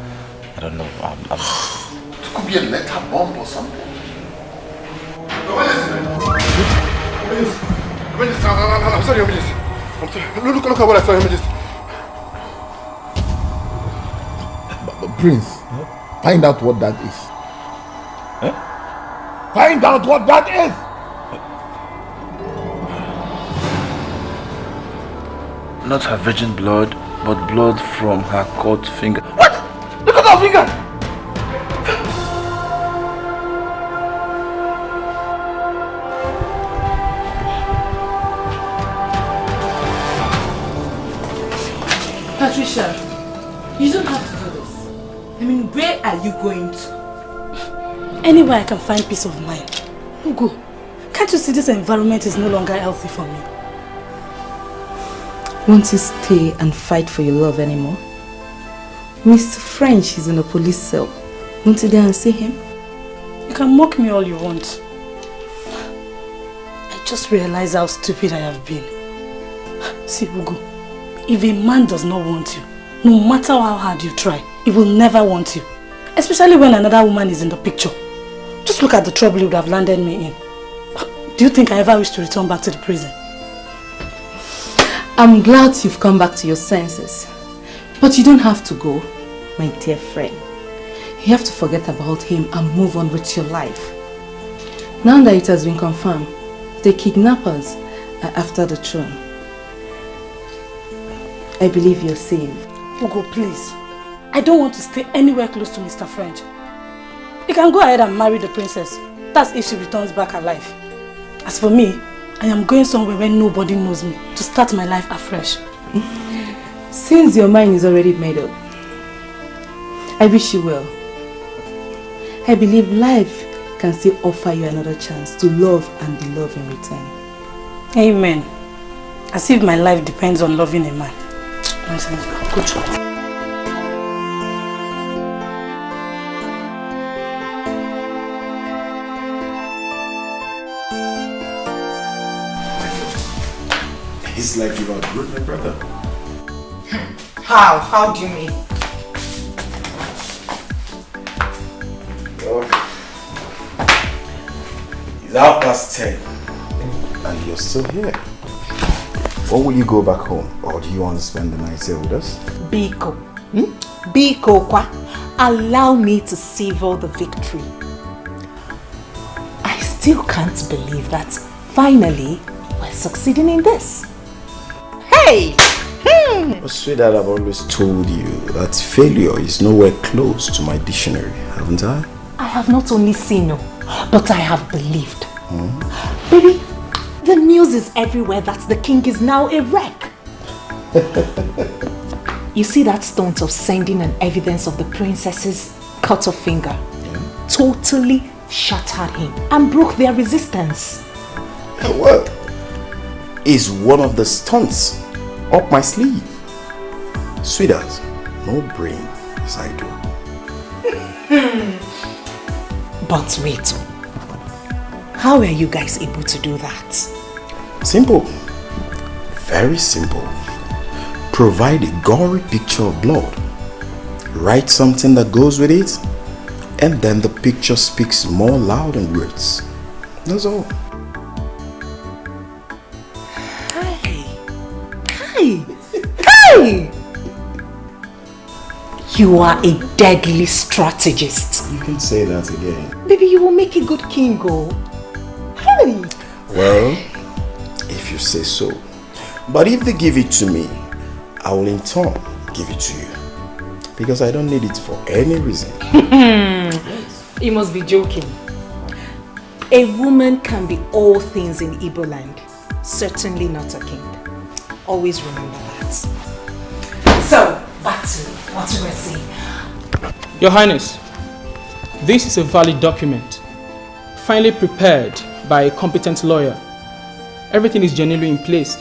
I don't know. It could be a letter bomb or something. I'm sorry, Your Majesty. I'm sorry. Look at what I saw, Your Majesty. Prince, find out what that is. Find out what that is! Not her virgin blood, but blood from her cut finger. What? Look at her finger! Patricia, you don't have to do this. I mean, where are you going to? Anywhere I can find peace of mind. Ugo, can't you see this environment is no longer healthy for me? Won't you stay and fight for your love anymore? Mr. French is in a police cell. Won't you go and see him? You can mock me all you want. I just realized how stupid I have been. See, Ugo, if a man does not want you, no matter how hard you try, he will never want you. Especially when another woman is in the picture. Just look at the trouble you would have landed me in. Do you think I ever wish to return back to the prison? I'm glad you've come back to your senses. But you don't have to go, my dear friend. You have to forget about him and move on with your life. Now that it has been confirmed, the kidnappers are after the throne. I believe you're safe. Ugo, please. I don't want to stay anywhere close to Mr. French. You can go ahead and marry the princess. That's if she returns back alive. As for me, I am going somewhere where nobody knows me to start my life afresh. Since your mind is already made up, I wish you well. I believe life can still offer you another chance to love and be loved in return. Amen. As if my life depends on loving a man. Nonsense. Good job. It's like you outgrew my brother. How? How do you mean? It's 10:30 and you're still here. Or will you go back home? Or do you want to spend the night here with us? Biko. Biko kwa. Allow me to savor the victory. I still can't believe that finally we're succeeding in this. Hey! Oh, sweetheart, I've always told you that failure is nowhere close to my dictionary, haven't I? I have not only seen you, but I have believed. Baby, the news is everywhere that the king is now a wreck. You see that stunt of sending an evidence of the princess's cut off finger? Totally shattered him and broke their resistance. Well, is one of the stunts up my sleeve. Sweetheart, no brain as I do. But wait, how are you guys able to do that? Simple. Very simple. Provide a gory picture of blood. Write something that goes with it, and then the picture speaks more loud than words. That's all. Hey! You are a deadly strategist. You can say that again. Baby, you will make a good king, go. Hey! Well, if you say so. But if they give it to me, I will in turn give it to you. Because I don't need it for any reason. You must be joking. A woman can be all things in Igbo land. Certainly not a king. Always remember that. So, back to what you were saying. Your Highness, this is a valid document finally prepared by a competent lawyer. Everything is genuinely in place.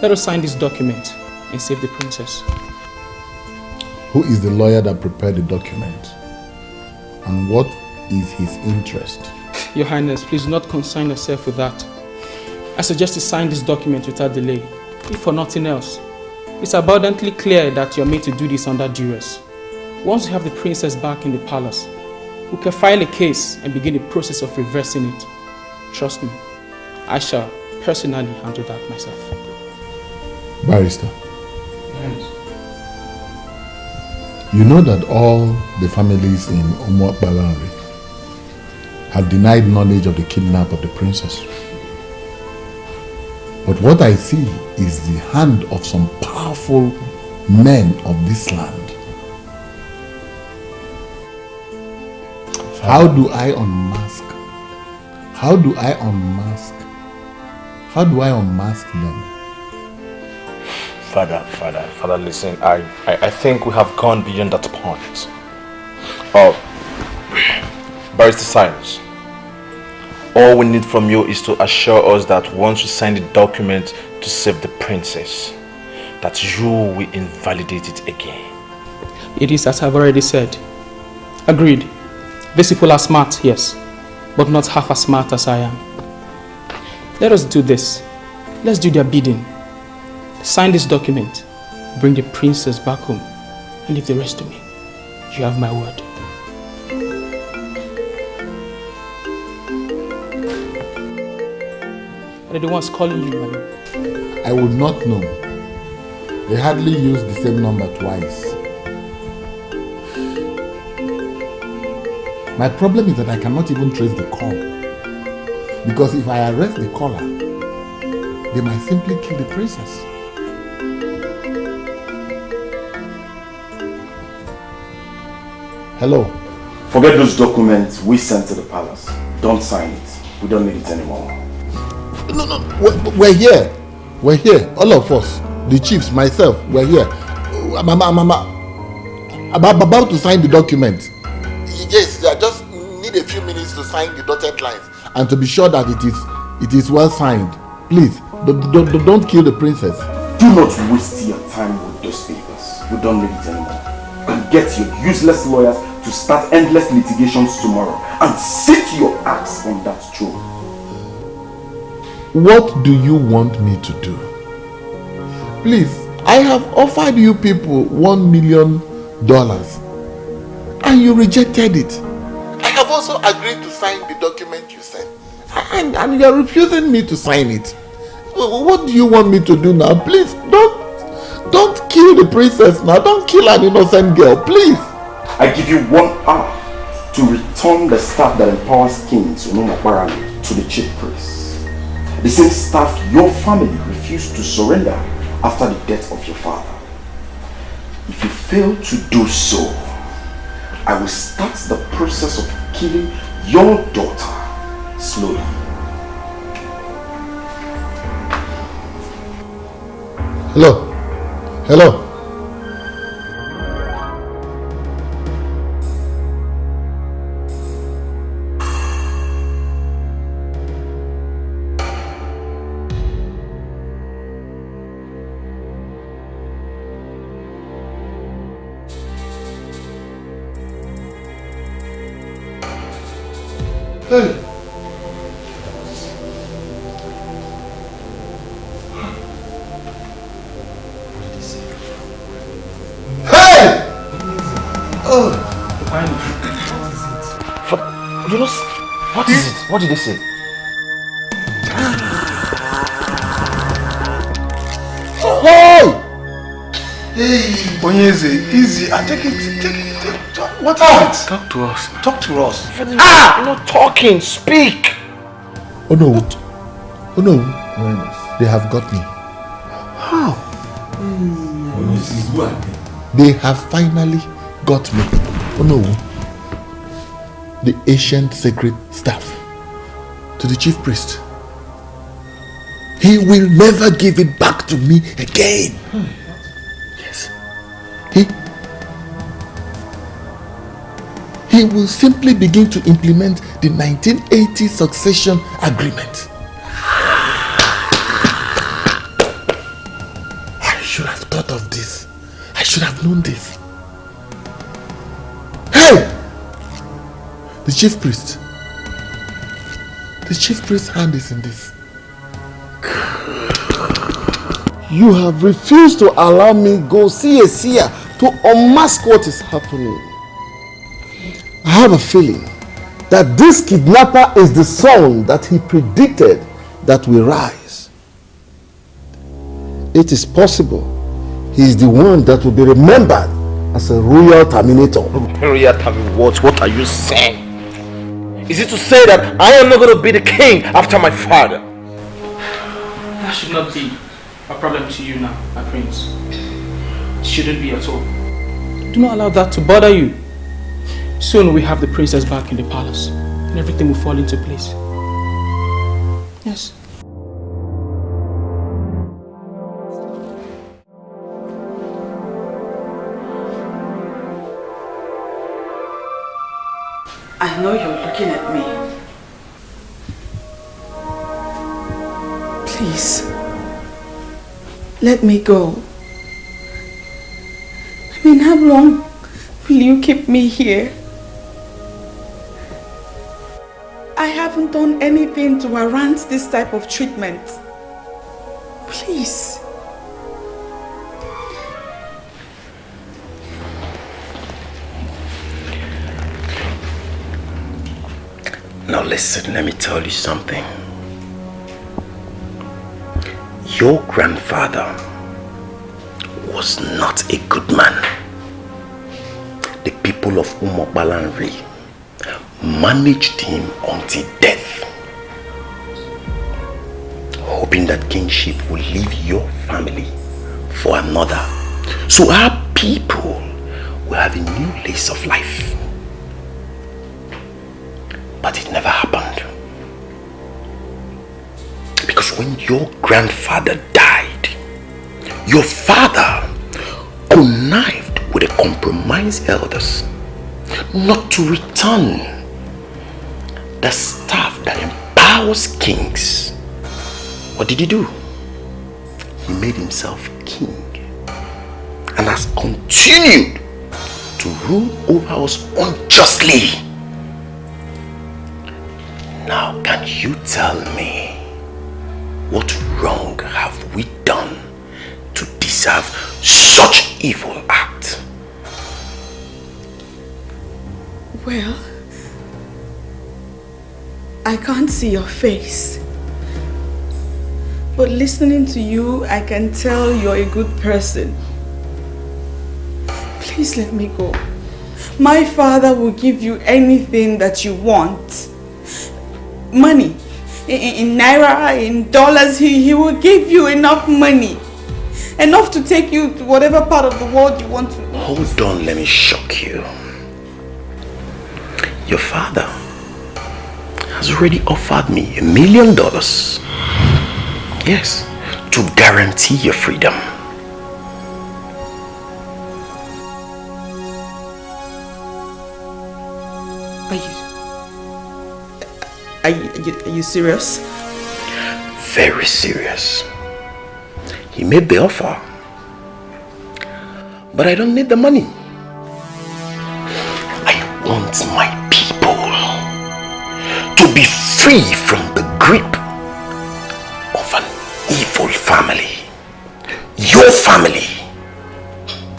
Let us sign this document and save the princess. Who is the lawyer that prepared the document? And what is his interest? Your Highness, please do not concern yourself with that. I suggest you sign this document without delay. If for nothing else, it's abundantly clear that you are made to do this under duress. Once you have the princess back in the palace, we can file a case and begin the process of reversing it. Trust me, I shall personally handle that myself. Barrister, you know that all the families in Umuakbalanri have denied knowledge of the kidnap of the princess. But what I see is the hand of some powerful men of this land. How do I unmask? How do I unmask? How do I unmask them? Father, listen, I think we have gone beyond that point. Oh, Barrister Science, all we need from you is to assure us that once you sign the document to save the princess, that you will invalidate it again. It is as I've already said. Agreed. These people are smart, yes, but not half as smart as I am. Let us do this. Let's do their bidding. Sign this document, bring the princess back home, and leave the rest to me. You have my word. Are they the ones calling you, madam? I would not know. They hardly use the same number twice. My problem is that I cannot even trace the call. Because if I arrest the caller, they might simply kill the princess. Hello. Forget those documents we sent to the palace. Don't sign it. We don't need it anymore. No. We're here. We're here. All of us. The chiefs, myself, we're here. I'm about to sign the document. Yes, I just need a few minutes to sign the dotted lines and to be sure that it is well signed. Please, don't kill the princess. Do not waste your time with those papers. We don't need it anymore. And get your useless lawyers to start endless litigations tomorrow and sit your ass on that throne. What do you want me to do? Please, I have offered you people $1 million and you rejected it. I have also agreed to sign the document you sent and you are refusing me to sign it. What do you want me to do now? Please, don't kill the princess now. Don't kill an innocent girl, please. I give you 1 hour to return the staff that empowers kings to the chief priest. The same staff your family refused to surrender after the death of your father. If you fail to do so, I will start the process of killing your daughter slowly. Hello. Hey. What is it? What did they say? Hey, Onyeze, easy. Take it. What is it? Talk to us. Talk to us. You're not talking. Speak. Oh no. They have got me. How? They have finally got me. Oh no. The ancient sacred staff to the chief priest. He will never give it back to me again. Yes. He he will simply begin to implement the 1980 succession agreement. I should have thought of this. I should have known this. Hey! The chief priest. The chief priest's hand is in this. You have refused to allow me go see a seer to unmask what is happening. I have a feeling that this kidnapper is the son that he predicted that will rise. It is possible he is the one that will be remembered as a royal terminator. Royal terminator? What are you saying? Is it to say that I am not going to be the king after my father? That should not be a problem to you now, my prince. It shouldn't be at all. Do not allow that to bother you. Soon we have the princess back in the palace and everything will fall into place. Yes. I know you're looking at me. Please, let me go. I mean, how long will you keep me here? I haven't done anything to warrant this type of treatment. Please. Now listen, let me tell you something. Your grandfather was not a good man. The people of Umobalanri managed him until death, hoping that kingship will leave your family for another, so our people will have a new lease of life. But it never happened. Because when your grandfather died, your father connived with the compromised elders not to return the staff that empowers kings. What did he do? He made himself king and has continued to rule over us unjustly. Now, can you tell me what wrong have we done to deserve such evil act? Well, I can't see your face, but listening to you, I can tell you're a good person. Please let me go. My father will give you anything that you want. Money, in naira, in dollars, he will give you enough money. Enough to take you to whatever part of the world you want to. Hold on, let me shock you. Your father has already offered me $1 million. Yes, to guarantee your freedom. Are you serious? Very serious. He made the offer, but I don't need the money. I want my people to be free from the grip of an evil family. Your family.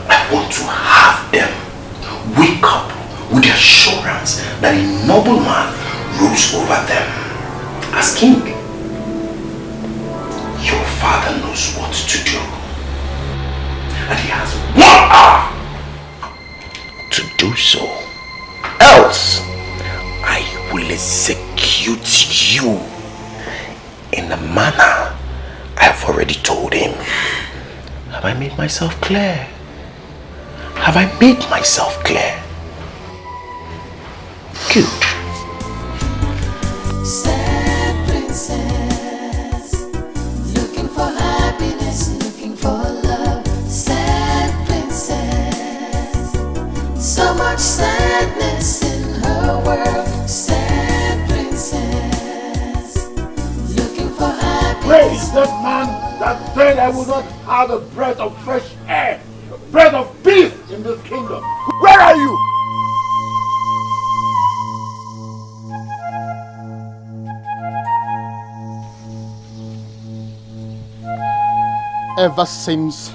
I want to have them wake up with the assurance that a noble man rules over them as king. Your father knows what to do, and he has 1 hour to do so. Else, I will execute you in the manner I have already told him. Have I made myself clear? Have I made myself clear? Good. Sad princess, looking for happiness, looking for love. Sad princess, so much sadness in The man that said I would not have a breath of fresh air, breath of peace in this kingdom. Where are you? Ever since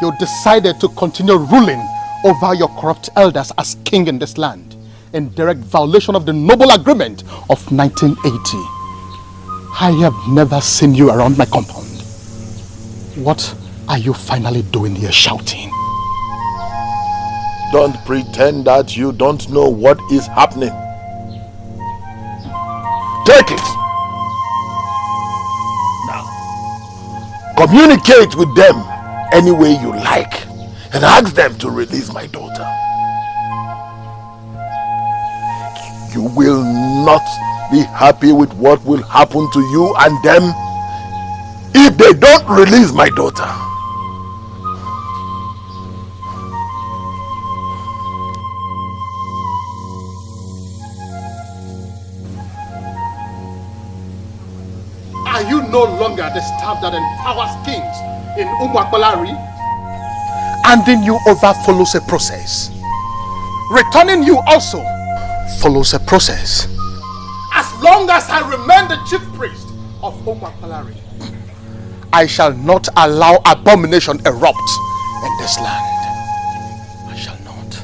you decided to continue ruling over your corrupt elders as king in this land, in direct violation of the noble agreement of 1980, I have never seen you around my compound. What are you finally doing here shouting? Don't pretend that you don't know what is happening. Take it. Now, communicate with them any way you like and ask them to release my daughter. You will not be happy with what will happen to you and them if they don't release my daughter. Are you no longer the staff that empowers kings in Umuakbalari? Handing you over follows a process. Returning you also follows a process. As long as I remain the chief priest of Umuakbalari, I shall not allow abomination erupt in this land. I shall not.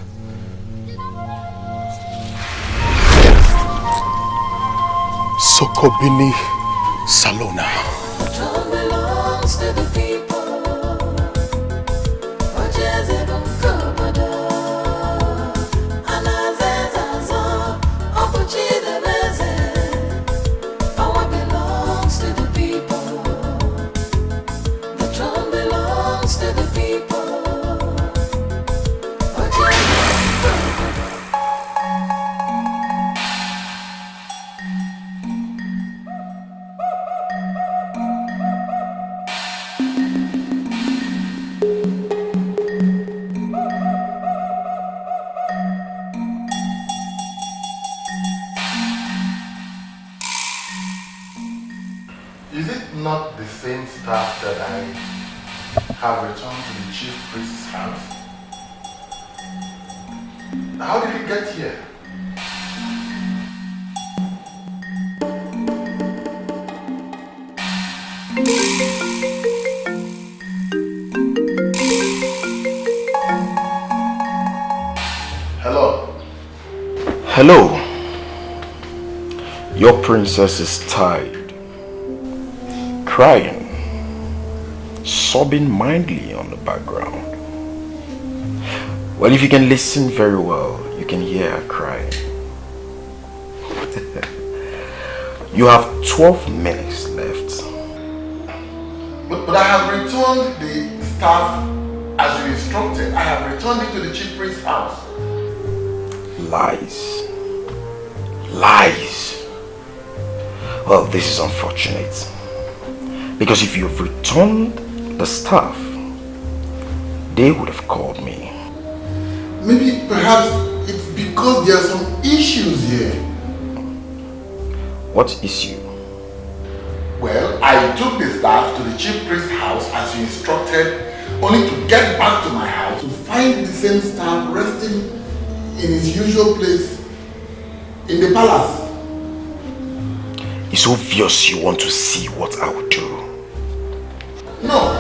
Sokobini Salona. Throne belongs to the people. Ojeze Bunkobodo. Anazezazo. Opuchide Beze. Power belongs to the people. The throne belongs to the people. Ojeze Bunkobodo. Is it not the same staff that I have returned to the chief priest's house? How did it get here? Hello? Hello. Your princess is tired, crying, sobbing mildly on the background. Well, if you can listen very well, you can hear her crying. You have 12 minutes left. But I have returned the staff as you instructed. I have returned it to the chief priest's house. Lies. Lies. Well, this is unfortunate. Because if you've returned the staff, they would have called me. Maybe perhaps it's because there are some issues here. What issue? Well, I took the staff to the chief priest's house as you instructed, only to get back to my house to find the same staff resting in his usual place in the palace. It's obvious you want to see what I will do. No!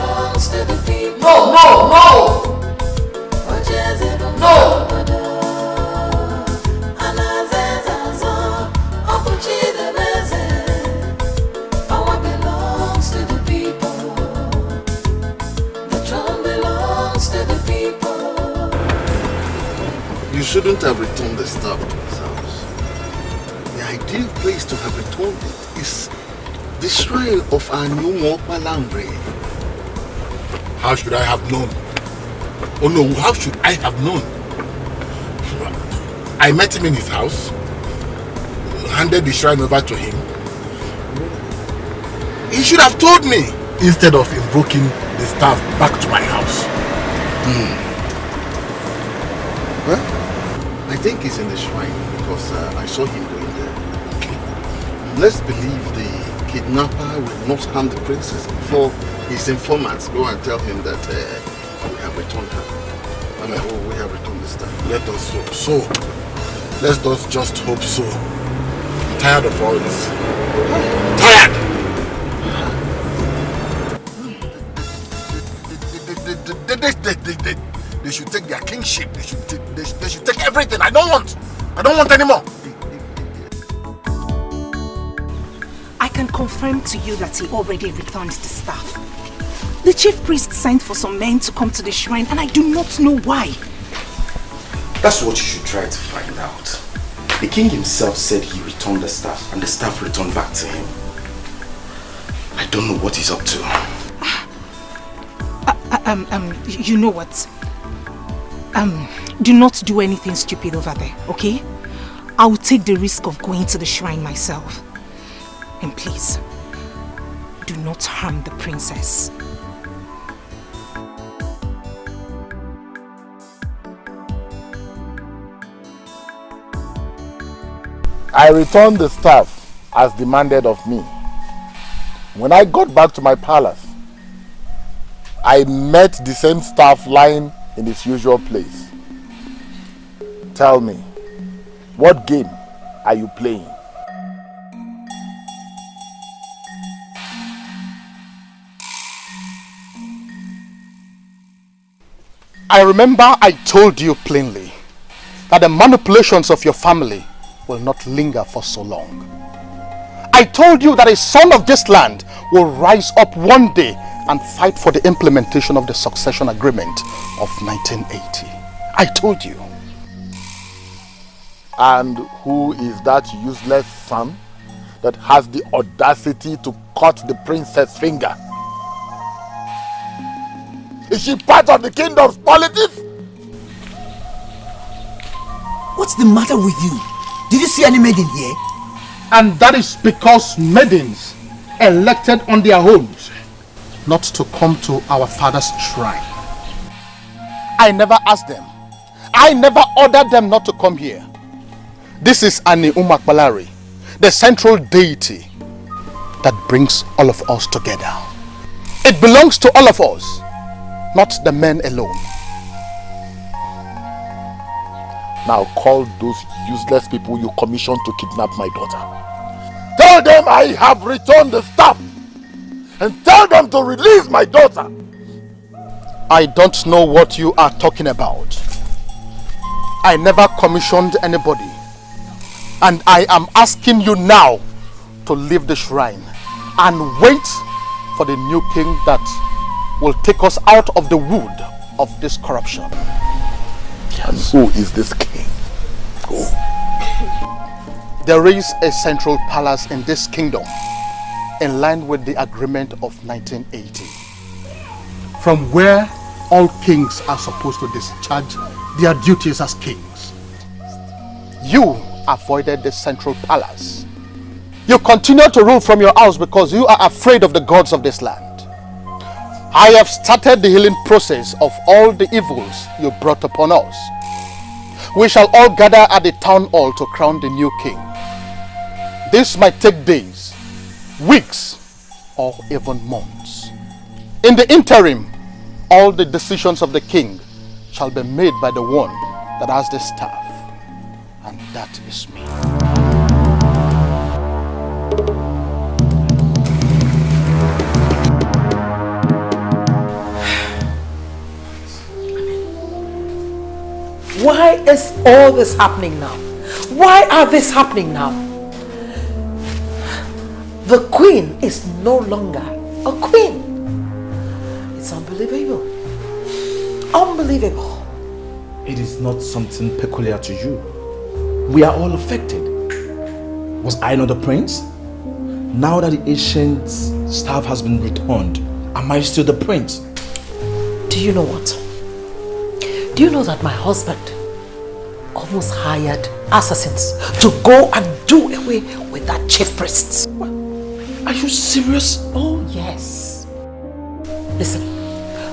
No, no, no! No! Power belongs to the people. The throne belongs to the people. You shouldn't have returned the staff to his house. The ideal place to have returned it is the shrine of our new Mopalambre. How should I have known? Oh no, how should I have known? I met him in his house, handed the shrine over to him. He should have told me instead of invoking the staff back to my house. Well, I think he's in the shrine because I saw him going there. Let's believe the kidnapper will not harm the princess before his informants go and tell him that we have returned her. I mean, we have returned this time. Let us hope so. Let's just hope so. I'm tired of all this. Tired! They should take their kingship. They should take everything. I don't want anymore. I can confirm to you that he already returned the staff. The chief priest sent for some men to come to the shrine and I do not know why. That's what you should try to find out. The king himself said he returned the staff and the staff returned back to him. I don't know what he's up to. You know what? Do not do anything stupid over there, okay? I will take the risk of going to the shrine myself. And please, do not harm the princess. I returned the staff as demanded of me. When I got back to my palace, I met the same staff lying in its usual place. Tell me, what game are you playing? I remember I told you plainly that the manipulations of your family will not linger for so long. I told you that a son of this land will rise up one day and fight for the implementation of the succession agreement of 1980. I told you. And who is that useless son that has the audacity to cut the princess' finger? Is she part of the kingdom's politics? What's the matter with you? Did you see any maiden here? And that is because maidens elected on their homes not to come to our father's shrine. I never asked them. I never ordered them not to come here. This is Ini Edo, the central deity that brings all of us together. It belongs to all of us, not the men alone. Now call those useless people you commissioned to kidnap my daughter. Tell them I have returned the staff. And tell them to release my daughter. I don't know what you are talking about. I never commissioned anybody. And I am asking you now to leave the shrine and wait for the new king that will take us out of the wood of this corruption. Yes. And who is this king? Who? There is a central palace in this kingdom in line with the agreement of 1980, from where all kings are supposed to discharge their duties as kings. You avoided the central palace. You continue to rule from your house because you are afraid of the gods of this land. I have started the healing process of all the evils you brought upon us. We shall all gather at the town hall to crown the new king. This might take days, weeks, or even months. In the interim, all the decisions of the king shall be made by the one that has the staff, and that is me. Why is all this happening now? Why are this happening now? The queen is no longer a queen. It's unbelievable. Unbelievable. It is not something peculiar to you. We are all affected. Was I not the prince? Now that the ancient staff has been returned, am I still the prince? Do you know what? Do you know that my husband almost hired assassins to go and do away with that chief priest? Are you serious? Oh yes. Listen,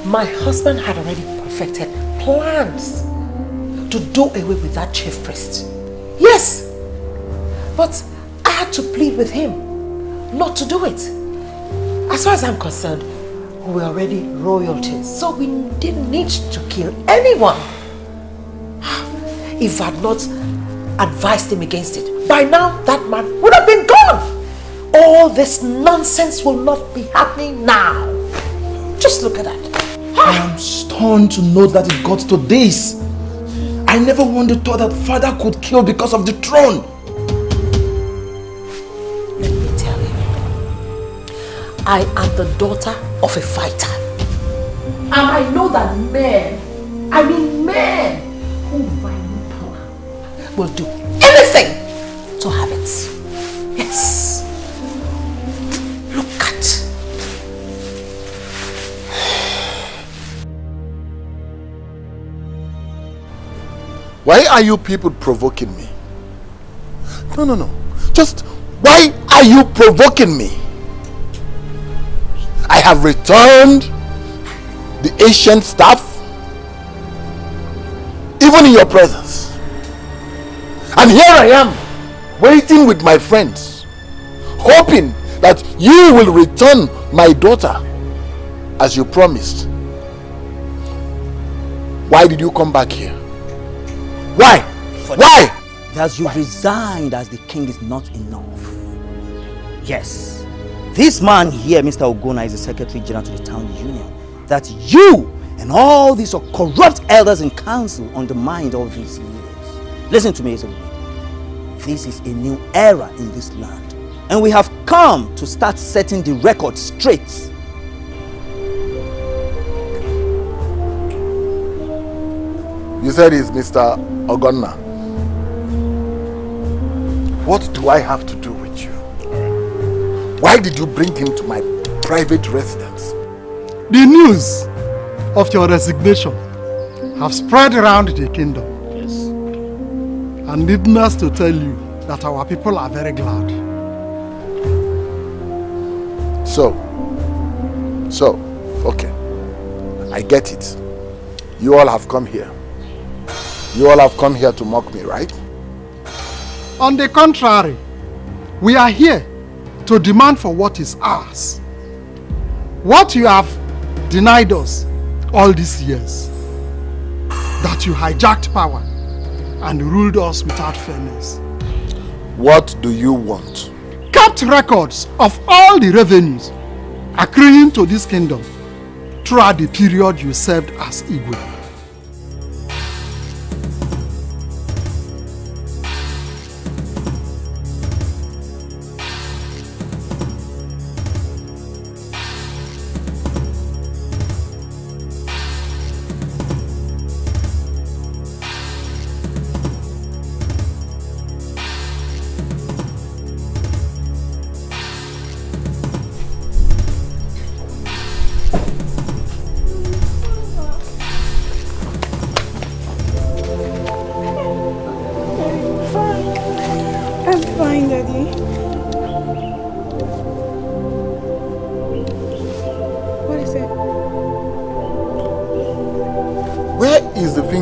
my husband had already perfected plans to do away with that chief priest. Yes, but I had to plead with him not to do it. As far as I'm concerned, we're already royalties, so we didn't need to kill anyone. If I'd not advised him against it, by now that man would have been gone. All this nonsense will not be happening now. Just look at that. I am stunned to know that it got to this. I never once thought that father could kill because of the throne. Let me tell you, I am the daughter of a fighter. And I know that men who value power will do anything to have it. Yes. Look at. Why are you people provoking me? No. Just why are you provoking me? I have returned the ancient staff, even in your presence. And here I am, waiting with my friends, hoping that you will return my daughter as you promised. Why did you come back here? Why? Why? That you resigned as the king is not enough. Yes. This man here, Mr. Ogona, is the Secretary General to the Town Union. That you and all these corrupt elders in council undermined all these years. Listen to me, Ezebube. This is a new era in this land. And we have come to start setting the record straight. You said he's Mr. Ogonna. What do I have to do with you? Why did you bring him to my private residence? The news of your resignation have spread around the kingdom. Yes. And needless to tell you that our people are very glad. So, okay. I get it. You all have come here. You all have come here to mock me, right? On the contrary, we are here to demand for what is ours. What you have denied us all these years. That you hijacked power and ruled us without fairness. What do you want? Kept records of all the revenues accruing to this kingdom throughout the period you served as Igwe.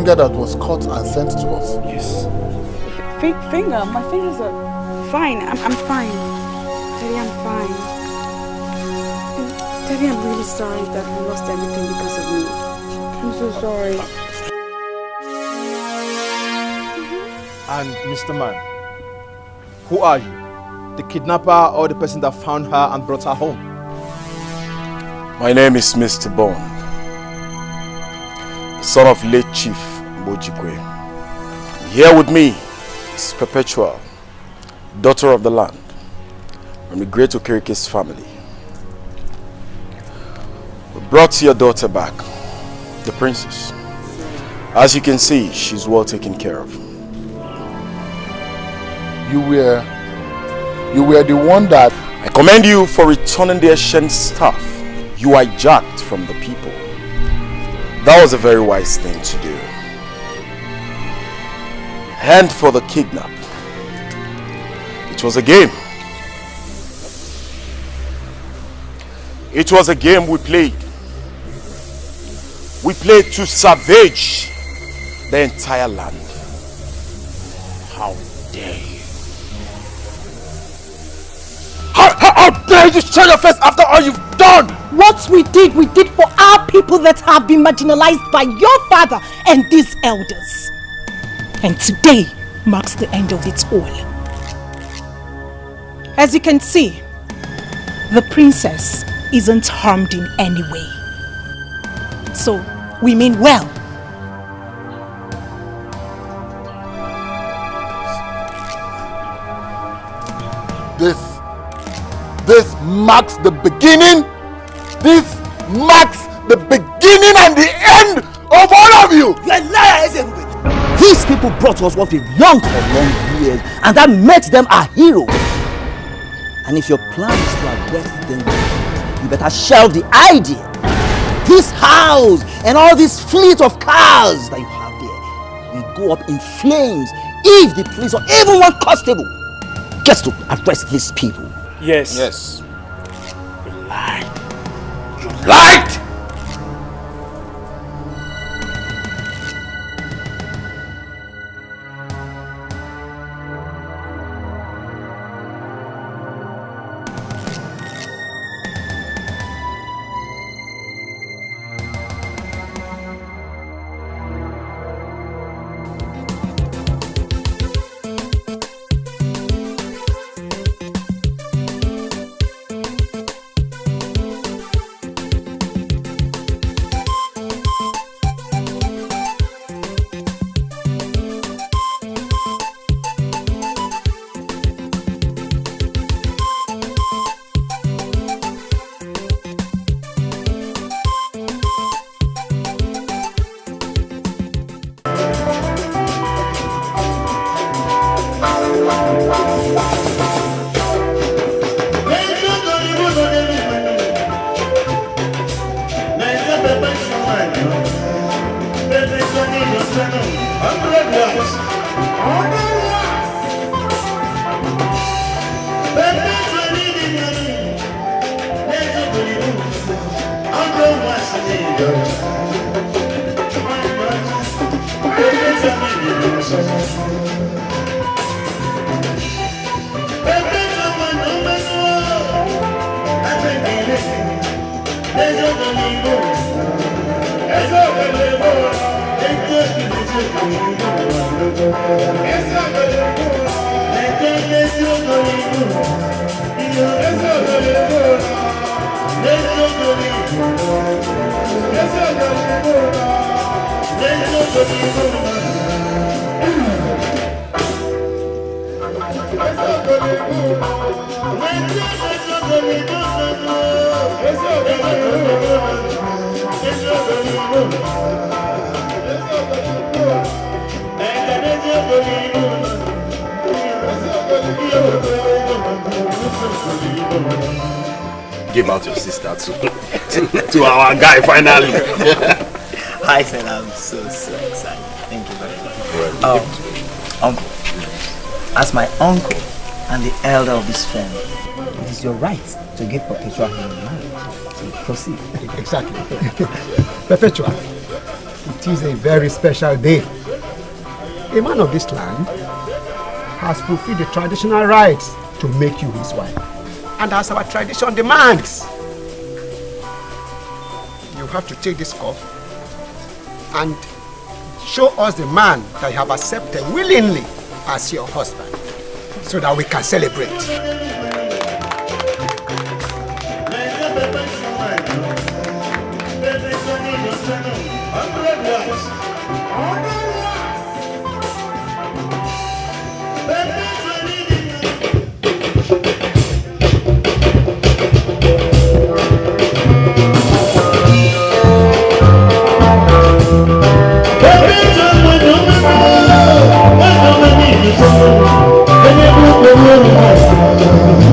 That was caught and sent to us. Yes. Finger? My fingers are fine. I'm fine. Daddy, I'm fine. Daddy, I'm really sorry that we lost everything because of me. I'm so sorry. And Mr. Man, who are you? The kidnapper or the person that found her and brought her home? My name is Mr. Bond, son of late Chief Bojikwe. Here with me is Perpetual, daughter of the land, from the great Okerike's family. We brought your daughter back, the princess. As you can see, she's well taken care of. You were the one that... I commend you for returning the ancient staff you hijacked from the people. That was a very wise thing to do. And for the kidnap, it was a game. It was a game we played. We played to savage the entire land. How dare you? How you to show your face after all you've done? What we did for our people that have been marginalized by your father and these elders. And today marks the end of it all. As you can see, the princess isn't harmed in any way. So, we mean well. This marks the beginning. This marks the beginning and the end of all of you. You're a liar, everybody. These people brought us what we've longed for long years, and that makes them our heroes. And if your plan is to arrest them, you better shelve the idea. This house and all this fleet of cars that you have there will go up in flames if the police or even one constable gets to arrest these people. Yes. Yes. You lied. You lied! Give out your sister to our guy finally. I said I'm so excited. Thank you very much. Uncle, as my uncle and the elder of this family, it is your right to give Perpetua hand in marriage. So proceed. Exactly. Perpetua, it is a very special day. A man of this land has fulfilled the traditional rites to make you his wife. And as our tradition demands, you have to take this cup and show us the man that you have accepted willingly as your husband, so that we can celebrate. Thank you.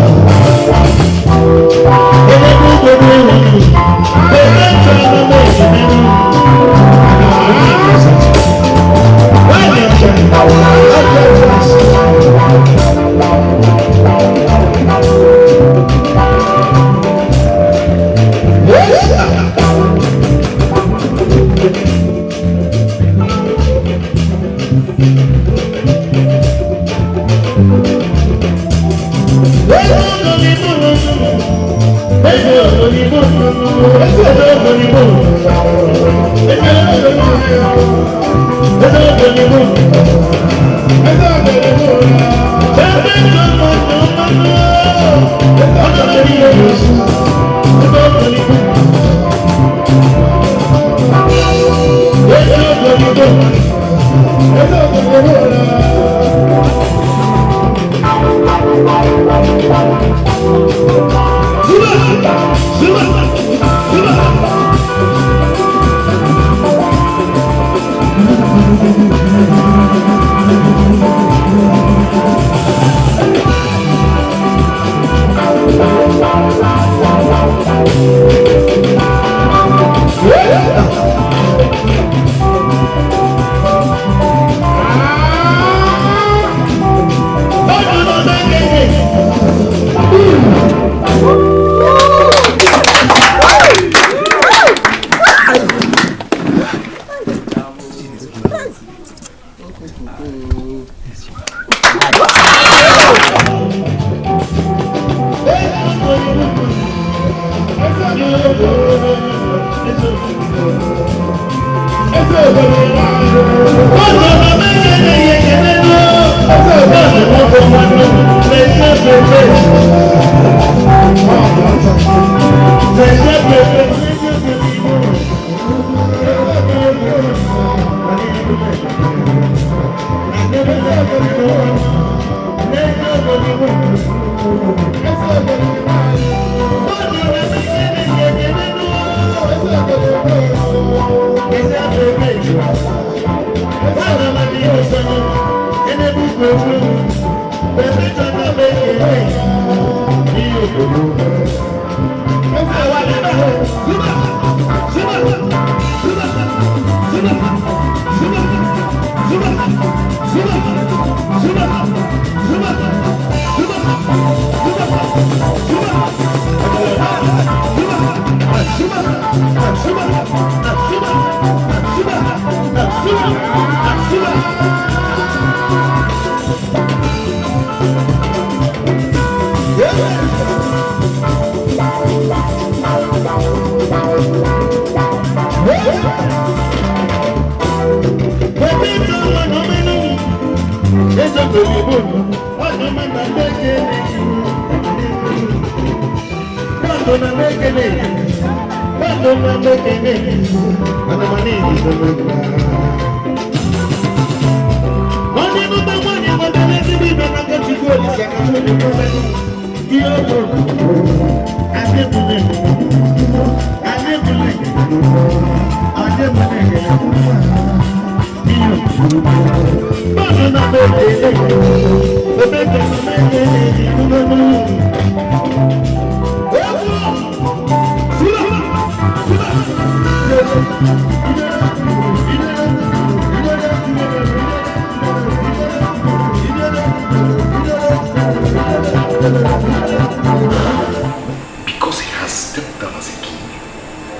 Because he has stepped down as a king,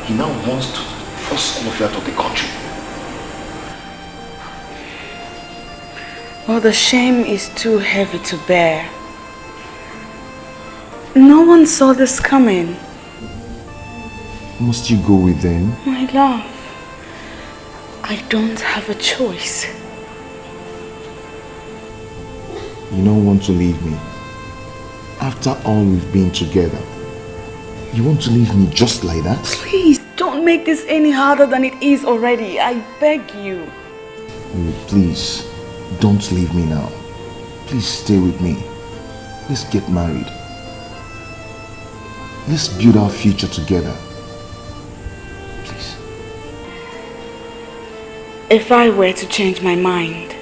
he now wants to force all of you out of the country. Well, the shame is too heavy to bear. No one saw this coming. Must you go with them? My love, I don't have a choice. You don't want to leave me. After all we've been together, you want to leave me just like that? Please, don't make this any harder than it is already. I beg you. Please, don't leave me now. Please stay with me. Let's get married. Let's build our future together. Please. If I were to change my mind,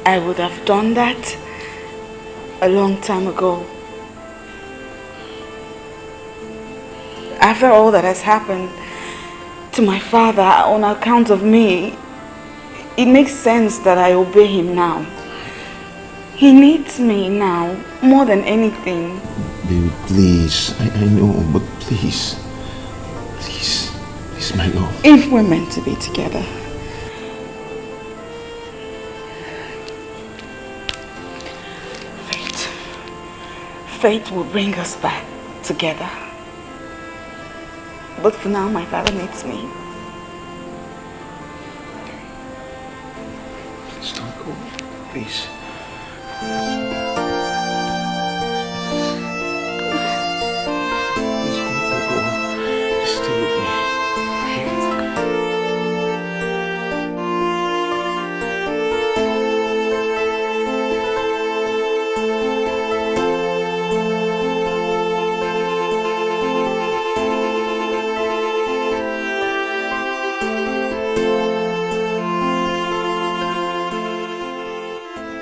I would have done that a long time ago. After all that has happened to my father on account of me, it makes sense that I obey him now. He needs me now more than anything. Baby, please. I know, but please. Please. Please, my love. If we're meant to be together. fate will bring us back together. But for now, my father needs me. Please don't go. Please.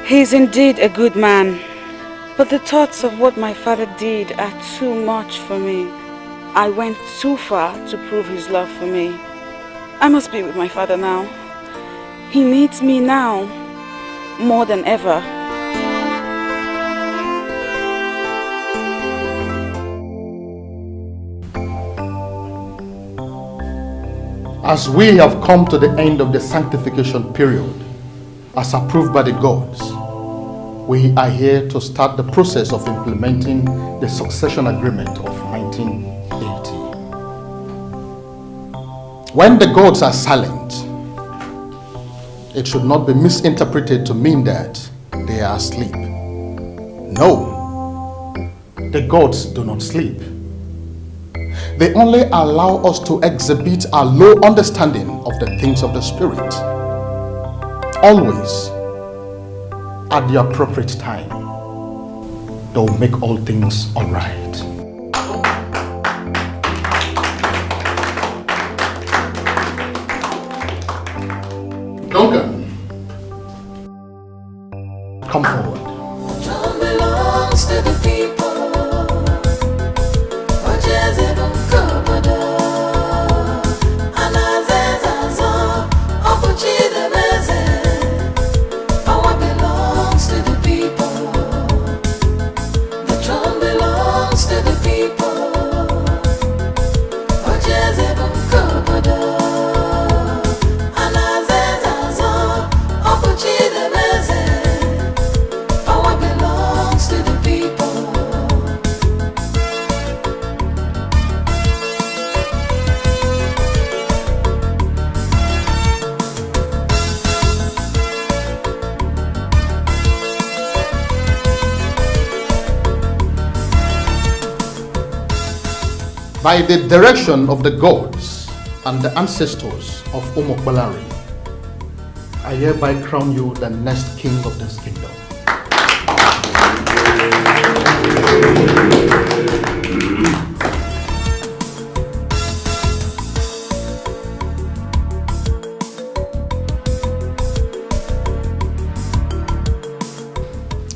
He is indeed a good man, but the thoughts of what my father did are too much for me. I went too far to prove his love for me. I must be with my father now. He needs me now, more than ever. As we have come to the end of the sanctification period, as approved by the gods, we are here to start the process of implementing the succession agreement of 1980. When the gods are silent, it should not be misinterpreted to mean that they are asleep. No, the gods do not sleep. They only allow us to exhibit our low understanding of the things of the spirit. Always, at the appropriate time, they'll make all things all right. Duncan, come forward. Throne belongs to the people. Ojezebon Kobodo. Anazezazo. Opuchidebeze. Power belongs to the people. The throne belongs to the people. Ojezebon Kobodo. Anazezazo. Opuchidebeze. Power belongs to the people. By the direction of the gods and the ancestors of Omokbalari, I hereby crown you the next king of this kingdom.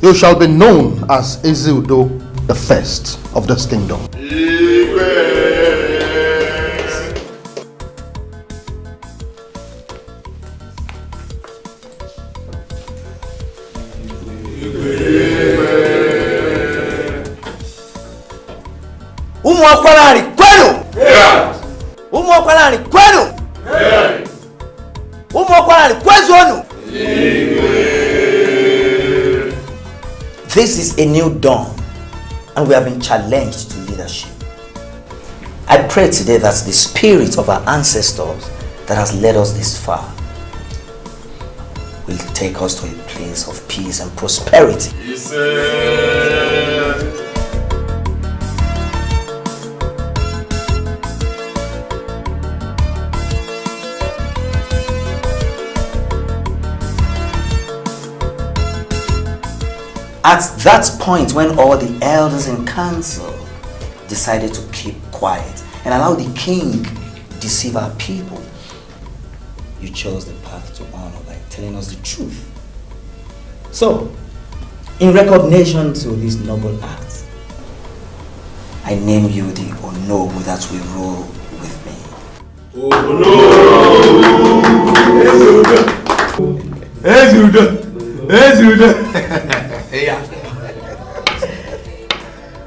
You shall be known as Ini Edo, the first of this kingdom. Umwakwalani kwenu! Umwakwalani kwenu! Umwakwalani kwezonu! This is a new dawn, and we have been challenged to leadership. I pray today that the spirit of our ancestors that has led us this far will take us to a place of peace and prosperity. At that point, when all the elders in council decided to keep quiet and allow the king deceive our people, you chose the path to honor by telling us the truth. So, in recognition to this noble act, I name you the Onowu that will rule with me.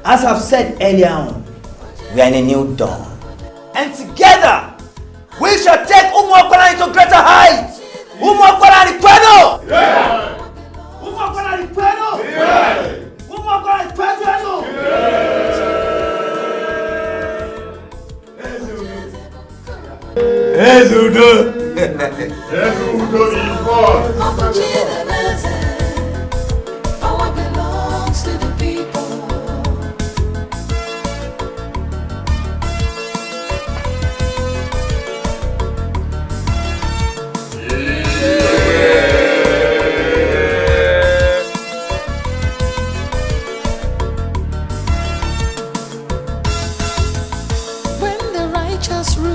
As I've said earlier on, we are in a new dawn. And together, we shall take Umwakwalani to greater heights. Umwakwalani kwenu! Umwakwalani kwenu! Umwakwalani kwenu! Ezudo. Ezudo is born. Power belongs to the people. When the righteous rule